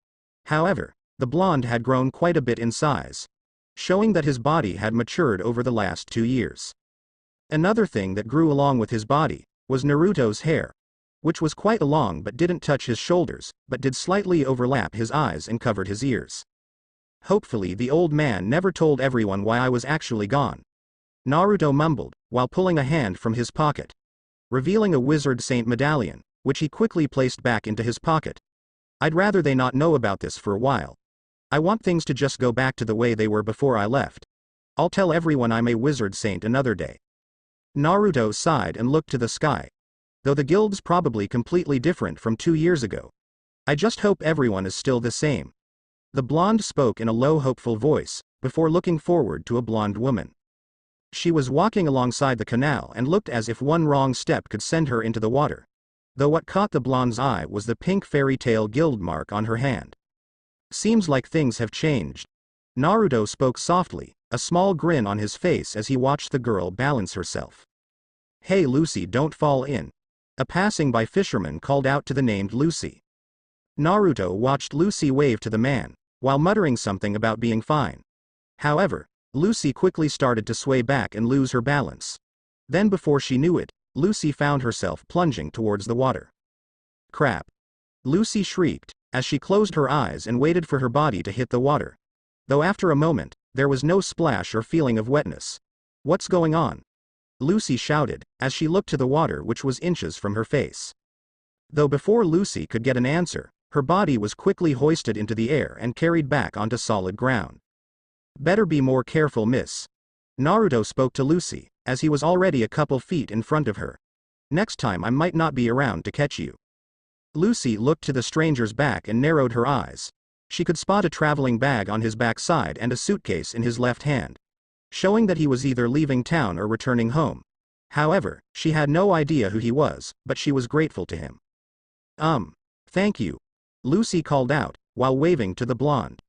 However, the blonde had grown quite a bit in size, showing that his body had matured over the last 2 years. Another thing that grew along with his body was Naruto's hair, which was quite long but didn't touch his shoulders, but did slightly overlap his eyes and covered his ears. Hopefully the old man never told everyone why I was actually gone. Naruto mumbled, while pulling a hand from his pocket, revealing a wizard saint medallion, which he quickly placed back into his pocket. I'd rather they not know about this for a while. I want things to just go back to the way they were before I left. I'll tell everyone I'm a wizard saint another day. Naruto sighed and looked to the sky. Though the guild's probably completely different from 2 years ago. I just hope everyone is still the same. The blonde spoke in a low hopeful voice, before looking forward to a blonde woman. She was walking alongside the canal and looked as if one wrong step could send her into the water. Though what caught the blonde's eye was the pink fairy tale guild mark on her hand. Seems like things have changed. Naruto spoke softly, a small grin on his face as he watched the girl balance herself. Hey Lucy, don't fall in. A passing-by fisherman called out to the named Lucy. Naruto watched Lucy wave to the man, while muttering something about being fine. However, Lucy quickly started to sway back and lose her balance. Then before she knew it, Lucy found herself plunging towards the water. Crap! Lucy shrieked, as she closed her eyes and waited for her body to hit the water. Though after a moment, there was no splash or feeling of wetness. What's going on? Lucy shouted, as she looked to the water which was inches from her face. Though before Lucy could get an answer, her body was quickly hoisted into the air and carried back onto solid ground. Better be more careful, miss. Naruto spoke to Lucy, as he was already a couple feet in front of her. Next time I might not be around to catch you. Lucy looked to the stranger's back and narrowed her eyes. She could spot a traveling bag on his backside and a suitcase in his left hand, showing that he was either leaving town or returning home. However, she had no idea who he was, but she was grateful to him. Thank you. Lucy called out, while waving to the blonde.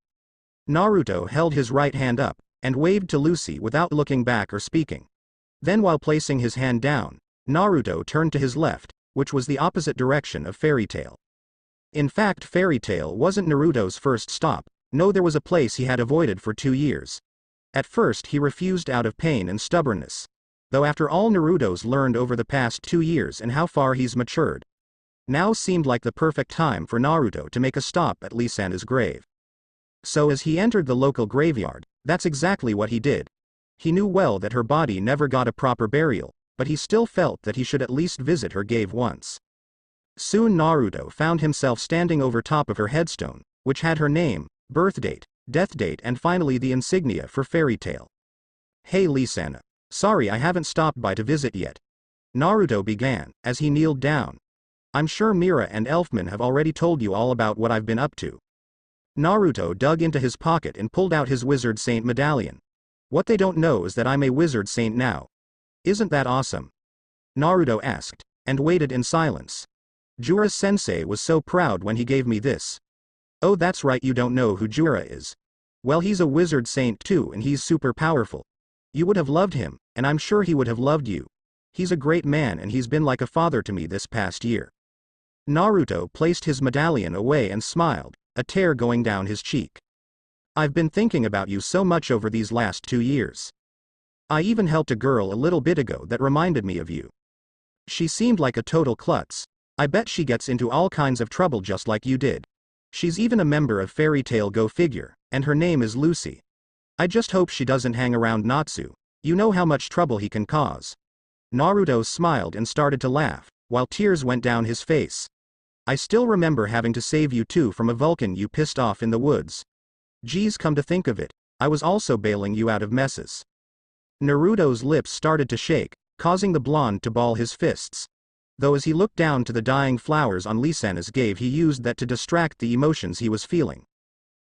Naruto held his right hand up, and waved to Lucy without looking back or speaking. Then while placing his hand down, Naruto turned to his left, which was the opposite direction of Fairy Tail. In fact, Fairy Tail wasn't Naruto's first stop. No, there was a place he had avoided for 2 years. At first he refused out of pain and stubbornness. Though after all Naruto's learned over the past 2 years and how far he's matured, now seemed like the perfect time for Naruto to make a stop at Lisana's grave. So as he entered the local graveyard, that's exactly what he did. He knew well that her body never got a proper burial, but he still felt that he should at least visit her grave once. Soon Naruto found himself standing over top of her headstone, which had her name, birth date, death date and finally the insignia for Fairy Tail. Hey Lisana. Sorry I haven't stopped by to visit yet. Naruto began, as he kneeled down. I'm sure Mira and Elfman have already told you all about what I've been up to. Naruto dug into his pocket and pulled out his Wizard Saint medallion. What they don't know is that I'm a Wizard Saint now. Isn't that awesome? Naruto asked, and waited in silence. Jura-sensei was so proud when he gave me this. Oh, that's right, you don't know who Jura is. Well, he's a Wizard Saint too and he's super powerful. You would have loved him, and I'm sure he would have loved you. He's a great man and he's been like a father to me this past year. Naruto placed his medallion away and smiled, a tear going down his cheek. I've been thinking about you so much over these last 2 years. I even helped a girl a little bit ago that reminded me of you. She seemed like a total klutz. I bet she gets into all kinds of trouble just like you did. She's even a member of Fairy Tail, go figure, and her name is Lucy. I just hope she doesn't hang around Natsu. You know how much trouble he can cause. Naruto smiled and started to laugh, while tears went down his face. I still remember having to save you too from a Vulcan you pissed off in the woods. Geez, come to think of it, I was also bailing you out of messes. Naruto's lips started to shake, causing the blonde to ball his fists. Though as he looked down to the dying flowers on Lisana's grave, he used that to distract the emotions he was feeling.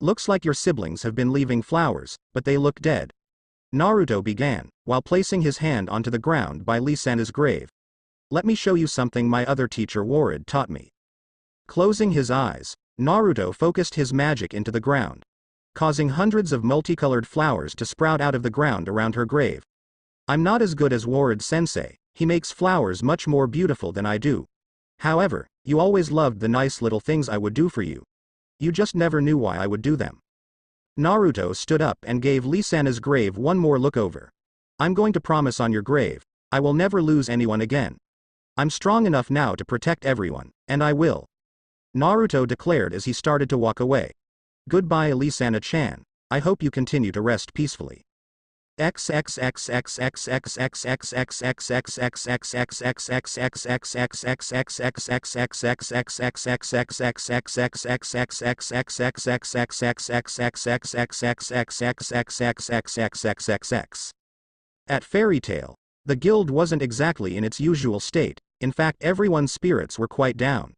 Looks like your siblings have been leaving flowers, but they look dead. Naruto began, while placing his hand onto the ground by Lisana's grave. Let me show you something my other teacher Warad taught me. Closing his eyes, Naruto focused his magic into the ground, causing hundreds of multicolored flowers to sprout out of the ground around her grave. I'm not as good as Warad-sensei, he makes flowers much more beautiful than I do. However, you always loved the nice little things I would do for you. You just never knew why I would do them. Naruto stood up and gave Lisana's grave one more look over. I'm going to promise on your grave, I will never lose anyone again. I'm strong enough now to protect everyone, and I will. Naruto declared as he started to walk away. Goodbye Lisana-chan, I hope you continue to rest peacefully. At Fairy Tail, the guild wasn't exactly in its usual state. In fact, everyone's spirits were quite down.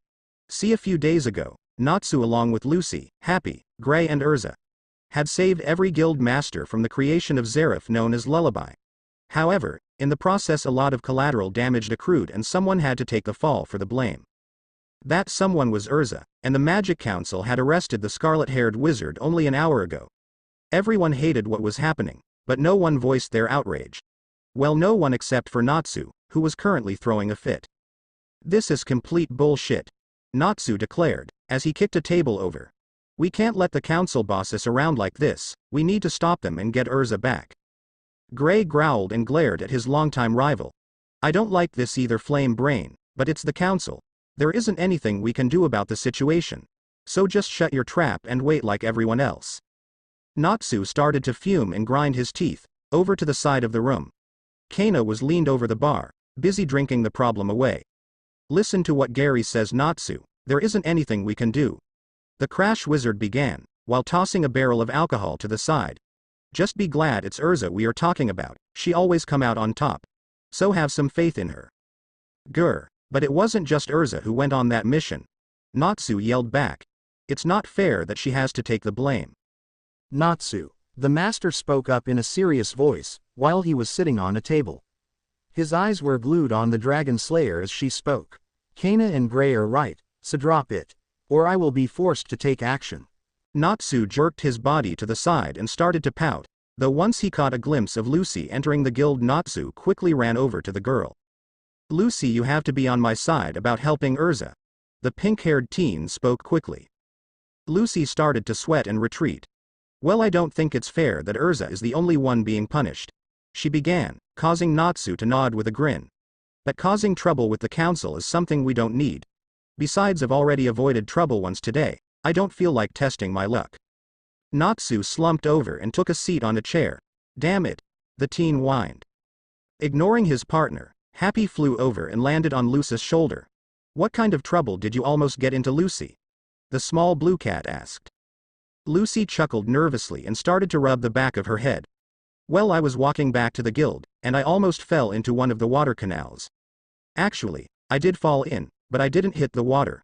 See, a few days ago, Natsu along with Lucy, Happy, Gray and Erza had saved every guild master from the creation of Zeref known as Lullaby. However, in the process a lot of collateral damage accrued and someone had to take the fall for the blame. That someone was Erza, and the Magic Council had arrested the scarlet-haired wizard only an hour ago. Everyone hated what was happening, but no one voiced their outrage. Well, no one except for Natsu, who was currently throwing a fit. This is complete bullshit, Natsu declared, as he kicked a table over. We can't let the council boss us around like this, we need to stop them and get Erza back. Gray growled and glared at his longtime rival. I don't like this either, Flame Brain, but it's the council. There isn't anything we can do about the situation. So just shut your trap and wait like everyone else. Natsu started to fume and grind his teeth, over to the side of the room. Kana was leaned over the bar, busy drinking the problem away. Listen to what Gary says, Natsu, there isn't anything we can do. The Crash Wizard began, while tossing a barrel of alcohol to the side. Just be glad it's Erza we are talking about, she always come out on top. So have some faith in her. Grr, but it wasn't just Erza who went on that mission. Natsu yelled back. It's not fair that she has to take the blame. Natsu, the master spoke up in a serious voice, while he was sitting on a table. His eyes were glued on the dragon slayer as she spoke. Kana and Gray are right, so drop it. Or I will be forced to take action. Natsu jerked his body to the side and started to pout, though once he caught a glimpse of Lucy entering the guild, Natsu quickly ran over to the girl. Lucy, you have to be on my side about helping Erza. The pink-haired teen spoke quickly. Lucy started to sweat and retreat. Well, I don't think it's fair that Erza is the only one being punished. She began, causing Natsu to nod with a grin. But causing trouble with the council is something we don't need. Besides, I've already avoided trouble once today. I don't feel like testing my luck. Natsu slumped over and took a seat on a chair. Damn it, the teen whined. Ignoring his partner, Happy flew over and landed on Lucy's shoulder. What kind of trouble did you almost get into, Lucy? The small blue cat asked. Lucy chuckled nervously and started to rub the back of her head. Well, I was walking back to the guild, and I almost fell into one of the water canals. Actually, I did fall in, but I didn't hit the water.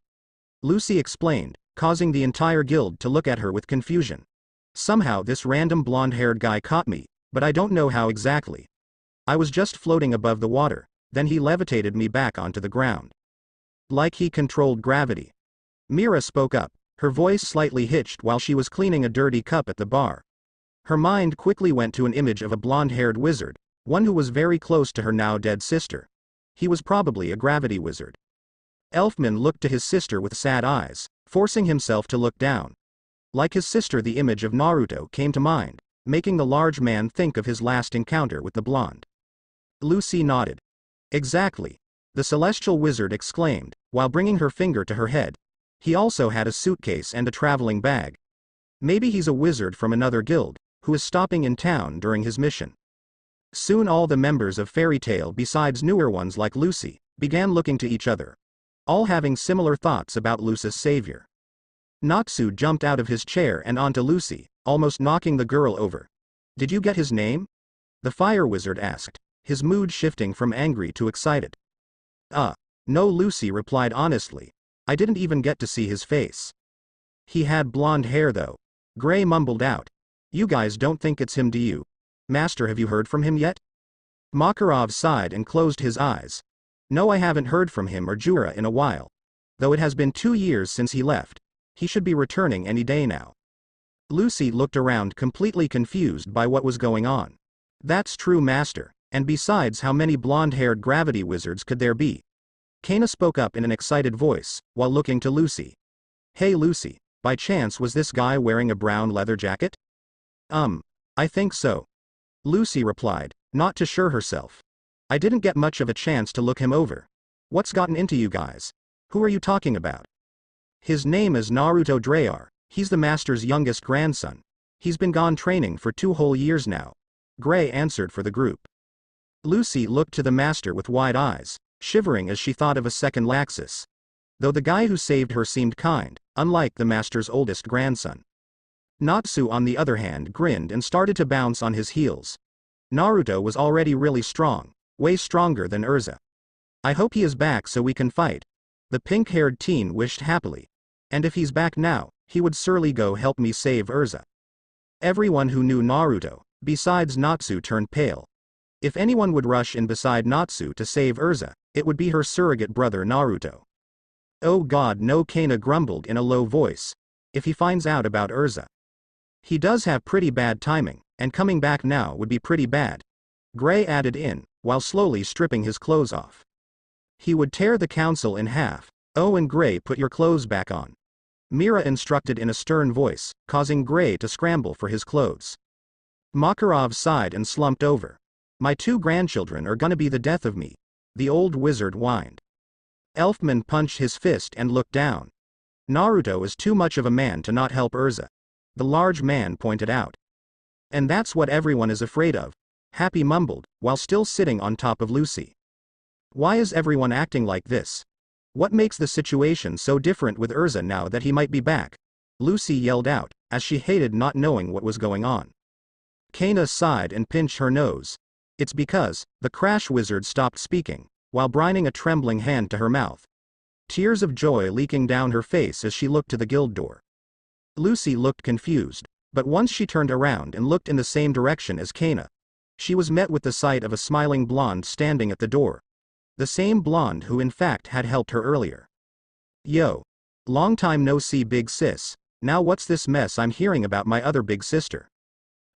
Lucy explained, causing the entire guild to look at her with confusion. Somehow this random blonde-haired guy caught me, but I don't know how exactly. I was just floating above the water, then he levitated me back onto the ground. Like he controlled gravity. Mira spoke up, her voice slightly hitched while she was cleaning a dirty cup at the bar. Her mind quickly went to an image of a blonde-haired wizard, one who was very close to her now-dead sister. He was probably a gravity wizard. Elfman looked to his sister with sad eyes, forcing himself to look down. Like his sister, the image of Naruto came to mind, making the large man think of his last encounter with the blonde. Lucy nodded. Exactly. The celestial wizard exclaimed, while bringing her finger to her head. He also had a suitcase and a traveling bag. Maybe he's a wizard from another guild, who is stopping in town during his mission. Soon all the members of Fairy Tail, besides newer ones like Lucy, began looking to each other, all having similar thoughts about Lucy's savior. Natsu jumped out of his chair and onto Lucy, almost knocking the girl over. Did you get his name? The fire wizard asked, his mood shifting from angry to excited. No, Lucy replied honestly. I didn't even get to see his face. He had blonde hair though. Gray mumbled out. You guys don't think it's him, do you? Master, have you heard from him yet? Makarov sighed and closed his eyes. No, I haven't heard from him or Jura in a while. Though it has been 2 years since he left. He should be returning any day now. Lucy looked around, completely confused by what was going on. That's true, Master, and besides, how many blonde-haired gravity wizards could there be? Kana spoke up in an excited voice, while looking to Lucy. Hey Lucy, by chance was this guy wearing a brown leather jacket? I think so. Lucy replied, not too sure herself. I didn't get much of a chance to look him over. What's gotten into you guys? Who are you talking about? His name is Naruto Drayar, he's the master's youngest grandson. He's been gone training for 2 whole years now. Gray answered for the group. Lucy looked to the master with wide eyes, shivering as she thought of a second Laxus. Though the guy who saved her seemed kind, unlike the master's oldest grandson. Natsu on the other hand grinned and started to bounce on his heels. Naruto was already really strong, way stronger than Erza. I hope he is back so we can fight. The pink-haired teen wished happily. And if he's back now, he would surely go help me save Erza. Everyone who knew Naruto, besides Natsu, turned pale. If anyone would rush in beside Natsu to save Erza, it would be her surrogate brother Naruto. Oh God no, Kana grumbled in a low voice. If he finds out about Erza. He does have pretty bad timing, and coming back now would be pretty bad. Gray added in, while slowly stripping his clothes off. He would tear the council in half. Oh, and Gray, put your clothes back on. Mira instructed in a stern voice, causing Gray to scramble for his clothes. Makarov sighed and slumped over. My 2 grandchildren are gonna be the death of me. The old wizard whined. Elfman punched his fist and looked down. Naruto is too much of a man to not help Erza. The large man pointed out. And that's what everyone is afraid of. Happy mumbled, while still sitting on top of Lucy. Why is everyone acting like this? What makes the situation so different with Erza now that he might be back? Lucy yelled out, as she hated not knowing what was going on. Kana sighed and pinched her nose. It's because, the crash wizard stopped speaking, while brining a trembling hand to her mouth. Tears of joy leaking down her face as she looked to the guild door. Lucy looked confused, but once she turned around and looked in the same direction as Kana, she was met with the sight of a smiling blonde standing at the door. The same blonde who in fact had helped her earlier. Yo. Long time no see big sis, now what's this mess I'm hearing about my other big sister?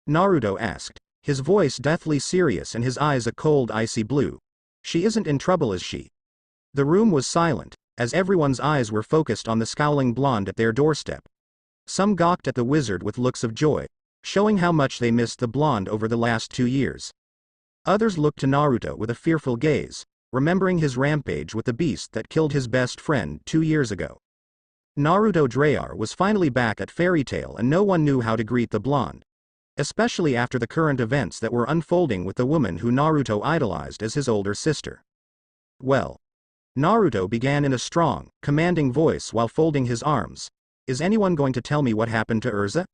Naruto asked, his voice deathly serious and his eyes a cold icy blue. She isn't in trouble, is she? The room was silent, as everyone's eyes were focused on the scowling blonde at their doorstep. Some gawked at the wizard with looks of joy, showing how much they missed the blonde over the last 2 years. Others looked to Naruto with a fearful gaze, remembering his rampage with the beast that killed his best friend 2 years ago. Naruto Drayar was finally back at Fairy Tail and no one knew how to greet the blonde. Especially after the current events that were unfolding with the woman who Naruto idolized as his older sister. Well. Naruto began in a strong, commanding voice while folding his arms. Is anyone going to tell me what happened to Erza?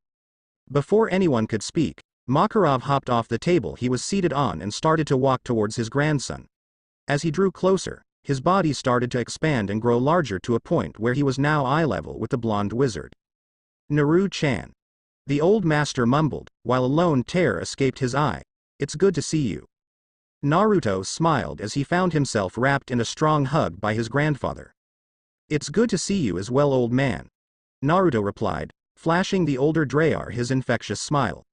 Before anyone could speak, Makarov hopped off the table he was seated on and started to walk towards his grandson. As he drew closer, his body started to expand and grow larger to a point where he was now eye level with the blonde wizard. Naru-chan. The old master mumbled, while a lone tear escaped his eye. It's good to see you. Naruto smiled as he found himself wrapped in a strong hug by his grandfather. It's good to see you as well, old man. Naruto replied, flashing the older Drayar his infectious smile.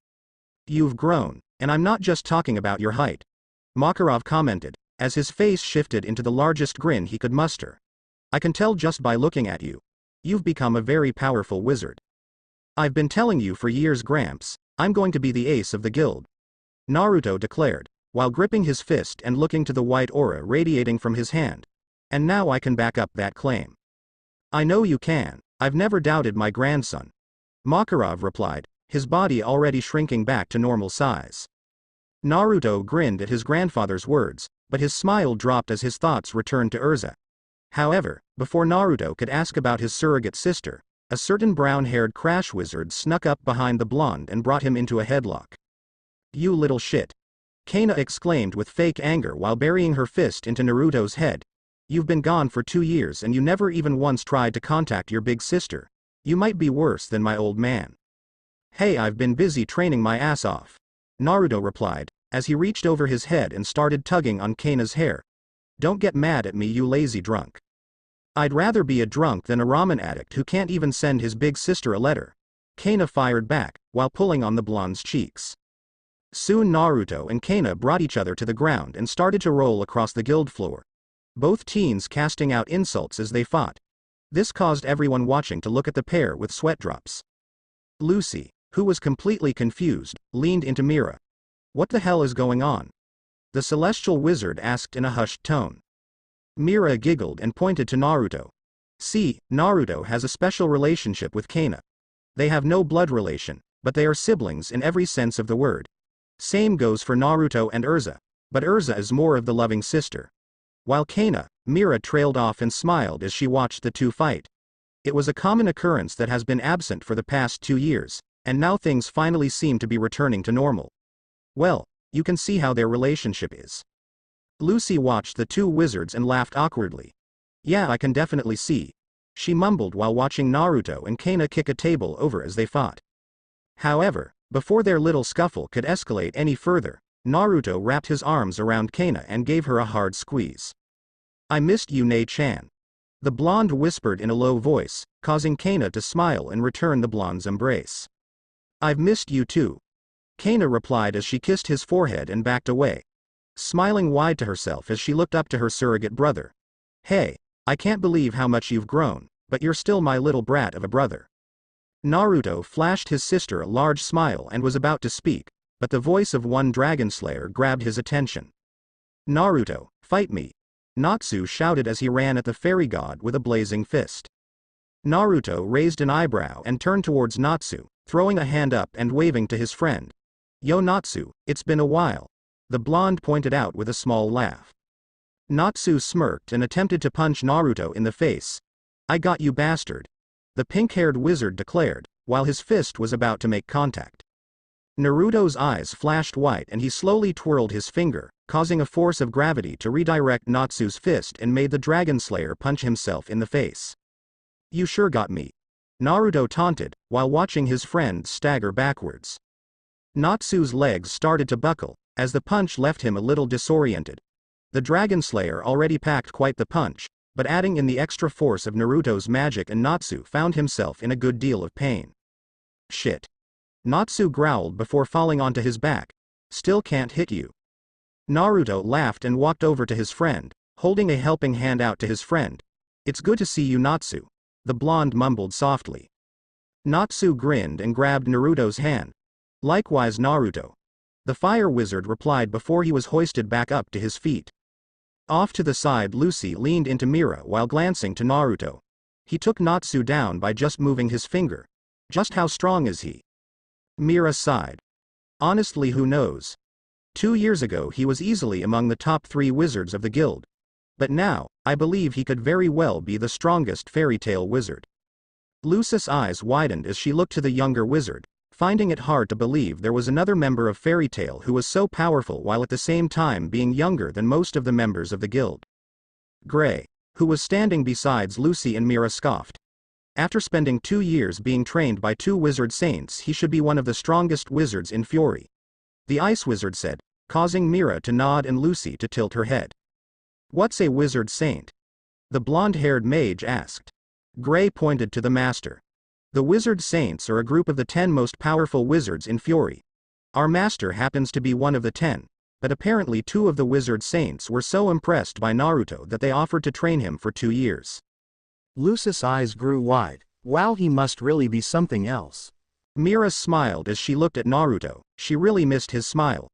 You've grown, and I'm not just talking about your height. Makarov commented, as his face shifted into the largest grin he could muster. I can tell just by looking at you. You've become a very powerful wizard. I've been telling you for years, Gramps, I'm going to be the ace of the guild. Naruto declared, while gripping his fist and looking to the white aura radiating from his hand. And now I can back up that claim. I know you can, I've never doubted my grandson. Makarov replied, his body already shrinking back to normal size. Naruto grinned at his grandfather's words, but his smile dropped as his thoughts returned to Erza. However, before Naruto could ask about his surrogate sister, a certain brown-haired crash wizard snuck up behind the blonde and brought him into a headlock. You little shit. Kana exclaimed with fake anger while burying her fist into Naruto's head. You've been gone for 2 years and you never even once tried to contact your big sister. You might be worse than my old man. Hey, I've been busy training my ass off. Naruto replied, as he reached over his head and started tugging on Kana's hair. Don't get mad at me, you lazy drunk. I'd rather be a drunk than a ramen addict who can't even send his big sister a letter. Kana fired back, while pulling on the blonde's cheeks. Soon Naruto and Kana brought each other to the ground and started to roll across the guild floor. Both teens casting out insults as they fought. This caused everyone watching to look at the pair with sweat drops. Lucy, who was completely confused, leaned into Mira. What the hell is going on? The celestial wizard asked in a hushed tone. Mira giggled and pointed to Naruto. See, Naruto has a special relationship with Kana. They have no blood relation, but they are siblings in every sense of the word. Same goes for Naruto and Erza, but Erza is more of the loving sister. While Kana, Mira trailed off and smiled as she watched the two fight. It was a common occurrence that has been absent for the past 2 years, and now things finally seem to be returning to normal. Well, you can see how their relationship is. Lucy watched the two wizards and laughed awkwardly. Yeah, I can definitely see. She mumbled while watching Naruto and Kana kick a table over as they fought. However, before their little scuffle could escalate any further, Naruto wrapped his arms around Kana and gave her a hard squeeze. I missed you, Nei-chan. The blonde whispered in a low voice, causing Kana to smile and return the blonde's embrace. I've missed you too. Kana replied as she kissed his forehead and backed away, smiling wide to herself as she looked up to her surrogate brother. Hey, I can't believe how much you've grown, but you're still my little brat of a brother. Naruto flashed his sister a large smile and was about to speak, but the voice of one dragon slayer grabbed his attention. Naruto, fight me! Natsu shouted as he ran at the fairy god with a blazing fist. Naruto raised an eyebrow and turned towards Natsu, throwing a hand up and waving to his friend. Yo Natsu, it's been a while. The blonde pointed out with a small laugh. Natsu smirked and attempted to punch Naruto in the face. I got you, bastard. The pink-haired wizard declared, while his fist was about to make contact. Naruto's eyes flashed white and he slowly twirled his finger, causing a force of gravity to redirect Natsu's fist and made the Dragon Slayer punch himself in the face. You sure got me. Naruto taunted, while watching his friend stagger backwards. Natsu's legs started to buckle, as the punch left him a little disoriented. The Dragon Slayer already packed quite the punch, but adding in the extra force of Naruto's magic and Natsu found himself in a good deal of pain. Shit. Natsu growled before falling onto his back. Still can't hit you. Naruto laughed and walked over to his friend, holding a helping hand out to his friend. It's good to see you, Natsu. The blonde mumbled softly. Natsu grinned and grabbed Naruto's hand. Likewise, Naruto. The fire wizard replied before he was hoisted back up to his feet. Off to the side, Lucy leaned into Mira while glancing to Naruto. He took Natsu down by just moving his finger. Just how strong is he? Mira sighed. Honestly, who knows? 2 years ago he was easily among the top 3 wizards of the guild. But now, I believe he could very well be the strongest fairy tale wizard. Lucy's eyes widened as she looked to the younger wizard, finding it hard to believe there was another member of Fairy Tail who was so powerful while at the same time being younger than most of the members of the guild. Gray, who was standing beside Lucy and Mira, scoffed. After spending 2 years being trained by 2 wizard saints, he should be one of the strongest wizards in Fury. The Ice Wizard said, causing Mira to nod and Lucy to tilt her head. What's a wizard saint? The blonde-haired mage asked. Gray pointed to the master. The wizard saints are a group of the 10 most powerful wizards in Fury. Our master happens to be one of the 10, but apparently 2 of the wizard saints were so impressed by Naruto that they offered to train him for 2 years. Lucy's eyes grew wide. Wow, he must really be something else. Mira smiled as she looked at Naruto. She really missed his smile.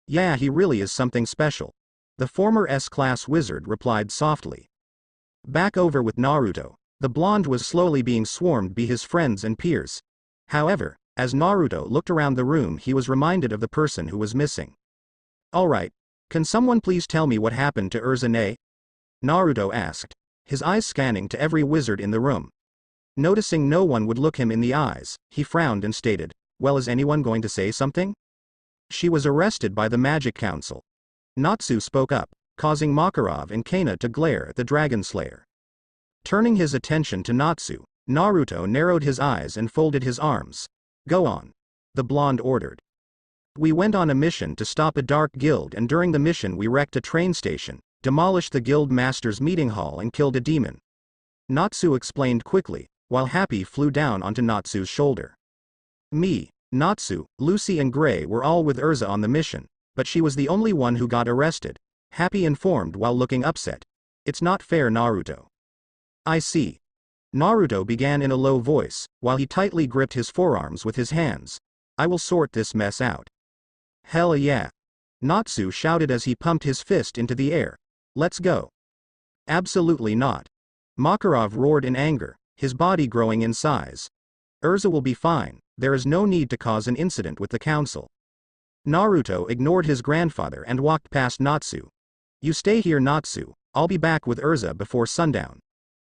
Yeah, he really is something special. The former S-class wizard replied softly. Back over with Naruto. The blonde was slowly being swarmed by his friends and peers. However, as Naruto looked around the room, he was reminded of the person who was missing. Alright, can someone please tell me what happened to Erza? Naruto asked, his eyes scanning to every wizard in the room. Noticing no one would look him in the eyes, he frowned and stated, well, is anyone going to say something? She was arrested by the Magic Council. Natsu spoke up, causing Makarov and Kana to glare at the Dragon Slayer. Turning his attention to Natsu, Naruto narrowed his eyes and folded his arms. Go on. The blonde ordered. We went on a mission to stop a dark guild, and during the mission we wrecked a train station, demolished the guild master's meeting hall and killed a demon. Natsu explained quickly, while Happy flew down onto Natsu's shoulder. Me, Natsu, Lucy and Gray were all with Erza on the mission, but she was the only one who got arrested. Happy informed while looking upset. It's not fair, Naruto. I see. Naruto began in a low voice, while he tightly gripped his forearms with his hands. I will sort this mess out. Hell yeah. Natsu shouted as he pumped his fist into the air. Let's go. Absolutely not. Makarov roared in anger, his body growing in size. Erza will be fine, there is no need to cause an incident with the council. Naruto ignored his grandfather and walked past Natsu. You stay here, Natsu, I'll be back with Erza before sundown.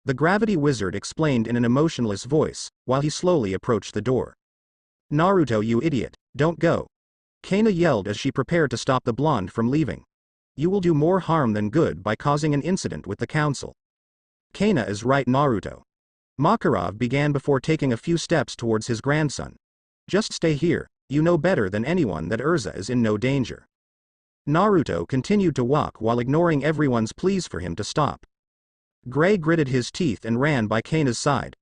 The gravity wizard explained in an emotionless voice, while he slowly approached the door. Naruto, you idiot, don't go. Kana yelled as she prepared to stop the blonde from leaving. You will do more harm than good by causing an incident with the council. Kana is right, Naruto. Makarov began before taking a few steps towards his grandson. Just stay here, you know better than anyone that Erza is in no danger. Naruto continued to walk while ignoring everyone's pleas for him to stop. Gray gritted his teeth and ran by Kana's side.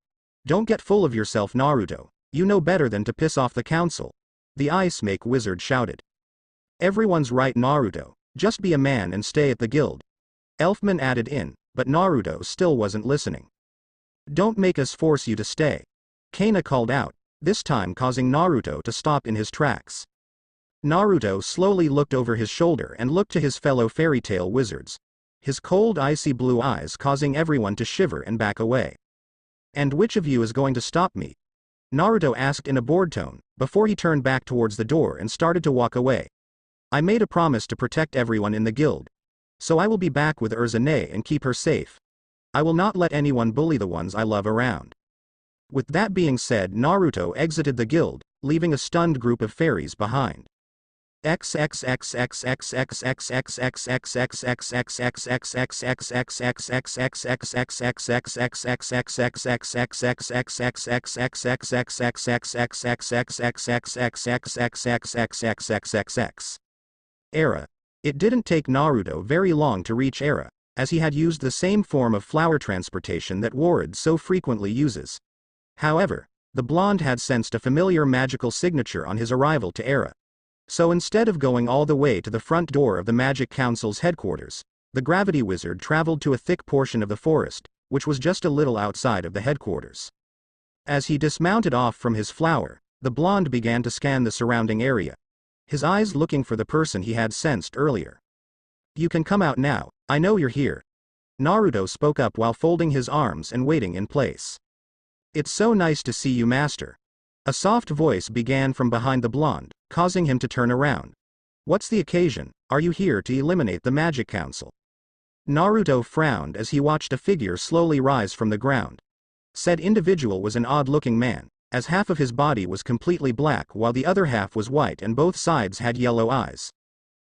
Don't get full of yourself, Naruto, you know better than to piss off the council. The Ice Make Wizard shouted. Everyone's right, Naruto, just be a man and stay at the guild. Elfman added in, but Naruto still wasn't listening. Don't make us force you to stay. Kana called out, this time causing Naruto to stop in his tracks. Naruto slowly looked over his shoulder and looked to his fellow fairy tale wizards. His cold icy blue eyes causing everyone to shiver and back away. And which of you is going to stop me? Naruto asked in a bored tone, before he turned back towards the door and started to walk away. I made a promise to protect everyone in the guild. So I will be back with Erza and keep her safe. I will not let anyone bully the ones I love around. With that being said, Naruto exited the guild, leaving a stunned group of fairies behind. Era. It didn't take Naruto very long to reach Era, as he had used the same form of flower transportation that Warad so frequently uses. However, the blonde had sensed a familiar magical signature on his arrival to Era. So instead of going all the way to the front door of the Magic Council's headquarters, the gravity wizard traveled to a thick portion of the forest, which was just a little outside of the headquarters. As he dismounted off from his flower, the blonde began to scan the surrounding area, his eyes looking for the person he had sensed earlier. "You can come out now, I know you're here." Naruto spoke up while folding his arms and waiting in place. "It's so nice to see you, master." A soft voice began from behind the blonde, causing him to turn around. "What's the occasion? Are you here to eliminate the Magic Council?" Naruto frowned as he watched a figure slowly rise from the ground. Said individual was an odd-looking man, as half of his body was completely black while the other half was white and both sides had yellow eyes.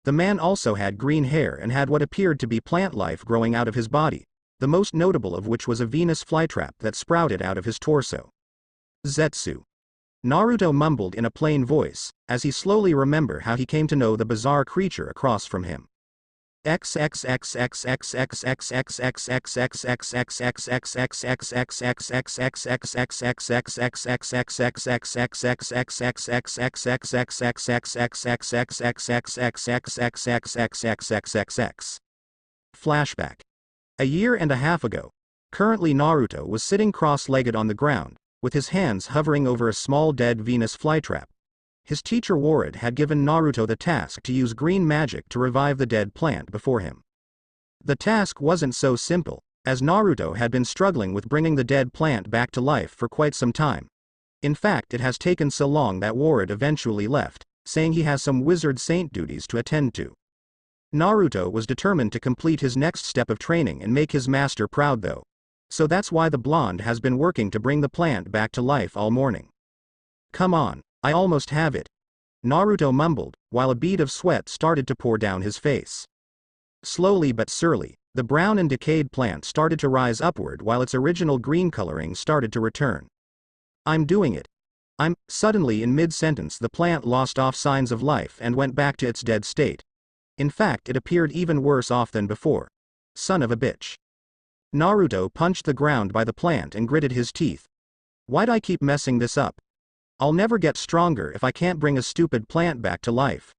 The man also had green hair and had what appeared to be plant life growing out of his body, the most notable of which was a Venus flytrap that sprouted out of his torso. "Zetsu." Naruto mumbled in a plain voice, as he slowly remembered how he came to know the bizarre creature across from him. Flashback. A year and a half ago. Currently Naruto was sitting cross-legged on the ground, with his hands hovering over a small dead Venus flytrap. His teacher Warad had given Naruto the task to use green magic to revive the dead plant before him. The task wasn't so simple, as Naruto had been struggling with bringing the dead plant back to life for quite some time. In fact, it has taken so long that Warad eventually left, saying he has some wizard saint duties to attend to. Naruto was determined to complete his next step of training and make his master proud though. So that's why the blonde has been working to bring the plant back to life all morning. "Come on, I almost have it," Naruto mumbled, while a bead of sweat started to pour down his face. Slowly but surely, the brown and decayed plant started to rise upward while its original green coloring started to return. "I'm doing it. Suddenly in mid-sentence the plant lost off signs of life and went back to its dead state. In fact, it appeared even worse off than before. Son of a bitch." Naruto punched the ground by the plant and gritted his teeth. "Why'd I keep messing this up? I'll never get stronger if I can't bring a stupid plant back to life."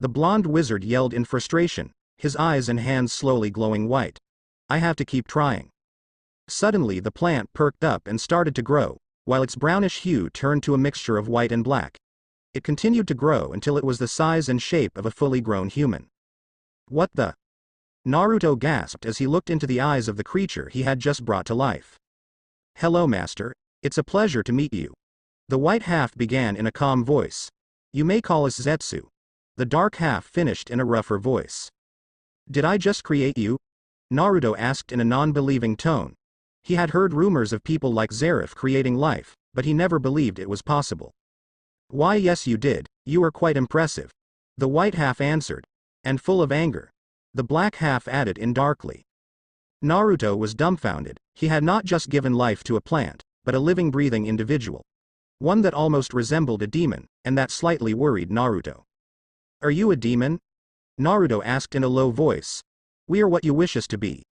The blonde wizard yelled in frustration, his eyes and hands slowly glowing white. "I have to keep trying." Suddenly the plant perked up and started to grow, while its brownish hue turned to a mixture of white and black. It continued to grow until it was the size and shape of a fully grown human. "What the?" Naruto gasped as he looked into the eyes of the creature he had just brought to life. "Hello, master. It's a pleasure to meet you." The white half began in a calm voice. "You may call us Zetsu." The dark half finished in a rougher voice. "Did I just create you?" Naruto asked in a non-believing tone. He had heard rumors of people like Zeref creating life, but he never believed it was possible. "Why, yes you did, you are quite impressive," the white half answered, and full of anger. The black half added in darkly. Naruto was dumbfounded. He had not just given life to a plant, but a living breathing individual. One that almost resembled a demon, and that slightly worried Naruto. "Are you a demon?" Naruto asked in a low voice. "We are what you wish us to be."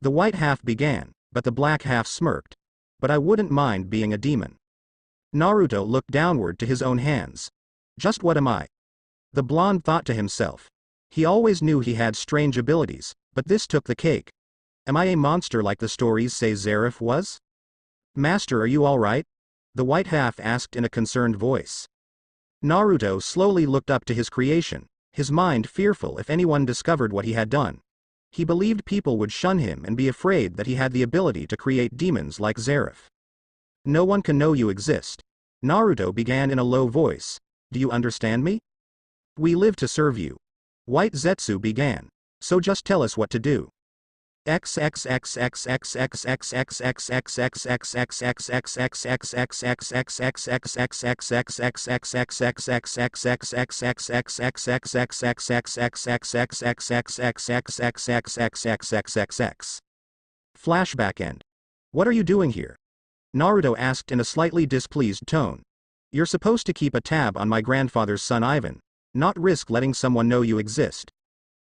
The white half began, but the black half smirked. "But I wouldn't mind being a demon." Naruto looked downward to his own hands. "Just what am I?" The blonde thought to himself. He always knew he had strange abilities, but this took the cake. Am I a monster like the stories say Zeref was? "Master, are you all right?" the white half asked in a concerned voice. Naruto slowly looked up to his creation, his mind fearful if anyone discovered what he had done. He believed people would shun him and be afraid that he had the ability to create demons like Zeref. "No one can know you exist." Naruto began in a low voice. "Do you understand me? We live to serve you." White Zetsu began. "So just tell us what to do." Flashback end. What are you doing here? Naruto asked in a slightly displeased tone. You're supposed to keep a tab on my grandfather's son Ivan, not risk letting someone know you exist.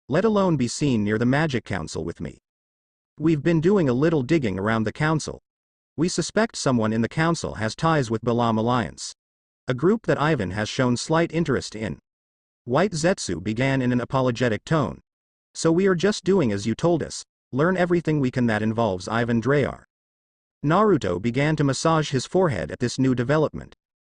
Let alone be seen near the Magic Council with me. We've been doing a little digging around the council. We suspect someone in the council has ties with Balam Alliance, a group that Ivan has shown slight interest in. White Zetsu began in an apologetic tone. So we are just doing as you told us, learn everything we can that involves Ivan Drayar. Naruto began to massage his forehead at this new development.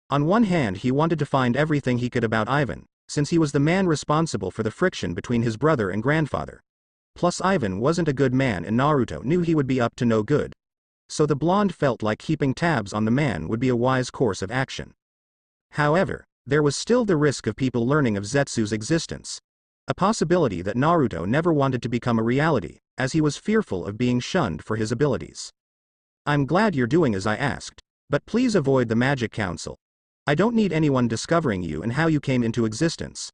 On one hand, he wanted to find everything he could about Ivan, since he was the man responsible for the friction between his brother and grandfather. Plus Ivan wasn't a good man and Naruto knew he would be up to no good. So the blonde felt like keeping tabs on the man would be a wise course of action. However, there was still the risk of people learning of Zetsu's existence. A possibility that Naruto never wanted to become a reality, as he was fearful of being shunned for his abilities. I'm glad you're doing as I asked, but please avoid the Magic Council. I don't need anyone discovering you and how you came into existence.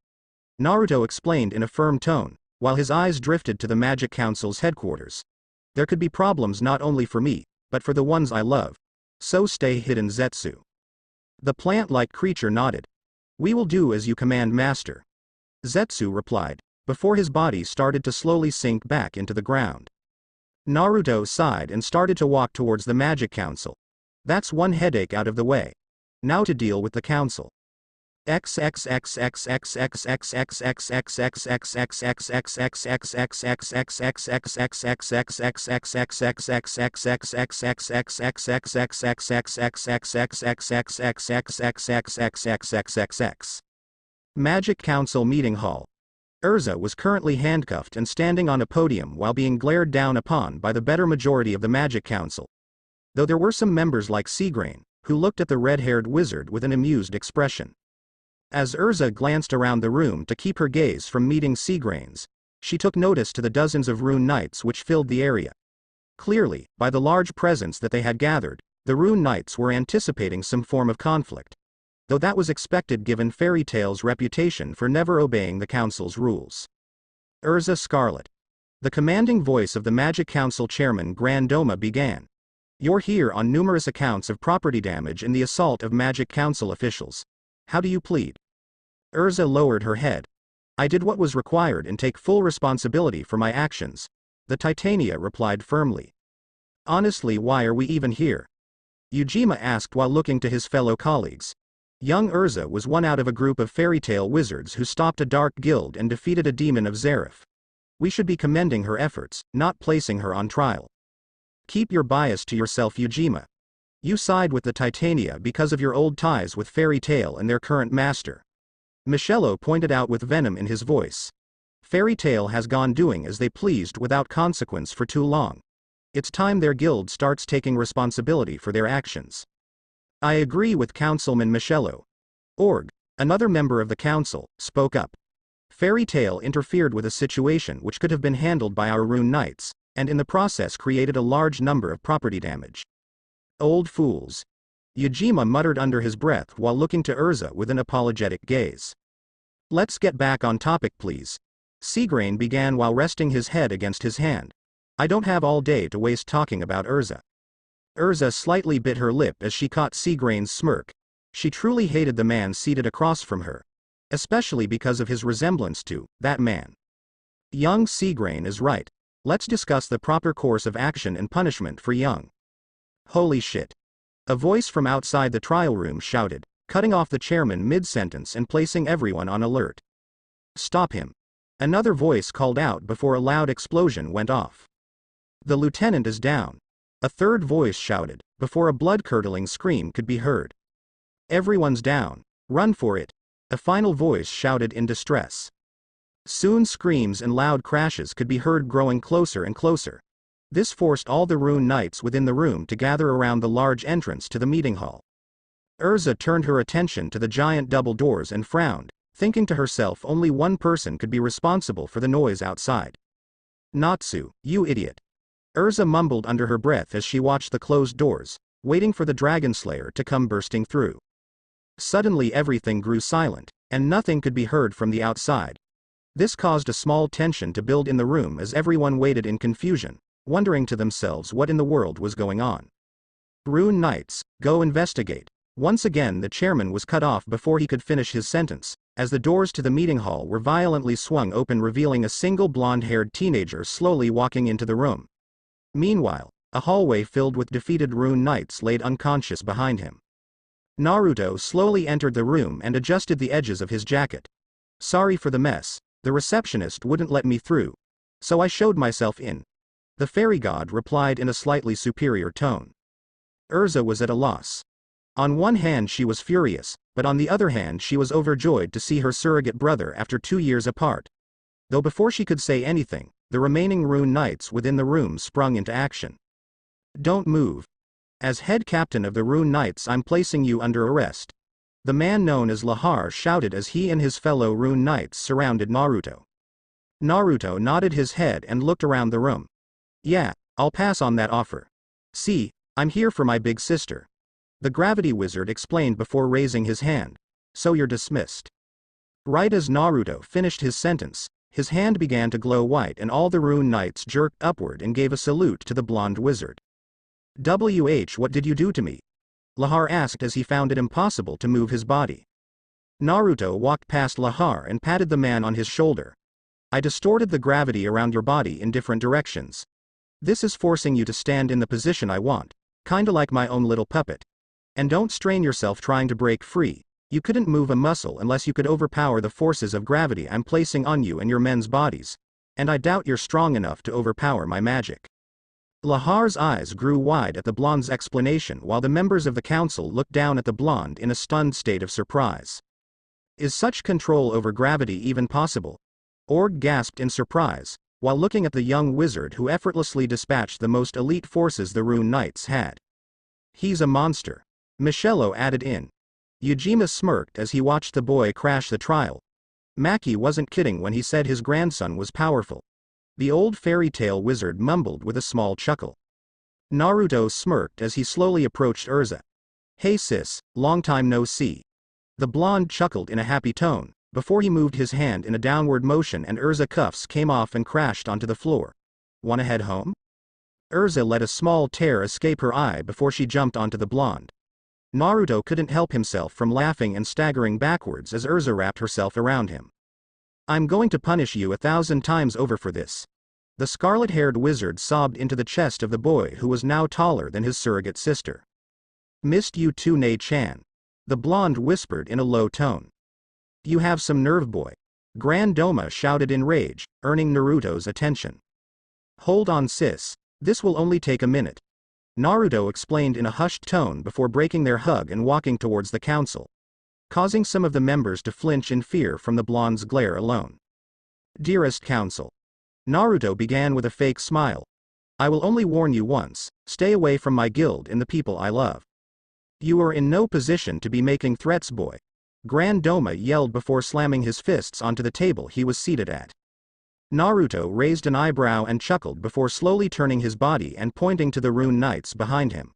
Naruto explained in a firm tone, while his eyes drifted to the Magic Council's headquarters. There could be problems not only for me, but for the ones I love. So stay hidden, Zetsu. The plant-like creature nodded. We will do as you command, Master. Zetsu replied, before his body started to slowly sink back into the ground. Naruto sighed and started to walk towards the Magic Council. That's one headache out of the way. Now to deal with the council. Magic Council Meeting Hall. Erza was currently handcuffed and standing on a podium while being glared down upon by the better majority of the Magic Council. Though there were some members like Seagrain, who looked at the red-haired wizard with an amused expression. As Erza glanced around the room to keep her gaze from meeting Seagrain's, she took notice to the dozens of rune knights which filled the area. Clearly, by the large presence that they had gathered, the rune knights were anticipating some form of conflict. Though that was expected given Fairy Tail's reputation for never obeying the council's rules. Erza Scarlet. The commanding voice of the Magic Council Chairman Grandoma began. You're here on numerous accounts of property damage in the assault of Magic Council officials. How do you plead? Erza lowered her head. I did what was required and take full responsibility for my actions, the Titania replied firmly. Honestly, why are we even here? Ujima asked while looking to his fellow colleagues. Young Erza was one out of a group of fairy tale wizards who stopped a dark guild and defeated a demon of Zareth. We should be commending her efforts, not placing her on trial. Keep your bias to yourself, Ujima. You side with the Titania because of your old ties with Fairy Tail and their current master. Michello pointed out with venom in his voice. Fairy Tail has gone doing as they pleased without consequence for too long. It's time their guild starts taking responsibility for their actions. I agree with Councilman Michello. Org, another member of the council, spoke up. Fairy Tail interfered with a situation which could have been handled by our rune knights, and in the process created a large number of property damage. Old fools. Ujima muttered under his breath while looking to Erza with an apologetic gaze. Let's get back on topic, please. Seagrain began while resting his head against his hand. I don't have all day to waste talking about Erza. Erza slightly bit her lip as she caught Seagrain's smirk. She truly hated the man seated across from her. Especially because of his resemblance to that man. Young Seagrain is right. Let's discuss the proper course of action and punishment for Young. Holy shit. A voice from outside the trial room shouted, cutting off the chairman mid-sentence and placing everyone on alert. Stop him. Another voice called out before a loud explosion went off. The lieutenant is down. A third voice shouted, before a blood-curdling scream could be heard. Everyone's down. Run for it. A final voice shouted in distress. Soon screams and loud crashes could be heard growing closer and closer. This forced all the rune knights within the room to gather around the large entrance to the meeting hall. Erza turned her attention to the giant double doors and frowned, thinking to herself only one person could be responsible for the noise outside. Natsu, you idiot. Erza mumbled under her breath as she watched the closed doors, waiting for the dragon slayer to come bursting through. Suddenly everything grew silent, and nothing could be heard from the outside. This caused a small tension to build in the room as everyone waited in confusion, wondering to themselves what in the world was going on. Rune Knights, go investigate. Once again the chairman was cut off before he could finish his sentence, as the doors to the meeting hall were violently swung open, revealing a single blonde-haired teenager slowly walking into the room. Meanwhile, a hallway filled with defeated Rune Knights laid unconscious behind him. Naruto slowly entered the room and adjusted the edges of his jacket. Sorry for the mess, the receptionist wouldn't let me through, so I showed myself in. The fairy god replied in a slightly superior tone. Erza was at a loss. On one hand she was furious, but on the other hand she was overjoyed to see her surrogate brother after 2 years apart. Though before she could say anything, the remaining Rune Knights within the room sprung into action. Don't move. As head captain of the Rune Knights, I'm placing you under arrest. The man known as Lahar shouted as he and his fellow Rune Knights surrounded Naruto. Naruto nodded his head and looked around the room. Yeah, I'll pass on that offer. See, I'm here for my big sister. The gravity wizard explained before raising his hand. So you're dismissed. Right as Naruto finished his sentence, his hand began to glow white and all the Rune Knights jerked upward and gave a salute to the blonde wizard. What did you do to me? Lahar asked as he found it impossible to move his body. Naruto walked past Lahar and patted the man on his shoulder. I distorted the gravity around your body in different directions. This is forcing you to stand in the position I want, kinda like my own little puppet. And don't strain yourself trying to break free. You couldn't move a muscle unless you could overpower the forces of gravity I'm placing on you and your men's bodies, and I doubt you're strong enough to overpower my magic. Lahar's eyes grew wide at the blonde's explanation while the members of the council looked down at the blonde in a stunned state of surprise. Is such control over gravity even possible? Org gasped in surprise, while looking at the young wizard who effortlessly dispatched the most elite forces the Rune Knights had. He's a monster. Michello added in. Ujima smirked as he watched the boy crash the trial. Maki wasn't kidding when he said his grandson was powerful. The old fairy tale wizard mumbled with a small chuckle. Naruto smirked as he slowly approached Erza. Hey sis, long time no see. The blonde chuckled in a happy tone, before he moved his hand in a downward motion and Erza cuffs came off and crashed onto the floor. Wanna head home? Erza let a small tear escape her eye before she jumped onto the blonde. Naruto couldn't help himself from laughing and staggering backwards as Erza wrapped herself around him. I'm going to punish you 1,000 times over for this. The scarlet-haired wizard sobbed into the chest of the boy who was now taller than his surrogate sister. Missed you too, Ne-chan. The blonde whispered in a low tone. You have some nerve, boy. Grand Doma shouted in rage, earning Naruto's attention. Hold on sis, this will only take a minute. Naruto explained in a hushed tone before breaking their hug and walking towards the council, causing some of the members to flinch in fear from the blonde's glare alone. Dearest council. Naruto began with a fake smile. I will only warn you once, stay away from my guild and the people I love. You are in no position to be making threats, boy. Grand Doma yelled before slamming his fists onto the table he was seated at. Naruto raised an eyebrow and chuckled before slowly turning his body and pointing to the Rune Knights behind him.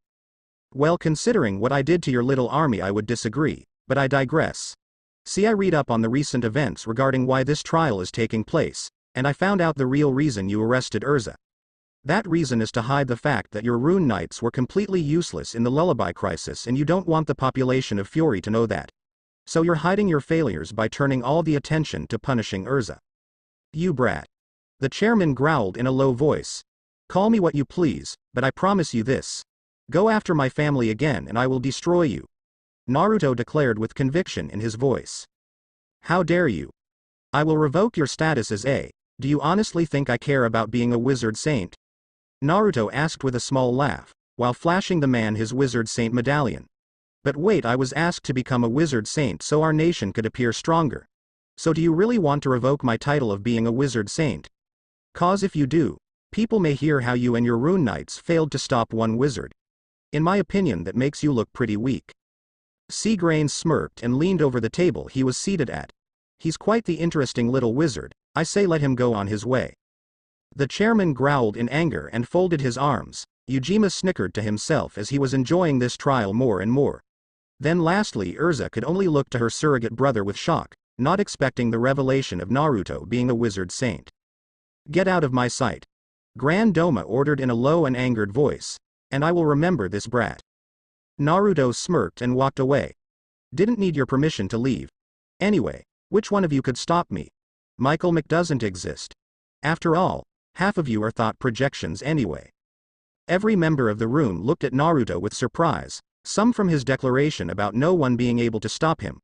Well, considering what I did to your little army I would disagree, but I digress. See, I read up on the recent events regarding why this trial is taking place, and I found out the real reason you arrested Erza. That reason is to hide the fact that your Rune Knights were completely useless in the Lullaby Crisis and you don't want the population of Fury to know that. So you're hiding your failures by turning all the attention to punishing Erza. You brat. The chairman growled in a low voice. Call me what you please, but I promise you this. Go after my family again and I will destroy you. Naruto declared with conviction in his voice. How dare you? I will revoke your status as a. Do you honestly think I care about being a wizard saint? Naruto asked with a small laugh, while flashing the man his wizard saint medallion. But wait, I was asked to become a wizard saint so our nation could appear stronger. So do you really want to revoke my title of being a wizard saint? Cause if you do, people may hear how you and your Rune Knights failed to stop one wizard. In my opinion that makes you look pretty weak. Seagrain smirked and leaned over the table he was seated at. He's quite the interesting little wizard, I say let him go on his way. The chairman growled in anger and folded his arms. Ujima snickered to himself as he was enjoying this trial more and more. Then lastly Erza could only look to her surrogate brother with shock, not expecting the revelation of Naruto being a wizard saint. Get out of my sight. Grand Doma ordered in a low and angered voice. And I will remember this brat. Naruto smirked and walked away. Didn't need your permission to leave. Anyway, which one of you could stop me? Michael McDoesn't exist. After all, half of you are thought projections anyway. Every member of the room looked at Naruto with surprise, some from his declaration about no one being able to stop him,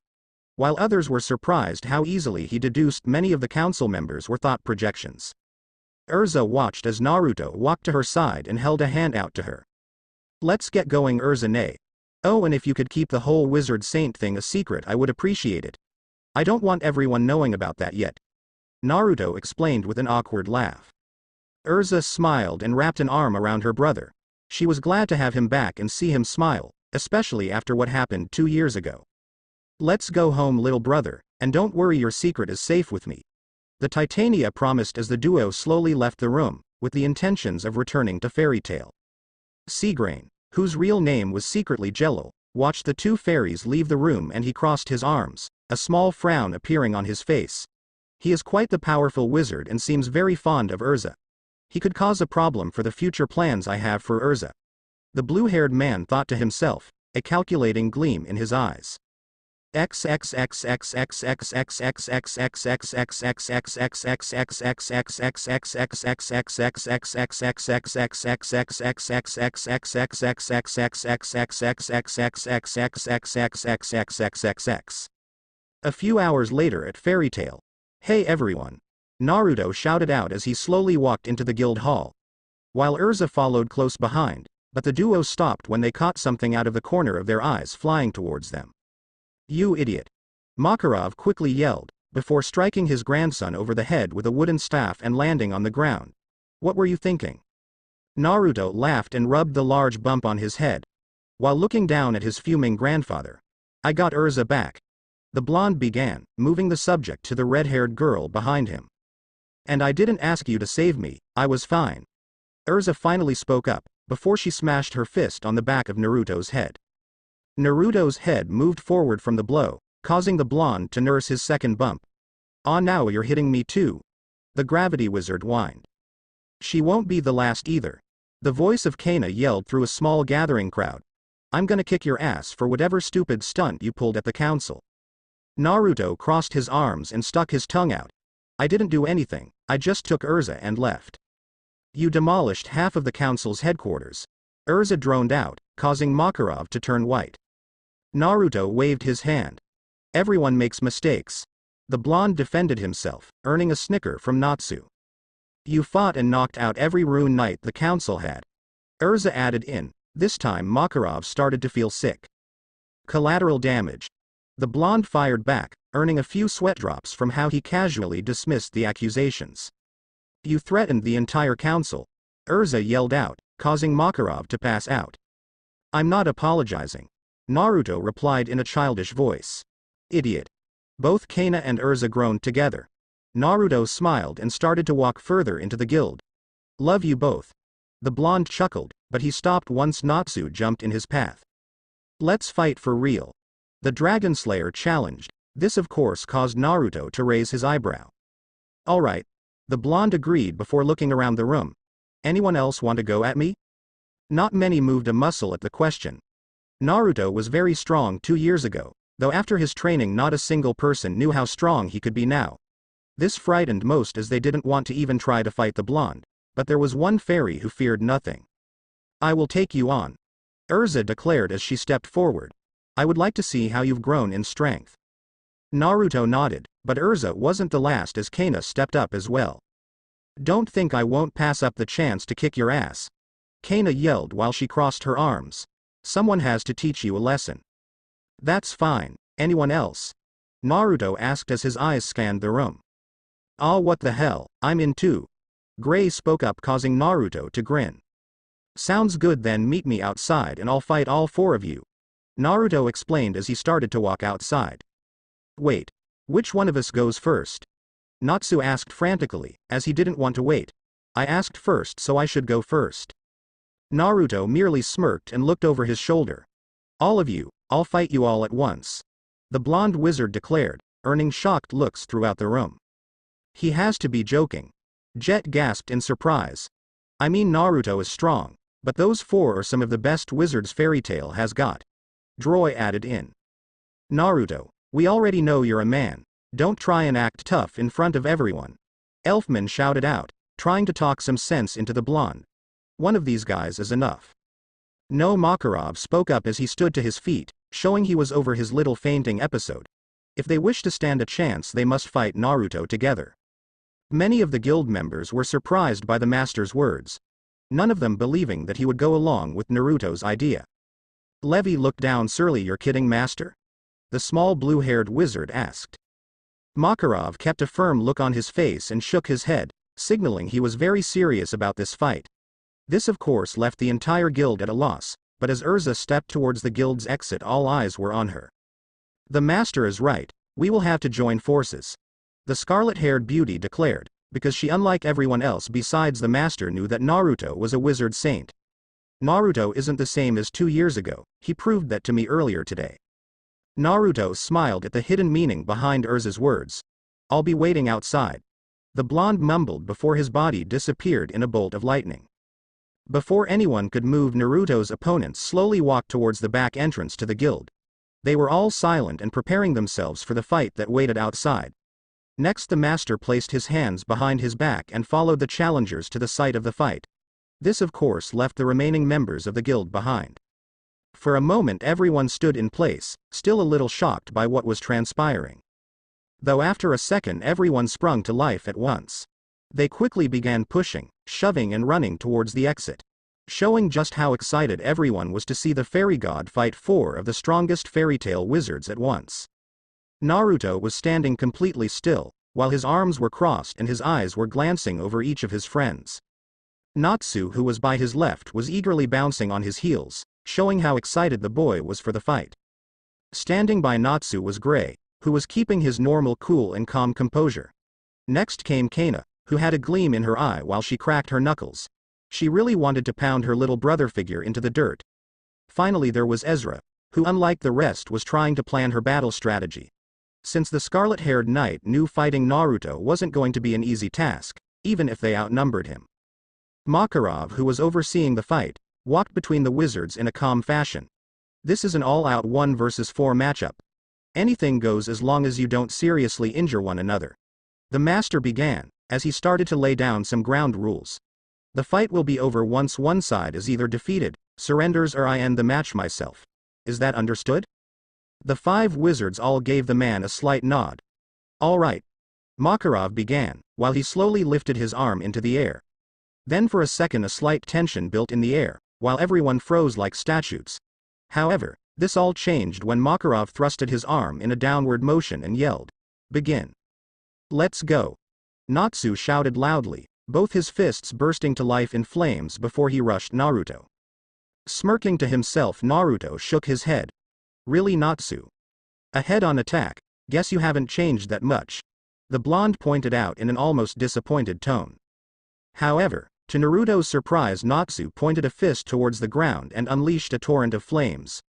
while others were surprised how easily he deduced many of the council members were thought projections. Erza watched as Naruto walked to her side and held a hand out to her. Let's get going, Erza nay. Oh, and if you could keep the whole wizard saint thing a secret I would appreciate it. I don't want everyone knowing about that yet. Naruto explained with an awkward laugh. Erza smiled and wrapped an arm around her brother. She was glad to have him back and see him smile, especially after what happened 2 years ago. Let's go home, little brother, and don't worry, your secret is safe with me. The Titania promised as the duo slowly left the room, with the intentions of returning to Fairy Tail. Seagrain, whose real name was secretly Jello, watched the two fairies leave the room and he crossed his arms, a small frown appearing on his face. He is quite the powerful wizard and seems very fond of Erza. He could cause a problem for the future plans I have for Erza. The blue-haired man thought to himself, a calculating gleam in his eyes. A few hours later at Fairy Tail. Hey everyone! Naruto shouted out as he slowly walked into the guild hall. While Erza followed close behind, but the duo stopped when they caught something out of the corner of their eyes flying towards them. You idiot! Makarov quickly yelled, before striking his grandson over the head with a wooden staff and landing on the ground. What were you thinking? Naruto laughed and rubbed the large bump on his head, while looking down at his fuming grandfather. I got Erza back. The blonde began, moving the subject to the red-haired girl behind him. And I didn't ask you to save me, I was fine. Erza finally spoke up, before she smashed her fist on the back of Naruto's head. Naruto's head moved forward from the blow, causing the blonde to nurse his second bump. Ah, now you're hitting me too. The gravity wizard whined. She won't be the last either. The voice of Kana yelled through a small gathering crowd. I'm gonna kick your ass for whatever stupid stunt you pulled at the council. Naruto crossed his arms and stuck his tongue out. I didn't do anything, I just took Erza and left. You demolished half of the council's headquarters. Erza droned out, causing Makarov to turn white. Naruto waved his hand. Everyone makes mistakes. The blonde defended himself, earning a snicker from Natsu. You fought and knocked out every rune knight the council had. Erza added in. This time Makarov started to feel sick. Collateral damage. The blonde fired back, earning a few sweat drops from how he casually dismissed the accusations. You threatened the entire council. Erza yelled out, causing Makarov to pass out. I'm not apologizing. Naruto replied in a childish voice. Idiot. Both Kana and Erza groaned together. Naruto smiled and started to walk further into the guild. Love you both. The blonde chuckled, but he stopped once Natsu jumped in his path. Let's fight for real. The Dragon Slayer challenged. This of course caused Naruto to raise his eyebrow. Alright. The blonde agreed before looking around the room. Anyone else want to go at me? Not many moved a muscle at the question. Naruto was very strong 2 years ago, though after his training not a single person knew how strong he could be now. This frightened most as they didn't want to even try to fight the blonde, but there was one fairy who feared nothing. I will take you on. Erza declared as she stepped forward. I would like to see how you've grown in strength. Naruto nodded, but Erza wasn't the last as Kana stepped up as well. Don't think I won't pass up the chance to kick your ass. Kana yelled while she crossed her arms. Someone has to teach you a lesson. That's fine. Anyone else? Naruto asked as his eyes scanned the room. Ah, what the hell, I'm in too. Gray spoke up, causing Naruto to grin. Sounds good, then meet me outside and I'll fight all 4 of you. Naruto explained as he started to walk outside. Wait. Which one of us goes first? Natsu asked frantically, as he didn't want to wait. I asked first, so I should go first. Naruto merely smirked and looked over his shoulder. All of you, I'll fight you all at once. The blonde wizard declared, earning shocked looks throughout the room. He has to be joking. Jet gasped in surprise. I mean, Naruto is strong, but those four are some of the best wizards Fairy Tail has got. Droy added in. Naruto, we already know you're a man. Don't try and act tough in front of everyone. Elfman shouted out, trying to talk some sense into the blonde. One of these guys is enough. No, Makarov spoke up as he stood to his feet, showing he was over his little fainting episode. If they wish to stand a chance, they must fight Naruto together. Many of the guild members were surprised by the master's words, none of them believing that he would go along with Naruto's idea. Levi looked down surly. You're kidding, master? The small blue-haired wizard asked. Makarov kept a firm look on his face and shook his head, signaling he was very serious about this fight. This of course left the entire guild at a loss, but as Erza stepped towards the guild's exit, all eyes were on her. The master is right, we will have to join forces. The scarlet-haired beauty declared, because she, unlike everyone else besides the master, knew that Naruto was a wizard saint. Naruto isn't the same as 2 years ago, he proved that to me earlier today. Naruto smiled at the hidden meaning behind Erza's words. I'll be waiting outside. The blonde mumbled before his body disappeared in a bolt of lightning. Before anyone could move, Naruto's opponents slowly walked towards the back entrance to the guild. They were all silent and preparing themselves for the fight that waited outside. Next, the master placed his hands behind his back and followed the challengers to the site of the fight. This of course left the remaining members of the guild behind. For a moment everyone stood in place, still a little shocked by what was transpiring. Though after a second everyone sprung to life at once. They quickly began pushing, shoving and running towards the exit, showing just how excited everyone was to see the fairy god fight 4 of the strongest fairy tale wizards at once. Naruto was standing completely still, while his arms were crossed and his eyes were glancing over each of his friends. Natsu, who was by his left, was eagerly bouncing on his heels, showing how excited the boy was for the fight. Standing by Natsu was Gray, who was keeping his normal cool and calm composure. Next came Kana, who had a gleam in her eye while she cracked her knuckles. She really wanted to pound her little brother figure into the dirt. Finally there was Erza, who unlike the rest was trying to plan her battle strategy. Since the scarlet-haired knight knew fighting Naruto wasn't going to be an easy task, even if they outnumbered him. Makarov, who was overseeing the fight, walked between the wizards in a calm fashion. This is an all-out 1 versus 4 matchup. Anything goes as long as you don't seriously injure one another. The master began, as he started to lay down some ground rules. The fight will be over once one side is either defeated, surrenders, or I end the match myself. Is that understood? The 5 wizards all gave the man a slight nod. All right. Makarov began, while he slowly lifted his arm into the air. Then for a second a slight tension built in the air, while everyone froze like statues. However, this all changed when Makarov thrusted his arm in a downward motion and yelled, "Begin." "Let's go." Natsu shouted loudly, both his fists bursting to life in flames before he rushed Naruto. Smirking to himself, Naruto shook his head. Really, Natsu? A head-on attack? Guess you haven't changed that much. The blonde pointed out in an almost disappointed tone. However, to Naruto's surprise, Natsu pointed a fist towards the ground and unleashed a torrent of flames,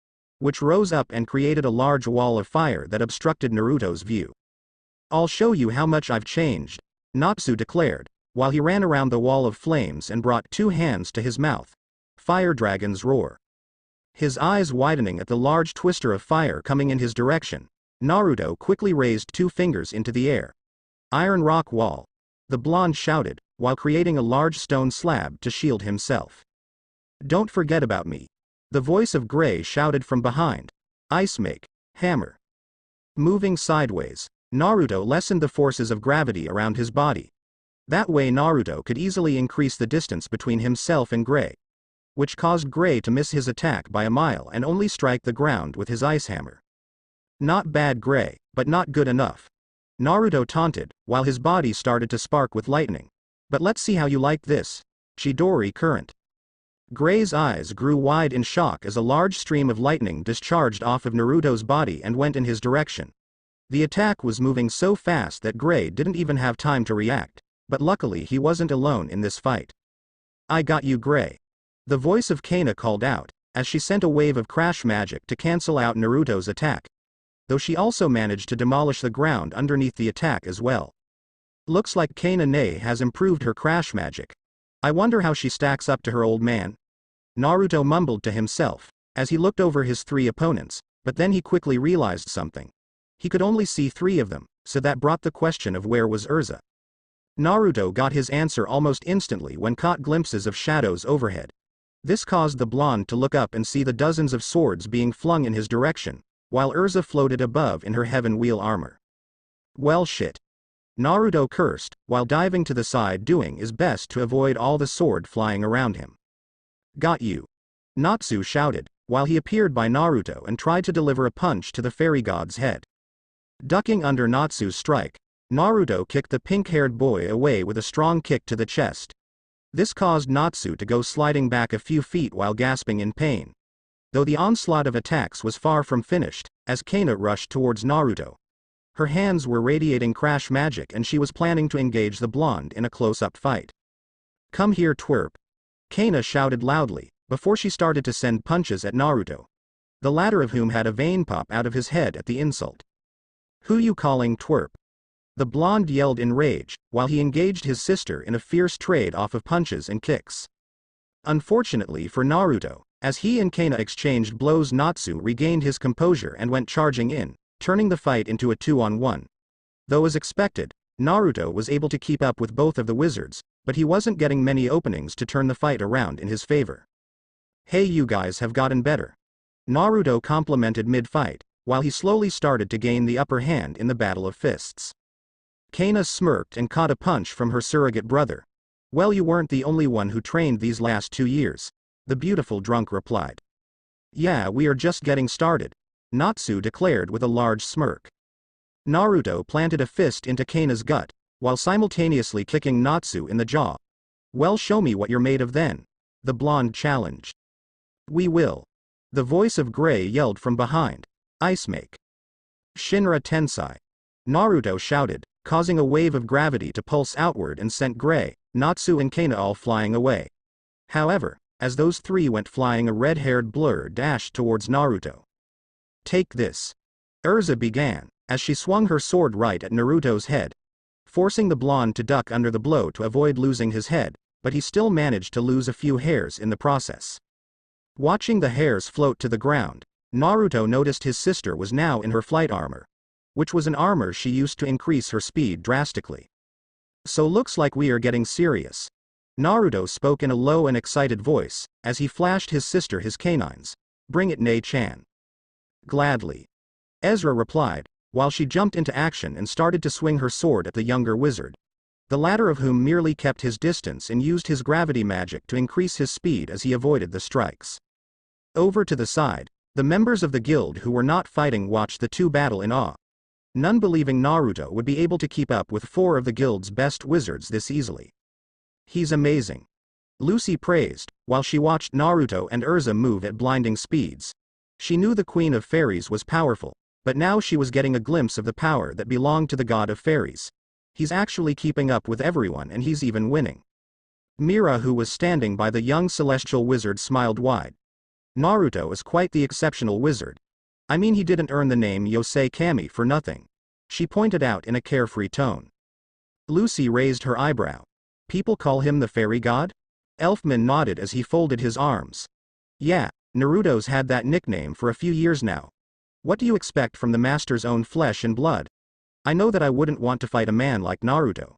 which rose up and created a large wall of fire that obstructed Naruto's view. I'll show you how much I've changed, Natsu declared, while he ran around the wall of flames and brought 2 hands to his mouth. Fire dragon's roar. His eyes widening at the large twister of fire coming in his direction, Naruto quickly raised 2 fingers into the air. Iron rock wall. The blonde shouted, while creating a large stone slab to shield himself. Don't forget about me. The voice of Gray shouted from behind. Ice make, hammer. Moving sideways, Naruto lessened the forces of gravity around his body. That way Naruto could easily increase the distance between himself and Gray, which caused Gray to miss his attack by a mile and only strike the ground with his ice hammer. Not bad, Gray, but not good enough. Naruto taunted, while his body started to spark with lightning. But let's see how you like this. Chidori current. Gray's eyes grew wide in shock as a large stream of lightning discharged off of Naruto's body and went in his direction. The attack was moving so fast that Gray didn't even have time to react. But luckily he wasn't alone in this fight. I got you, Gray. The voice of Kana called out, as she sent a wave of crash magic to cancel out Naruto's attack. Though she also managed to demolish the ground underneath the attack as well. Looks like Kana has improved her crash magic. I wonder how she stacks up to her old man. Naruto mumbled to himself, as he looked over his 3 opponents, but then he quickly realized something. He could only see 3 of them, so that brought the question of where was Erza. Naruto got his answer almost instantly when caught glimpses of shadows overhead. This caused the blonde to look up and see the dozens of swords being flung in his direction, while Erza floated above in her heaven wheel armor. Well shit. Naruto cursed, while diving to the side doing his best to avoid all the sword flying around him. Got you. Natsu shouted, while he appeared by Naruto and tried to deliver a punch to the fairy god's head. Ducking under Natsu's strike, Naruto kicked the pink-haired boy away with a strong kick to the chest. This caused Natsu to go sliding back a few feet while gasping in pain. Though the onslaught of attacks was far from finished, as Kana rushed towards Naruto. Her hands were radiating crash magic and she was planning to engage the blonde in a close-up fight. Come here, twerp. Kana shouted loudly, before she started to send punches at Naruto. The latter of whom had a vein pop out of his head at the insult. Who you calling twerp? The blonde yelled in rage, while he engaged his sister in a fierce trade-off of punches and kicks. Unfortunately for Naruto, as he and Kana exchanged blows, Natsu regained his composure and went charging in, turning the fight into a 2-on-1. Though as expected, Naruto was able to keep up with both of the wizards, but he wasn't getting many openings to turn the fight around in his favor. Hey, you guys have gotten better. Naruto complimented mid-fight, while he slowly started to gain the upper hand in the battle of fists. Kana smirked and caught a punch from her surrogate brother. Well, you weren't the only one who trained these last 2 years, the beautiful drunk replied. Yeah, we are just getting started, Natsu declared with a large smirk. Naruto planted a fist into Kana's gut, while simultaneously kicking Natsu in the jaw. Well, show me what you're made of then, the blonde challenged. We will. The voice of Gray yelled from behind. Ice make. Shinra Tensai. Naruto shouted, causing a wave of gravity to pulse outward and sent Gray, Natsu and Kana all flying away. However, as those 3 went flying, a red-haired blur dashed towards Naruto. Take this. Erza began, as she swung her sword right at Naruto's head, forcing the blonde to duck under the blow to avoid losing his head, but he still managed to lose a few hairs in the process. Watching the hairs float to the ground, Naruto noticed his sister was now in her flight armor, which was an armor she used to increase her speed drastically. So looks like we are getting serious. Naruto spoke in a low and excited voice, as he flashed his sister his canines. Bring it, Nei-chan. Gladly. Erza replied, while she jumped into action and started to swing her sword at the younger wizard. The latter of whom merely kept his distance and used his gravity magic to increase his speed as he avoided the strikes. Over to the side, the members of the guild who were not fighting watched the 2 battle in awe. None believing Naruto would be able to keep up with 4 of the guild's best wizards this easily. He's amazing. Lucy praised, while she watched Naruto and Erza move at blinding speeds. She knew the Queen of Fairies was powerful, but now she was getting a glimpse of the power that belonged to the God of Fairies. He's actually keeping up with everyone and he's even winning. Mira, who was standing by the young celestial wizard, smiled wide. Naruto is quite the exceptional wizard. I mean, he didn't earn the name Yosei Kami for nothing, she pointed out in a carefree tone. Lucy raised her eyebrow. People call him the fairy god? Elfman nodded as he folded his arms. Yeah, Naruto's had that nickname for a few years now. What do you expect from the master's own flesh and blood? I know that I wouldn't want to fight a man like Naruto.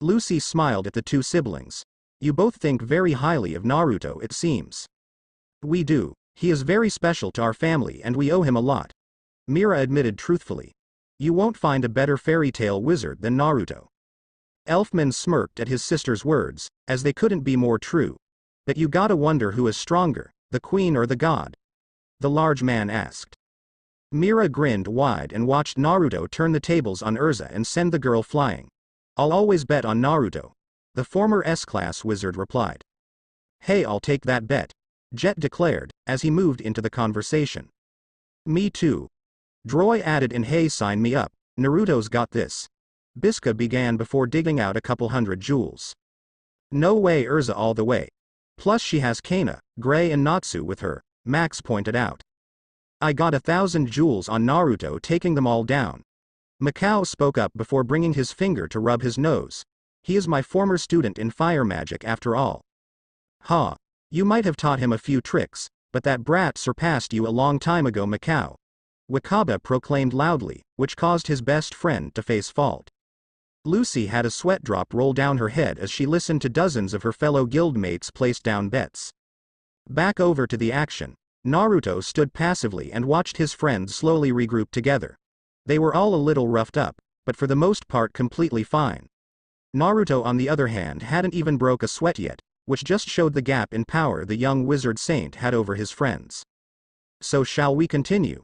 Lucy smiled at the 2 siblings. You both think very highly of Naruto, it seems. We do. He is very special to our family and we owe him a lot. Mira admitted truthfully. You won't find a better fairy tale wizard than Naruto. Elfman smirked at his sister's words, as they couldn't be more true. But you gotta wonder who is stronger, the queen or the god? The large man asked. Mira grinned wide and watched Naruto turn the tables on Erza and send the girl flying. I'll always bet on Naruto, the former S-class wizard replied. Hey, I'll take that bet, Jet declared, as he moved into the conversation. Me too. Droy added in, hey, sign me up, Naruto's got this. Bisca began before digging out a couple hundred jewels. No way Erza all the way. Plus she has Kana, Gray and Natsu with her, Max pointed out. I got 1,000 jewels on Naruto taking them all down. Mikao spoke up before bringing his finger to rub his nose. He is my former student in fire magic after all. Ha. You might have taught him a few tricks, but that brat surpassed you a long time ago, Mikao. Wakaba proclaimed loudly, which caused his best friend to face fault. Lucy had a sweat drop roll down her head as she listened to dozens of her fellow guildmates place down bets. Back over to the action, Naruto stood passively and watched his friends slowly regroup together. They were all a little roughed up, but for the most part completely fine. Naruto on the other hand hadn't even broke a sweat yet, which just showed the gap in power the young wizard saint had over his friends. So shall we continue?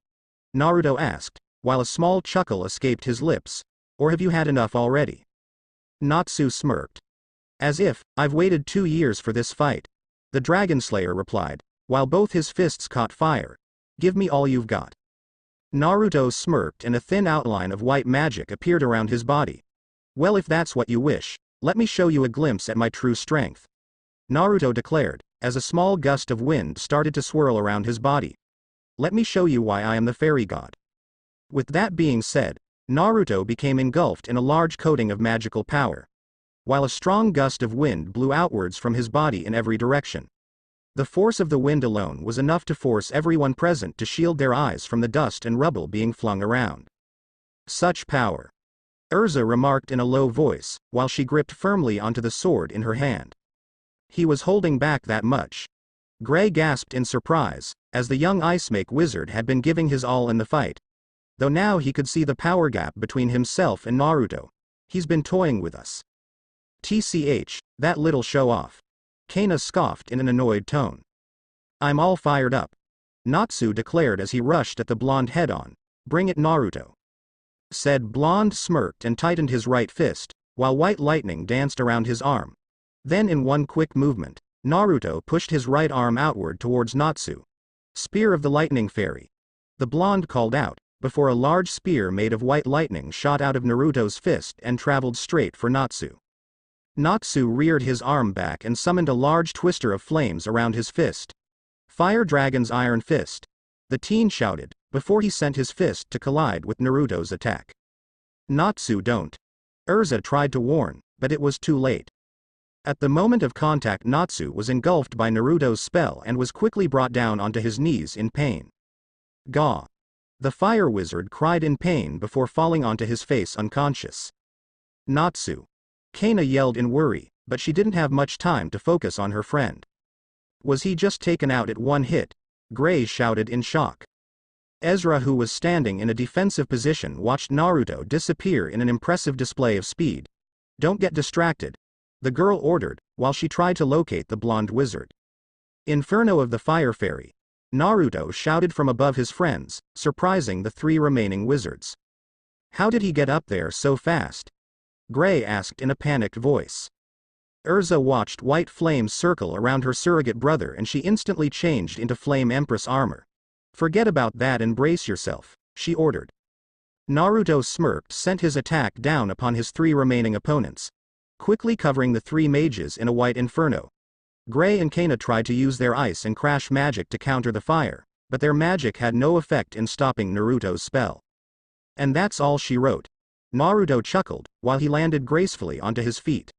Naruto asked, while a small chuckle escaped his lips. Or have you had enough already? Natsu smirked. As if, I've waited 2 years for this fight. The Dragon Slayer replied, while both his fists caught fire. Give me all you've got. Naruto smirked and a thin outline of white magic appeared around his body. Well, if that's what you wish, let me show you a glimpse at my true strength. Naruto declared, as a small gust of wind started to swirl around his body. Let me show you why I am the fairy god. With that being said, Naruto became engulfed in a large coating of magical power, while a strong gust of wind blew outwards from his body in every direction. The force of the wind alone was enough to force everyone present to shield their eyes from the dust and rubble being flung around. Such power. Erza remarked in a low voice, while she gripped firmly onto the sword in her hand. He was holding back that much. Gray gasped in surprise, as the young ice make wizard had been giving his all in the fight. Though now he could see the power gap between himself and Naruto. He's been toying with us. TCH, that little show-off. Kana scoffed in an annoyed tone. I'm all fired up. Natsu declared as he rushed at the blonde head-on. Bring it, Naruto. Said blonde smirked and tightened his right fist, while white lightning danced around his arm. Then in one quick movement, Naruto pushed his right arm outward towards Natsu. Spear of the Lightning Fairy. The blonde called out, before a large spear made of white lightning shot out of Naruto's fist and traveled straight for Natsu. Natsu reared his arm back and summoned a large twister of flames around his fist. Fire Dragon's Iron Fist. The teen shouted, before he sent his fist to collide with Naruto's attack. Natsu don't. Erza tried to warn, but it was too late. At the moment of contact, Natsu was engulfed by Naruto's spell and was quickly brought down onto his knees in pain. Gah! The fire wizard cried in pain before falling onto his face unconscious. Natsu. Kana yelled in worry, but she didn't have much time to focus on her friend. Was he just taken out at one hit? Gray shouted in shock. Erza, who was standing in a defensive position, watched Naruto disappear in an impressive display of speed. Don't get distracted, the girl ordered, while she tried to locate the blonde wizard. Inferno of the Fire Fairy. Naruto shouted from above his friends, surprising the 3 remaining wizards. How did he get up there so fast? Gray asked in a panicked voice. Erza watched white flames circle around her surrogate brother and she instantly changed into Flame Empress armor. Forget about that and brace yourself, she ordered. Naruto smirked, sent his attack down upon his 3 remaining opponents, quickly covering the 3 mages in a white inferno. Gray and Kana tried to use their ice and crash magic to counter the fire, but their magic had no effect in stopping Naruto's spell. And that's all she wrote. Naruto chuckled, while he landed gracefully onto his feet.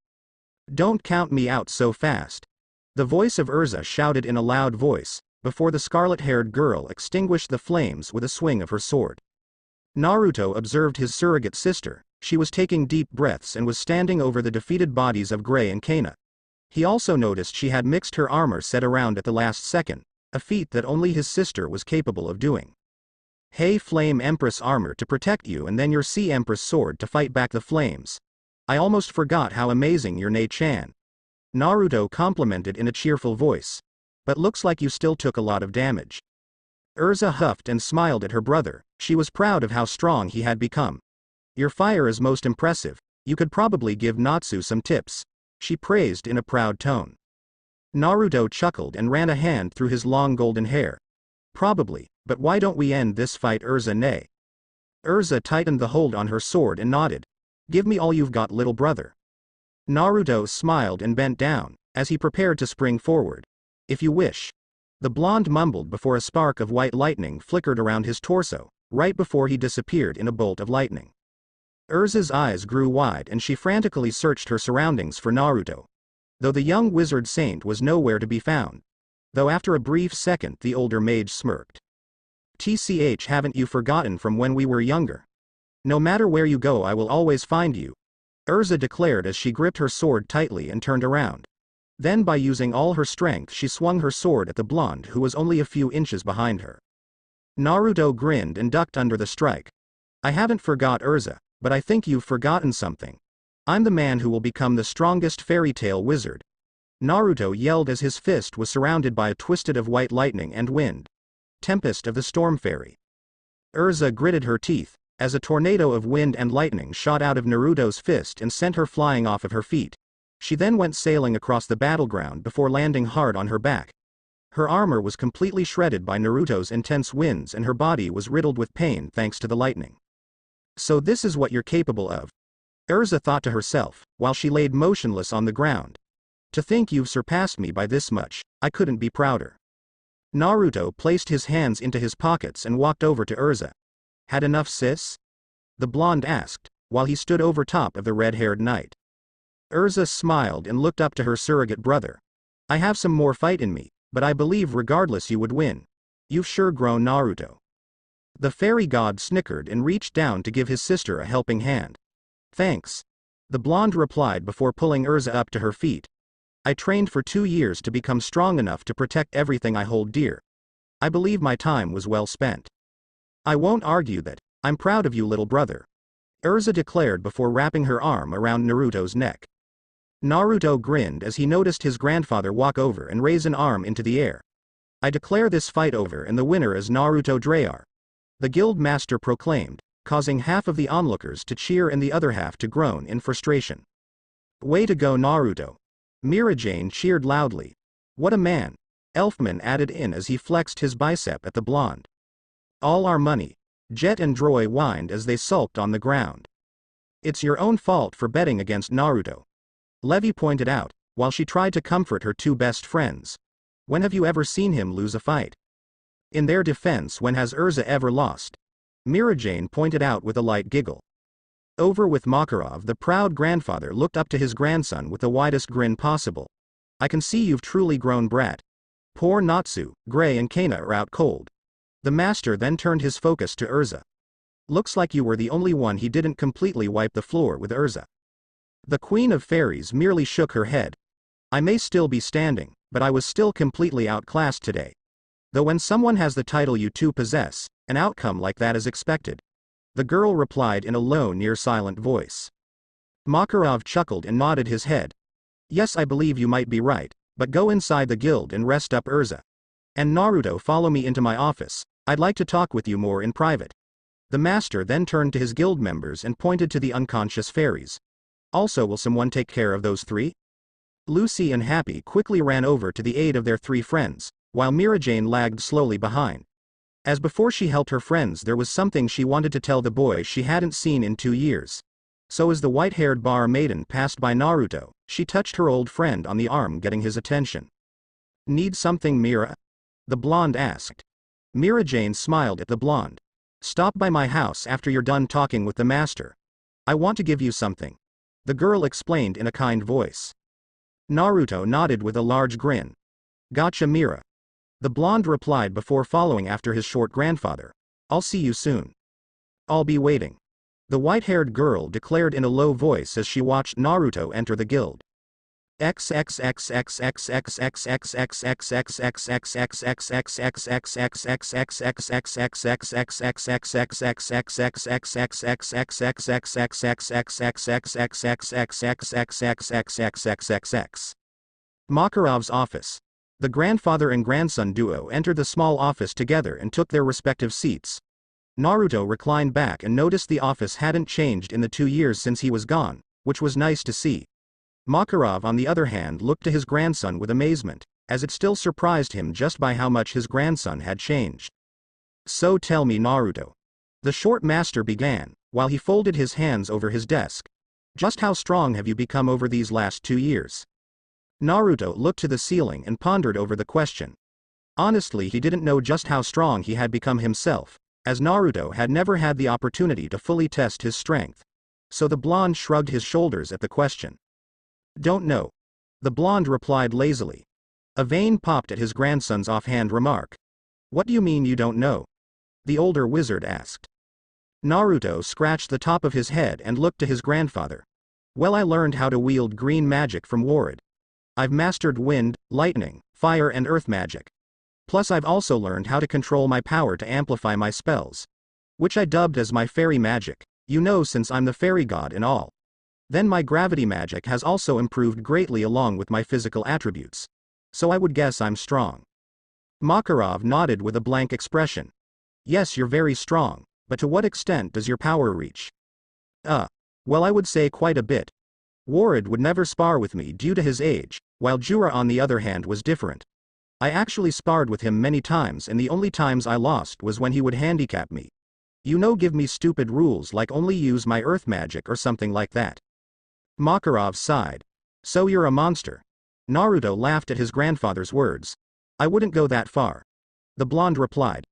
Don't count me out so fast. The voice of Erza shouted in a loud voice, before the scarlet-haired girl extinguished the flames with a swing of her sword. Naruto observed his surrogate sister. She was taking deep breaths and was standing over the defeated bodies of Gray and Kana. He also noticed she had mixed her armor set around at the last second, a feat that only his sister was capable of doing. Hey, Flame Empress armor to protect you and then your Sea Empress sword to fight back the flames. I almost forgot how amazing your Ne-chan. Naruto complimented in a cheerful voice. But looks like you still took a lot of damage. Erza huffed and smiled at her brother. She was proud of how strong he had become. Your fire is most impressive. You could probably give Natsu some tips, she praised in a proud tone. Naruto chuckled and ran a hand through his long golden hair. Probably, but why don't we end this fight, Erza? Nay. Erza tightened the hold on her sword and nodded. Give me all you've got, little brother. Naruto smiled and bent down, as he prepared to spring forward. If you wish. The blonde mumbled before a spark of white lightning flickered around his torso, right before he disappeared in a bolt of lightning. Erza's eyes grew wide and she frantically searched her surroundings for Naruto. Though the young wizard saint was nowhere to be found. Though after a brief second the older mage smirked. "TCH, haven't you forgotten from when we were younger? No matter where you go I will always find you," Erza declared as she gripped her sword tightly and turned around. Then by using all her strength she swung her sword at the blonde who was only a few inches behind her. Naruto grinned and ducked under the strike. "I haven't forgot, Erza, but I think you've forgotten something. I'm the man who will become the strongest fairy tale wizard," Naruto yelled as his fist was surrounded by a twisted of white lightning and wind. "Tempest of the Storm Fairy." Erza gritted her teeth, as a tornado of wind and lightning shot out of Naruto's fist and sent her flying off of her feet. She then went sailing across the battleground before landing hard on her back. Her armor was completely shredded by Naruto's intense winds and her body was riddled with pain thanks to the lightning. "So this is what you're capable of," Erza thought to herself, while she laid motionless on the ground. "To think you've surpassed me by this much, I couldn't be prouder." Naruto placed his hands into his pockets and walked over to Erza. "Had enough, sis?" the blonde asked, while he stood over top of the red-haired knight. Erza smiled and looked up to her surrogate brother. "I have some more fight in me, but I believe regardless you would win. You've sure grown, Naruto." The fairy god snickered and reached down to give his sister a helping hand. "Thanks," the blonde replied before pulling Erza up to her feet. "I trained for 2 years to become strong enough to protect everything I hold dear. I believe my time was well spent." "I won't argue that. I'm proud of you, little brother," Erza declared before wrapping her arm around Naruto's neck. Naruto grinned as he noticed his grandfather walk over and raise an arm into the air. "I declare this fight over and the winner is Naruto Drayar," the guild master proclaimed, causing half of the onlookers to cheer and the other half to groan in frustration. "Way to go, Naruto." Mirajane cheered loudly. "What a man," Elfman added in as he flexed his bicep at the blonde. "All our money," Jet and Droy whined as they sulked on the ground. "It's your own fault for betting against Naruto," Levi pointed out, while she tried to comfort her two best friends. "When have you ever seen him lose a fight?" "In their defense, when has Erza ever lost?" Mirajane pointed out with a light giggle. Over with Makarov, the proud grandfather looked up to his grandson with the widest grin possible. "I can see you've truly grown, brat. Poor Natsu, Gray and Kana are out cold." The master then turned his focus to Erza. "Looks like you were the only one he didn't completely wipe the floor with, Erza." The Queen of Fairies merely shook her head. "I may still be standing, but I was still completely outclassed today. Though when someone has the title you two possess, an outcome like that is expected," the girl replied in a low, near-silent voice. Makarov chuckled and nodded his head. "Yes, I believe you might be right, but go inside the guild and rest up, Erza. And Naruto, follow me into my office. I'd like to talk with you more in private." The master then turned to his guild members and pointed to the unconscious fairies. "Also, will someone take care of those 3? Lucy and Happy quickly ran over to the aid of their 3 friends, while Mirajane lagged slowly behind. As before she helped her friends, there was something she wanted to tell the boy she hadn't seen in 2 years. So as the white-haired bar maiden passed by Naruto, she touched her old friend on the arm, getting his attention. "Need something, Mira?" the blonde asked. Mirajane smiled at the blonde. "Stop by my house after you're done talking with the master. I want to give you something," the girl explained in a kind voice. Naruto nodded with a large grin. "Gotcha, Mira," the blonde replied before following after his short grandfather. "I'll see you soon." "I'll be waiting," the white-haired girl declared in a low voice as she watched Naruto enter the guild. Makarov's office. The grandfather and grandson duo entered the small office together and took their respective seats. Naruto reclined back and noticed the office hadn't changed in the 2 years since he was gone, which was nice to see. Makarov, on the other hand, looked to his grandson with amazement, as it still surprised him just by how much his grandson had changed. "So tell me, Naruto," the short master began, while he folded his hands over his desk, Just how strong have you become over these last 2 years? Naruto looked to the ceiling and pondered over the question. Honestly, he didn't know just how strong he had become himself, as Naruto had never had the opportunity to fully test his strength. So the blonde shrugged his shoulders at the question. Don't know. The blonde replied lazily. A vein popped at his grandson's offhand remark. What do you mean you don't know? The older wizard asked. Naruto scratched the top of his head and looked to his grandfather. Well, I learned how to wield green magic from Warad. I've mastered wind, lightning, fire and earth magic. Plus I've also learned how to control my power to amplify my spells. Which I dubbed as my fairy magic, you know, since I'm the fairy god and all. Then my gravity magic has also improved greatly along with my physical attributes. So I would guess I'm strong. Makarov nodded with a blank expression. Yes, you're very strong, but to what extent does your power reach? Well, I would say quite a bit. Warad would never spar with me due to his age, while Jura on the other hand was different. I actually sparred with him many times, and the only times I lost was when he would handicap me. You know, give me stupid rules like only use my earth magic or something like that. Makarov sighed. So you're a monster. Naruto laughed at his grandfather's words. I wouldn't go that far. The blonde replied.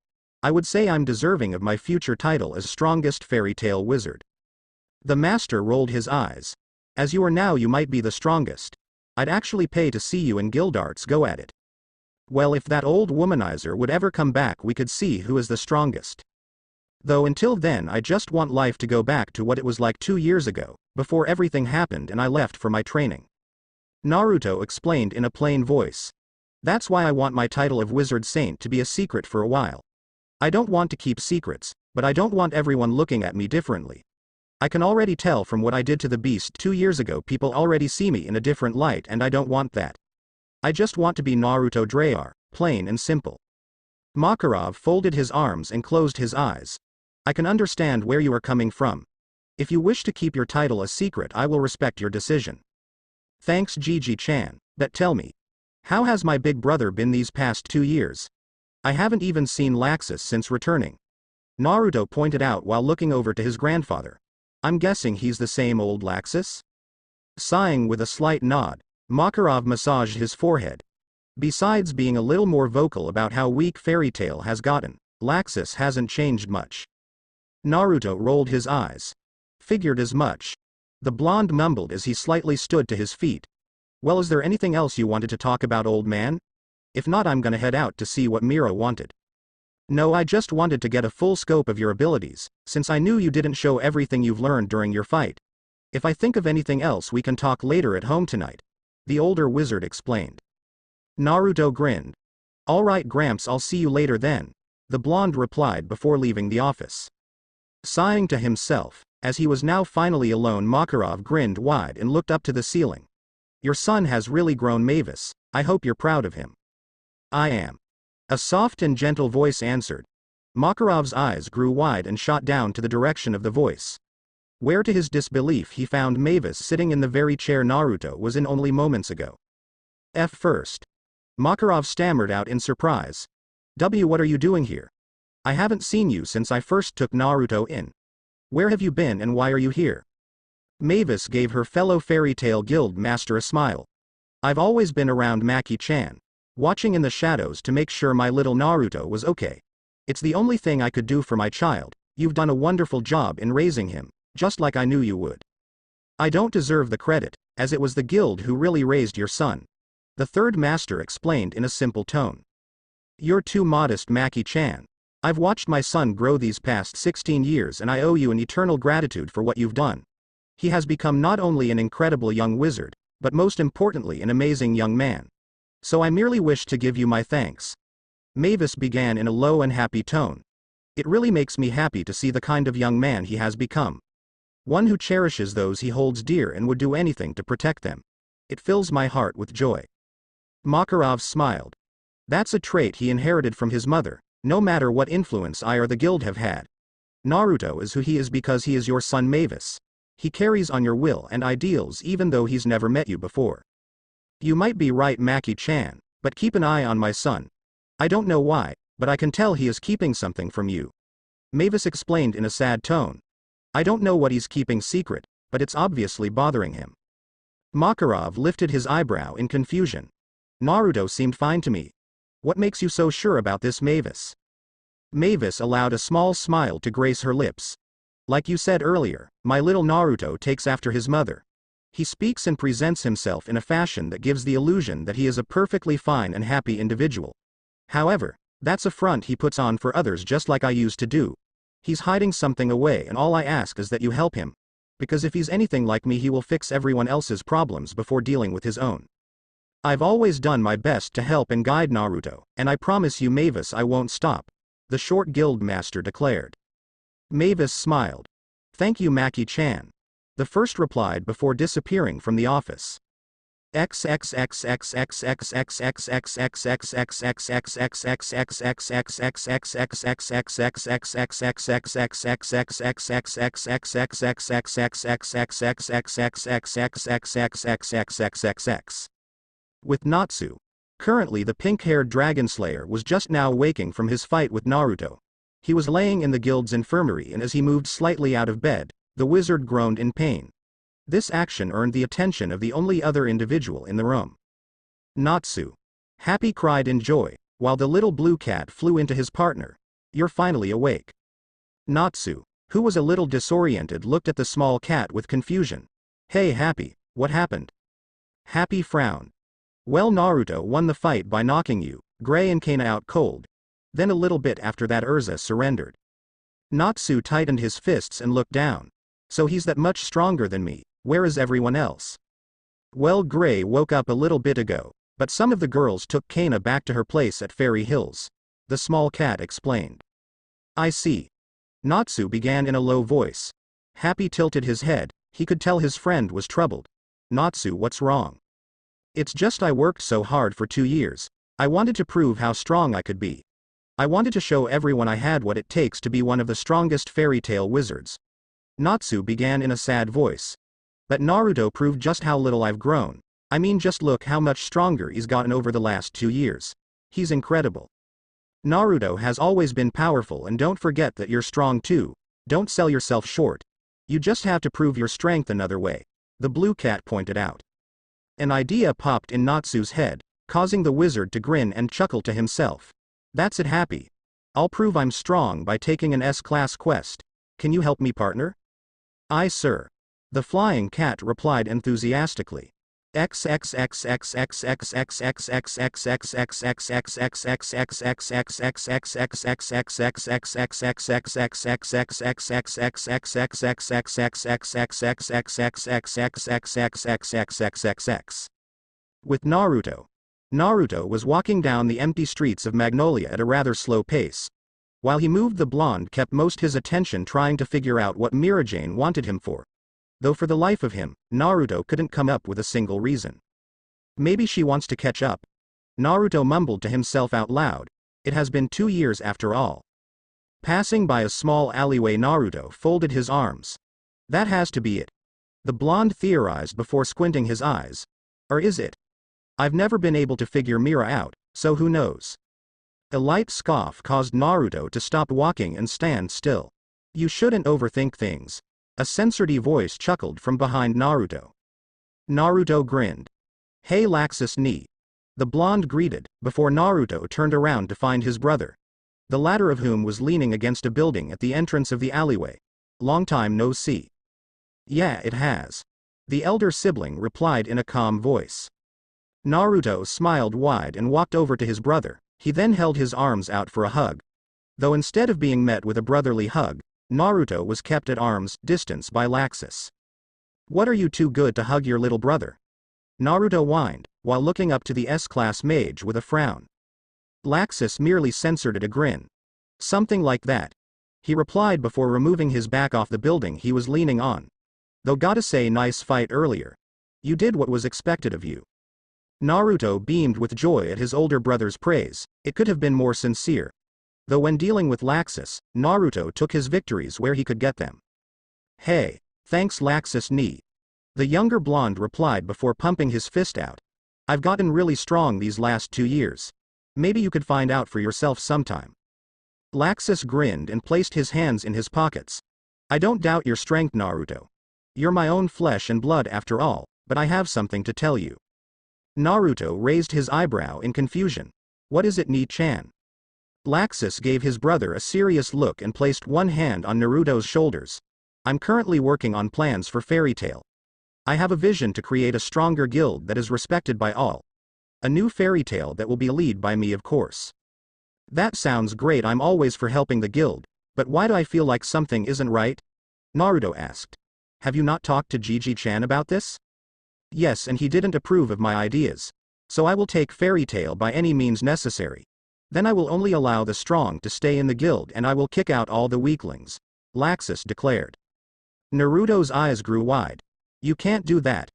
I would say I'm deserving of my future title as strongest fairy tale wizard. The master rolled his eyes. As you are now, you might be the strongest. I'd actually pay to see you and Gildarts go at it. Well, if that old womanizer would ever come back, we could see who is the strongest. Though until then, I just want life to go back to what it was like 2 years ago, before everything happened and I left for my training. Naruto explained in a plain voice. That's why I want my title of Wizard Saint to be a secret for a while. I don't want to keep secrets, but I don't want everyone looking at me differently. I can already tell from what I did to the beast 2 years ago, people already see me in a different light, and I don't want that. I just want to be Naruto Drayar, plain and simple. Makarov folded his arms and closed his eyes. I can understand where you are coming from. If you wish to keep your title a secret, I will respect your decision. Thanks, Gigi-chan, but tell me. How has my big brother been these past 2 years? I haven't even seen Laxus since returning. Naruto pointed out while looking over to his grandfather. I'm guessing he's the same old Laxus? Sighing with a slight nod, Makarov massaged his forehead. Besides being a little more vocal about how weak Fairy Tail has gotten, Laxus hasn't changed much. Naruto rolled his eyes. Figured as much. The blonde mumbled as he slightly stood to his feet. Well, is there anything else you wanted to talk about, old man? If not, I'm gonna head out to see what Mira wanted. No, I just wanted to get a full scope of your abilities, since I knew you didn't show everything you've learned during your fight. If I think of anything else, we can talk later at home tonight. The older wizard explained. Naruto grinned. Alright Gramps, I'll see you later then, the blonde replied before leaving the office. Sighing to himself, as he was now finally alone, Makarov grinned wide and looked up to the ceiling. Your son has really grown, Mavis. I hope you're proud of him. I am. A soft and gentle voice answered. Makarov's eyes grew wide and shot down to the direction of the voice. Where to his disbelief he found Mavis sitting in the very chair Naruto was in only moments ago. First. Makarov stammered out in surprise. What are you doing here? I haven't seen you since I first took Naruto in. Where have you been and why are you here? Mavis gave her fellow Fairy Tail Guild master a smile. I've always been around Maki-chan, watching in the shadows to make sure my little Naruto was okay. It's the only thing I could do for my child. You've done a wonderful job in raising him, just like I knew you would. I don't deserve the credit, as it was the guild who really raised your son. The third master explained in a simple tone. You're too modest, Maki-chan. I've watched my son grow these past 16 years and I owe you an eternal gratitude for what you've done. He has become not only an incredible young wizard, but most importantly an amazing young man. So I merely wish to give you my thanks. Mavis began in a low and happy tone. It really makes me happy to see the kind of young man he has become. One who cherishes those he holds dear and would do anything to protect them. It fills my heart with joy. Makarov smiled. That's a trait he inherited from his mother, no matter what influence I or the guild have had. Naruto is who he is because he is your son, Mavis. He carries on your will and ideals even though he's never met you before. You might be right, Maki-chan, but keep an eye on my son. I don't know why, but I can tell he is keeping something from you. Mavis explained in a sad tone. I don't know what he's keeping secret, but it's obviously bothering him. Makarov lifted his eyebrow in confusion. Naruto seemed fine to me. What makes you so sure about this, Mavis? Mavis allowed a small smile to grace her lips. Like you said earlier, my little Naruto takes after his mother. He speaks and presents himself in a fashion that gives the illusion that he is a perfectly fine and happy individual. However, that's a front he puts on for others, just like I used to do. He's hiding something away, and all I ask is that you help him. Because if he's anything like me, he will fix everyone else's problems before dealing with his own. I've always done my best to help and guide Naruto, and I promise you, Mavis, I won't stop, the short guild master declared. Mavis smiled. Thank you, Maki-chan. The first replied before disappearing from the office. With Natsu. Currently, the pink-haired dragon slayer was just now waking from his fight with Naruto. He was laying in the guild's infirmary, and as he moved slightly out of bed, the wizard groaned in pain. This action earned the attention of the only other individual in the room. Natsu. Happy cried in joy, while the little blue cat flew into his partner. You're finally awake. Natsu, who was a little disoriented, looked at the small cat with confusion. Hey Happy, what happened? Happy frowned. Well, Naruto won the fight by knocking you, Gray and Kana out cold. Then a little bit after that Erza surrendered. Natsu tightened his fists and looked down. So he's that much stronger than me. Where is everyone else? Well, Gray woke up a little bit ago, but some of the girls took Kana back to her place at Fairy Hills. The small cat explained. I see. Natsu began in a low voice. Happy tilted his head. He could tell his friend was troubled. Natsu, what's wrong? It's just I worked so hard for 2 years. I wanted to prove how strong I could be. I wanted to show everyone I had what it takes to be one of the strongest fairy tale wizards. Natsu began in a sad voice. But Naruto proved just how little I've grown. I mean, just look how much stronger he's gotten over the last 2 years. He's incredible. Naruto has always been powerful, and don't forget that you're strong too. Don't sell yourself short. You just have to prove your strength another way, the blue cat pointed out. An idea popped in Natsu's head, causing the wizard to grin and chuckle to himself. That's it, Happy. I'll prove I'm strong by taking an S-class quest. Can you help me, partner? Aye, sir. The flying cat replied enthusiastically. With Naruto. Naruto was walking down the empty streets of Magnolia at a rather slow pace. While he moved, the blonde kept most his attention trying to figure out what Mirajane wanted him for. Though for the life of him, Naruto couldn't come up with a single reason. Maybe she wants to catch up. Naruto mumbled to himself out loud. It has been 2 years after all. Passing by a small alleyway, Naruto folded his arms. That has to be it. The blonde theorized before squinting his eyes. Or is it? I've never been able to figure Mira out, so who knows? A light scoff caused Naruto to stop walking and stand still. You shouldn't overthink things. A censored voice chuckled from behind Naruto. Naruto grinned. Hey Laxus ni. The blonde greeted, before Naruto turned around to find his brother. The latter of whom was leaning against a building at the entrance of the alleyway. Long time no see. Yeah, it has. The elder sibling replied in a calm voice. Naruto smiled wide and walked over to his brother. He then held his arms out for a hug. Though instead of being met with a brotherly hug, Naruto was kept at arm's distance by Laxus. What, are you too good to hug your little brother? Naruto whined, while looking up to the S-class mage with a frown. Laxus merely censored a grin. Something like that. He replied before removing his back off the building he was leaning on. Though gotta say, nice fight earlier. You did what was expected of you. Naruto beamed with joy at his older brother's praise. It could have been more sincere. Though when dealing with Laxus, Naruto took his victories where he could get them. Hey, thanks Laxus ni. The younger blonde replied before pumping his fist out. I've gotten really strong these last 2 years. Maybe you could find out for yourself sometime. Laxus grinned and placed his hands in his pockets. I don't doubt your strength, Naruto. You're my own flesh and blood after all, but I have something to tell you. Naruto raised his eyebrow in confusion. What is it, Ni-chan? Laxus gave his brother a serious look and placed one hand on Naruto's shoulders. I'm currently working on plans for Fairy Tail. I have a vision to create a stronger guild that is respected by all. A new fairy tale that will be led by me, of course. That sounds great. I'm always for helping the guild, but why do I feel like something isn't right? Naruto asked. Have you not talked to Gigi-chan about this? Yes, and he didn't approve of my ideas. So I will take Fairy Tail by any means necessary. Then I will only allow the strong to stay in the guild and I will kick out all the weaklings, Laxus declared. Naruto's eyes grew wide. You can't do that.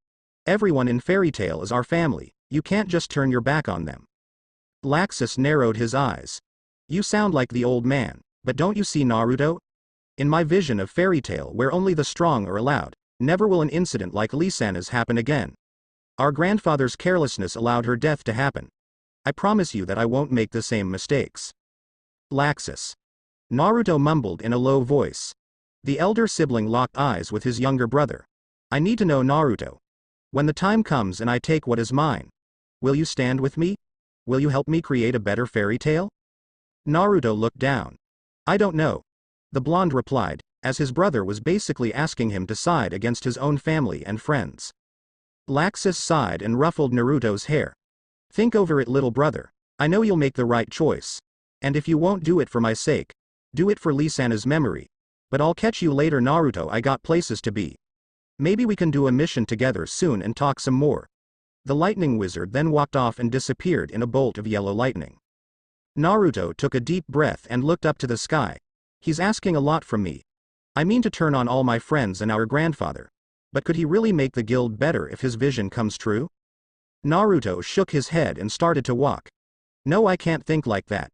Everyone in Fairy Tail is our family, you can't just turn your back on them. Laxus narrowed his eyes. You sound like the old man, but don't you see, Naruto? In my vision of Fairy Tail where only the strong are allowed, never will an incident like Lisana's happen again. Our grandfather's carelessness allowed her death to happen. I promise you that I won't make the same mistakes. Laxus. Naruto mumbled in a low voice. The elder sibling locked eyes with his younger brother. I need to know, Naruto. When the time comes and I take what is mine, will you stand with me? Will you help me create a better fairy tale? Naruto looked down. I don't know. The blonde replied, as his brother was basically asking him to side against his own family and friends. Laxus sighed and ruffled Naruto's hair. Think over it, little brother. I know you'll make the right choice. And if you won't do it for my sake, do it for Lisana's memory. But I'll catch you later, Naruto. I got places to be. Maybe we can do a mission together soon and talk some more. The lightning wizard then walked off and disappeared in a bolt of yellow lightning. Naruto took a deep breath and looked up to the sky. He's asking a lot from me. I mean to turn on all my friends and our grandfather. But could he really make the guild better if his vision comes true? Naruto shook his head and started to walk. No, I can't think like that.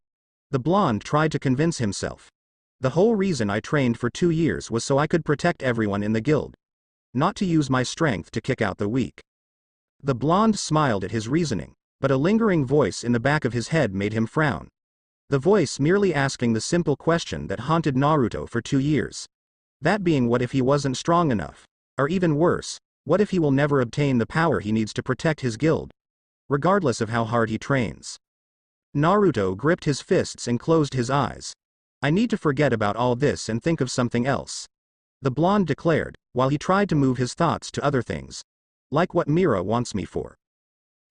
The blonde tried to convince himself. The whole reason I trained for 2 years was so I could protect everyone in the guild. Not to use my strength to kick out the weak. The blonde smiled at his reasoning, but a lingering voice in the back of his head made him frown. The voice merely asking the simple question that haunted Naruto for 2 years. That being, what if he wasn't strong enough? Or even worse, what if he will never obtain the power he needs to protect his guild? Regardless of how hard he trains. Naruto gripped his fists and closed his eyes. I need to forget about all this and think of something else. The blonde declared, while he tried to move his thoughts to other things. Like what Mira wants me for.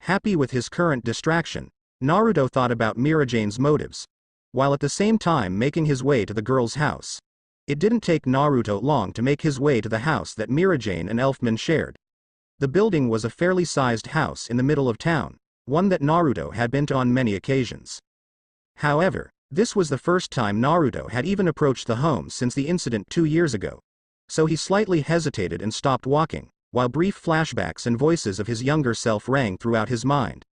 Happy with his current distraction, Naruto thought about Mira-Jane's motives, while at the same time making his way to the girl's house. It didn't take Naruto long to make his way to the house that Mira-Jane and Elfman shared. The building was a fairly sized house in the middle of town, one that Naruto had been to on many occasions. However, this was the first time Naruto had even approached the home since the incident 2 years ago. So he slightly hesitated and stopped walking, while brief flashbacks and voices of his younger self rang throughout his mind.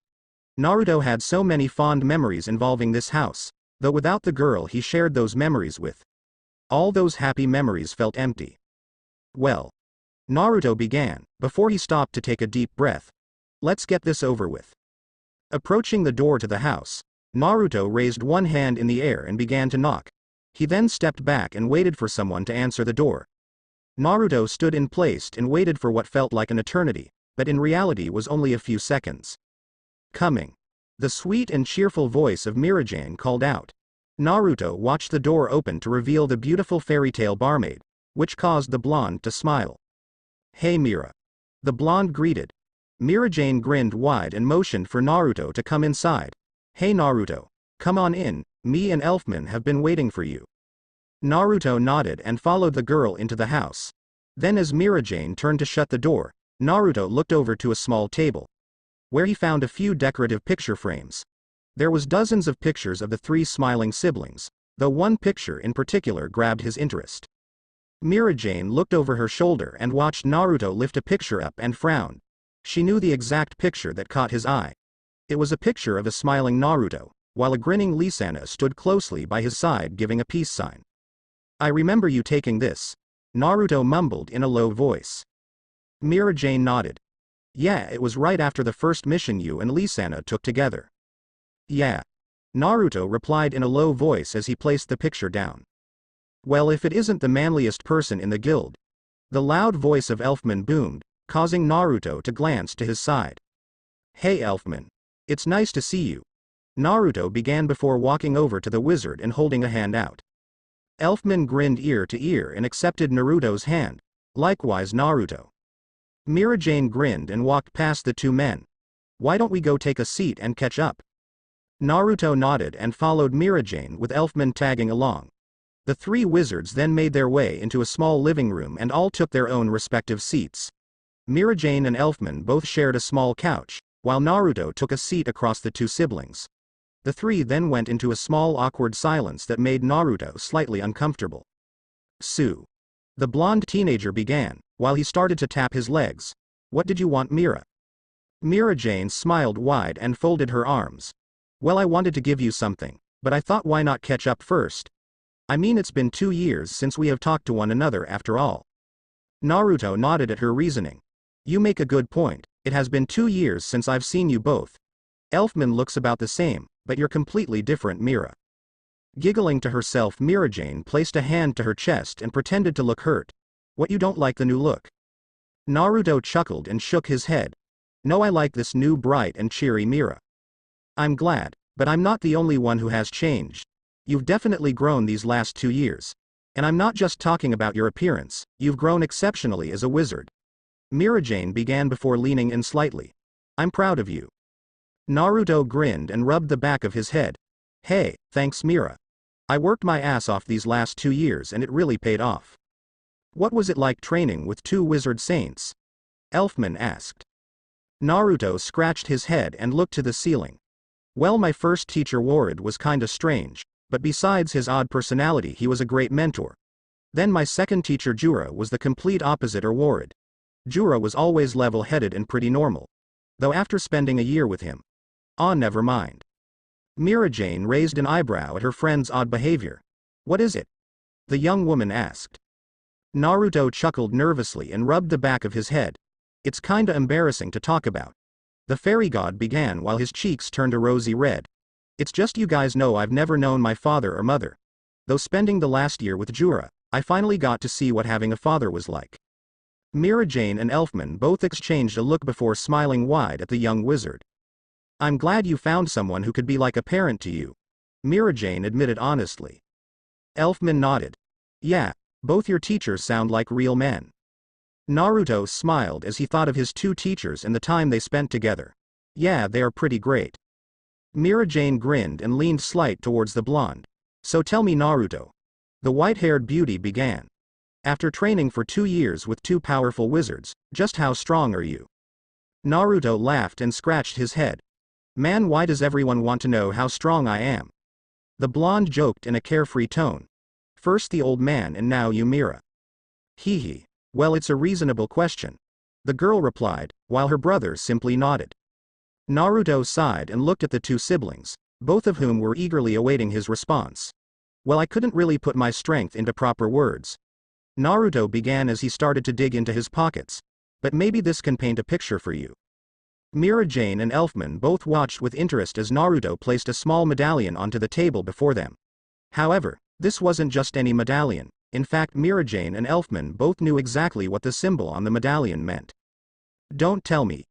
Naruto had so many fond memories involving this house, though without the girl he shared those memories with. All those happy memories felt empty. Well, Naruto began, before he stopped to take a deep breath. Let's get this over with. Approaching the door to the house, Naruto raised one hand in the air and began to knock. He then stepped back and waited for someone to answer the door. Naruto stood in place and waited for what felt like an eternity, but in reality was only a few seconds. Coming. The sweet and cheerful voice of Mira-Jane called out. Naruto watched the door open to reveal the beautiful fairy tale barmaid, which caused the blonde to smile. Hey Mira. The blonde greeted. Mira-Jane grinned wide and motioned for Naruto to come inside. Hey Naruto. Come on in, me and Elfman have been waiting for you. Naruto nodded and followed the girl into the house. Then as Mira-Jane turned to shut the door, Naruto looked over to a small table, where he found a few decorative picture frames. There was dozens of pictures of the 3 smiling siblings, though one picture in particular grabbed his interest. Mira-Jane looked over her shoulder and watched Naruto lift a picture up and frowned. She knew the exact picture that caught his eye. It was a picture of a smiling Naruto, while a grinning Lisana stood closely by his side giving a peace sign. I remember you taking this, Naruto mumbled in a low voice. Mira-Jane nodded. Yeah, it was right after the first mission you and Lisana took together. Yeah. Naruto replied in a low voice as he placed the picture down. Well, if it isn't the manliest person in the guild. The loud voice of Elfman boomed, causing Naruto to glance to his side. Hey Elfman. It's nice to see you. Naruto began before walking over to the wizard and holding a hand out. Elfman grinned ear to ear and accepted Naruto's hand. Likewise Naruto. Mira-Jane grinned and walked past the two men. Why don't we go take a seat and catch up? Naruto nodded and followed Mira-Jane with Elfman tagging along. The three wizards then made their way into a small living room and all took their own respective seats. Mira-Jane and Elfman both shared a small couch, while Naruto took a seat across the two siblings. The three then went into a small awkward silence that made Naruto slightly uncomfortable. Sue. The blonde teenager began, while he started to tap his legs. What did you want, Mira? Mira-Jane smiled wide and folded her arms. Well, I wanted to give you something, but I thought why not catch up first? I mean, it's been 2 years since we have talked to one another after all. Naruto nodded at her reasoning. You make a good point, it has been 2 years since I've seen you both. Elfman looks about the same, but you're completely different, Mira. Giggling to herself, Mira-Jane placed a hand to her chest and pretended to look hurt. What, you don't like the new look? Naruto chuckled and shook his head. No, I like this new bright and cheery Mira. I'm glad, but I'm not the only one who has changed. You've definitely grown these last 2 years. And I'm not just talking about your appearance, you've grown exceptionally as a wizard. Mira-Jane began before leaning in slightly. I'm proud of you. Naruto grinned and rubbed the back of his head. Hey, thanks Mira. I worked my ass off these last 2 years and it really paid off. What was it like training with 2 wizard saints? Elfman asked. Naruto scratched his head and looked to the ceiling. Well, my first teacher Warad was kinda strange, but besides his odd personality he was a great mentor. Then my second teacher Jura was the complete opposite of Warad. Jura was always level-headed and pretty normal. Though after spending a year with him. Never mind. Mira-Jane raised an eyebrow at her friend's odd behavior. What is it? The young woman asked. Naruto chuckled nervously and rubbed the back of his head. It's kinda embarrassing to talk about. The fairy god began while his cheeks turned a rosy red. It's just you guys know I've never known my father or mother. Though spending the last year with Jura, I finally got to see what having a father was like. Mira-Jane and Elfman both exchanged a look before smiling wide at the young wizard. I'm glad you found someone who could be like a parent to you. Mira-Jane admitted honestly. Elfman nodded. Yeah, both your teachers sound like real men. Naruto smiled as he thought of his 2 teachers and the time they spent together. Yeah, they are pretty great. Mira-Jane grinned and leaned slight towards the blonde. So tell me, Naruto. The white-haired beauty began. After training for 2 years with 2 powerful wizards, just how strong are you? Naruto laughed and scratched his head. Man, why does everyone want to know how strong I am? The blonde joked in a carefree tone. First the old man and now you, Mira. Hee hee. Well, it's a reasonable question. The girl replied, while her brother simply nodded. Naruto sighed and looked at the 2 siblings, both of whom were eagerly awaiting his response. Well, I couldn't really put my strength into proper words. Naruto began as he started to dig into his pockets. But maybe this can paint a picture for you. Mira-Jane and Elfman both watched with interest as Naruto placed a small medallion onto the table before them. However, this wasn't just any medallion. In fact, Mira-Jane and Elfman both knew exactly what the symbol on the medallion meant. Don't tell me.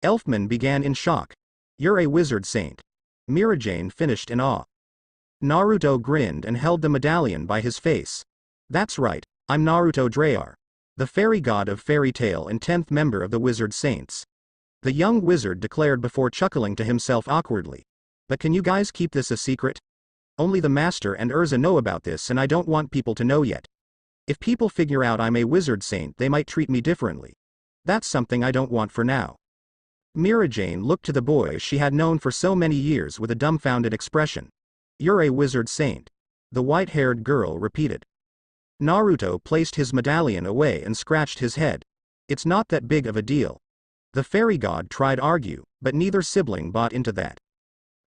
Elfman began in shock. You're a wizard saint. Mira-Jane finished in awe. Naruto grinned and held the medallion by his face. That's right, I'm Naruto Drayar, the fairy god of fairy tale and 10th member of the wizard saints. The young wizard declared before chuckling to himself awkwardly. But can you guys keep this a secret? Only the master and Erza know about this and I don't want people to know yet. If people figure out I'm a wizard saint they might treat me differently. That's something I don't want for now. Mira-Jane looked to the boy she had known for so many years with a dumbfounded expression. You're a wizard saint. The white-haired girl repeated. Naruto placed his medallion away and scratched his head. It's not that big of a deal. The fairy god tried to argue, but neither sibling bought into that.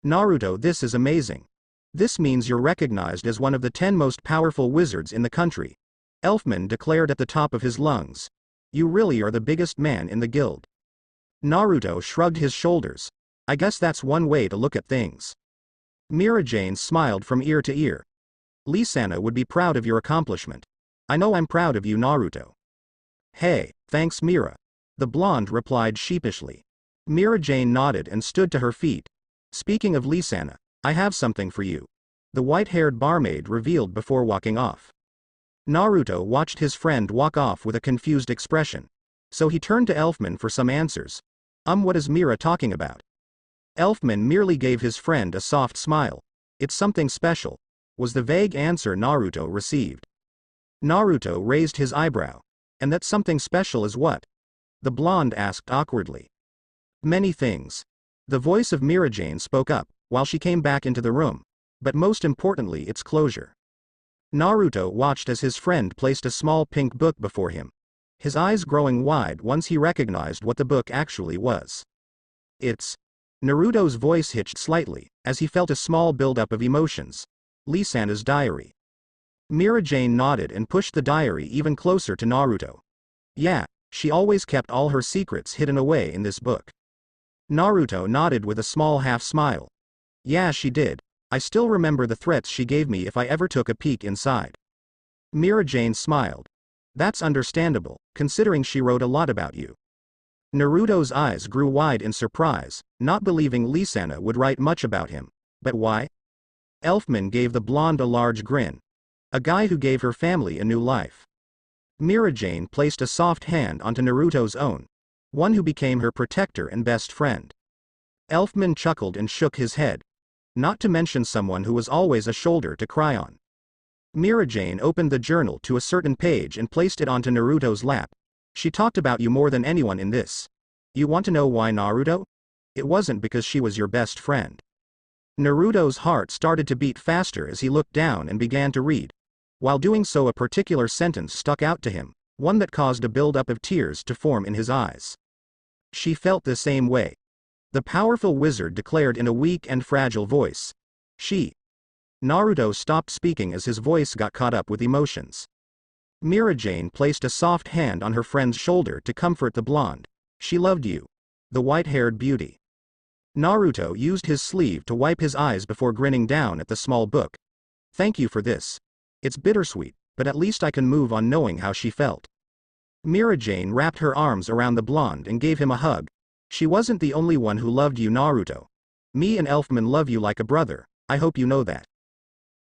Naruto, this is amazing. This means you're recognized as one of the 10 most powerful wizards in the country. Elfman declared at the top of his lungs. You really are the biggest man in the guild. Naruto shrugged his shoulders. I guess that's one way to look at things. Mira-Jane smiled from ear to ear. Lisanna would be proud of your accomplishment. I know I'm proud of you, Naruto. Hey, thanks Mira. The blonde replied sheepishly. Mira Jane nodded and stood to her feet. Speaking of Lisanna, I have something for you. The white-haired barmaid revealed before walking off. Naruto watched his friend walk off with a confused expression. So he turned to Elfman for some answers. What is Mira talking about? Elfman merely gave his friend a soft smile. It's something special, was the vague answer Naruto received. Naruto raised his eyebrow. And that something special is what? The blonde asked awkwardly. Many things. The voice of Mira Jane spoke up, while she came back into the room. But most importantly its closure. Naruto watched as his friend placed a small pink book before him. His eyes growing wide once he recognized what the book actually was. It's... Naruto's voice hitched slightly, as he felt a small buildup of emotions. Lisanna's diary. Mira Jane nodded and pushed the diary even closer to Naruto. Yeah, she always kept all her secrets hidden away in this book. Naruto nodded with a small half-smile. Yeah, she did. I still remember the threats she gave me if I ever took a peek inside. Mira Jane smiled. That's understandable, considering she wrote a lot about you. Naruto's eyes grew wide in surprise, not believing Lisanna would write much about him. But why? Elfman gave the blonde a large grin. A guy who gave her family a new life. Mira Jane placed a soft hand onto Naruto's own. One who became her protector and best friend. Elfman chuckled and shook his head. Not to mention someone who was always a shoulder to cry on. Mira Jane opened the journal to a certain page and placed it onto Naruto's lap. She talked about you more than anyone in this. You want to know why, Naruto? It wasn't because she was your best friend. Naruto's heart started to beat faster as he looked down and began to read. While doing so, a particular sentence stuck out to him, one that caused a buildup of tears to form in his eyes. She felt the same way. The powerful wizard declared in a weak and fragile voice. Naruto stopped speaking as his voice got caught up with emotions. Mira Jane placed a soft hand on her friend's shoulder to comfort the blonde. She loved you. The white-haired beauty. Naruto used his sleeve to wipe his eyes before grinning down at the small book. Thank you for this. It's bittersweet, but at least I can move on knowing how she felt. Mira Jane wrapped her arms around the blonde and gave him a hug. She wasn't the only one who loved you, Naruto. Me and Elfman love you like a brother, I hope you know that.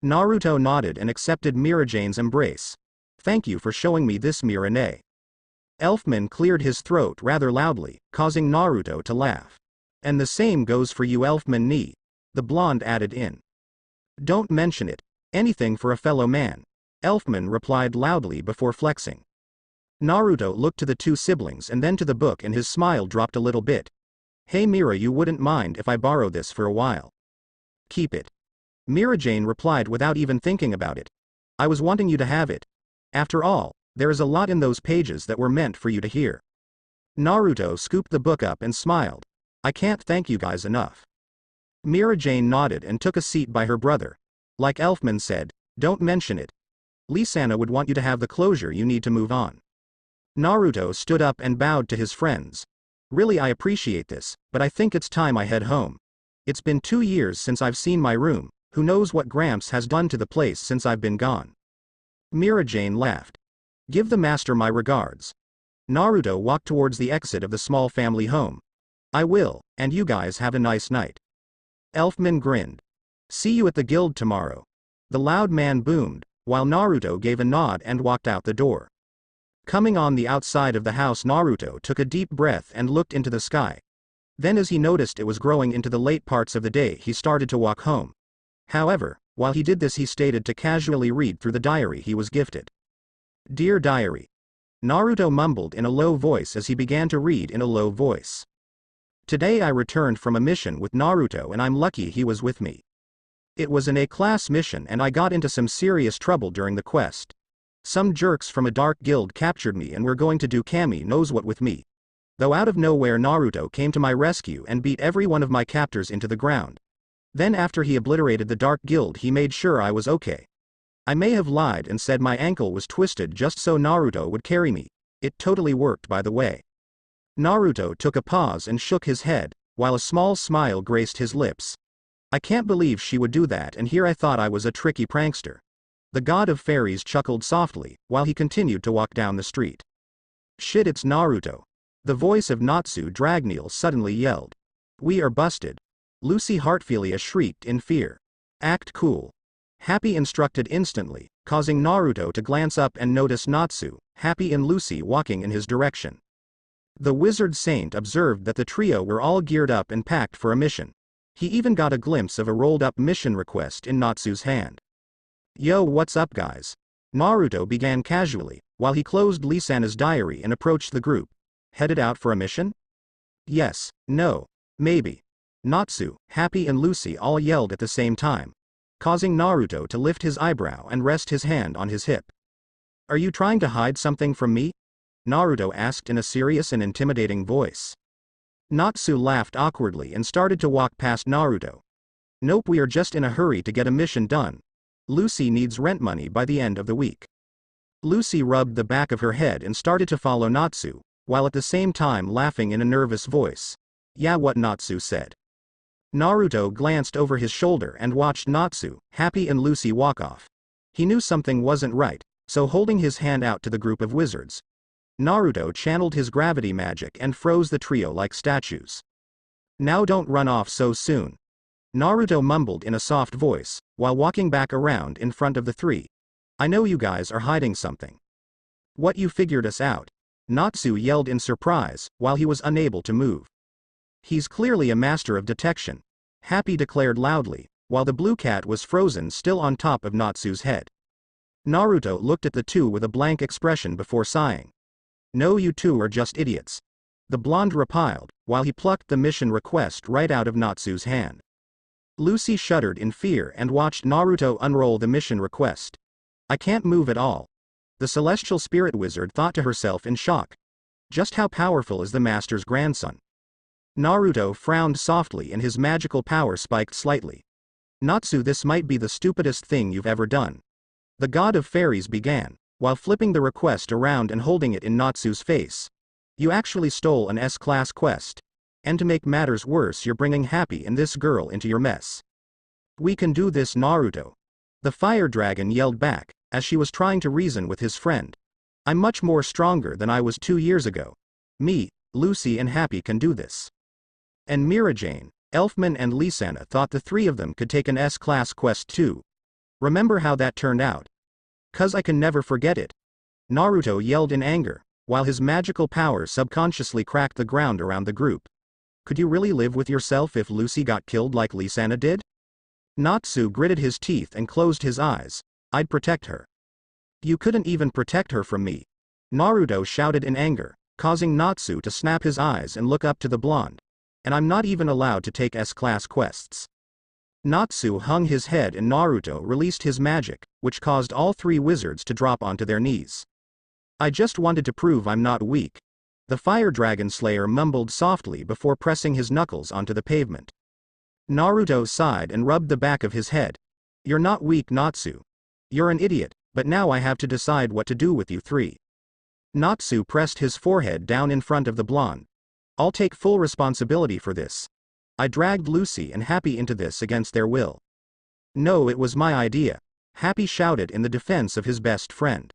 Naruto nodded and accepted Mira Jane's embrace. Thank you for showing me this, Mira-ne. Elfman cleared his throat rather loudly, causing Naruto to laugh. And the same goes for you, Elfman-ni, the blonde added in. Don't mention it. Anything for a fellow man. Elfman replied loudly before flexing. Naruto looked to the two siblings and then to the book and his smile dropped a little bit. Hey Mira, you wouldn't mind if I borrow this for a while? Keep it. Mira Jane replied without even thinking about it. I was wanting you to have it. After all, there is a lot in those pages that were meant for you to hear. Naruto scooped the book up and smiled. I can't thank you guys enough. Mira Jane nodded and took a seat by her brother. Like Elfman said, don't mention it. Lisanna would want you to have the closure you need to move on. Naruto stood up and bowed to his friends. Really, I appreciate this, but I think it's time I head home. It's been 2 years since I've seen my room, who knows what Gramps has done to the place since I've been gone. Mira Jane laughed. Give the master my regards. Naruto walked towards the exit of the small family home. I will, and you guys have a nice night. Elfman grinned. See you at the guild tomorrow. The loud man boomed, while Naruto gave a nod and walked out the door. Coming on the outside of the house, Naruto took a deep breath and looked into the sky. Then as he noticed it was growing into the late parts of the day, he started to walk home. However, while he did this, he stated to casually read through the diary he was gifted. Dear Diary. Naruto mumbled in a low voice as he began to read in a low voice. Today I returned from a mission with Naruto and I'm lucky he was with me. It was an A-class mission and I got into some serious trouble during the quest. Some jerks from a dark guild captured me and were going to do Kami knows what with me. Though out of nowhere Naruto came to my rescue and beat every one of my captors into the ground. Then after he obliterated the dark guild, he made sure I was okay. I may have lied and said my ankle was twisted just so Naruto would carry me. It totally worked, by the way. Naruto took a pause and shook his head, while a small smile graced his lips. I can't believe she would do that, and here I thought I was a tricky prankster. The god of fairies chuckled softly, while he continued to walk down the street. Shit, it's Naruto. The voice of Natsu Dragneel suddenly yelled. We are busted. Lucy Heartfilia shrieked in fear. Act cool. Happy instructed instantly, causing Naruto to glance up and notice Natsu, Happy and Lucy walking in his direction. The wizard saint observed that the trio were all geared up and packed for a mission. He even got a glimpse of a rolled-up mission request in Natsu's hand. Yo, what's up guys? Naruto began casually, while he closed Lisanna's diary and approached the group. Headed out for a mission? Yes, no, maybe. Natsu, Happy and Lucy all yelled at the same time, causing Naruto to lift his eyebrow and rest his hand on his hip. Are you trying to hide something from me? Naruto asked in a serious and intimidating voice. Natsu laughed awkwardly and started to walk past Naruto. Nope, we are just in a hurry to get a mission done. Lucy needs rent money by the end of the week. Lucy rubbed the back of her head and started to follow Natsu, while at the same time laughing in a nervous voice. Yeah, what Natsu said. Naruto glanced over his shoulder and watched Natsu, Happy and Lucy walk off. He knew something wasn't right, so holding his hand out to the group of wizards, Naruto channeled his gravity magic and froze the trio like statues. Now don't run off so soon. Naruto mumbled in a soft voice, while walking back around in front of the three. I know you guys are hiding something. What, you figured us out? Natsu yelled in surprise, while he was unable to move. He's clearly a master of detection, Happy declared loudly, while the blue cat was frozen still on top of Natsu's head. Naruto looked at the two with a blank expression before sighing. No, you two are just idiots. The blonde replied, while he plucked the mission request right out of Natsu's hand. Lucy shuddered in fear and watched Naruto unroll the mission request. I can't move at all. The celestial spirit wizard thought to herself in shock. Just how powerful is the master's grandson? Naruto frowned softly and his magical power spiked slightly. Natsu, this might be the stupidest thing you've ever done. The god of fairies began, while flipping the request around and holding it in Natsu's face. You actually stole an S-class quest. And to make matters worse, you're bringing Happy and this girl into your mess. We can do this, Naruto. The fire dragon yelled back, as she was trying to reason with his friend. I'm much more stronger than I was 2 years ago. Me, Lucy and Happy can do this. And Mirajane, Elfman and Lisanna thought the three of them could take an S-class quest too. Remember how that turned out? 'Cause I can never forget it. Naruto yelled in anger, while his magical power subconsciously cracked the ground around the group. Could you really live with yourself if Lucy got killed like Lisanna did? Natsu gritted his teeth and closed his eyes. I'd protect her. You couldn't even protect her from me. Naruto shouted in anger, causing Natsu to snap his eyes and look up to the blonde. And I'm not even allowed to take S-class quests. Natsu hung his head and Naruto released his magic, which caused all three wizards to drop onto their knees. I just wanted to prove I'm not weak. The fire dragon slayer mumbled softly before pressing his knuckles onto the pavement. Naruto sighed and rubbed the back of his head. You're not weak, Natsu. You're an idiot, but now I have to decide what to do with you three. Natsu pressed his forehead down in front of the blonde. I'll take full responsibility for this. I dragged Lucy and Happy into this against their will. No, it was my idea, Happy shouted in the defense of his best friend.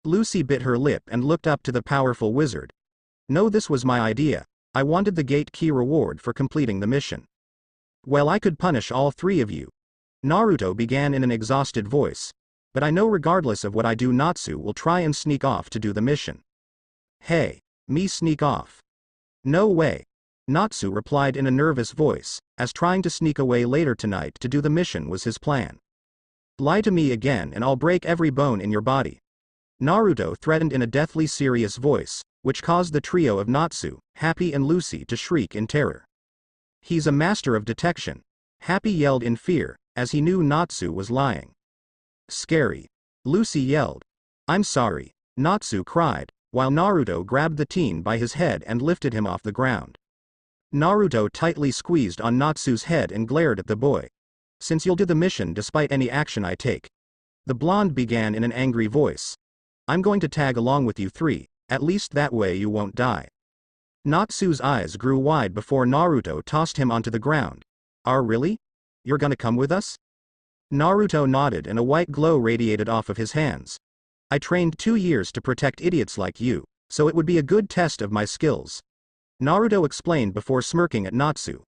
Lucy bit her lip and looked up to the powerful wizard. No, this was my idea. I wanted the gate key reward for completing the mission. Well, I could punish all three of you. Naruto began in an exhausted voice. But I know regardless of what I do, Natsu will try and sneak off to do the mission. Hey, me sneak off? No way. Natsu replied in a nervous voice, as trying to sneak away later tonight to do the mission was his plan. Lie to me again and I'll break every bone in your body. Naruto threatened in a deathly serious voice, which caused the trio of Natsu, Happy and Lucy to shriek in terror. He's a master of detection. Happy yelled in fear, as he knew Natsu was lying. Scary. Lucy yelled. I'm sorry, Natsu cried, while Naruto grabbed the teen by his head and lifted him off the ground. Naruto tightly squeezed on Natsu's head and glared at the boy. Since you'll do the mission despite any action I take. The blonde began in an angry voice. I'm going to tag along with you three, at least that way you won't die. Natsu's eyes grew wide before Naruto tossed him onto the ground. Really? You're gonna come with us? Naruto nodded and a white glow radiated off of his hands. I trained 2 years to protect idiots like you. So it would be a good test of my skills. Naruto explained before smirking at Natsu.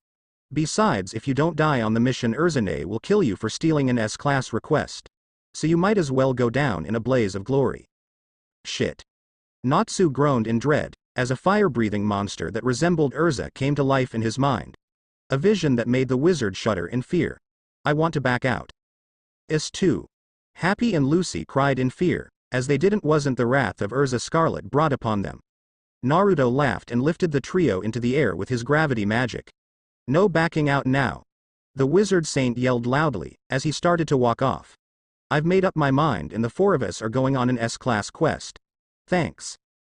Besides, if you don't die on the mission, Erza will kill you for stealing an S-class request. So you might as well go down in a blaze of glory. Shit. Natsu groaned in dread, as a fire-breathing monster that resembled Erza came to life in his mind. A vision that made the wizard shudder in fear. I want to back out. S2. Happy and Lucy cried in fear, as they wasn't the wrath of Erza Scarlet brought upon them. Naruto laughed and lifted the trio into the air with his gravity magic. No backing out now. The wizard saint yelled loudly, as he started to walk off. I've made up my mind and the four of us are going on an S-class quest. Thanks.